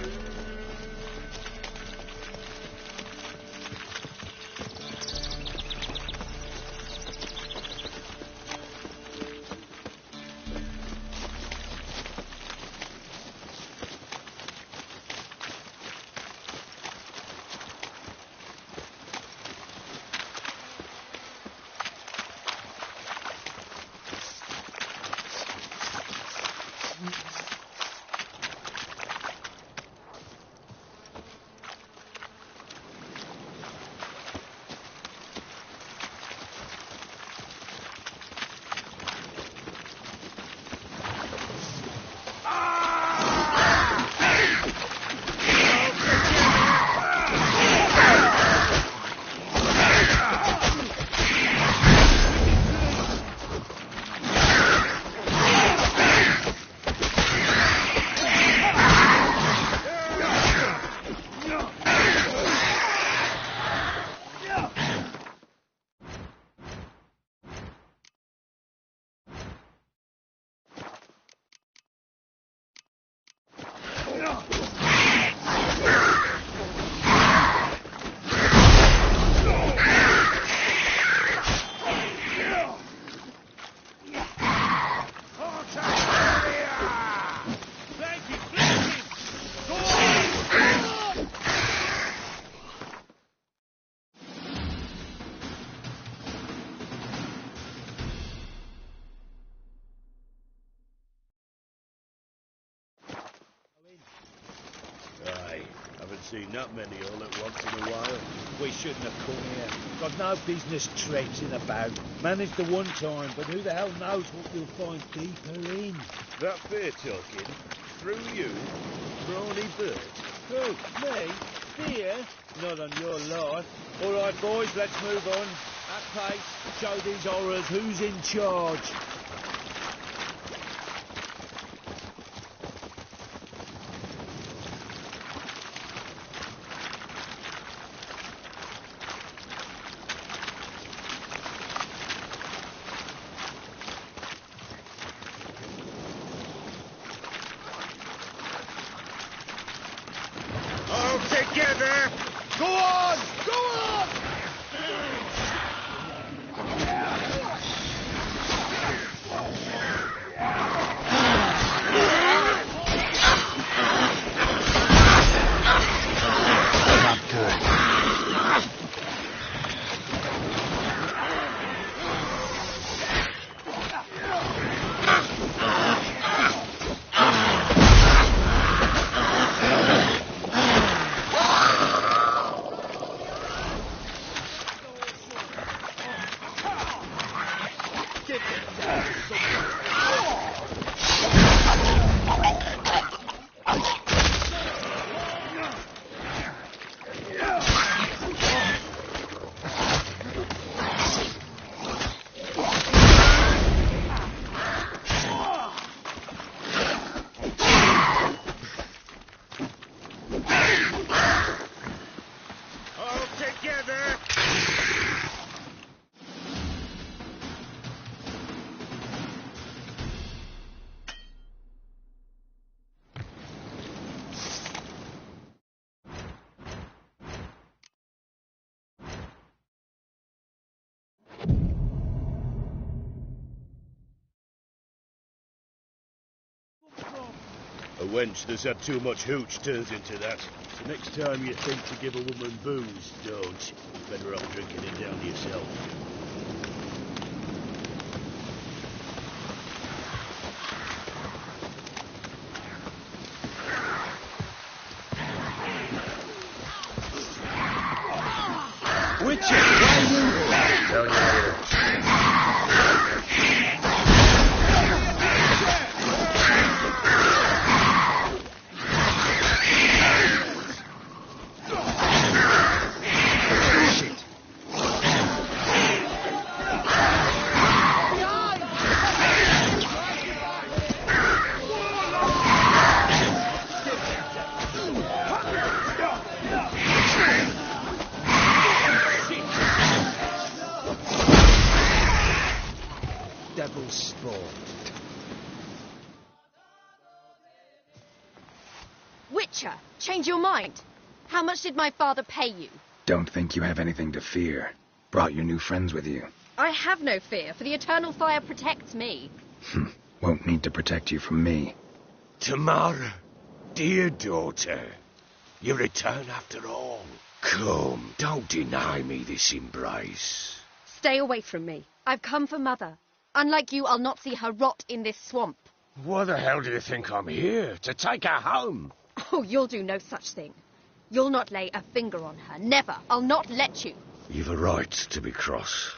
Seen that many all at once in a while. We shouldn't have come here. Got no business traipsing about. Managed the one time, but who the hell knows what we'll find deeper in? That fair talking? Through you? Brawny bird? Who? Me? Fear? Not on your life. All right, boys, let's move on. At pace, show these horrors who's in charge. Together! Go on! Go on! A wench that's had too much hooch turns into that. So next time you think to give a woman booze, don't. Better off drinking it down yourself. Witches, why you? Tell you later. sport. Witcher, change your mind. How much did my father pay you? Don't think you have anything to fear. Brought your new friends with you. I have no fear, for the eternal fire protects me. Won't need to protect you from me. Tamara, dear daughter, you return after all. Come, don't deny me this embrace. Stay away from me. I've come for Mother. Unlike you, I'll not see her rot in this swamp. Why the hell do you think I'm here? To take her home? Oh, you'll do no such thing. You'll not lay a finger on her. Never. I'll not let you. You've a right to be cross.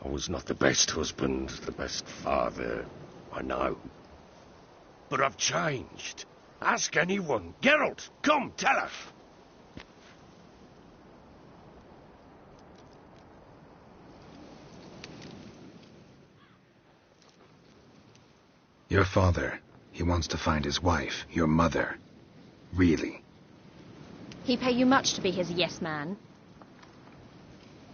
I was not the best husband, the best father, I know. But I've changed. Ask anyone. Geralt, come, tell her. Your father, he wants to find his wife, your mother. Really. He pay you much to be his yes man.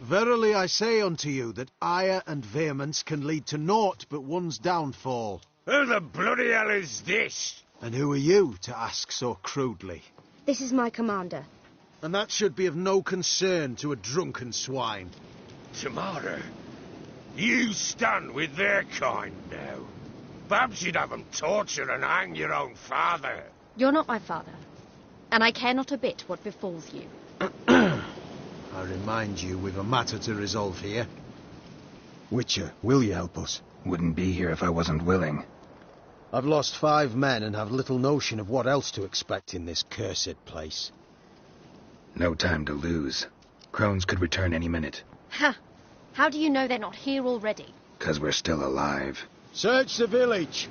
Verily I say unto you that ire and vehemence can lead to naught but one's downfall. Who the bloody hell is this? And who are you to ask so crudely? This is my commander. And that should be of no concern to a drunken swine. Tamara, you stand with their kind now. Perhaps you'd have them torture and hang your own father. You're not my father, and I care not a bit what befalls you. I remind you, we've a matter to resolve here. Witcher, will you help us? Wouldn't be here if I wasn't willing. I've lost 5 men and have little notion of what else to expect in this cursed place. No time to lose. Crones could return any minute. Ha! How do you know they're not here already? 'Cause we're still alive. Search the village!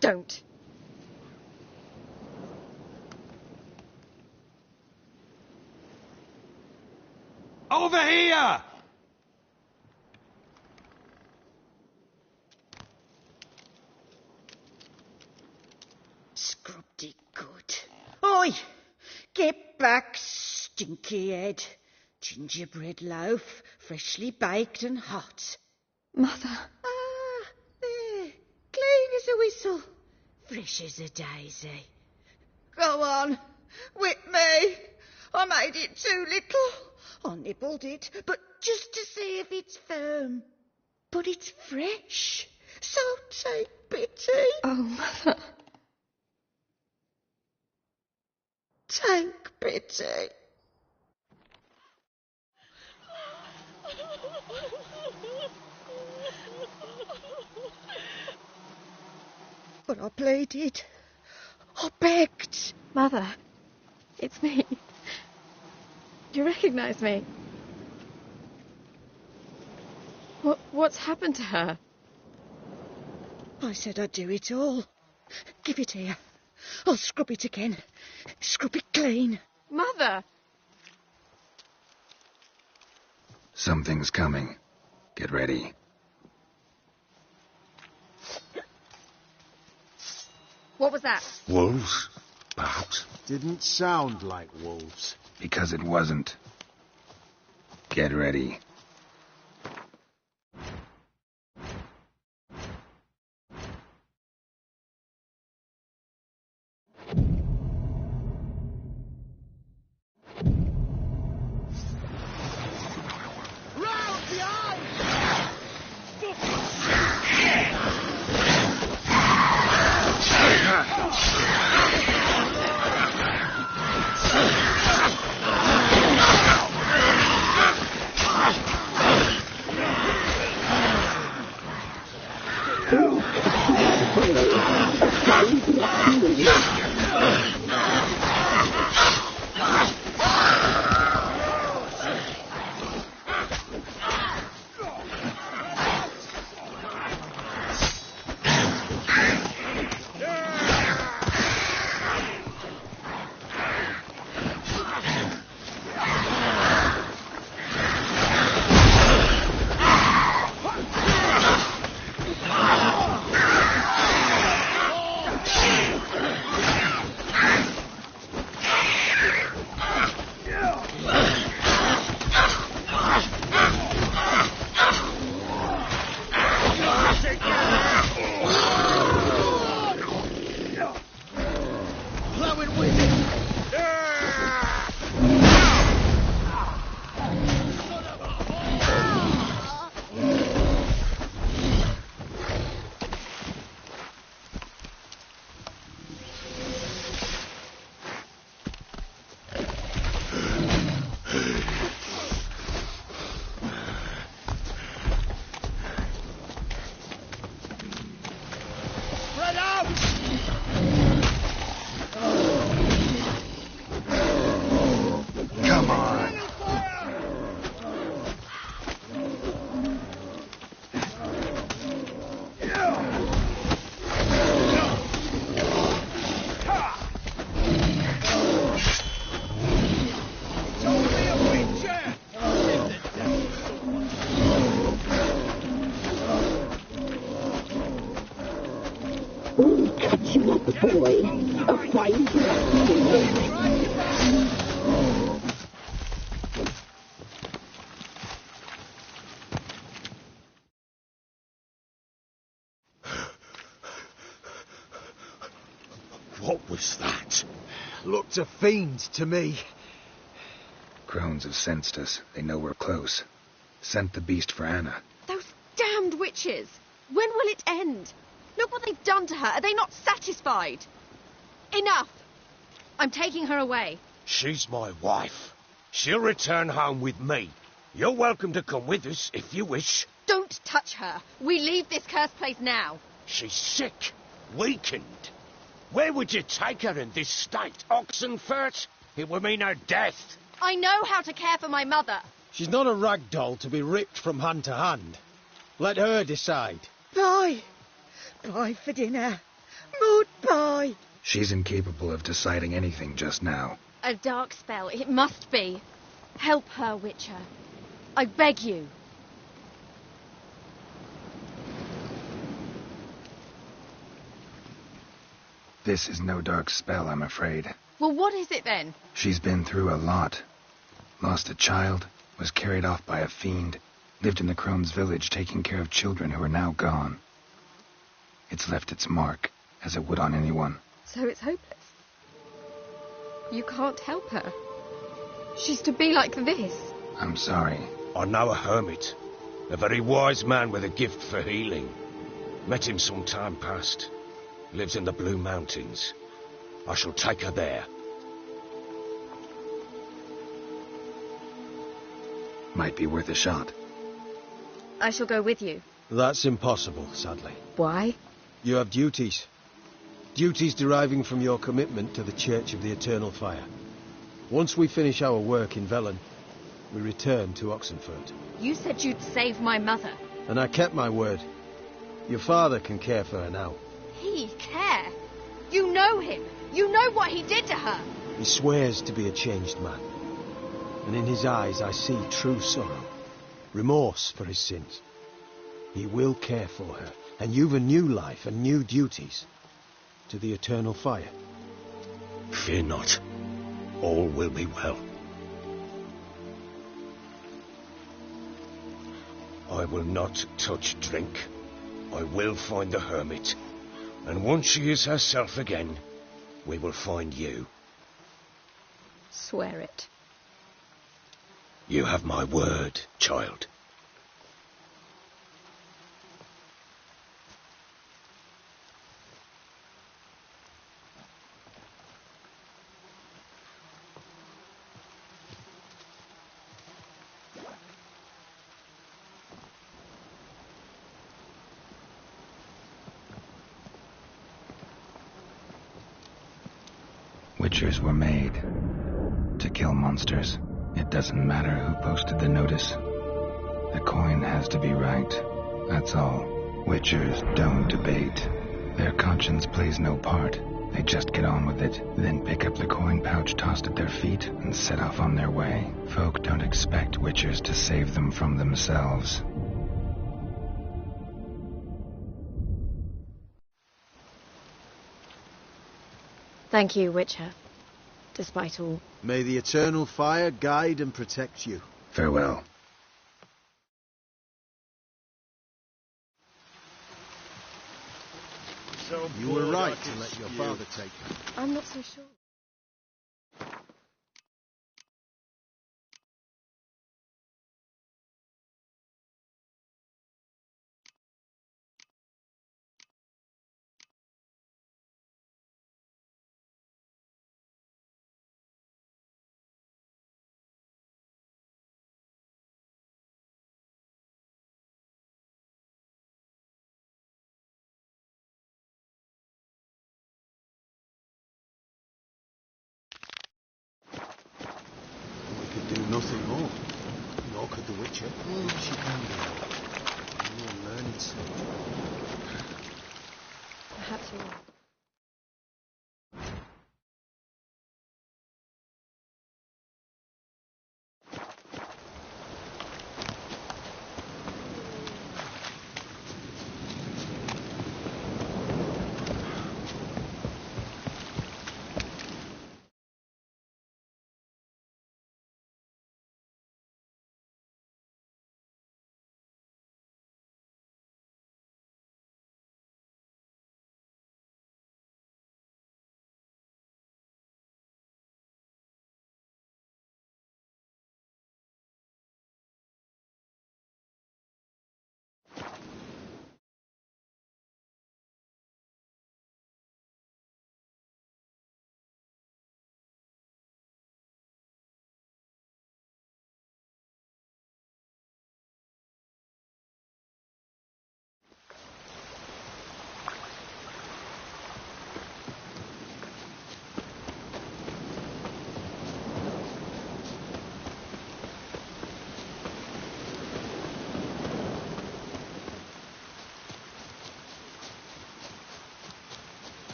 Don't. Over here! Scrubbed it good. Oi! Get back, stinky head. Gingerbread loaf, freshly baked and hot. Mother. Ah, there. Clean as a whistle. Fresh as a daisy. Go on. Whip me. I made it too little. I nibbled it, but just to see if it's firm. But it's fresh. So take pity. Oh, Mother. Take pity. But I pleaded. I begged. Mother, it's me. You recognize me? What's happened to her? I said I'd do it all. Give it here. I'll scrub it again. Scrub it clean. Mother! Something's coming. Get ready. What was that? Wolves, perhaps? Didn't sound like wolves. Because it wasn't. Get ready. divine blessing. What was that? Looked a fiend to me. Crones have sensed us. They know we're close. Sent the beast for Anna. Those damned witches! When will it end? Look what they've done to her. Are they not satisfied? Enough! I'm taking her away. She's my wife. She'll return home with me. You're welcome to come with us if you wish. Don't touch her. We leave this cursed place now. She's sick, weakened. Where would you take her in this state? Oxenfurt? It would mean her death. I know how to care for my mother. She's not a rag doll to be ripped from hand to hand. Let her decide. Bye. Bye for dinner. Mood bye. She's incapable of deciding anything just now. A dark spell, it must be. Help her, Witcher. I beg you. This is no dark spell, I'm afraid. Well, what is it then? She's been through a lot. Lost a child, was carried off by a fiend, lived in the Crone's village taking care of children who are now gone. It's left its mark, as it would on anyone. So it's hopeless. You can't help her. She's to be like this. I'm sorry. I know a hermit. A very wise man with a gift for healing. Met him some time past. Lives in the Blue Mountains. I shall take her there. Might be worth a shot. I shall go with you. That's impossible, sadly. Why? You have duties. Duties deriving from your commitment to the Church of the Eternal Fire. Once we finish our work in Velen, we return to Oxenfurt. You said you'd save my mother. And I kept my word. Your father can care for her now. He care? You know him. You know what he did to her. He swears to be a changed man. And in his eyes I see true sorrow. Remorse for his sins. He will care for her. And you've a new life and new duties. To the Eternal Fire. Fear not. All will be well. I will not touch drink. I will find the hermit. And once she is herself again, we will find you. Swear it. You have my word, child. Witchers were made to kill monsters. It doesn't matter who posted the notice. The coin has to be right. That's all. Witchers don't debate. Their conscience plays no part. They just get on with it, then pick up the coin pouch tossed at their feet and set off on their way. Folk don't expect witchers to save them from themselves. Thank you, Witcher. Despite all. May the Eternal Fire guide and protect you. Farewell. So you were right to let your father take her. I'm not so sure. Nothing more. Nor could the Witcher. She can do. You'll learn it soon. Perhaps you're right.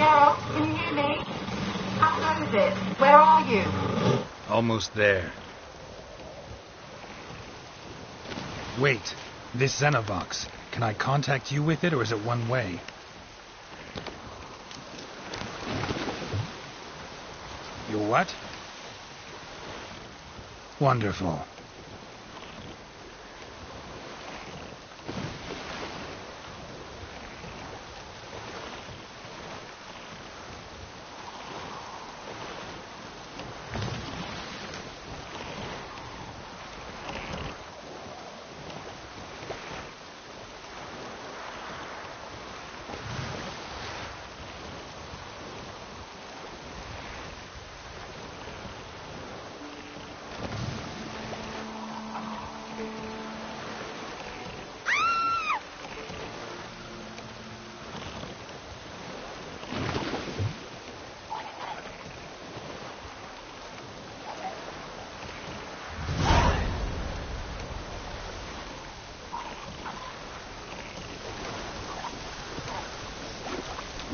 Geralt, can you hear me? How close is it? Where are you? Almost there. Wait, this Xenovox. Can I contact you with it, or is it one way? Your what? Wonderful.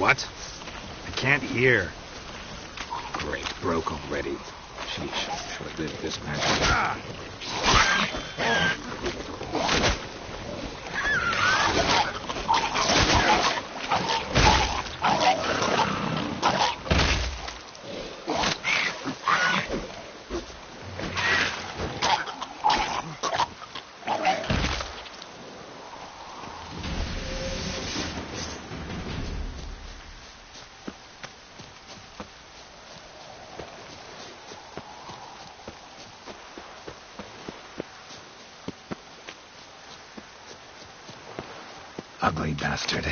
What? I can't hear. Great, broke already. Sheesh, short-lived this match. Ugly bastard.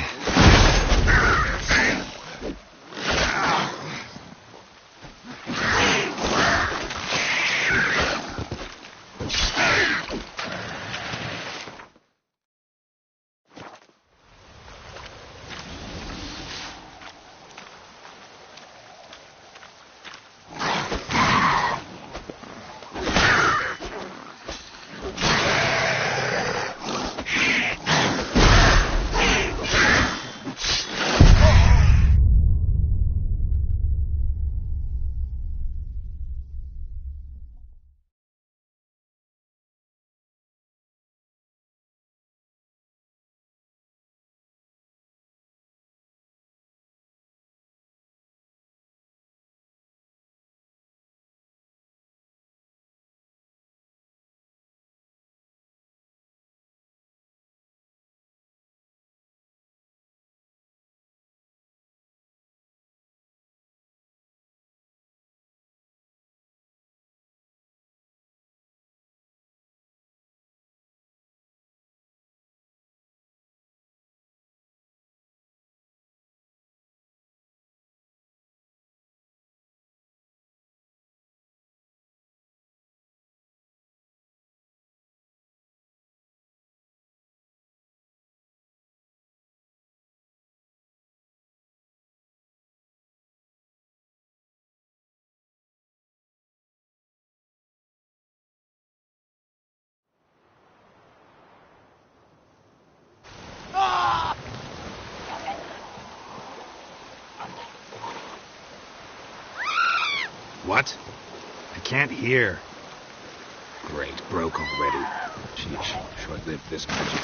What? I can't hear. Great, broke already. Sheesh, short-lived this magic.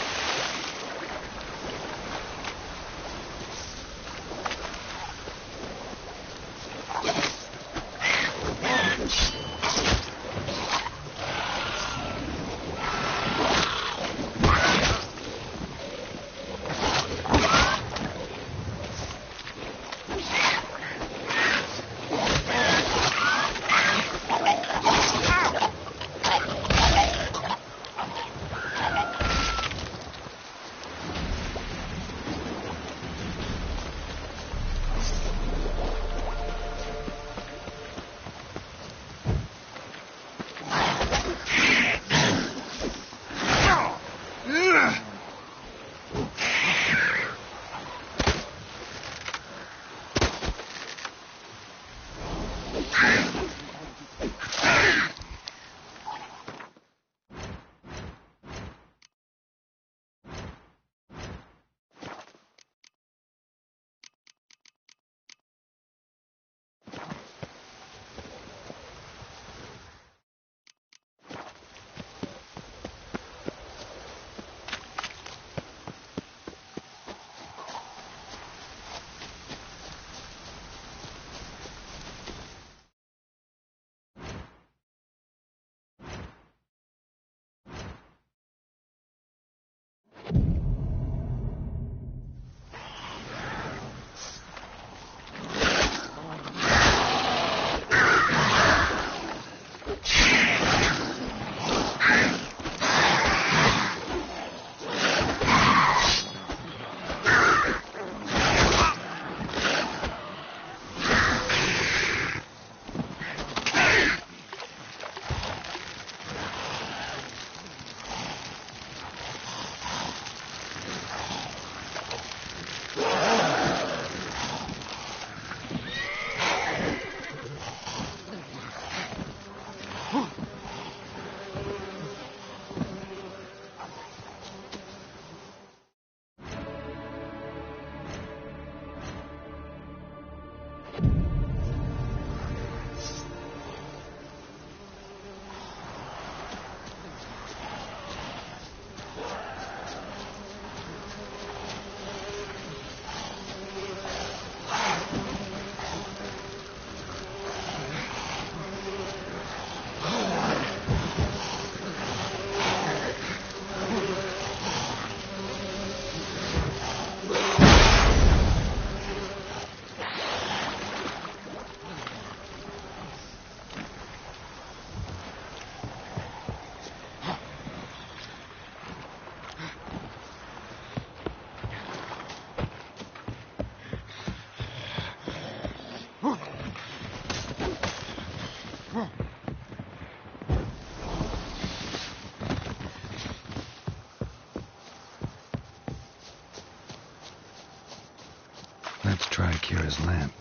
Let's try Kira's lamp.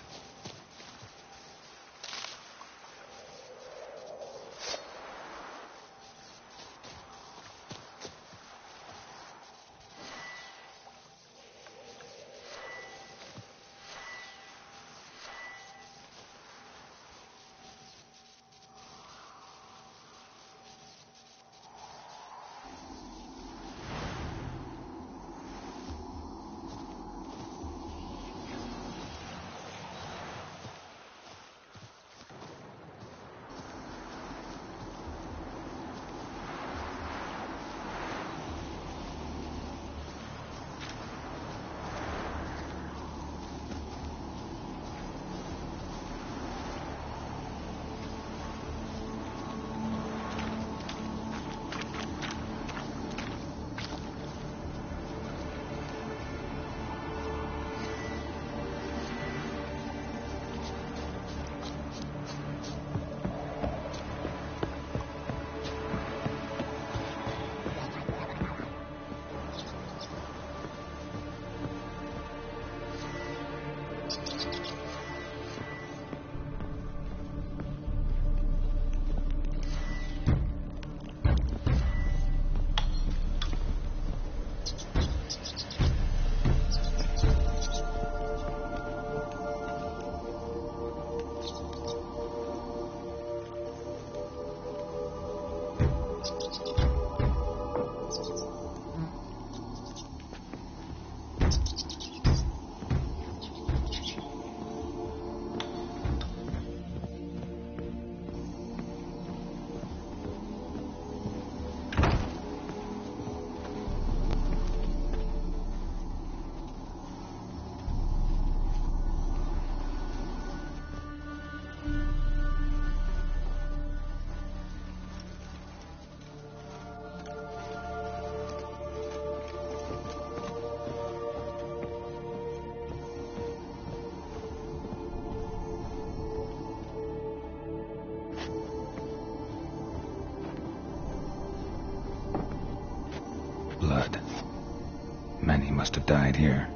died here.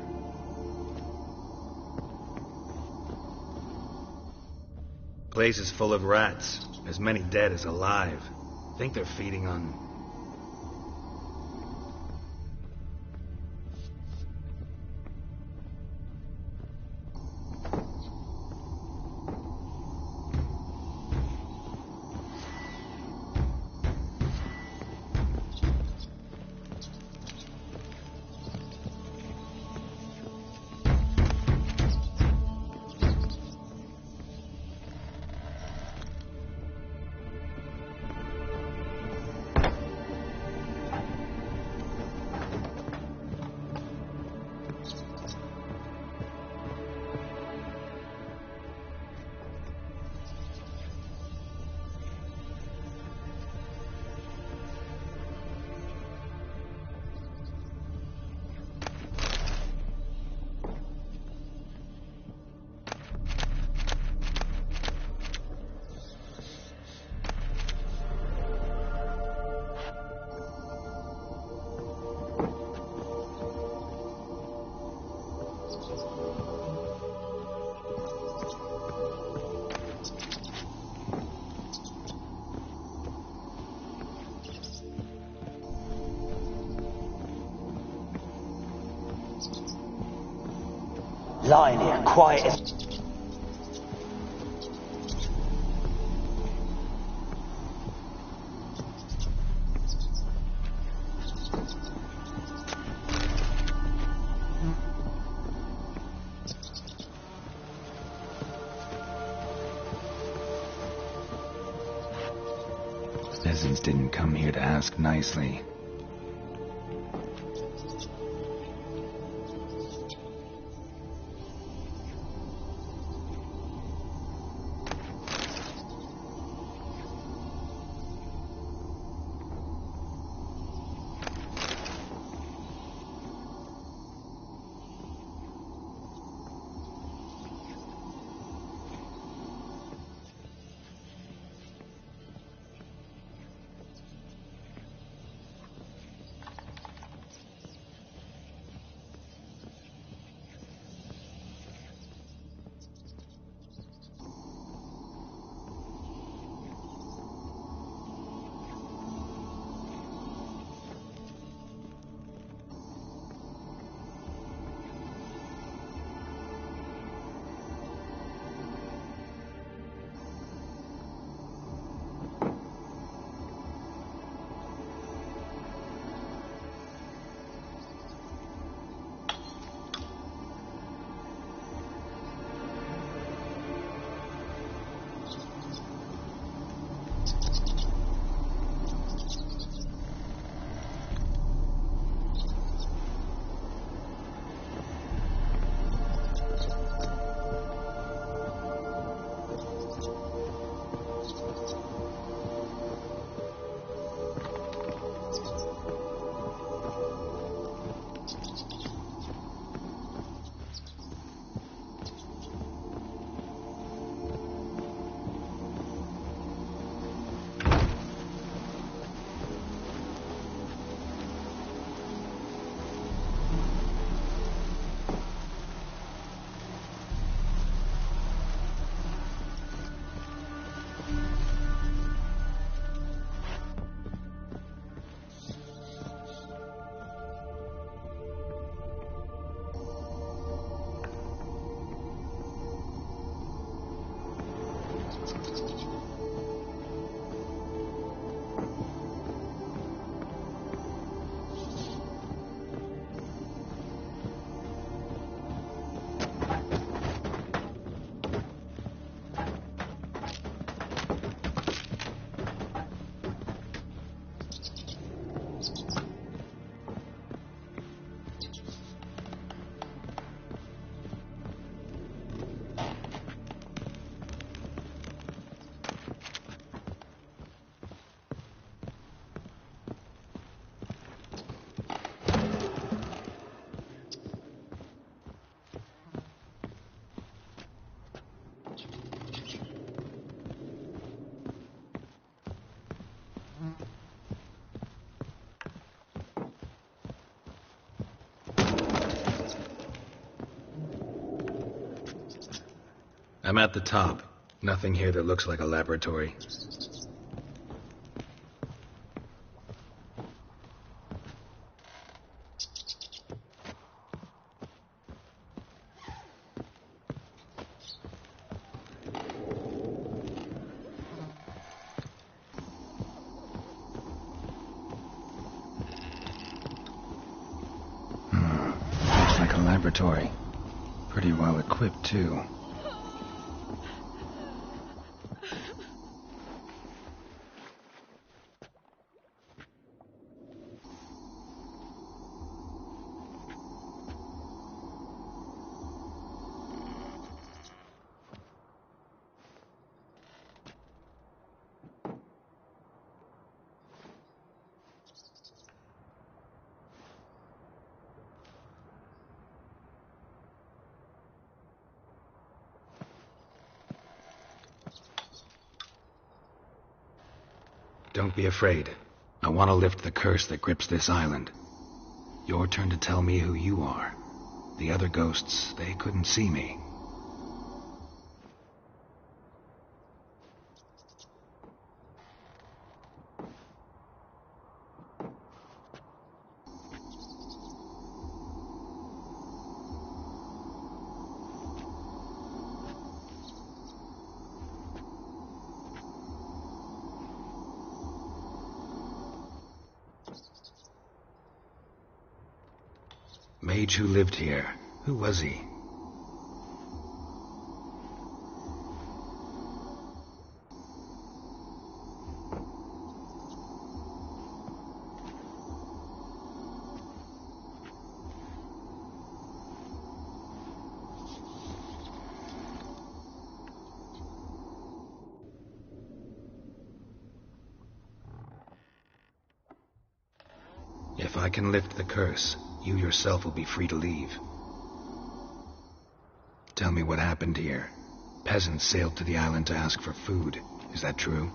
Place is full of rats. As many dead as alive. Think they're feeding on... Lying here, quiet as... Peasants didn't come here to ask nicely. I'm at the top. Nothing here that looks like a laboratory. Looks like a laboratory. Pretty well equipped, too. Don't be afraid. I want to lift the curse that grips this island. Your turn to tell me who you are. The other ghosts, they couldn't see me. Mage who lived here. Who was he? If I can lift the curse, you yourself will be free to leave. Tell me what happened here. Peasants sailed to the island to ask for food. Is that true?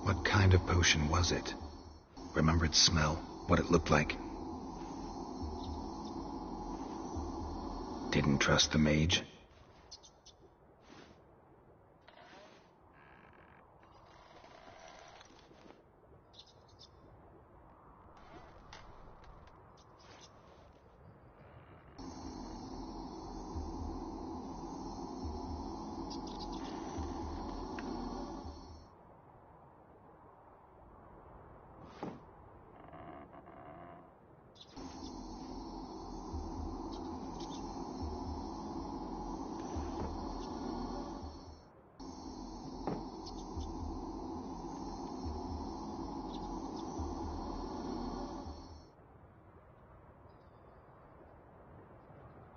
What kind of potion was it? Remember its smell? What it looked like? Didn't trust the mage?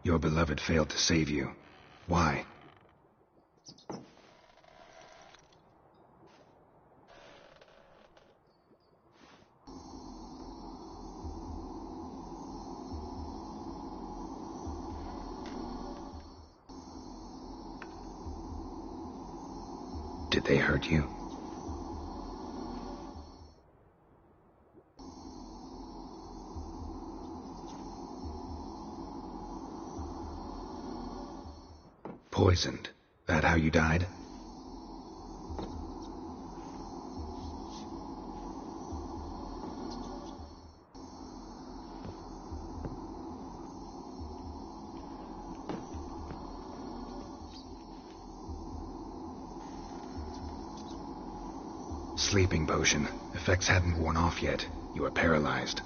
Your beloved failed to save you. Why? Did they hurt you? Poisoned. That how you died? Sleeping potion. effects hadn't worn off yet. You were paralyzed.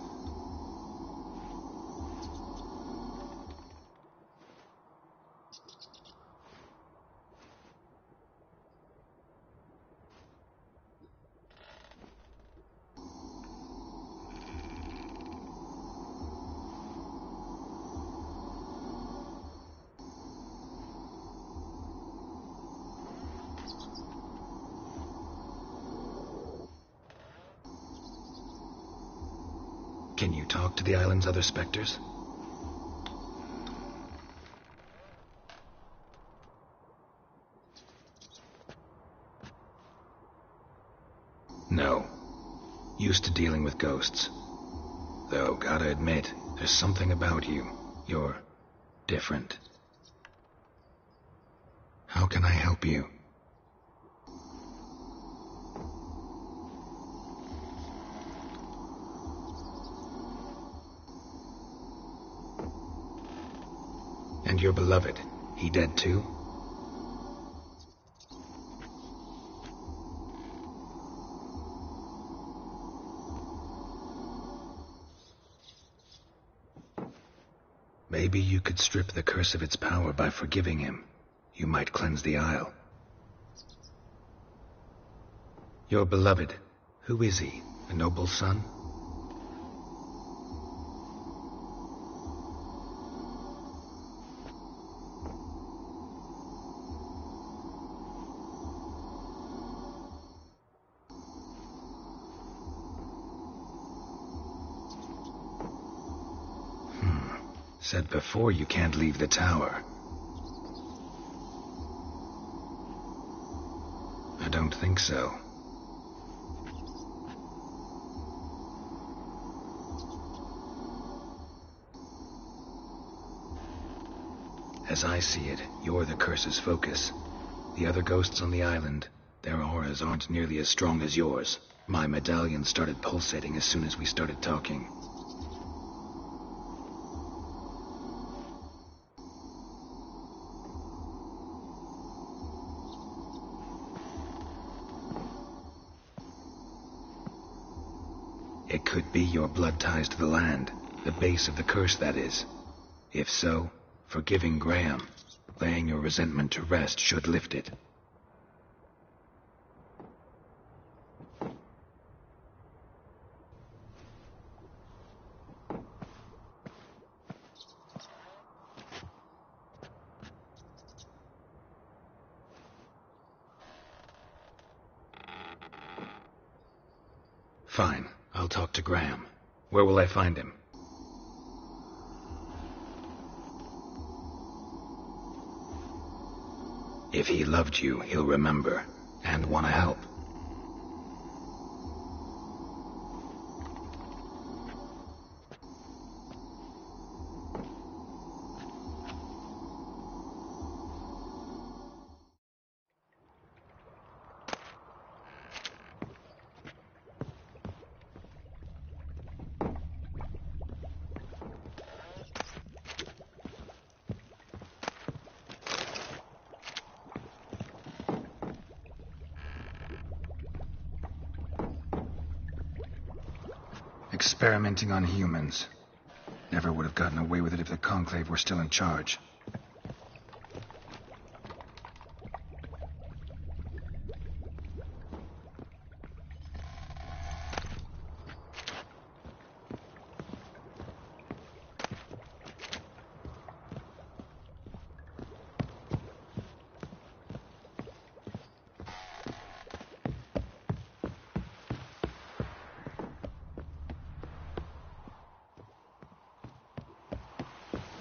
Can you talk to the island's other specters? No. Used to dealing with ghosts. Though, gotta admit, there's something about you. You're different. How can I help you? And your beloved, he dead too? Maybe you could strip the curse of its power by forgiving him. You might cleanse the Isle. Your beloved, who is he? A noble son? Said before you can't leave the tower. I don't think so. As I see it, you're the curse's focus. The other ghosts on the island, their auras aren't nearly as strong as yours. My medallion started pulsating as soon as we started talking. It could be your blood ties to the land, the base of the curse, that is. If so, forgiving Graham, laying your resentment to rest should lift it. Fine. I'll talk to Graham. Where will I find him? If he loved you, he'll remember, and want to help. Experimenting on humans. Never would have gotten away with it if the Conclave were still in charge.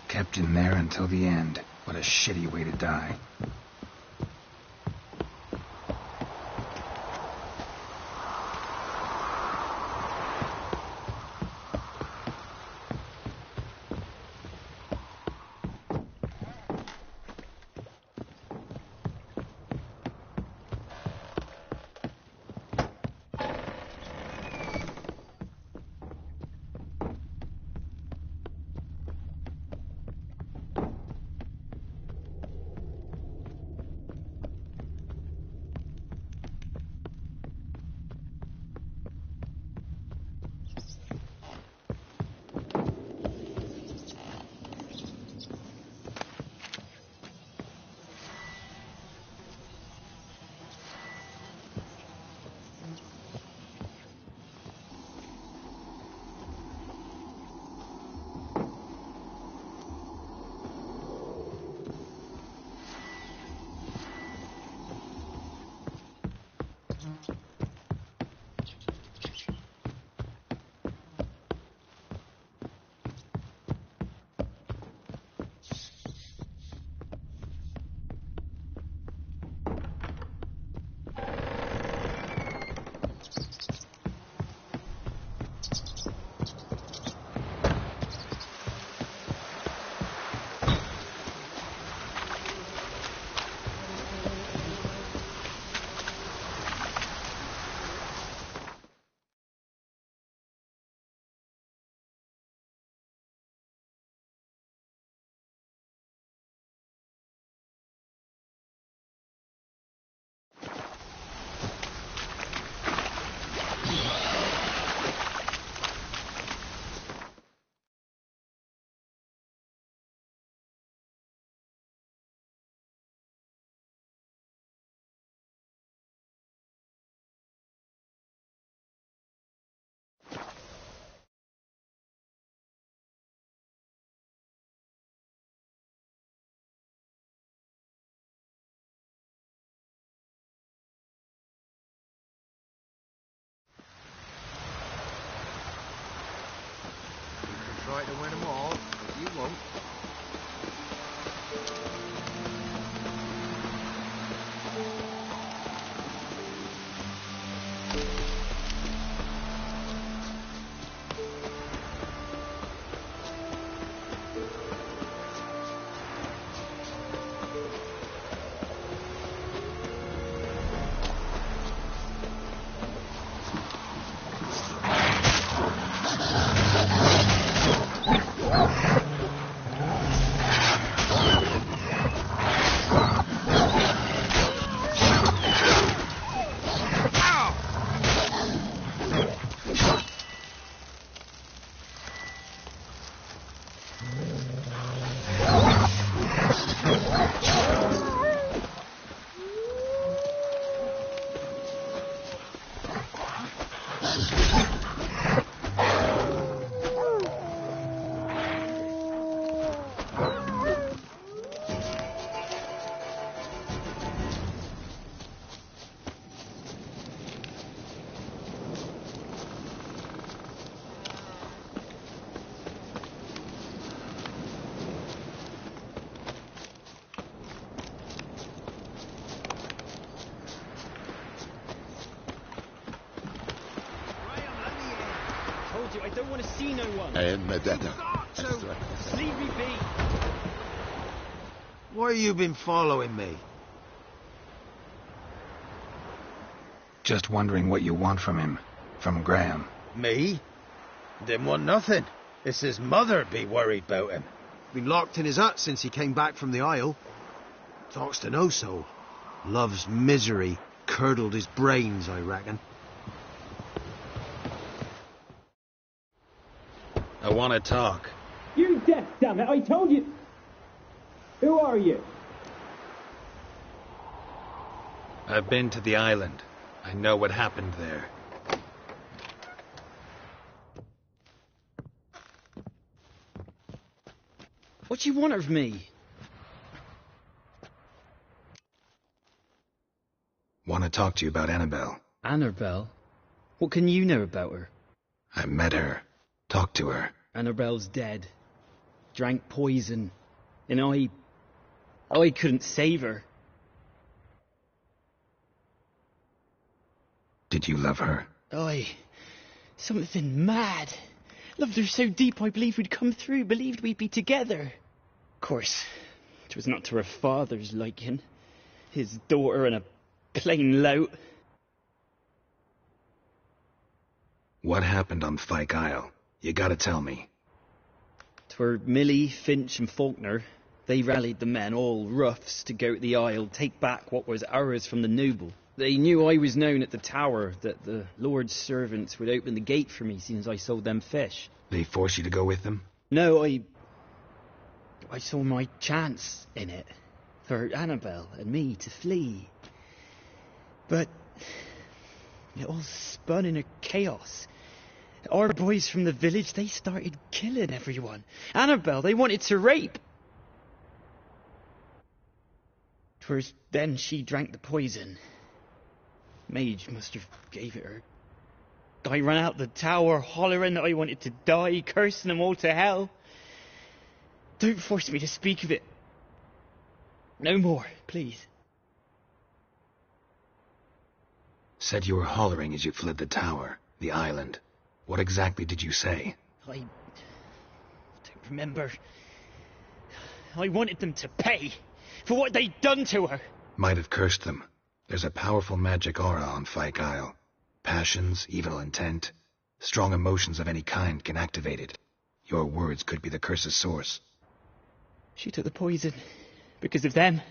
Kept in there until the end. What a shitty way to die. try to win them all, but you won't. I don't want to see no one. And Medetta. Leave me be. Why you been following me? Just wondering what you want from him. From Graham. Me? Didn't want nothing. It's his mother be worried about him. Been locked in his hut since he came back from the Isle. Talks to no soul. Love's misery curdled his brains, I reckon. I want to talk. You're deaf, damn it! I told you. Who are you? I've been to the island. I know what happened there. What do you want of me? Want to talk to you about Annabelle. Annabelle? What can you know about her? I met her. Talked to her. Annabelle's dead. Drank poison. And I couldn't save her. Did you love her? Something mad. Loved her so deep I believed we'd come through, believed we'd be together. Of course, it was not to her father's liking. His daughter and a plain lout. What happened on Fyke Isle? You gotta tell me. 'Twere Millie, Finch and Faulkner. They rallied the men, all roughs, to go to the Isle, take back what was ours from the noble. They knew I was known at the tower, that the Lord's servants would open the gate for me since I sold them fish. They forced you to go with them? No, I saw my chance in it, for Annabelle and me to flee. But it all spun in a chaos. Our boys from the village, they started killing everyone. Annabelle, they wanted to rape. 'Twas then she drank the poison. Mage must have gave it her. I ran out the tower, hollering that I wanted to die, cursing them all to hell. Don't force me to speak of it. No more, please. Said you were hollering as you fled the tower, the island. What exactly did you say? I don't remember. I wanted them to pay for what they'd done to her. Might have cursed them. There's a powerful magic aura on Fyke Isle. Passions, evil intent, strong emotions of any kind can activate it. Your words could be the curse's source. She took the poison because of them.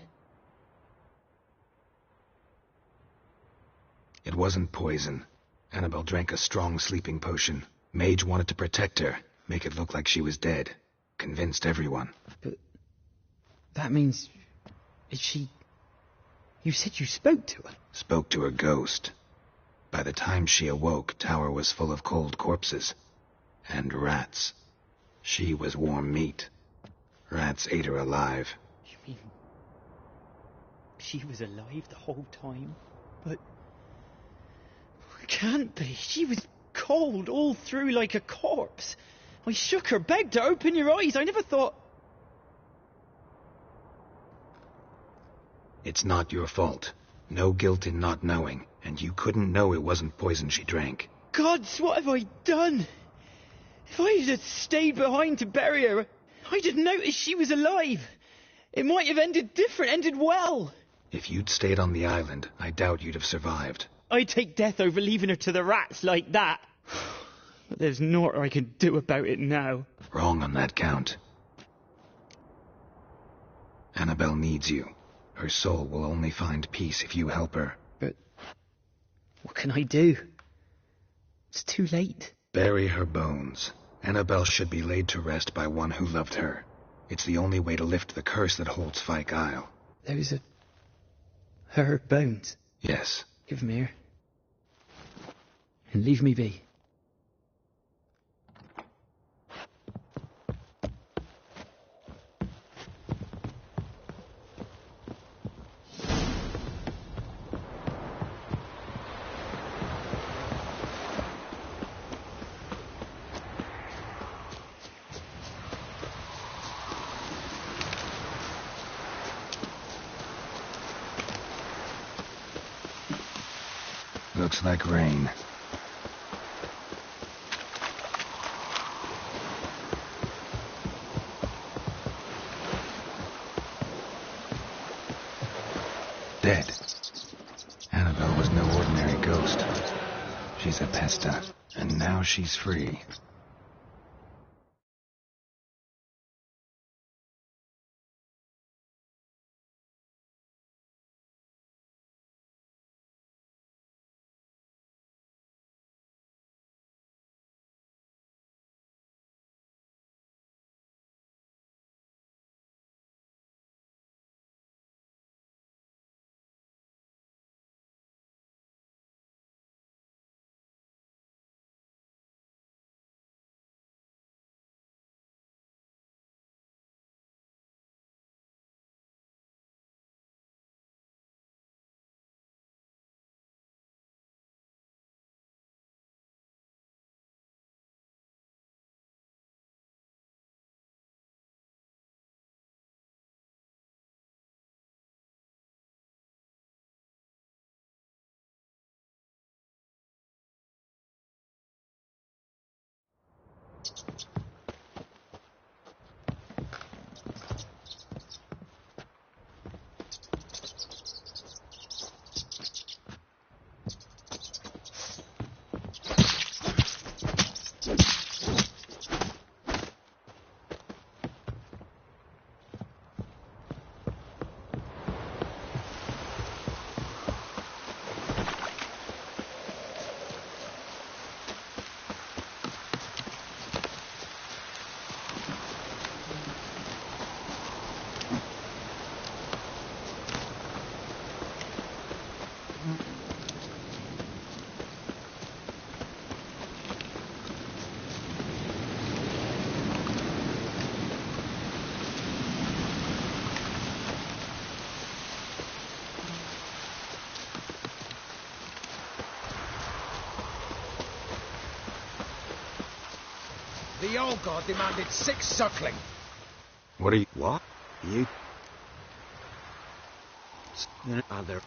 It wasn't poison. Annabelle drank a strong sleeping potion. Mage wanted to protect her, make it look like she was dead. Convinced everyone. But that means... is she... You said you spoke to her? Spoke to her ghost. By the time she awoke, Tower was full of cold corpses. And rats. She was warm meat. Rats ate her alive. You mean... she was alive the whole time? But... can't be. She was cold all through like a corpse. I shook her, begged her, open your eyes. I never thought... It's not your fault. No guilt in not knowing, and you couldn't know it wasn't poison she drank. Gods, what have I done? If I had stayed behind to bury her, I'd have noticed she was alive. It might have ended different, ended well. If you'd stayed on the island, I doubt you'd have survived. I'd take death over leaving her to the rats like that. But there's naught I can do about it now. Wrong on that count. Annabelle needs you. Her soul will only find peace if you help her. But what can I do? It's too late. Bury her bones. Annabelle should be laid to rest by one who loved her. It's the only way to lift the curse that holds Fyke Isle. Those are... her bones? Yes. Give them here. And leave me be. Looks like rain. Dead. Annabelle was no ordinary ghost. She's a Pesta, and now she's free. The old god demanded 6 suckling. What are you... What? You... Other...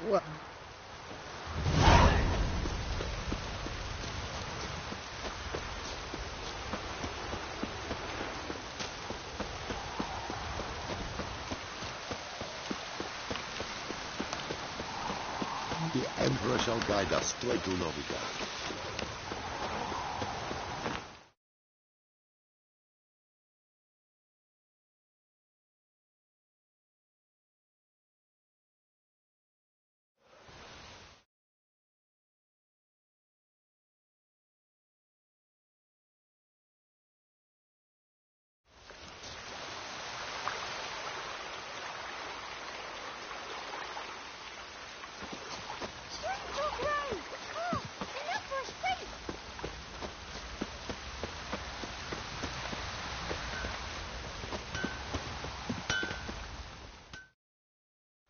What? The Emperor shall guide us straight to Novigrad.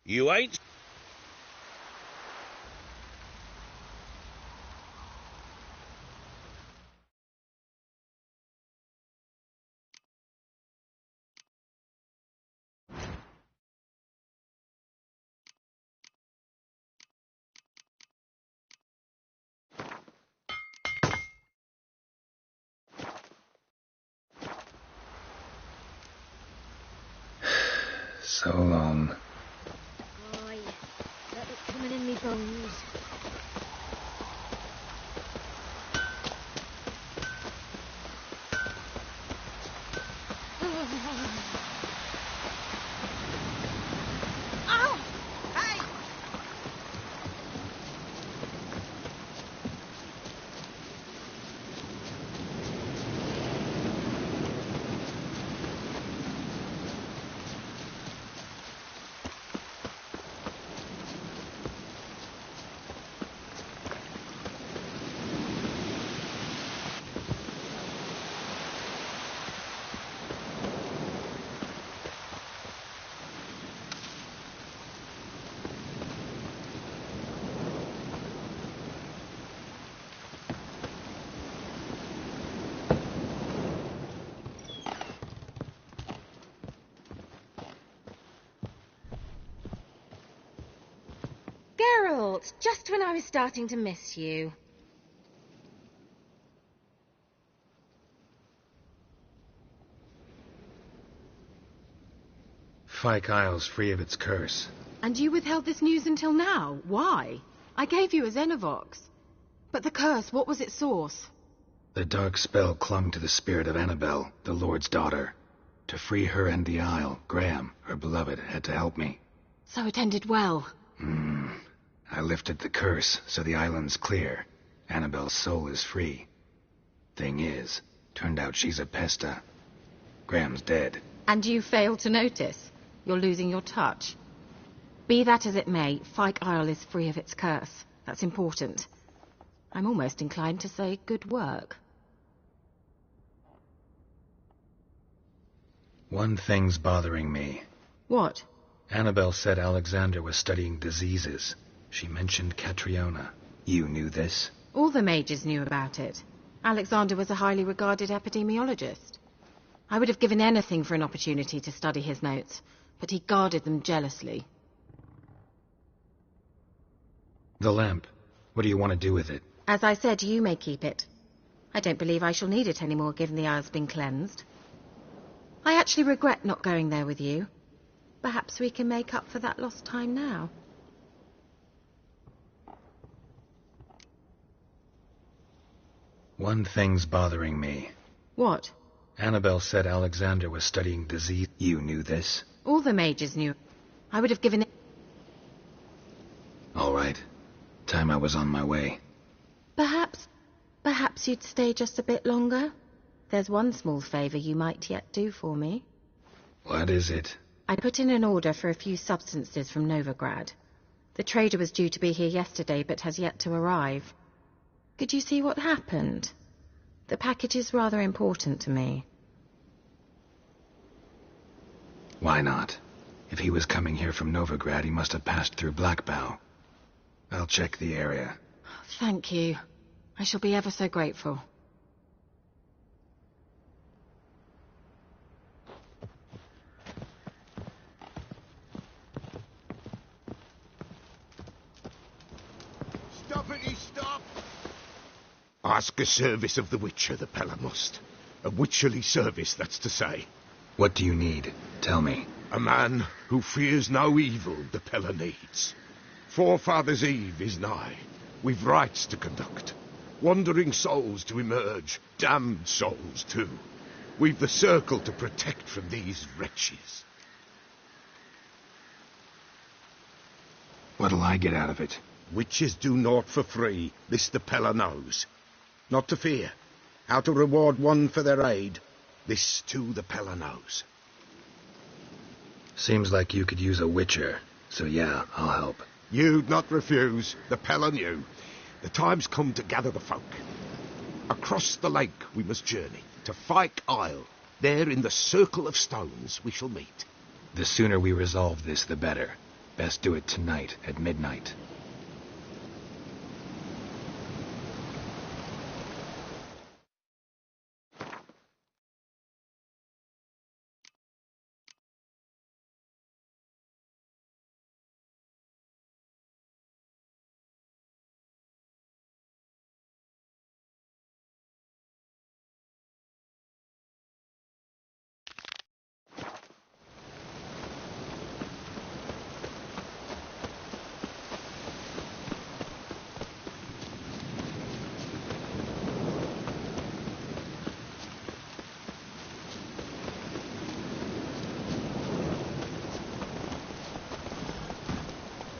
You ain't... So long. Aye, felt it coming in me bones. Oh! Hey! Geralt, just when I was starting to miss you. Fyke Isle's free of its curse. And you withheld this news until now? Why? I gave you a Xenovox. But the curse, what was its source? The dark spell clung to the spirit of Annabelle, the Lord's daughter. To free her and the Isle, Graham, her beloved, had to help me. So it ended well. I lifted the curse, so the island's clear. Annabelle's soul is free. Thing is, turned out she's a Pesta. Graham's dead. And you failed to notice? You're losing your touch. Be that as it may, Fyke Isle is free of its curse. That's important. I'm almost inclined to say good work. One thing's bothering me. What? Annabelle said Alexander was studying diseases. She mentioned Catriona. You knew this? All the mages knew about it. Alexander was a highly regarded epidemiologist. I would have given anything for an opportunity to study his notes, but he guarded them jealously. The lamp. What do you want to do with it? As I said, you may keep it. I don't believe I shall need it anymore, given the Isle's been cleansed. I actually regret not going there with you. Perhaps we can make up for that lost time now. One thing's bothering me. What? Annabelle said Alexander was studying disease. You knew this? All the mages knew. I would have given it... All right. Time I was on my way. Perhaps you'd stay just a bit longer? There's one small favour you might yet do for me. What is it? I put in an order for a few substances from Novigrad. The trader was due to be here yesterday, but has yet to arrive. Could you see what happened? The package is rather important to me. Why not? If he was coming here from Novigrad, he must have passed through Blackbough. I'll check the area. Thank you. I shall be ever so grateful. Stoppity, stop! Ask a service of the Witcher, the Pella must. A witcherly service, that's to say. What do you need? Tell me. A man who fears no evil the Pella needs. Forefathers' Eve is nigh. We've rites to conduct. Wandering souls to emerge. Damned souls, too. We've the circle to protect from these wretches. What'll I get out of it? Witches do naught for free. This the Pella knows. Not to fear. How to reward one for their aid. This, too, the Pella knows. Seems like you could use a witcher. So yeah, I'll help. You'd not refuse. The Pella knew. The time's come to gather the folk. Across the lake we must journey. To Fyke Isle. There in the circle of stones we shall meet. The sooner we resolve this, the better. Best do it tonight, at midnight.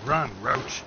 Run, Roach.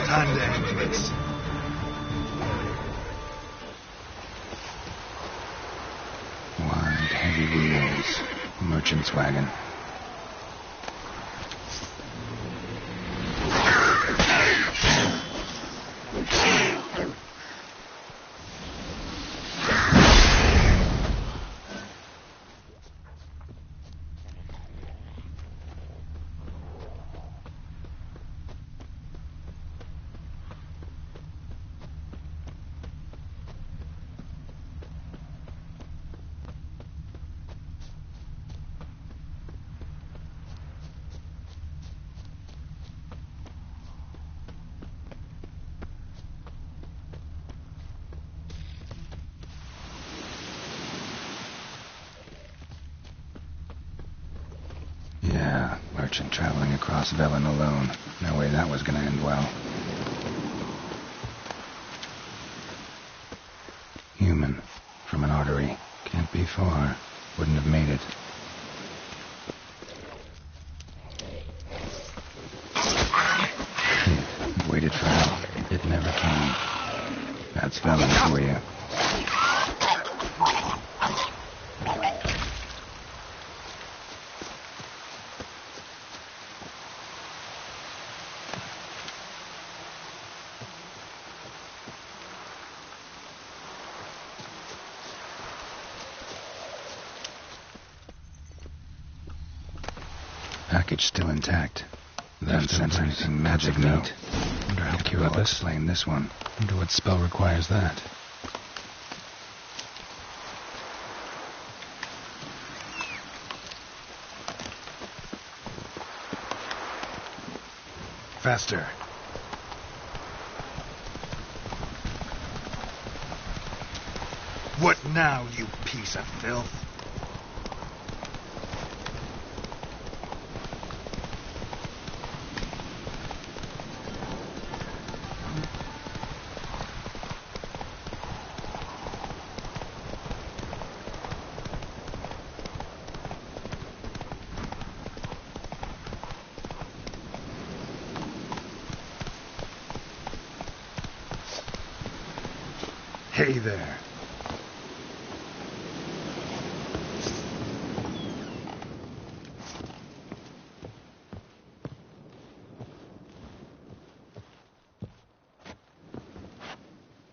Time to end this. Wide, heavy wheels. Merchant's wagon. Yeah, merchant traveling across Velen alone. No way that was gonna end well. Human, from an artery. Can't be far. Wouldn't have made it. It waited for help. It never came. That's Velen for you. Package still intact. Then sensing magic note. Wonder how Cure will explain this one. Wonder what spell requires that. Faster. What now, you piece of filth? Hey there.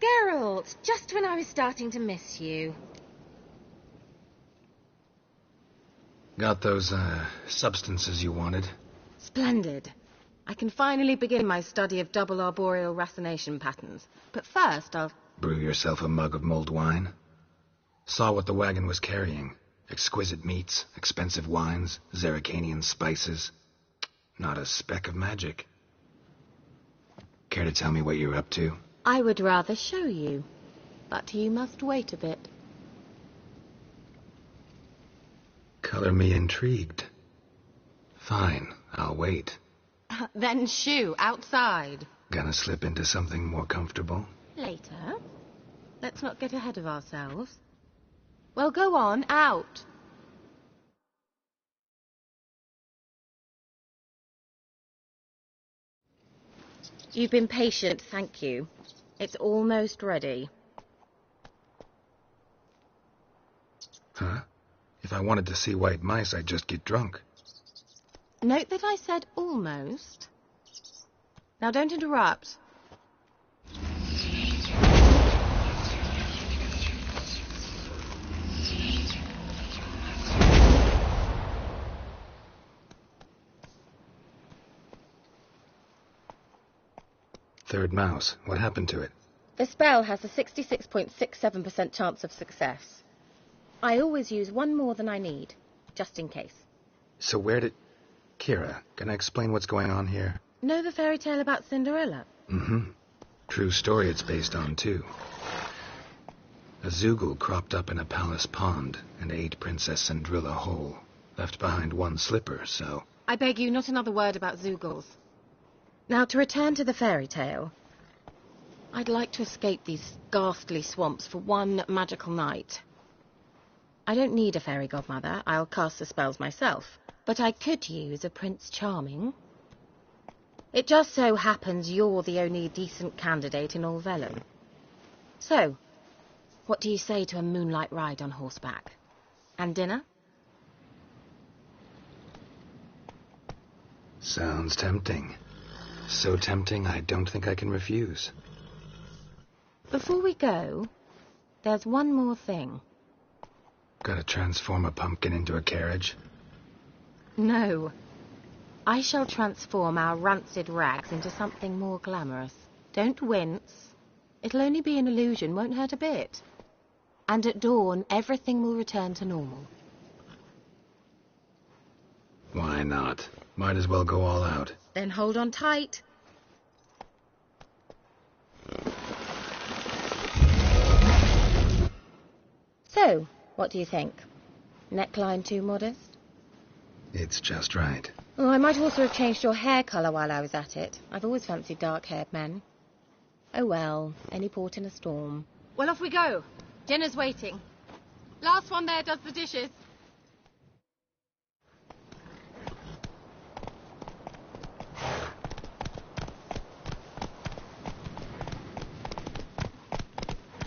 Geralt, just when I was starting to miss you. Got those, substances you wanted? Splendid. I can finally begin my study of double arboreal racination patterns. But first, I'll... Brew yourself a mug of mulled wine? Saw what the wagon was carrying. Exquisite meats, expensive wines, Zerrikanian spices. Not a speck of magic. Care to tell me what you're up to? I would rather show you. But you must wait a bit. Color me intrigued. Fine, I'll wait. Then shoo, outside. Gonna slip into something more comfortable? Later. Let's not get ahead of ourselves. Well, go on, out. You've been patient, thank you. It's almost ready. Huh? If I wanted to see white mice, I'd just get drunk. Note that I said almost. Now don't interrupt. third mouse. What happened to it? The spell has a 66.67% chance of success. I always use one more than I need, just in case. So where did... Kira, can I explain what's going on here? Know the fairy tale about Cinderella? Mm-hmm. True story it's based on, too. A Zoogle cropped up in a palace pond and ate Princess Cinderella whole. Left behind one slipper, so... I beg you, not another word about Zoogles. Now, to return to the fairy tale, I'd like to escape these ghastly swamps for one magical night. I don't need a fairy godmother. I'll cast the spells myself. But I could use a Prince Charming. It just so happens you're the only decent candidate in all Vellum. So, what do you say to a moonlight ride on horseback? And dinner? Sounds tempting. So tempting, I don't think I can refuse. Before we go, there's one more thing. Gotta transform a pumpkin into a carriage? No. I shall transform our rancid rags into something more glamorous. Don't wince. It'll only be an illusion, won't hurt a bit. And at dawn, everything will return to normal. Why not? Might as well go all out. Then hold on tight. So, what do you think? Neckline too modest? It's just right. Oh, I might also have changed your hair colour while I was at it. I've always fancied dark-haired men. Oh well, any port in a storm. Well, off we go. Dinner's waiting. Last one there does the dishes.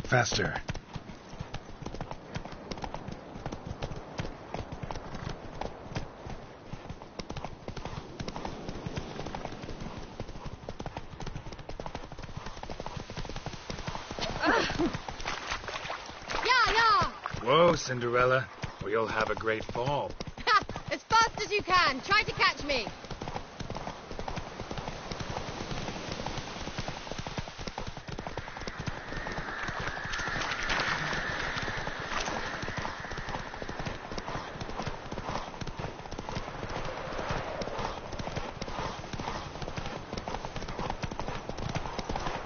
Faster. Whoa, Cinderella, or you'll have a great fall. As fast as you can. Try to catch me.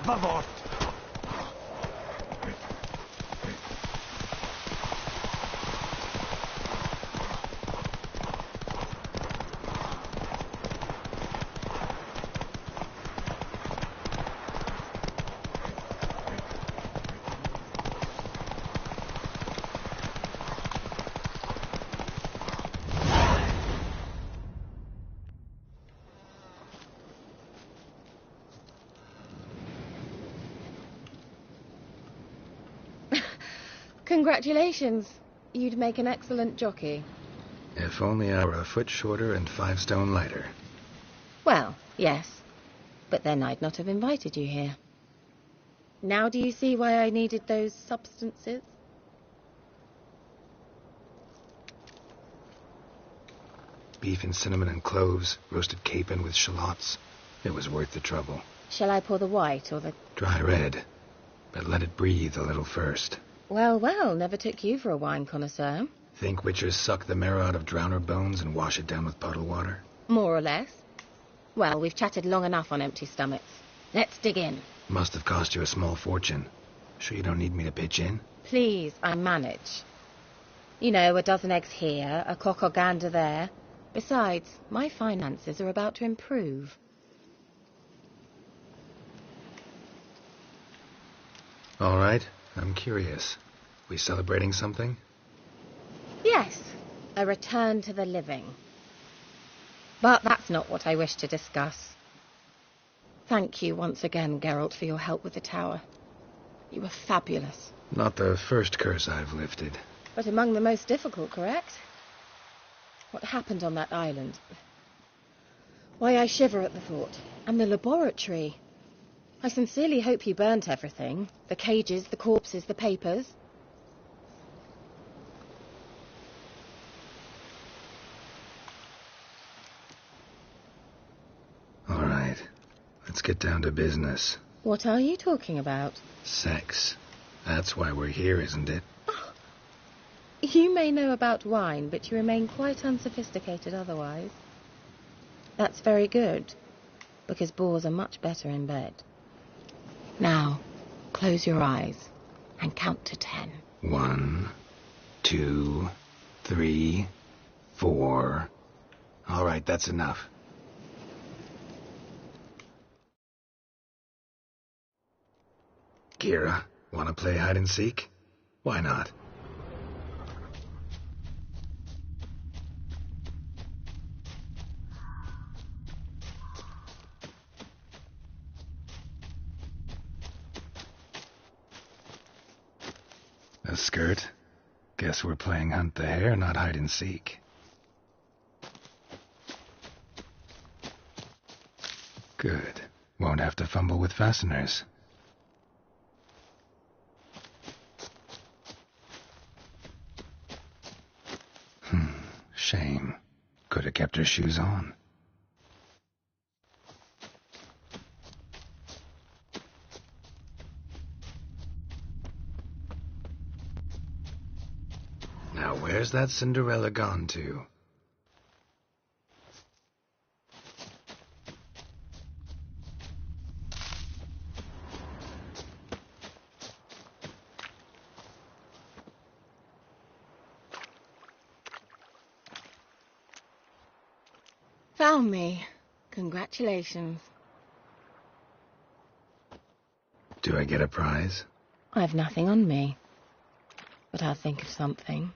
Vavort! Congratulations. You'd make an excellent jockey. If only I were a foot shorter and 5 stone lighter. Well, yes. But then I'd not have invited you here. Now do you see why I needed those substances? Beef and cinnamon and cloves, roasted capon with shallots. It was worth the trouble. Shall I pour the white or the... Dry red, but let it breathe a little first. Well, well, never took you for a wine connoisseur. Think witchers suck the marrow out of drowner bones and wash it down with puddle water? More or less. Well, we've chatted long enough on empty stomachs. Let's dig in. Must have cost you a small fortune. Sure you don't need me to pitch in? Please, I manage. You know, a dozen eggs here, a cock or gander there. Besides, my finances are about to improve. All right, I'm curious. We celebrating something? Yes, a return to the living. But that's not what I wish to discuss. Thank you once again, Geralt, for your help with the tower. You were fabulous. Not the first curse I've lifted. But among the most difficult, correct? What happened on that island? Why, I shiver at the thought. And the laboratory. I sincerely hope you burnt everything. The cages, the corpses, the papers. All right, let's get down to business. What are you talking about? Sex. That's why we're here, isn't it? You may know about wine, but you remain quite unsophisticated otherwise. That's very good, because boars are much better in bed. Now, close your eyes and count to 10. 1, 2, 3, 4. All right, that's enough. Kira, want to play hide and seek? Why not? A skirt? Guess we're playing hunt the hare, not hide and seek. Good. Won't have to fumble with fasteners. Shame. Could have kept her shoes on. Now where's that Cinderella gone to? Found me. Congratulations. Do I get a prize? I've nothing on me, but I'll think of something.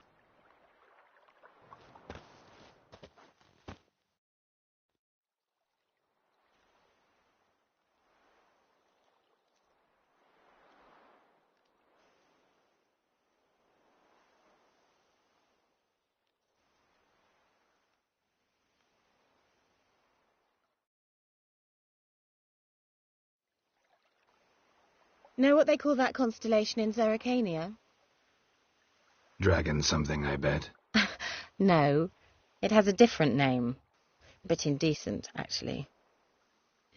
Know what they call that constellation in Zerrikania? Dragon something, I bet. No, it has a different name. A bit indecent, actually.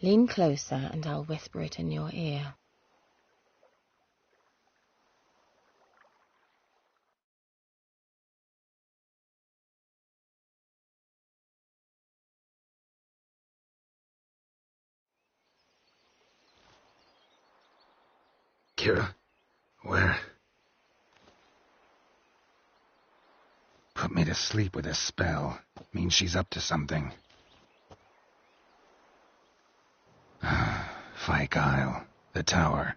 Lean closer and I'll whisper it in your ear. Kira, where? Put me to sleep with a spell. Means she's up to something. Fyke Isle, the tower.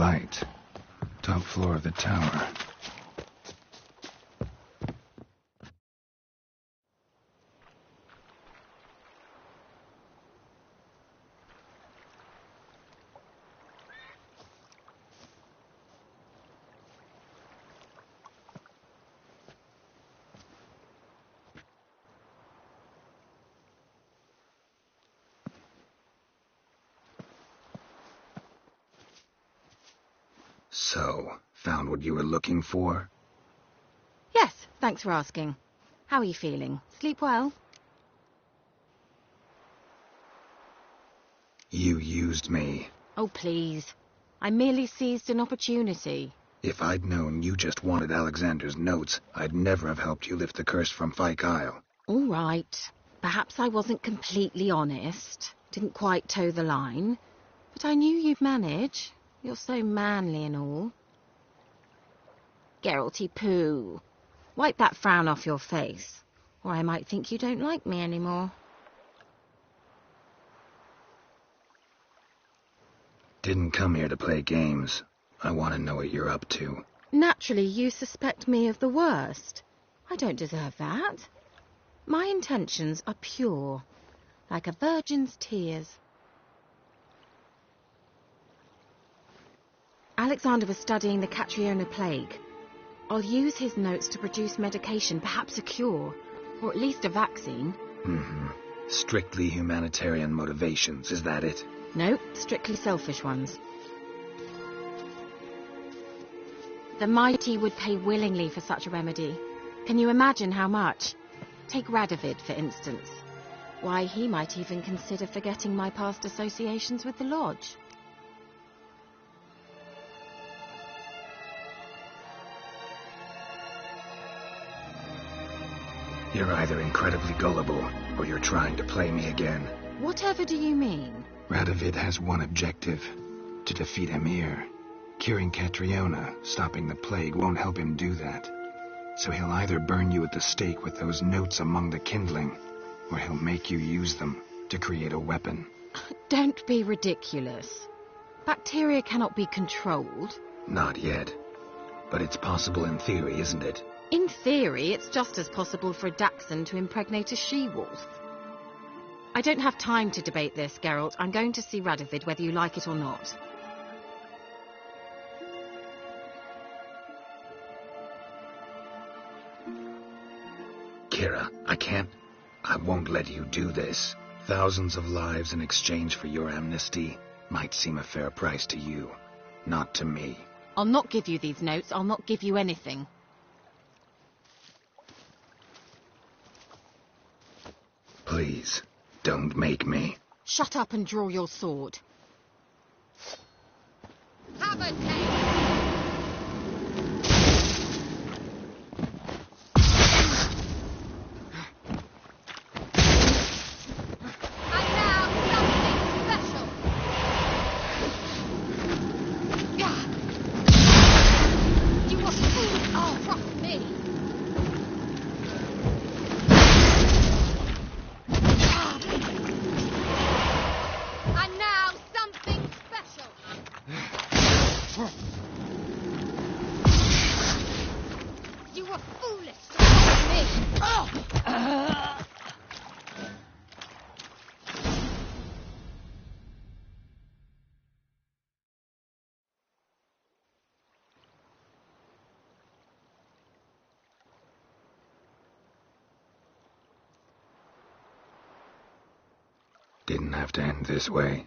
light. Top floor of the tower. So, found what you were looking for? Yes, thanks for asking. How are you feeling? Sleep well? You used me. Oh, please. I merely seized an opportunity. If I'd known you just wanted Alexander's notes, I'd never have helped you lift the curse from Fyke Isle. All right. Perhaps I wasn't completely honest. Didn't quite toe the line. But I knew you'd manage. You're so manly and all. Geralty Pooh. Wipe that frown off your face, or I might think you don't like me anymore. Didn't come here to play games. I want to know what you're up to. Naturally, you suspect me of the worst. I don't deserve that. My intentions are pure, like a virgin's tears. Alexander was studying the Catriona plague. I'll use his notes to produce medication, perhaps a cure, or at least a vaccine. Strictly humanitarian motivations, is that it? No, strictly selfish ones. The mighty would pay willingly for such a remedy. Can you imagine how much? Take Radovid, for instance. Why, he might even consider forgetting my past associations with the Lodge. You're either incredibly gullible, or you're trying to play me again. Whatever do you mean? Radovid has one objective: to defeat Emhyr. Curing Catriona, stopping the plague, won't help him do that. So he'll either burn you at the stake with those notes among the kindling, or he'll make you use them to create a weapon. Don't be ridiculous. Bacteria cannot be controlled. Not yet. But it's possible in theory, isn't it? In theory, it's just as possible for a Dachshund to impregnate a she-wolf. I don't have time to debate this, Geralt. I'm going to see Radovid, whether you like it or not. Kira, I won't let you do this. Thousands of lives in exchange for your amnesty might seem a fair price to you, not to me. I'll not give you these notes. I'll not give you anything. Please, don't make me. Shut up and draw your sword. Have a taste! Didn't have to end this way.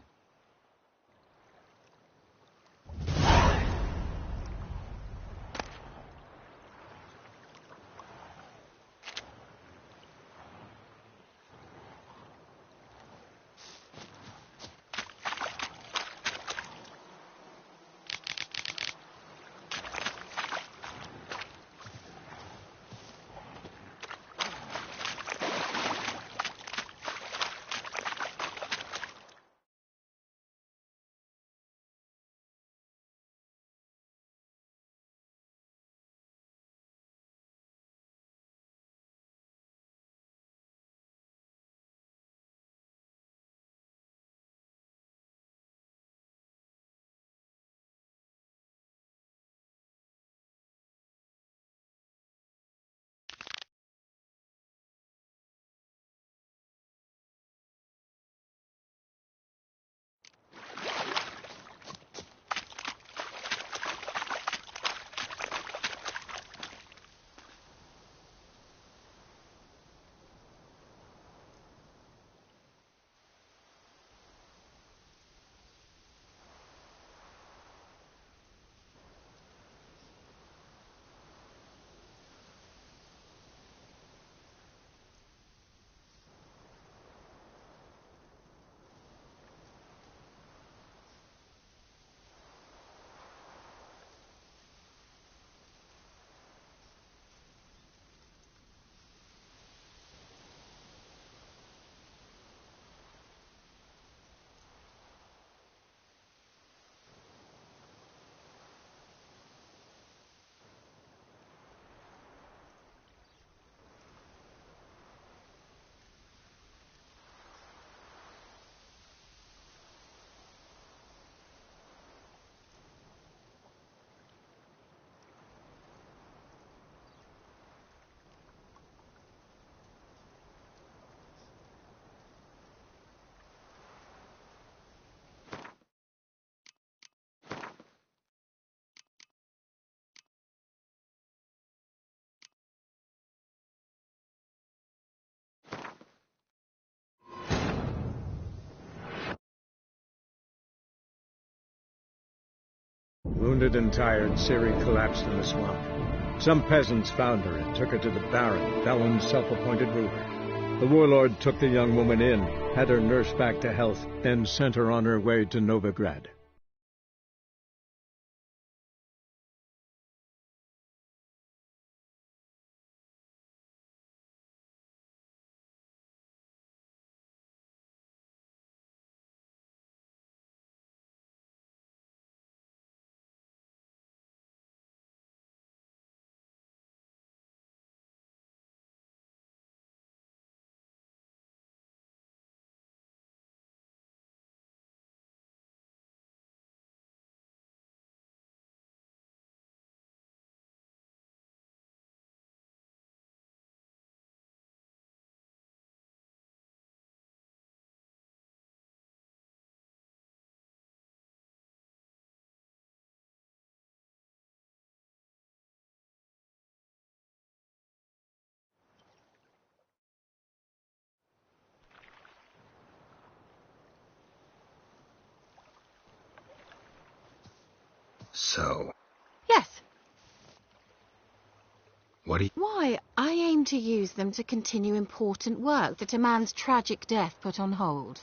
Wounded and tired, Ciri collapsed in the swamp. Some peasants found her and took her to the Baron, Valen's self-appointed ruler. The warlord took the young woman in, had her nursed back to health, then sent her on her way to Novigrad. So, Yes. what do you... Why, I aim to use them to continue important work that a man's tragic death put on hold.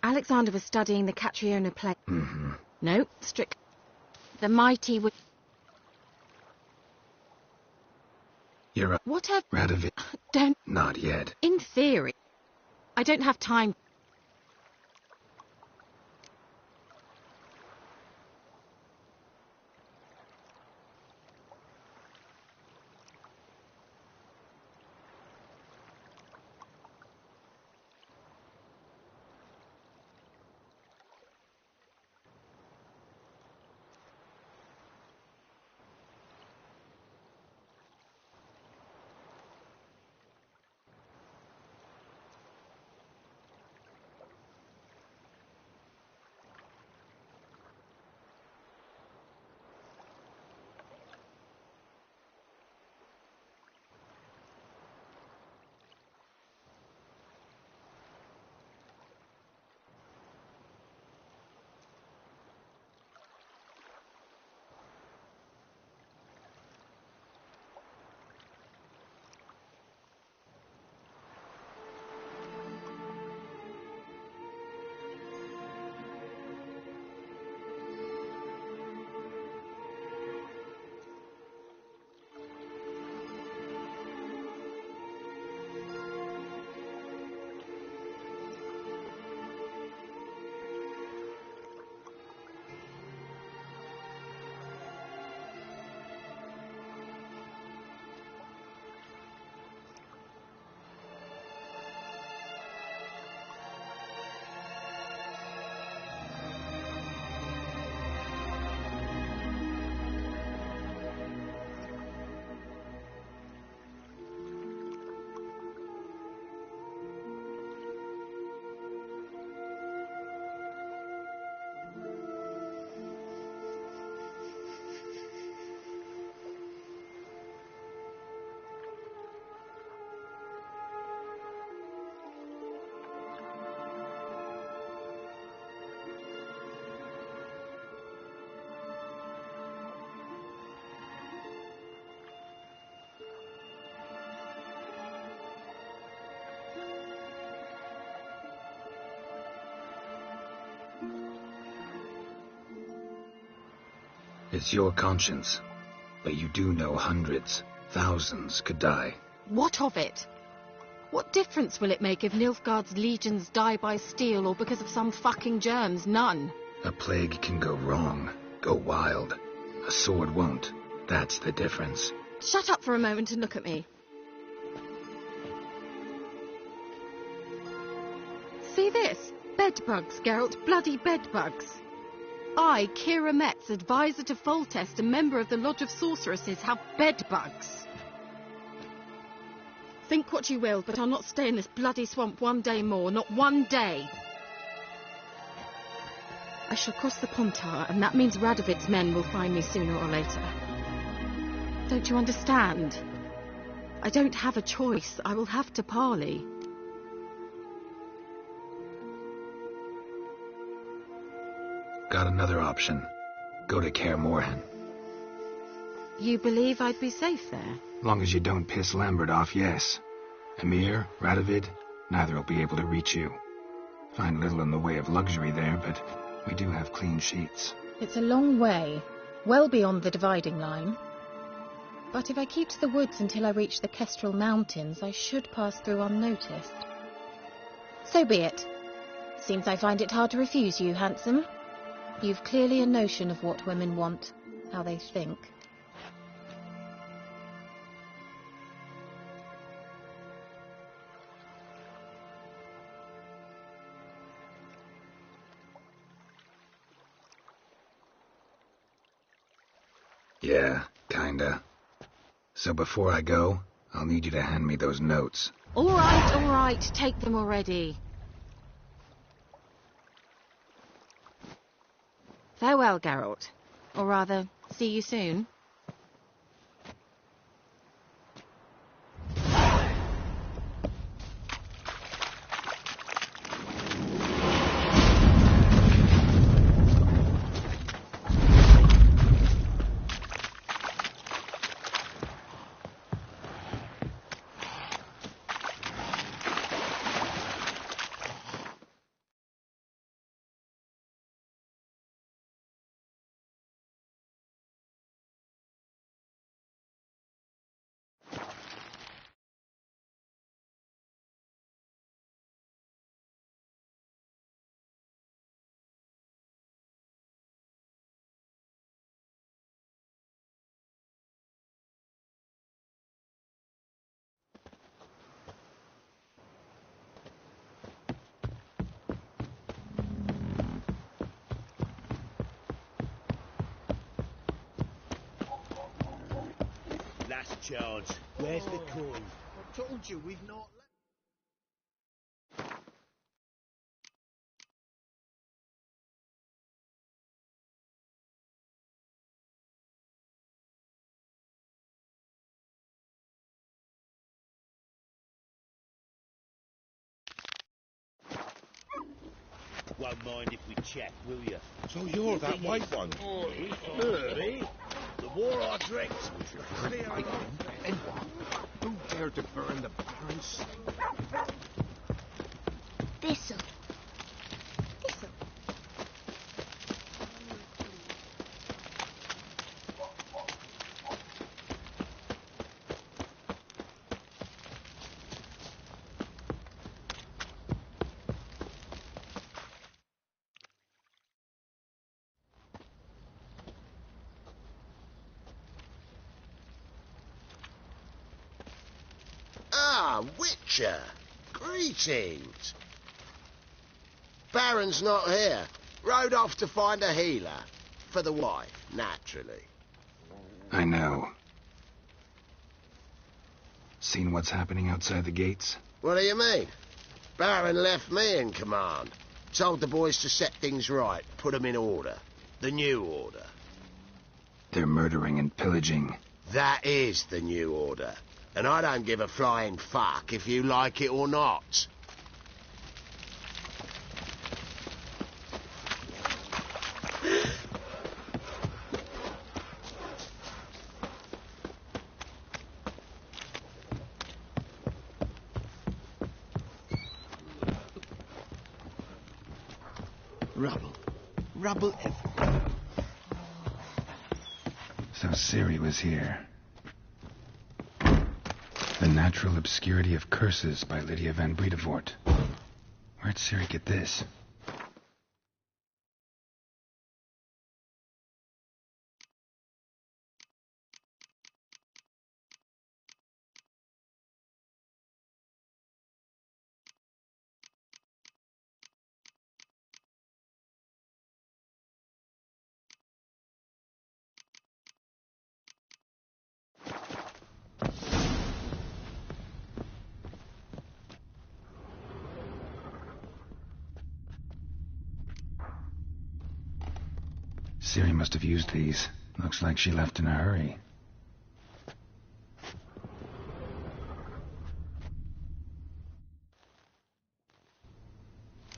Alexander was studying the Catriona play. Mm-hmm. No, strict. The mighty would... You're a... Whatever. Radovid. Don't... Not yet. In theory. I don't have time... It's your conscience. But you do know hundreds, thousands could die. What of it? What difference will it make if Nilfgaard's legions die by steel or because of some fucking germs? None. A plague can go wrong, go wild. A sword won't. That's the difference. Shut up for a moment and look at me. See this? Bedbugs, Geralt. Bloody bedbugs. I, Kira Metz, advisor to Foltest, a member of the Lodge of Sorceresses, have bedbugs. Think what you will, but I'll not stay in this bloody swamp one day more. Not one day. I shall cross the Pontar, and that means Radovid's men will find me sooner or later. Don't you understand? I don't have a choice. I will have to parley. got another option. Go to Kaer Morhen. You believe I'd be safe there? Long as you don't piss Lambert off, yes. Emir, Radovid, neither will be able to reach you. Find little in the way of luxury there, but we do have clean sheets. It's a long way, well beyond the dividing line. But if I keep to the woods until I reach the Kestrel Mountains, I should pass through unnoticed. So be it. Seems I find it hard to refuse you, handsome. You've clearly a notion of what women want, how they think. Yeah, kinda. So before I go, I'll need you to hand me those notes. All right, take them already. Farewell, Geralt. Or rather, see you soon. Last charge. Where's the coin? I told you we've not... Won't mind if we check, will you? So you're that white one? Me? The war I dreamt. Clear I and who dared to burn the Baron's? Thistle. Witcher, greetings. Baron's not here. Rode off to find a healer. For the wife, naturally. I know. Seen what's happening outside the gates? What do you mean? Baron left me in command. Told the boys to set things right, put them in order. The new order. They're murdering and pillaging. That is the new order. And I don't give a flying fuck if you like it or not. Rubble everywhere. So Ciri was here. The Natural Obscurity of Curses by Lydia van Bredevoort. Where'd Ciri get this? Ciri must have used these. Looks like she left in a hurry.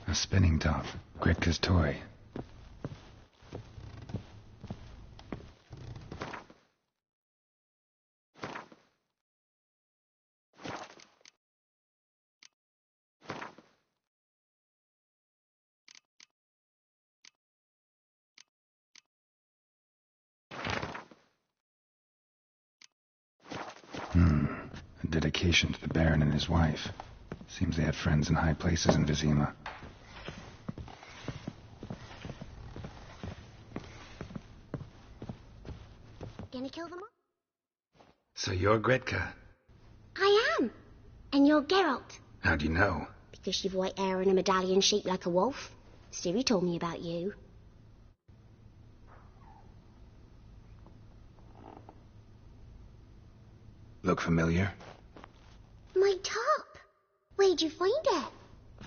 A spinning top. Gretka's toy. A dedication to the Baron and his wife. Seems they had friends in high places in Vizima. Gonna kill them all? So you're Gretka. I am. And you're Geralt. How do you know? Because you've white hair and a medallion shaped like a wolf. Ciri told me about you. Look familiar? My top. Where'd you find it?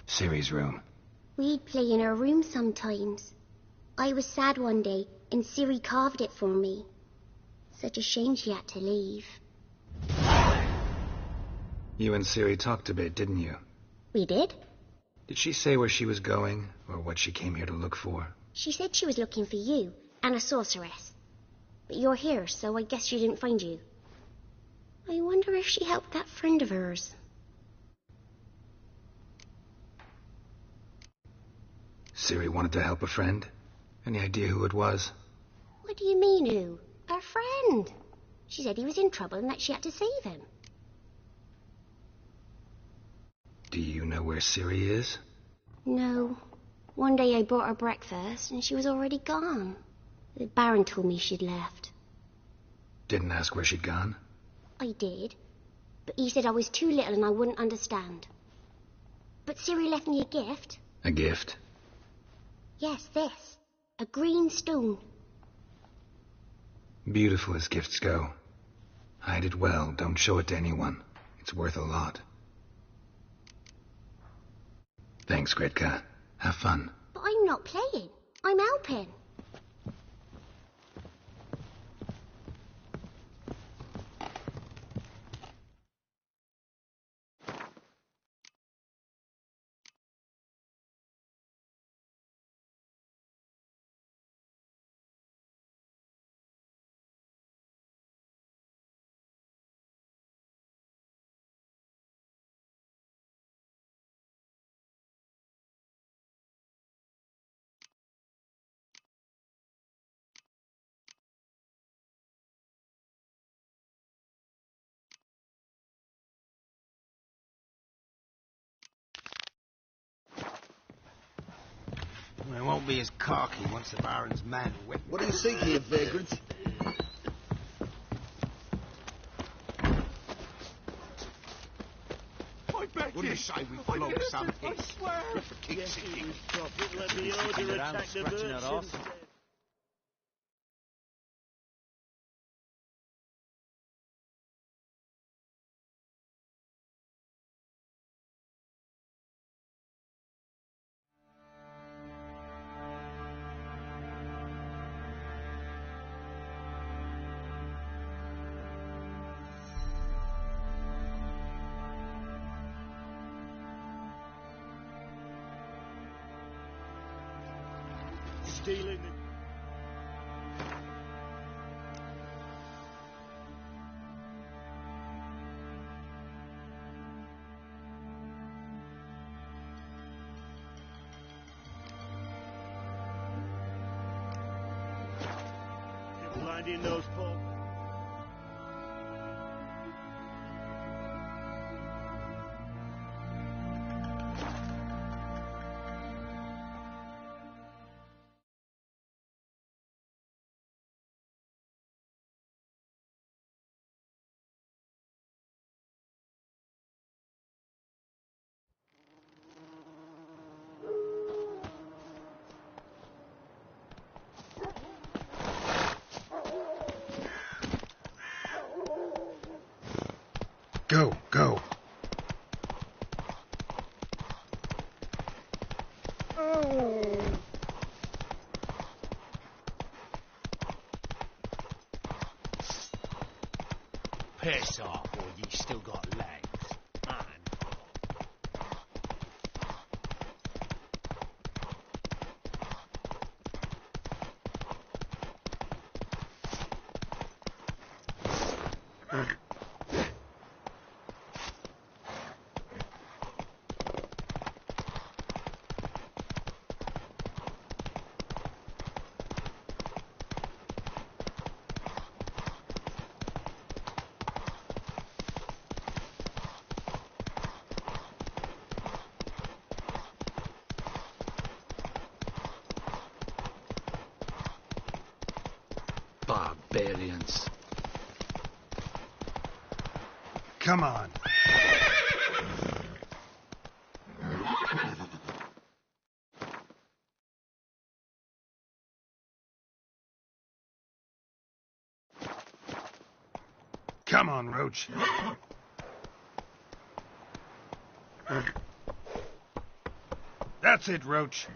Ciri's room. We'd play in her room sometimes. I was sad one day, and Ciri carved it for me. Such a shame she had to leave. You and Ciri talked a bit, didn't you? We did. Did she say where she was going, or what she came here to look for? She said she was looking for you, and a sorceress. But you're here, so I guess she didn't find you. I wonder if she helped that friend of hers. Ciri wanted to help a friend? Any idea who it was? What do you mean, who? Her friend. She said he was in trouble and that she had to save him. Do you know where Ciri is? No. One day I brought her breakfast and she was already gone. The Baron told me she'd left. Didn't ask where she'd gone? I did. But he said I was too little and I wouldn't understand. But Ciri left me a gift. A gift? Yes, this. A green stone. Beautiful as gifts go. Hide it well, don't show it to anyone. It's worth a lot. Thanks, Gretka. Have fun. But I'm not playing. I'm helping. It won't be as cocky once the Baron's man. What do you seek here, vagrant? What do you say we float some piss? Yes, it was profit. Let the order attack the merchants. Stealing it. You're blinding those poor. Go, go. Piss off, or you still got legs. Man. Come on. Come on, Roach. That's it, Roach.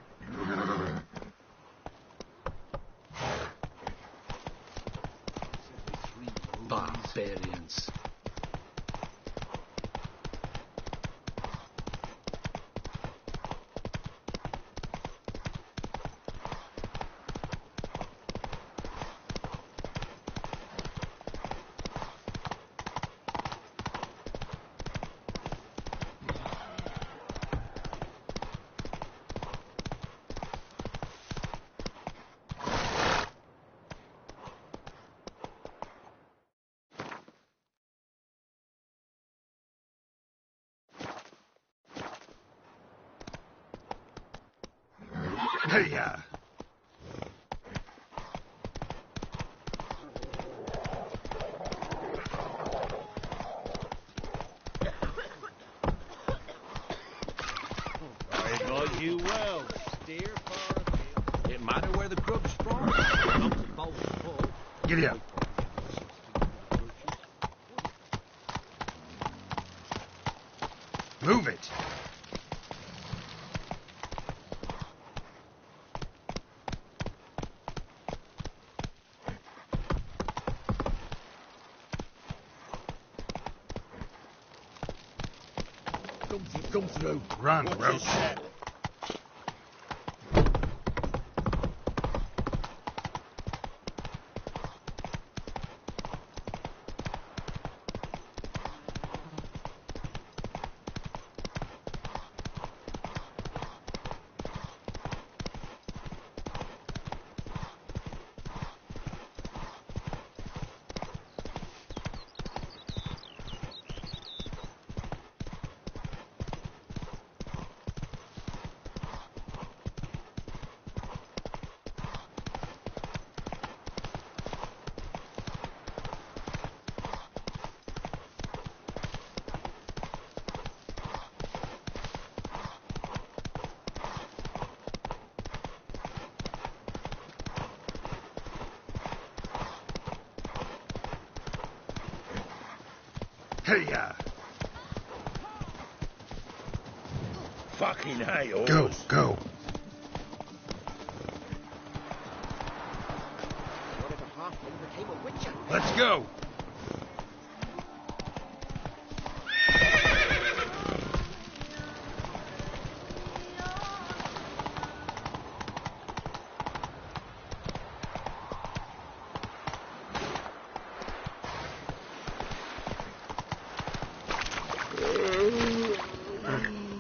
Barbarians. Hey-ya! I advise you well. Steer far afield. It matter where the grub's from. Not to bolt full. Giddy up. Move it. Come through. Run, Watch Roach. your step. Hey-ya! Fucking hell. Go, go. Let's go.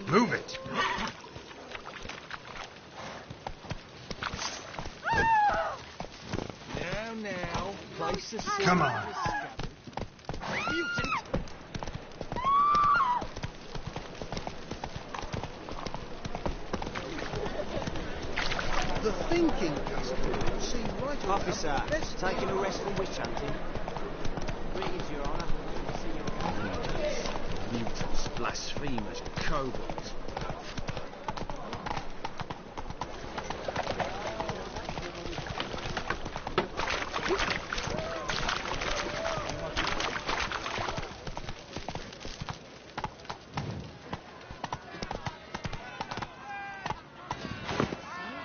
Move it. Now, place the Come on. Mutant. The thinking castle seemed right. Officer, taking a rest from witch hunting. Greetings, Your Honour. Mutants, blasphemers, kobolds.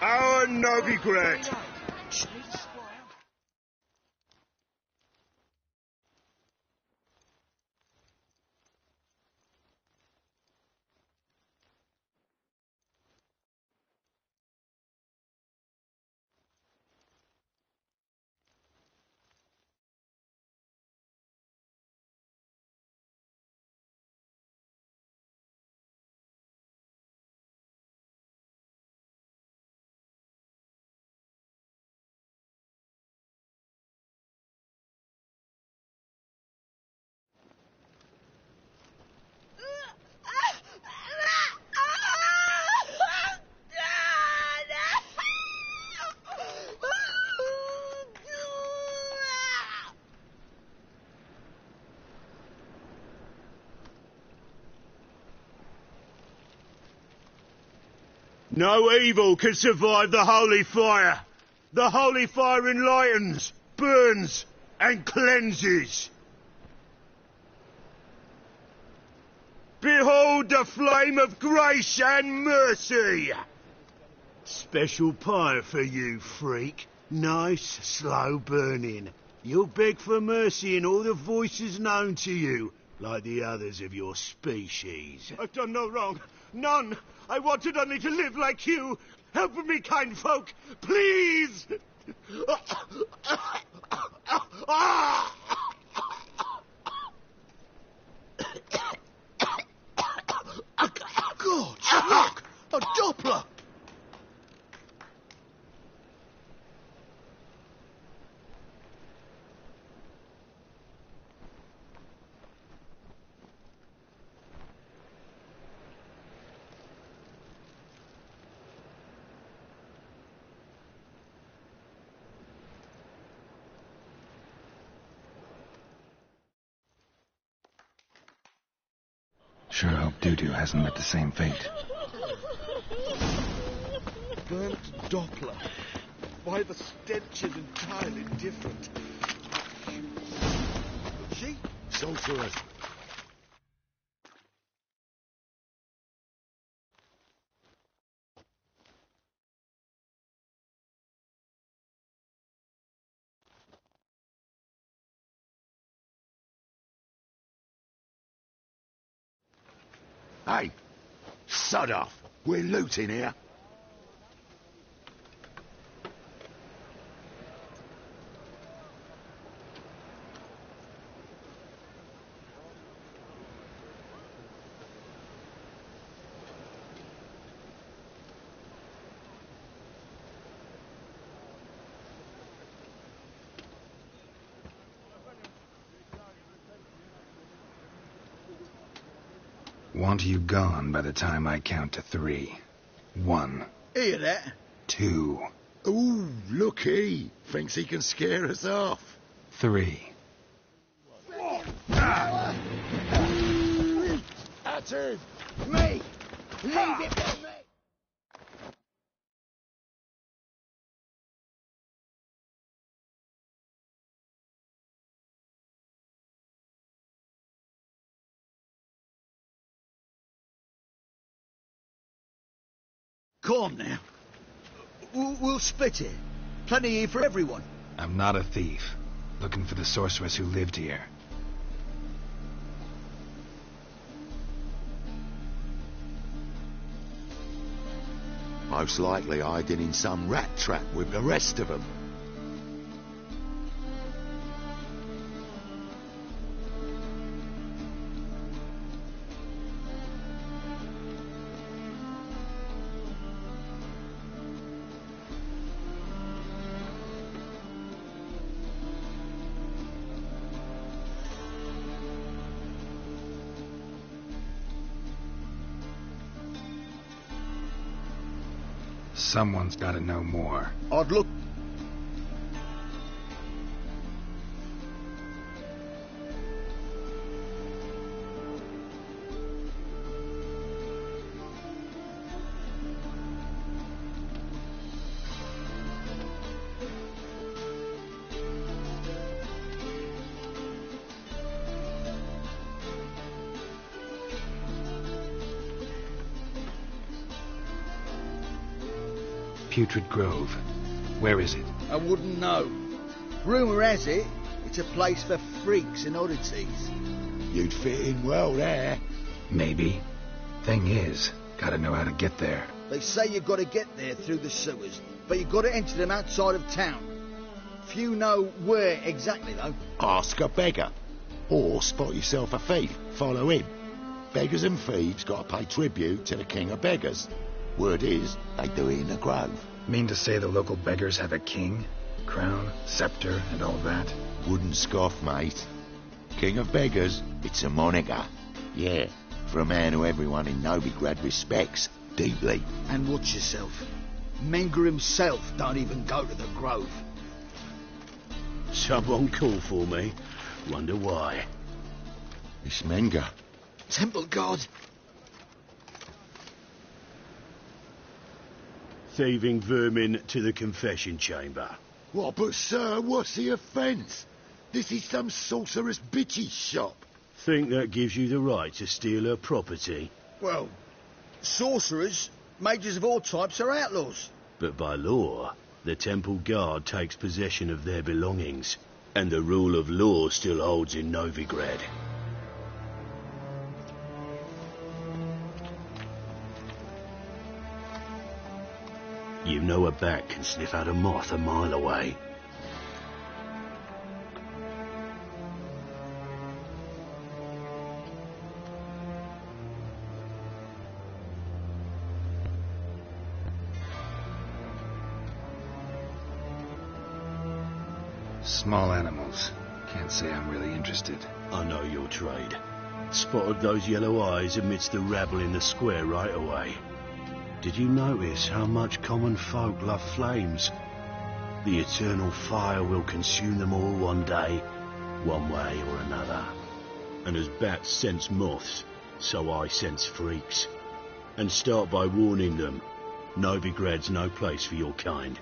Our Novigrad! No evil can survive the holy fire. The holy fire enlightens, burns, and cleanses. Behold the flame of grace and mercy! Special pyre for you, freak. Nice, slow burning. You'll beg for mercy in all the voices known to you, like the others of your species. I've done no wrong. None. I wanted only to live like you. Help me, kind folk. Please! God, look! A Doppler! Sure hope Dudu hasn't met the same fate. Burnt Doppler. Why, the stench is entirely different. She? Sorceress. Hey, sod off. We're looting here. Want you gone by the time I count to 3. 1. Hear that? 2. Ooh, look he. Thinks he can scare us off. 3. That's it. Me. Leave it for me. Calm now. We'll split it. Plenty here for everyone. I'm not a thief. Looking for the sorceress who lived here. Most likely hiding in some rat trap with the rest of them. Someone's got to know more. I'd look... Putrid Grove. Where is it? I wouldn't know. Rumour has it, it's a place for freaks and oddities. You'd fit in well there. Maybe. Thing is, gotta know how to get there. They say you've got to get there through the sewers, but you've got to enter them outside of town. Few know where exactly, though. Ask a beggar. Or spot yourself a thief. Follow him. Beggars and thieves got to pay tribute to the king of beggars. Word is, they do it in the grove. Mean to say the local beggars have a king, crown, scepter, and all that? Wouldn't scoff, mate. King of beggars, it's a moniker. Yeah, for a man who everyone in Novigrad respects deeply. And watch yourself. Menger himself don't even go to the grove. Someone call for me. Wonder why. It's Menger. Temple God. thieving vermin to the confession chamber. What, but sir, what's the offence? This is some sorceress bitch's shop. Think that gives you the right to steal her property? Well, sorcerers, mages of all types are outlaws. But by law, the temple guard takes possession of their belongings, and the rule of law still holds in Novigrad. You know a bat can sniff out a moth a mile away. Small animals. Can't say I'm really interested. I know your trade. Spotted those yellow eyes amidst the rabble in the square right away. Did you notice how much common folk love flames? The eternal fire will consume them all one day, one way or another. And as bats sense moths, so I sense freaks. And start by warning them, Novigrad's no place for your kind.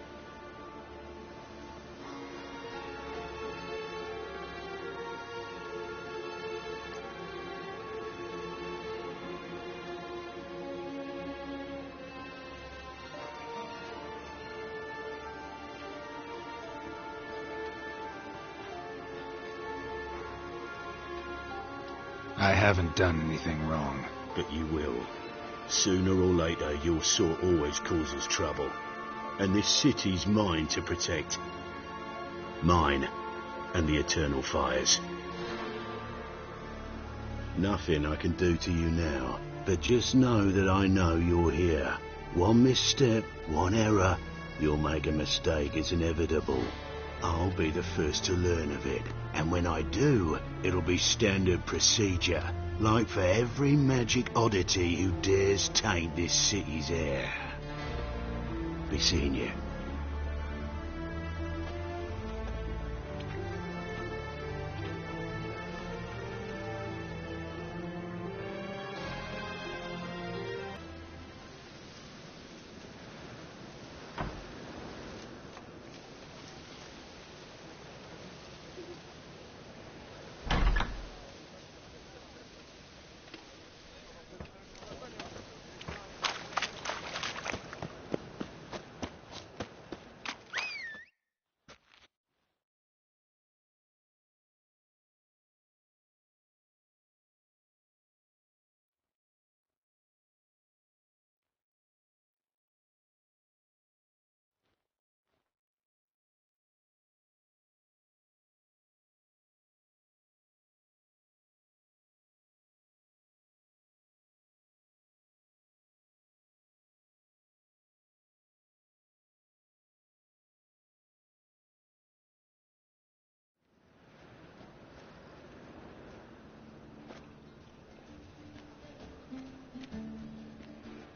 I haven't done anything wrong. But you will. Sooner or later, your sort always causes trouble. And this city's mine to protect. Mine and the eternal fires. Nothing I can do to you now, but just know that I know you're here. One misstep, one error, you'll make a mistake, it's inevitable. I'll be the first to learn of it, and when I do, it'll be standard procedure, like for every magic oddity who dares taint this city's air. Be seeing you.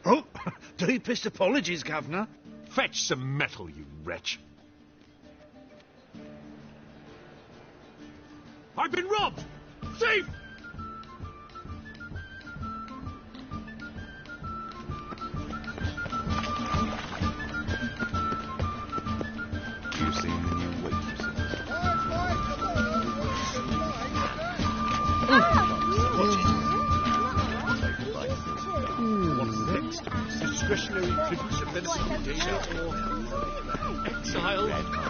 Oh, deepest apologies, Governor. Fetch some metal, you wretch. I've been robbed! Thief! You seen the new waitresses? Discretionary tributes of venison, data, or exile.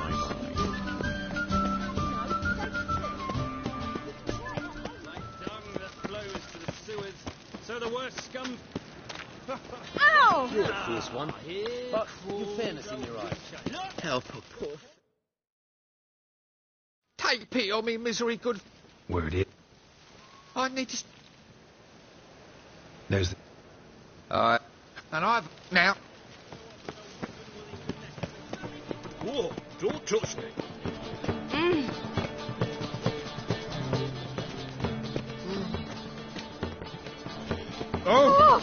So the worst scum... Ow! You're a fierce one, but with fairness in your eyes. Help a poor... Take pity on me, misery, good... Word it. I need to... There's the... And I've... Now... Whoa, don't touch me. Oh!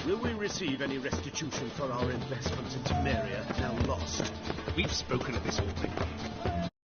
Will we receive any restitution for our investment in Temeria, now lost? We've spoken of this already.